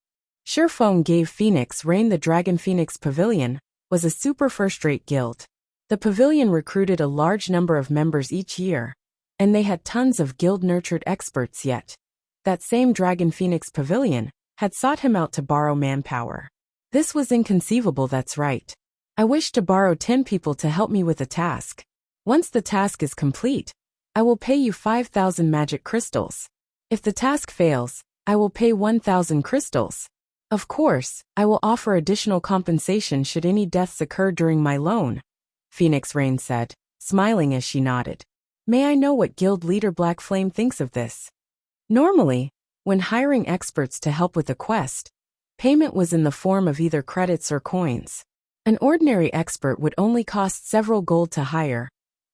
Sherfong gave Phoenix Rain the Dragon. Phoenix Pavilion was a super first-rate guild. The pavilion recruited a large number of members each year, and they had tons of guild-nurtured experts. Yet that same Dragon Phoenix Pavilion had sought him out to borrow manpower. This was inconceivable. That's right. I wish to borrow 10 people to help me with a task. Once the task is complete, I will pay you 5,000 magic crystals. If the task fails, I will pay 1,000 crystals. Of course, I will offer additional compensation should any deaths occur during my loan, Phoenix Rain said, smiling as she nodded. May I know what guild leader Black Flame thinks of this? Normally, when hiring experts to help with a quest, payment was in the form of either credits or coins. An ordinary expert would only cost several gold to hire,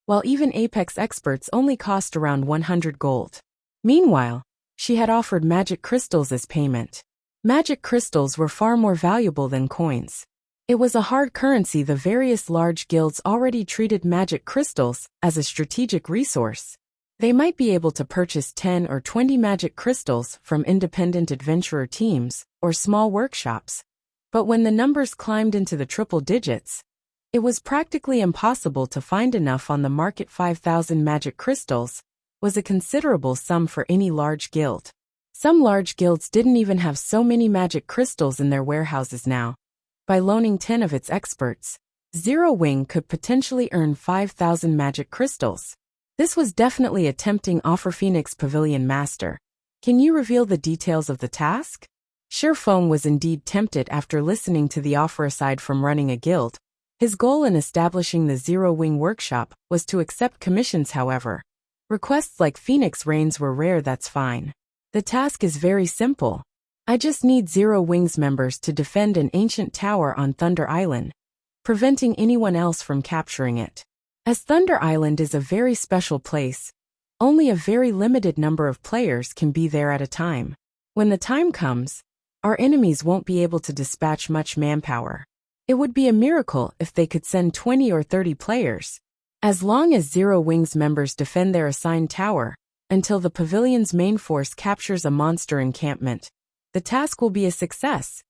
while even apex experts only cost around 100 gold. Meanwhile, she had offered magic crystals as payment. Magic crystals were far more valuable than coins. It was a hard currency. The various large guilds already treated magic crystals as a strategic resource. They might be able to purchase 10 or 20 magic crystals from independent adventurer teams or small workshops. But when the numbers climbed into the triple digits, it was practically impossible to find enough on the market. 5,000 magic crystals was a considerable sum for any large guild. Some large guilds didn't even have so many magic crystals in their warehouses now. By loaning 10 of its experts, Zero Wing could potentially earn 5,000 magic crystals. This was definitely a tempting offer. Phoenix Pavilion Master, can you reveal the details of the task? Sherfong was indeed tempted after listening to the offer. Aside from running a guild, his goal in establishing the Zero Wing workshop was to accept commissions. However, requests like Phoenix Rain's were rare. That's fine. The task is very simple. I just need Zero Wing's members to defend an ancient tower on Thunder Island, preventing anyone else from capturing it. As Thunder Island is a very special place, only a very limited number of players can be there at a time. When the time comes, our enemies won't be able to dispatch much manpower. It would be a miracle if they could send 20 or 30 players. As long as Zero Wing's members defend their assigned tower, until the pavilion's main force captures a monster encampment, the task will be a success.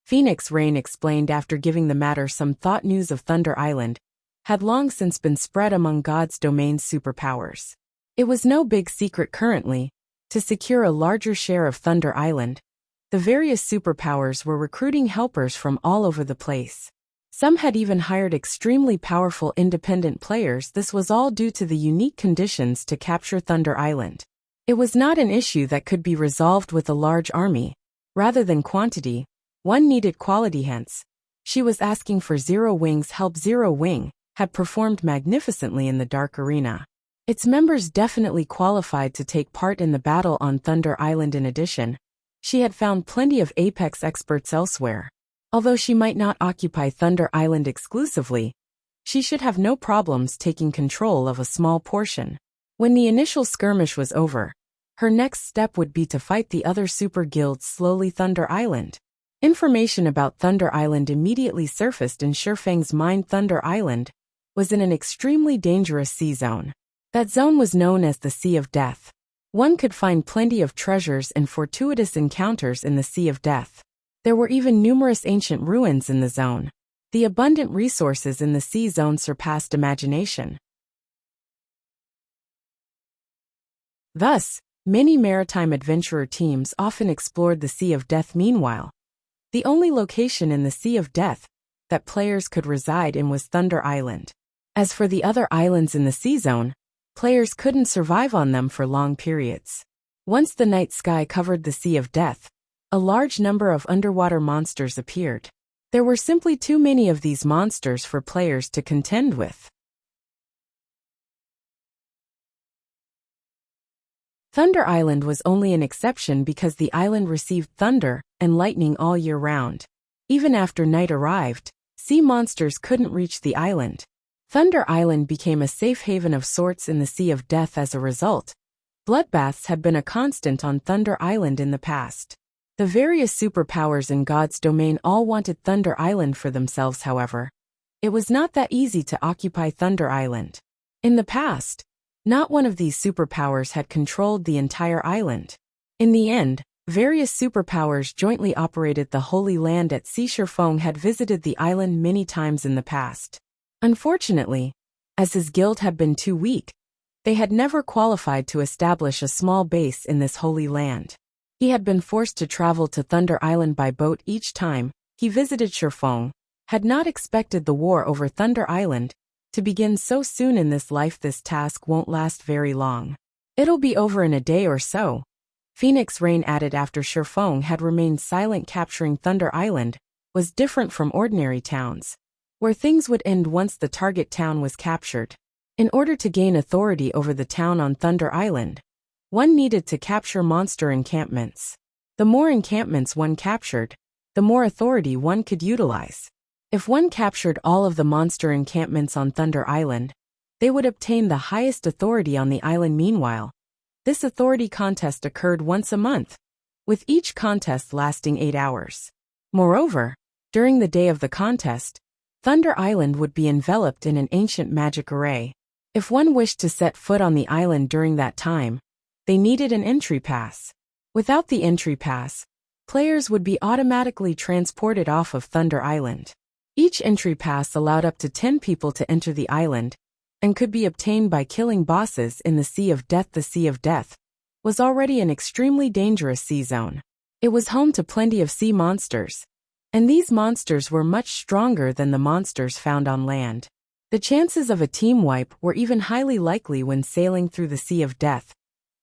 Phoenix Rain explained after giving the matter some thought. News of Thunder Island had long since been spread among God's domain's superpowers. It was no big secret currently. To secure a larger share of Thunder Island, the various superpowers were recruiting helpers from all over the place. Some had even hired extremely powerful independent players. This was all due to the unique conditions to capture Thunder Island. It was not an issue that could be resolved with a large army. Rather than quantity, one needed quality. Hence, she was asking for Zero Wing's help. Zero Wing had performed magnificently in the Dark Arena. Its members definitely qualified to take part in the battle on Thunder Island. In addition, she had found plenty of apex experts elsewhere. Although she might not occupy Thunder Island exclusively, she should have no problems taking control of a small portion. When the initial skirmish was over, her next step would be to fight the other super guilds slowly. Thunder Island. Information about Thunder Island immediately surfaced in Sherfang's mind. Thunder Island was in an extremely dangerous sea zone. That zone was known as the Sea of Death. One could find plenty of treasures and fortuitous encounters in the Sea of Death. There were even numerous ancient ruins in the zone. The abundant resources in the sea zone surpassed imagination. Thus, many maritime adventurer teams often explored the Sea of Death. Meanwhile, the only location in the Sea of Death that players could reside in was Thunder Island. As for the other islands in the sea zone, players couldn't survive on them for long periods. Once the night sky covered the Sea of Death, a large number of underwater monsters appeared. There were simply too many of these monsters for players to contend with. Thunder Island was only an exception because the island received thunder and lightning all year round. Even after night arrived, sea monsters couldn't reach the island. Thunder Island became a safe haven of sorts in the Sea of Death as a result. Bloodbaths had been a constant on Thunder Island in the past. The various superpowers in God's domain all wanted Thunder Island for themselves, however. It was not that easy to occupy Thunder Island. In the past, not one of these superpowers had controlled the entire island. In the end, various superpowers jointly operated the Holy Land at sea. Shifeng had visited the island many times in the past. Unfortunately, as his guild had been too weak, they had never qualified to establish a small base in this Holy Land. He had been forced to travel to Thunder Island by boat each time he visited. Shifeng had not expected the war over Thunder Island to begin so soon in this life. This task won't last very long. It'll be over in a day or so, Phoenix Rain added after Shifeng had remained silent. Capturing Thunder Island was different from ordinary towns, where things would end once the target town was captured. In order to gain authority over the town on Thunder Island, one needed to capture monster encampments. The more encampments one captured, the more authority one could utilize. If one captured all of the monster encampments on Thunder Island, they would obtain the highest authority on the island. Meanwhile, this authority contest occurred once a month, with each contest lasting 8 hours. Moreover, during the day of the contest, Thunder Island would be enveloped in an ancient magic array. If one wished to set foot on the island during that time, they needed an entry pass. Without the entry pass, players would be automatically transported off of Thunder Island. Each entry pass allowed up to 10 people to enter the island, and could be obtained by killing bosses in the Sea of Death. The Sea of Death was already an extremely dangerous sea zone. It was home to plenty of sea monsters, and these monsters were much stronger than the monsters found on land. The chances of a team wipe were even highly likely when sailing through the Sea of Death,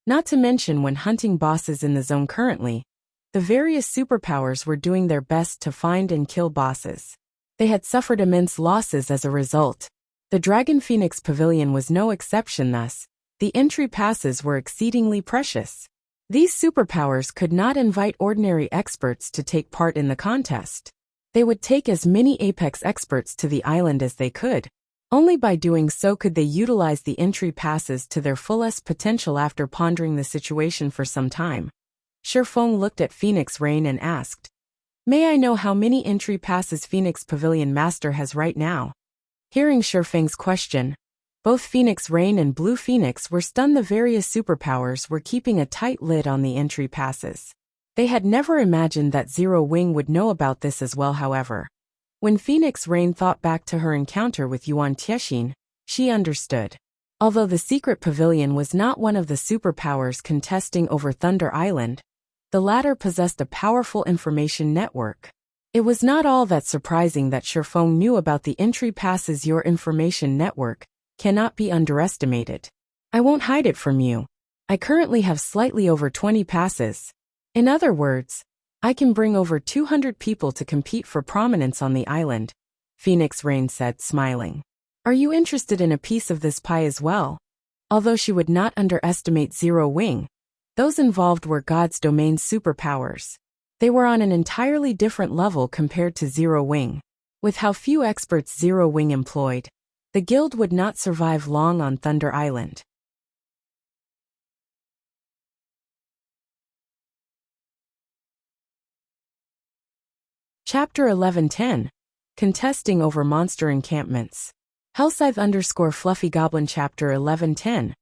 not to mention when hunting bosses in the zone. Currently, the various superpowers were doing their best to find and kill bosses. They had suffered immense losses as a result. The Dragon Phoenix Pavilion was no exception. Thus, the entry passes were exceedingly precious. These superpowers could not invite ordinary experts to take part in the contest. They would take as many apex experts to the island as they could. Only by doing so could they utilize the entry passes to their fullest potential. After pondering the situation for some time, Shifeng looked at Phoenix Rain and asked, "May I know how many entry passes Phoenix Pavilion Master has right now?" Hearing Shifeng's question, both Phoenix Rain and Blue Phoenix were stunned. The various superpowers were keeping a tight lid on the entry passes. They had never imagined that Zero Wing would know about this as well. However, when Phoenix Rain thought back to her encounter with Yuan Tiexin, she understood. Although the secret pavilion was not one of the superpowers contesting over Thunder Island, the latter possessed a powerful information network. It was not all that surprising that Shifeng knew about the entry passes. Your information network cannot be underestimated. I won't hide it from you. I currently have slightly over 20 passes. In other words, I can bring over 200 people to compete for prominence on the island, Phoenix Rain said, smiling. Are you interested in a piece of this pie as well? Although she would not underestimate Zero Wing, those involved were God's domain superpowers. They were on an entirely different level compared to Zero Wing. With how few experts Zero Wing employed, the guild would not survive long on Thunder Island. Chapter 11:10. Contesting over monster encampments. Hellscythe_Fluffy Goblin Chapter 11:10.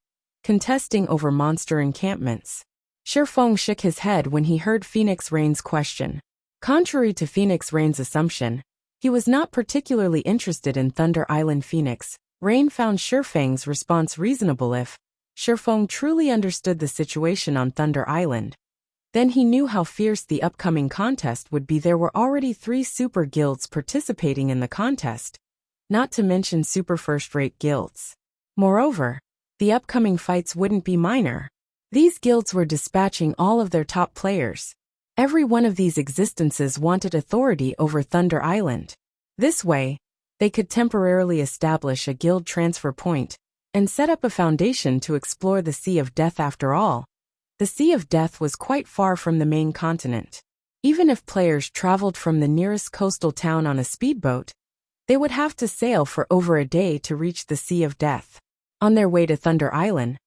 Contesting over monster encampments. Shifeng shook his head when he heard Phoenix Rain's question. Contrary to Phoenix Rain's assumption, he was not particularly interested in Thunder Island. Phoenix Rain found Shifeng's response reasonable. If Shifeng truly understood the situation on Thunder Island, then he knew how fierce the upcoming contest would be. There were already 3 super guilds participating in the contest, not to mention super first-rate guilds. Moreover, the upcoming fights wouldn't be minor. These guilds were dispatching all of their top players. Every one of these existences wanted authority over Thunder Island. This way, they could temporarily establish a guild transfer point and set up a foundation to explore the Sea of Death. After all, the Sea of Death was quite far from the main continent. Even if players traveled from the nearest coastal town on a speedboat, they would have to sail for over a day to reach the Sea of Death. On their way to Thunder Island,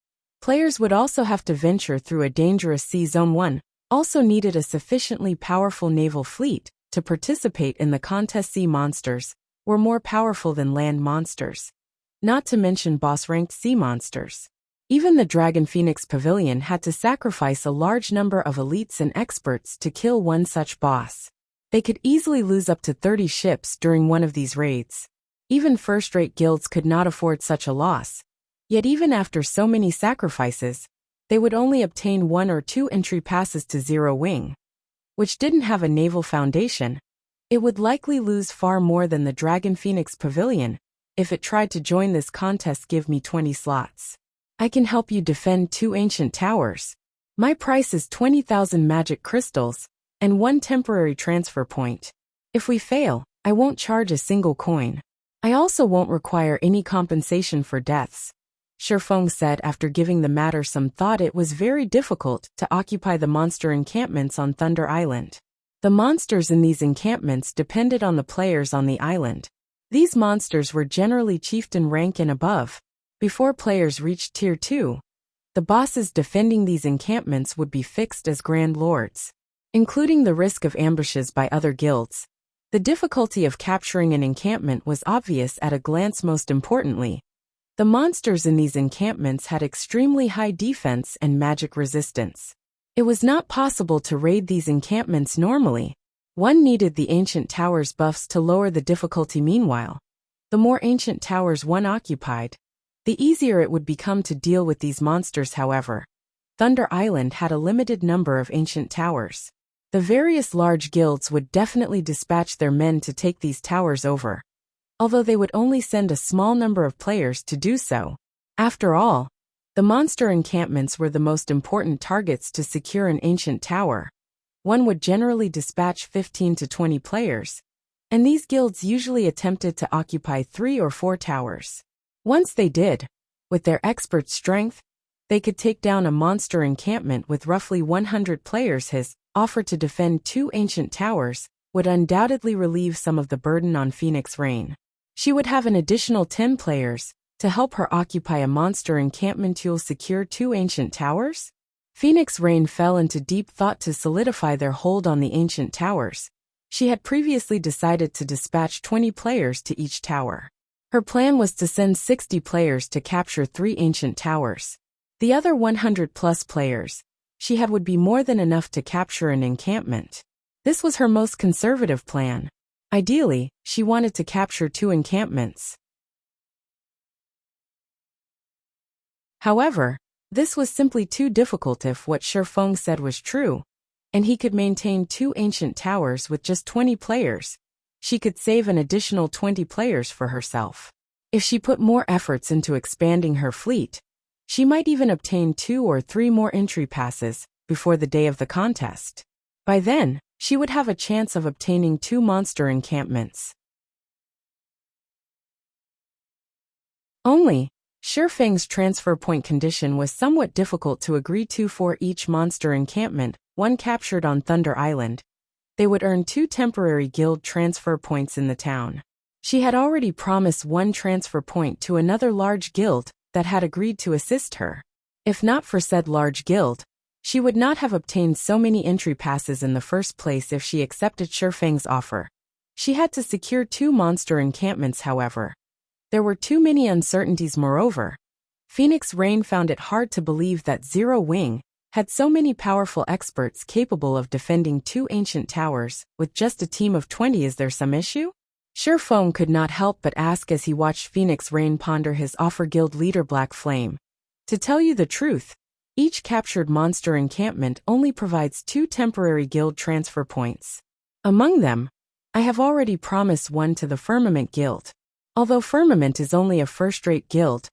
players would also have to venture through a dangerous sea zone. One also needed a sufficiently powerful naval fleet to participate in the contest. Sea monsters were more powerful than land monsters, not to mention boss-ranked sea monsters. Even the Dragon Phoenix Pavilion had to sacrifice a large number of elites and experts to kill one such boss. They could easily lose up to 30 ships during one of these raids. Even first-rate guilds could not afford such a loss. Yet even after so many sacrifices, they would only obtain 1 or 2 entry passes to Zero Wing, which didn't have a naval foundation. It would likely lose far more than the Dragon Phoenix Pavilion if it tried to join this contest. Give me 20 slots. I can help you defend 2 ancient towers. My price is 20,000 magic crystals and 1 temporary transfer point. If we fail, I won't charge a single coin. I also won't require any compensation for deaths. Shifeng said after giving the matter some thought. It was very difficult to occupy the monster encampments on Thunder Island. The monsters in these encampments depended on the players on the island. These monsters were generally chieftain rank and above. Before players reached Tier 2, the bosses defending these encampments would be fixed as Grand Lords, including the risk of ambushes by other guilds. The difficulty of capturing an encampment was obvious at a glance. Most importantly, the monsters in these encampments had extremely high defense and magic resistance. It was not possible to raid these encampments normally. One needed the ancient towers buffs to lower the difficulty. Meanwhile, the more ancient towers one occupied, the easier it would become to deal with these monsters. However, Thunder Island had a limited number of ancient towers. The various large guilds would definitely dispatch their men to take these towers over, although they would only send a small number of players to do so. After all, the monster encampments were the most important targets. To secure an ancient tower, one would generally dispatch 15 to 20 players, and these guilds usually attempted to occupy 3 or 4 towers. Once they did, with their expert strength, they could take down a monster encampment with roughly 100 players. His offer to defend 2 ancient towers would undoubtedly relieve some of the burden on Phoenix Rain. She would have an additional 10 players to help her occupy a monster encampment. You'll secure 2 ancient towers? Phoenix Rain fell into deep thought to solidify their hold on the ancient towers. She had previously decided to dispatch 20 players to each tower. Her plan was to send 60 players to capture 3 ancient towers. The other 100+ players she had would be more than enough to capture an encampment. This was her most conservative plan. Ideally, she wanted to capture 2 encampments. However, this was simply too difficult if what Shifeng said was true, and he could maintain 2 ancient towers with just 20 players. She could save an additional 20 players for herself. If she put more efforts into expanding her fleet, she might even obtain 2 or 3 more entry passes before the day of the contest. By then, she would have a chance of obtaining 2 monster encampments. Only, Shifeng's transfer point condition was somewhat difficult to agree to. For each monster encampment, one captured on Thunder Island, they would earn 2 temporary guild transfer points in the town. She had already promised 1 transfer point to another large guild that had agreed to assist her. If not for said large guild, she would not have obtained so many entry passes in the first place. If she accepted Shifeng's offer, she had to secure 2 monster encampments. However, there were too many uncertainties. Moreover, Phoenix Rain found it hard to believe that Zero Wing had so many powerful experts capable of defending 2 ancient towers with just a team of 20. Is there some issue? Shifeng could not help but ask as he watched Phoenix Rain ponder his offer. Guild leader Black Flame. To tell you the truth, each captured monster encampment only provides 2 temporary guild transfer points. Among them, I have already promised 1 to the Firmament Guild. Although Firmament is only a first-rate guild,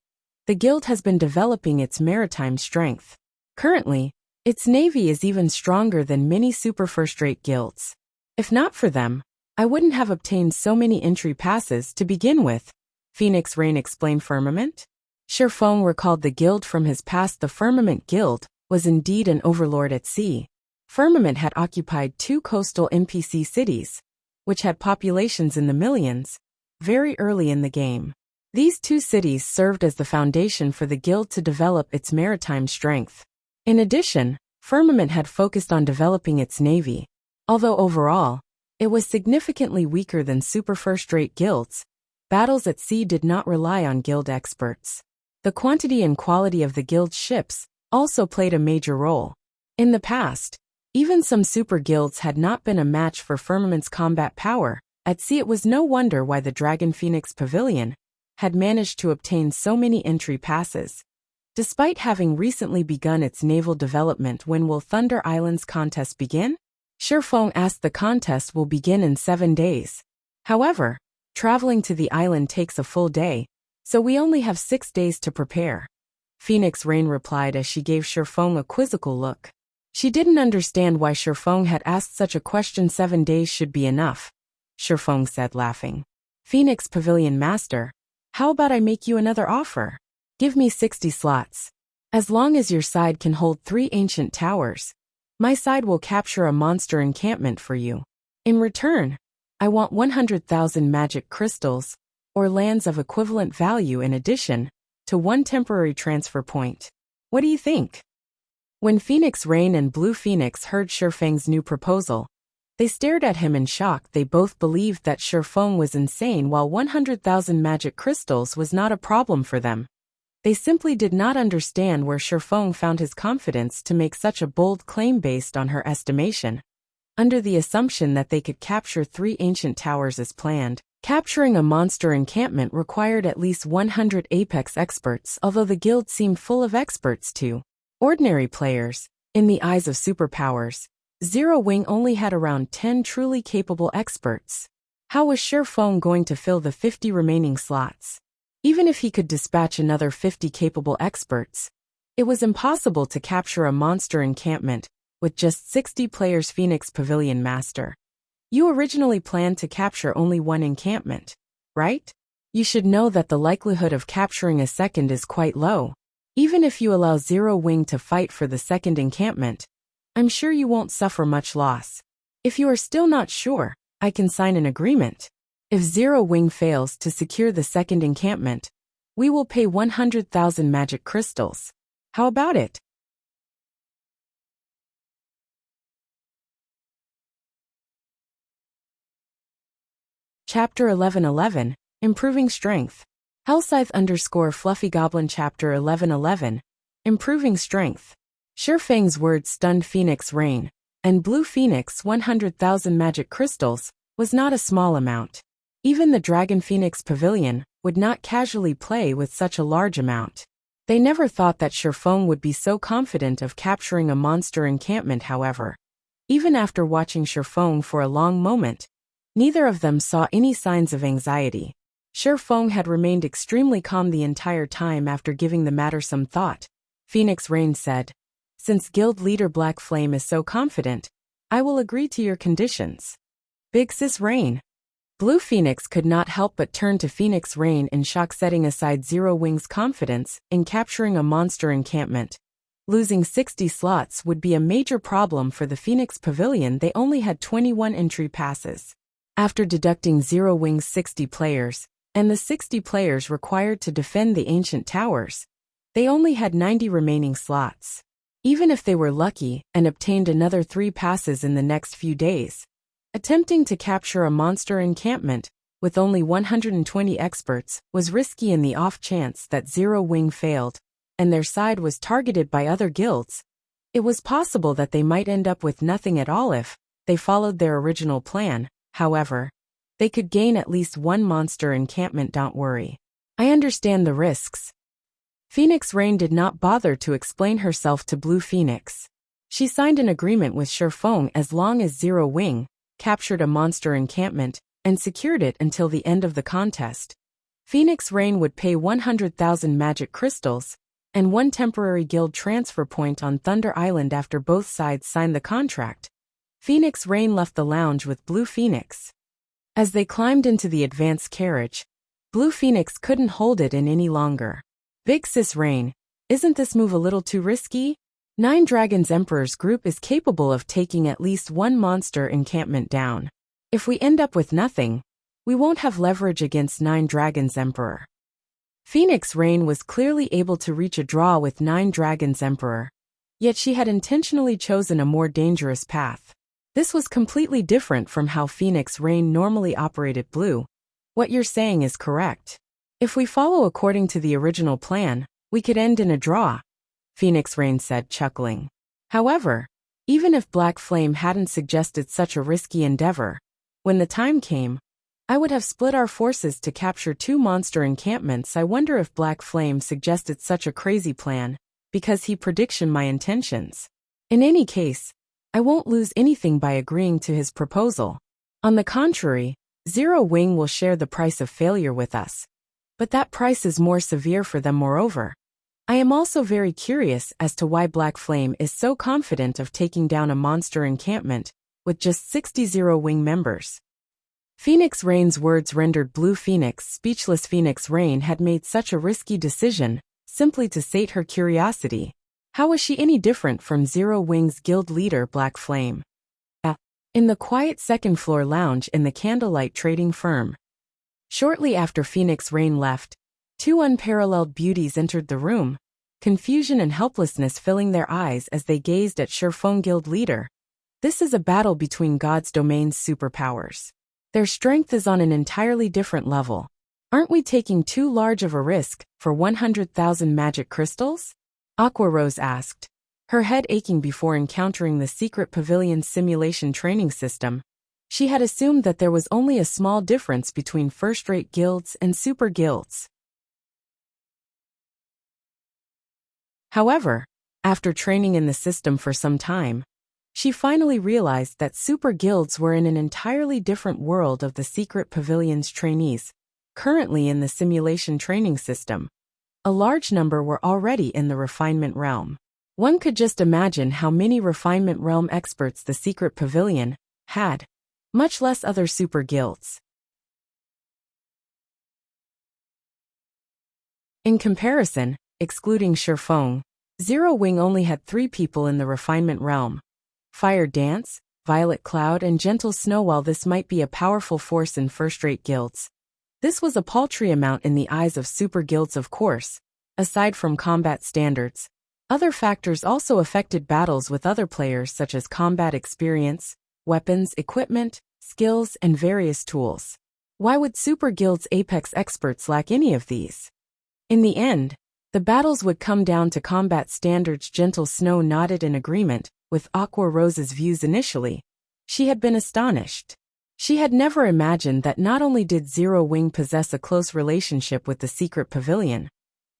the guild has been developing its maritime strength. Currently, Its navy is even stronger than many super first-rate guilds. If not for them, I wouldn't have obtained so many entry passes to begin with, Phoenix Rain explained Firmament. Shifeng recalled the guild from his past. The Firmament Guild was indeed an overlord at sea. Firmament had occupied 2 coastal NPC cities, which had populations in the millions, very early in the game. These 2 cities served as the foundation for the guild to develop its maritime strength. In addition, Firmament had focused on developing its navy. Although overall, it was significantly weaker than super first-rate guilds, battles at sea did not rely on guild experts. The quantity and quality of the guild's ships also played a major role. In the past, even some super guilds had not been a match for Firmament's combat power. At sea, it was no wonder why the Dragon Phoenix Pavilion had managed to obtain so many entry passes. Despite having recently begun its naval development, when will Thunder Island's contest begin? Shifeng asked. The contest will begin in 7 days. However, traveling to the island takes a full day, so we only have 6 days to prepare, Phoenix Rain replied as she gave Shifeng a quizzical look. She didn't understand why Shifeng had asked such a question. 7 days should be enough, Shifeng said, laughing. Phoenix Pavilion Master, how about I make you another offer? Give me 60 slots. As long as your side can hold 3 ancient towers, my side will capture a monster encampment for you. In return, I want 100,000 magic crystals, or lands of equivalent value, in addition to 1 temporary transfer point. What do you think? When Phoenix Rain and Blue Phoenix heard Shifeng's new proposal, they stared at him in shock. They both believed that Shifeng was insane, while 100,000 magic crystals was not a problem for them. They simply did not understand where Shifeng found his confidence to make such a bold claim based on her estimation. Under the assumption that they could capture 3 ancient towers as planned, capturing a monster encampment required at least 100 apex experts, although the guild seemed full of experts too. Ordinary players, in the eyes of superpowers, Zero Wing only had around 10 truly capable experts. How was Shifeng going to fill the 50 remaining slots? Even if he could dispatch another 50 capable experts, it was impossible to capture a monster encampment with just 60 players. Phoenix Pavilion Master, you originally planned to capture only 1 encampment, right? You should know that the likelihood of capturing a second is quite low. Even if you allow Zero Wing to fight for the second encampment, I'm sure you won't suffer much loss. If you are still not sure, I can sign an agreement. If Zero Wing fails to secure the second encampment, we will pay 100,000 magic crystals. How about it? Chapter 1111, Improving Strength. Hellscythe_Fluffy Goblin. Chapter 1111, Improving Strength. Shifeng's words stunned Phoenix Rain and Blue Phoenix. 100,000 magic crystals was not a small amount. Even the Dragon Phoenix Pavilion would not casually play with such a large amount. They never thought that Shifeng would be so confident of capturing a monster encampment. However, even after watching Shifeng for a long moment, neither of them saw any signs of anxiety. Shifeng had remained extremely calm the entire time. After giving the matter some thought, Phoenix Rain said, "Since Guild Leader Black Flame is so confident, I will agree to your conditions." Big Sis Rain. Blue Phoenix could not help but turn to Phoenix Rain in shock. Setting aside Zero Wing's confidence in capturing a monster encampment, losing 60 slots would be a major problem for the Phoenix Pavilion. They only had 21 entry passes. After deducting Zero Wing's 60 players, and the 60 players required to defend the ancient towers, they only had 90 remaining slots. Even if they were lucky and obtained another 3 passes in the next few days, attempting to capture a monster encampment with only 120 experts was risky. In the off chance that Zero Wing failed and their side was targeted by other guilds, it was possible that they might end up with nothing at all. If they followed their original plan, however, they could gain at least 1 monster encampment. Don't worry. I understand the risks. Phoenix Rain did not bother to explain herself to Blue Phoenix. She signed an agreement with Shifeng as long as Zero Wing captured a monster encampment and secured it until the end of the contest. Phoenix Rain would pay 100,000 magic crystals and 1 temporary guild transfer point on Thunder Island after both sides signed the contract. Phoenix Rain left the lounge with Blue Phoenix. As they climbed into the advanced carriage, Blue Phoenix couldn't hold it in any longer. Big Sis Rain, isn't this move a little too risky? 9 Dragons Emperor's group is capable of taking at least 1 monster encampment down. If we end up with nothing, we won't have leverage against 9 Dragons Emperor. Phoenix Rain was clearly able to reach a draw with 9 Dragons Emperor, yet she had intentionally chosen a more dangerous path. This was completely different from how Phoenix Rain normally operated. Blue, what you're saying is correct. If we follow according to the original plan, we could end in a draw, Phoenix Rain said, chuckling. However, even if Black Flame hadn't suggested such a risky endeavor, when the time came, I would have split our forces to capture 2 monster encampments. I wonder if Black Flame suggested such a crazy plan because he prediction my intentions. In any case, I won't lose anything by agreeing to his proposal. On the contrary, Zero Wing will share the price of failure with us. But that price is more severe for them. Moreover, I am also very curious as to why Black Flame is so confident of taking down a monster encampment with just 60 Zero Wing members. Phoenix Rain's words rendered Blue Phoenix speechless. Phoenix Rain had made such a risky decision simply to sate her curiosity. How was she any different from Zero Wing's guild leader Black Flame? In the quiet second-floor lounge in the Candlelight Trading Firm. Shortly after Phoenix Rain left, 2 unparalleled beauties entered the room, confusion and helplessness filling their eyes as they gazed at Shifeng guild leader. This is a battle between God's domain's superpowers. Their strength is on an entirely different level. Aren't we taking too large of a risk for 100,000 magic crystals? Aqua Rose asked, her head aching before encountering the secret pavilion's simulation training system. She had assumed that there was only a small difference between first-rate guilds and super guilds. However, after training in the system for some time, she finally realized that super guilds were in an entirely different world of the secret pavilion's trainees, currently in the simulation training system. A large number were already in the refinement realm. One could just imagine how many refinement realm experts the secret pavilion had, much less other super guilds. In comparison, excluding Shifeng, Zero Wing only had 3 people in the refinement realm: Fire Dance, Violet Cloud, and Gentle Snow. While this might be a powerful force in first-rate guilds, this was a paltry amount in the eyes of super guilds. Of course, aside from combat standards, other factors also affected battles with other players, such as combat experience, weapons, equipment, skills, and various tools. Why would super guilds' apex experts lack any of these? In the end, the battles would come down to combat standards. Gentle Snow nodded in agreement with Aqua Rose's views. Initially, she had been astonished. She had never imagined that not only did Zero Wing possess a close relationship with the secret pavilion,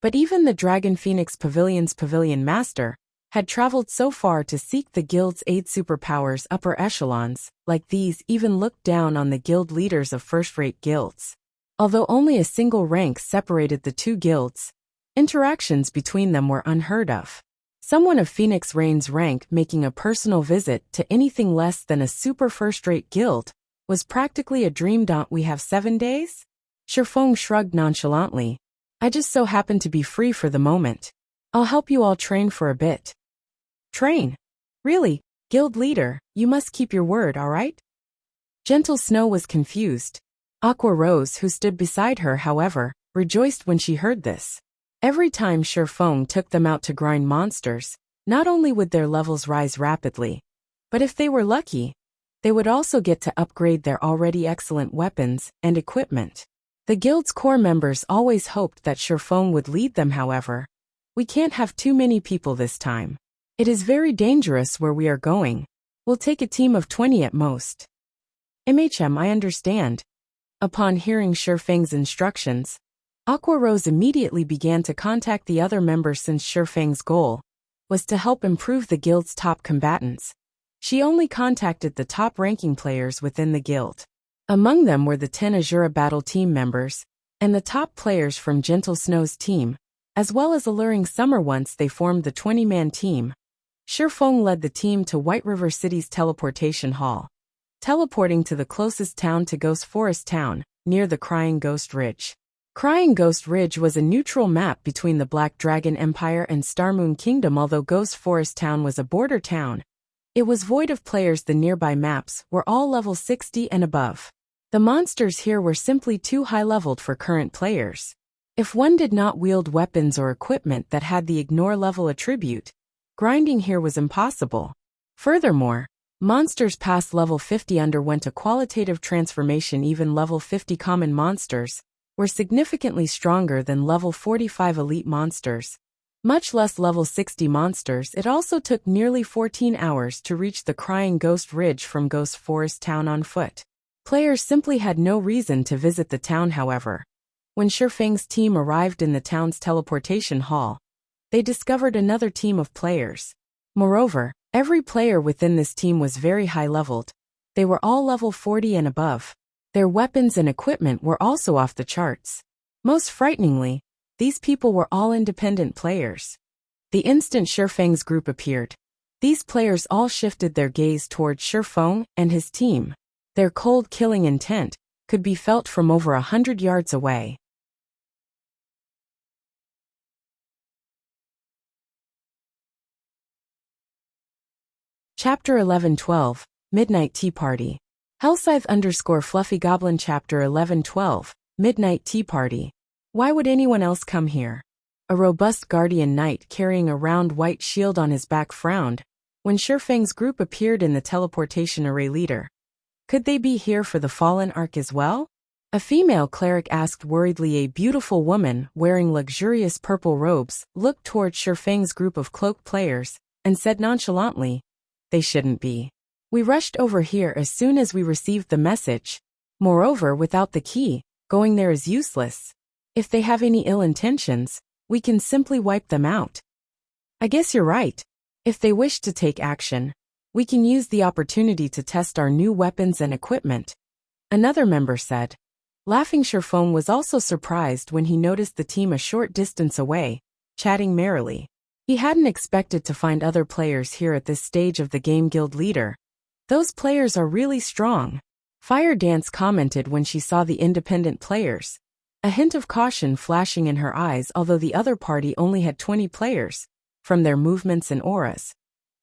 but even the Dragon Phoenix Pavilion's pavilion master had traveled so far to seek the guild's aid. Superpowers upper echelons like these even looked down on the guild leaders of first-rate guilds. Although only a single rank separated the 2 guilds, interactions between them were unheard of. Someone of Phoenix Rain's rank making a personal visit to anything less than a super first-rate guild was practically a dream. Don't we have 7 days? Shifeng shrugged nonchalantly. I just so happen to be free for the moment. I'll help you all train for a bit. Train? Really, guild leader, you must keep your word, all right? Gentle Snow was confused. Aqua Rose, who stood beside her, however, rejoiced when she heard this. Every time Shifeng took them out to grind monsters, not only would their levels rise rapidly, but if they were lucky, they would also get to upgrade their already excellent weapons and equipment. The guild's core members always hoped that Shifeng would lead them. However, we can't have too many people this time. It is very dangerous where we are going. We'll take a team of 20 at most. I understand. Upon hearing Shifeng's instructions, Aqua Rose immediately began to contact the other members since Shifeng's goal was to help improve the guild's top combatants. She only contacted the top-ranking players within the guild. Among them were the 10 Azura Battle Team members, and the top players from Gentle Snow's team, As well as alluring summer once they formed the 20-man team. Shifeng led the team to White River City's teleportation hall, teleporting to the closest town to Ghost Forest Town, near the Crying Ghost Ridge. Crying Ghost Ridge was a neutral map between the Black Dragon Empire and Starmoon Kingdom. Although Ghost Forest Town was a border town, it was void of players. The nearby maps were all level 60 and above. The monsters here were simply too high-leveled for current players. If one did not wield weapons or equipment that had the ignore level attribute, grinding here was impossible. Furthermore, monsters past level 50 underwent a qualitative transformation. Even level 50 common monsters were significantly stronger than level 45 elite monsters, much less level 60 monsters. It also took nearly 14 hours to reach the Crying Ghost Ridge from Ghost Forest Town on foot. Players simply had no reason to visit the town. However, when Shifeng's team arrived in the town's teleportation hall, they discovered another team of players. Moreover, every player within this team was very high-leveled. They were all level 40 and above. Their weapons and equipment were also off the charts. Most frighteningly, these people were all independent players. The instant Shifeng's group appeared, these players all shifted their gaze towards Shifeng and his team. Their cold killing intent could be felt from over 100 yards away. Chapter 11-12, Midnight Tea Party. Hellscythe_Fluffy Goblin Chapter 11-12, Midnight Tea Party. Why would anyone else come here? A robust guardian knight carrying a round white shield on his back frowned when Shifeng's group appeared in the teleportation array. Leader, could they be here for the Fallen Arc as well? A female cleric asked worriedly. A beautiful woman wearing luxurious purple robes looked towards Shifeng's group of cloaked players and said nonchalantly, "They shouldn't be. We rushed over here as soon as we received the message. Moreover, without the key, going there is useless. If they have any ill intentions, we can simply wipe them out." I guess you're right. If they wish to take action, we can use the opportunity to test our new weapons and equipment, another member said. Laughing, Shifeng was also surprised when he noticed the team a short distance away, chatting merrily. He hadn't expected to find other players here at this stage of the game. Guild leader, those players are really strong. Fire Dance commented when she saw the independent players, a hint of caution flashing in her eyes. Although the other party only had 20 players, from their movements and auras,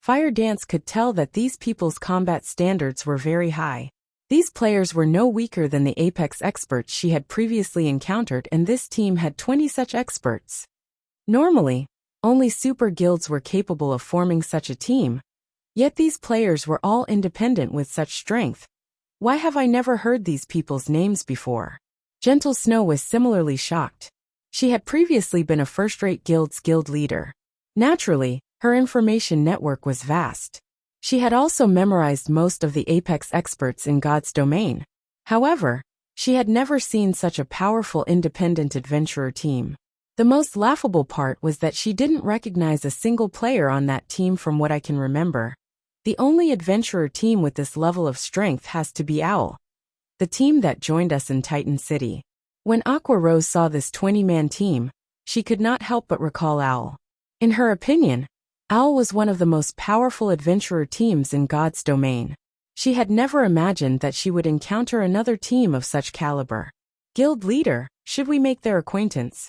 Fire Dance could tell that these people's combat standards were very high. These players were no weaker than the Apex experts she had previously encountered, and this team had 20 such experts. Normally, only super guilds were capable of forming such a team. Yet these players were all independent with such strength. Why have I never heard these people's names before? Gentle Snow was similarly shocked. She had previously been a first-rate guild's guild leader. Naturally, her information network was vast. She had also memorized most of the Apex experts in God's domain. However, she had never seen such a powerful independent adventurer team. The most laughable part was that she didn't recognize a single player on that team from what I can remember. The only adventurer team with this level of strength has to be Owl, the team that joined us in Titan City. When Aqua Rose saw this 20-man team, she could not help but recall Owl. In her opinion, Owl was one of the most powerful adventurer teams in God's domain. She had never imagined that she would encounter another team of such caliber. Guild leader, should we make their acquaintance?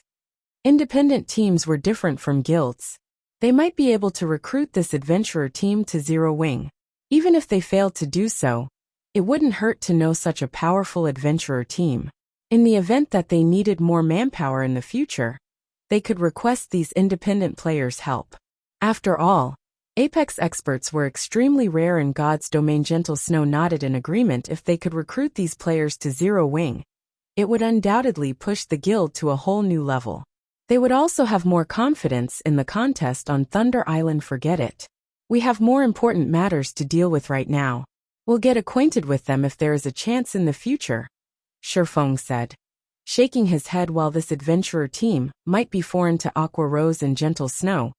Independent teams were different from guilds. They might be able to recruit this adventurer team to Zero Wing. Even if they failed to do so, it wouldn't hurt to know such a powerful adventurer team. In the event that they needed more manpower in the future, they could request these independent players' help. After all, Apex experts were extremely rare in God's domain. Gentle Snow nodded in agreement. If they could recruit these players to Zero Wing, it would undoubtedly push the guild to a whole new level. They would also have more confidence in the contest on Thunder Island. Forget it. We have more important matters to deal with right now. We'll get acquainted with them if there is a chance in the future, Shifeng said, shaking his head. While this adventurer team might be foreign to Aqua Rose and Gentle Snow,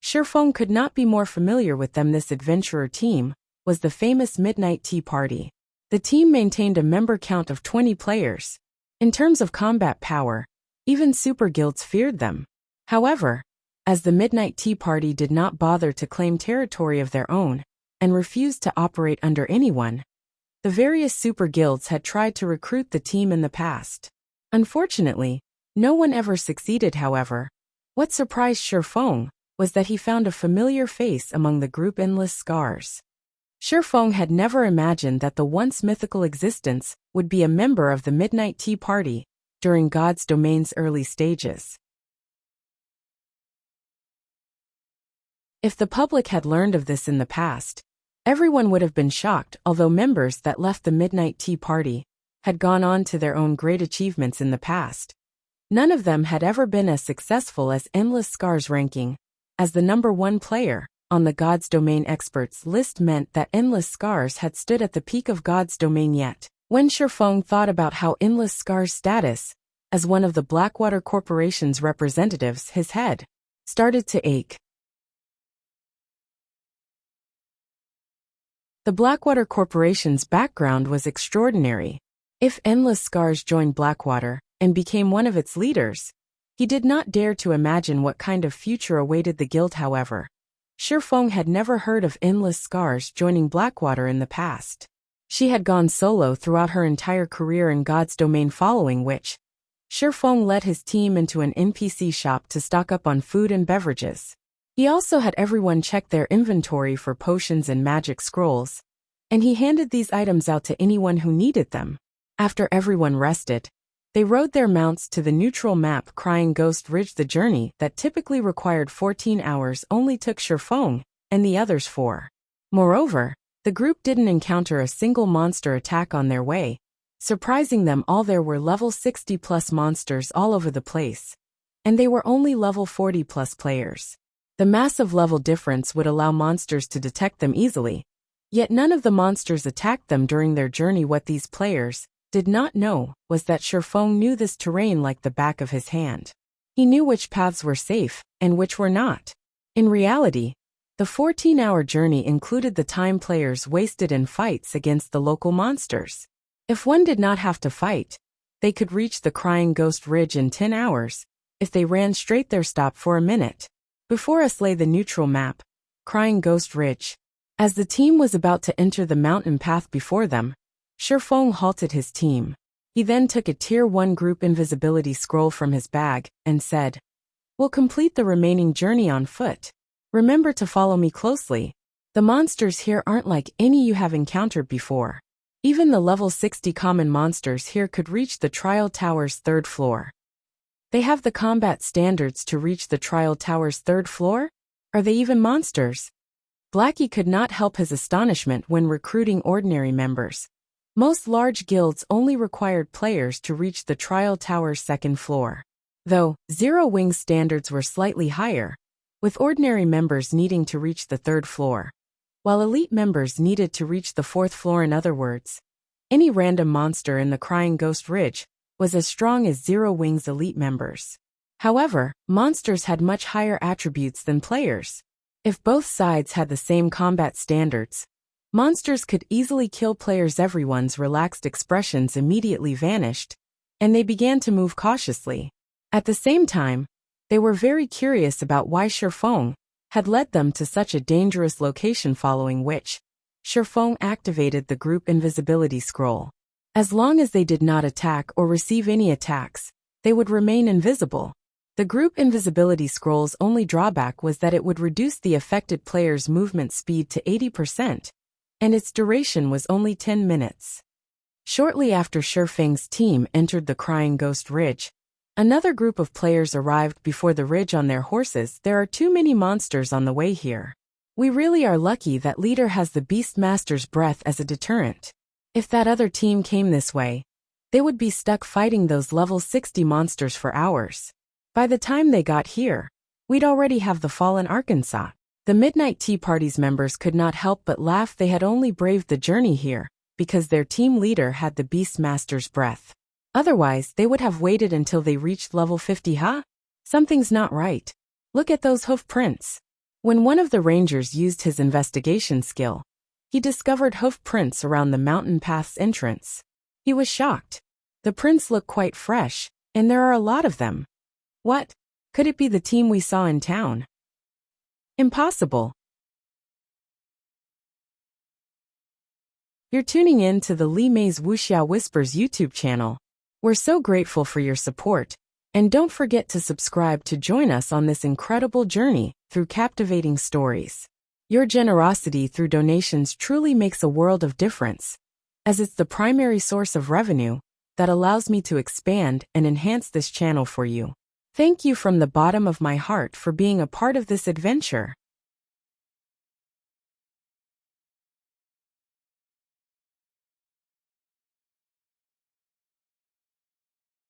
Shifeng could not be more familiar with them. This adventurer team was the famous Midnight Tea Party. The team maintained a member count of 20 players. In terms of combat power, even super guilds feared them. However, as the Midnight Tea Party did not bother to claim territory of their own and refused to operate under anyone, the various super guilds had tried to recruit the team in the past. Unfortunately, no one ever succeeded. However, what surprised Shifeng was that he found a familiar face among the group Endless Scars. Shifeng had never imagined that the once mythical existence would be a member of the Midnight Tea Party during God's Domain's early stages. If the public had learned of this in the past, everyone would have been shocked. Although members that left the Midnight Tea Party had gone on to their own great achievements in the past, none of them had ever been as successful as Endless Scars. Ranking as the #1 player on the God's Domain experts list meant that Endless Scars had stood at the peak of God's Domain. Yet, when Shifeng thought about how Endless Scars' status as one of the Blackwater Corporation's representatives, his head started to ache. The Blackwater Corporation's background was extraordinary. If Endless Scars joined Blackwater and became one of its leaders, he did not dare to imagine what kind of future awaited the guild. However, Shifeng had never heard of Endless Scars joining Blackwater in the past. She had gone solo throughout her entire career in God's Domain, following which, Shifeng led his team into an NPC shop to stock up on food and beverages. He also had everyone check their inventory for potions and magic scrolls, and he handed these items out to anyone who needed them. After everyone rested, they rode their mounts to the neutral map Crying Ghost Ridge. The journey that typically required 14 hours only took Shifeng and the others 4. Moreover, the group didn't encounter a single monster attack on their way, surprising them all. There were level 60+ monsters all over the place, and they were only level 40+ players. The massive level difference would allow monsters to detect them easily, yet none of the monsters attacked them during their journey. What these players did not know was that Shifeng knew this terrain like the back of his hand. He knew which paths were safe and which were not. In reality, the 14-hour journey included the time players wasted in fights against the local monsters. If one did not have to fight, they could reach the Crying Ghost Ridge in 10 hours if they ran straight there. Stop for a minute. Before us lay the neutral map, Crying Ghost Ridge. As the team was about to enter the mountain path before them, Shifeng halted his team. He then took a Tier 1 group invisibility scroll from his bag and said, "We'll complete the remaining journey on foot. Remember to follow me closely. The monsters here aren't like any you have encountered before. Even the level 60 common monsters here could reach the Trial Tower's 3rd floor. They have the combat standards to reach the Trial Tower's 3rd floor? Are they even monsters?" Blackie could not help his astonishment when recruiting ordinary members. Most large guilds only required players to reach the Trial Tower's 2nd floor. Though, Zero Wings standards were slightly higher, with ordinary members needing to reach the 3rd floor, while elite members needed to reach the 4th floor. In other words, any random monster in the Crying Ghost Ridge was as strong as Zero Wings elite members. However, monsters had much higher attributes than players. If both sides had the same combat standards, monsters could easily kill players. Everyone's relaxed expressions immediately vanished, and they began to move cautiously. At the same time, they were very curious about why Shifeng had led them to such a dangerous location, following which, Shifeng activated the group invisibility scroll. As long as they did not attack or receive any attacks, they would remain invisible. The group invisibility scroll's only drawback was that it would reduce the affected player's movement speed to 80%, and its duration was only 10 minutes. Shortly after Shifeng's team entered the Crying Ghost Ridge, another group of players arrived before the ridge on their horses. "There are too many monsters on the way here. We really are lucky that leader has the Beastmaster's breath as a deterrent. If that other team came this way, they would be stuck fighting those level 60 monsters for hours. By the time they got here, we'd already have the fallen Arkansas." The Midnight Tea Party's members could not help but laugh. They had only braved the journey here because their team leader had the Beastmaster's breath. Otherwise, they would have waited until they reached level 50. Huh? Something's not right. Look at those hoof prints. When one of the rangers used his investigation skill, he discovered hoof prints around the mountain path's entrance. He was shocked. The prints look quite fresh, and there are a lot of them. What? Could it be the team we saw in town? Impossible. You're tuning in to the Li Mei's Wuxia Whispers YouTube channel. We're so grateful for your support, and don't forget to subscribe to join us on this incredible journey through captivating stories. Your generosity through donations truly makes a world of difference, as it's the primary source of revenue that allows me to expand and enhance this channel for you. Thank you from the bottom of my heart for being a part of this adventure.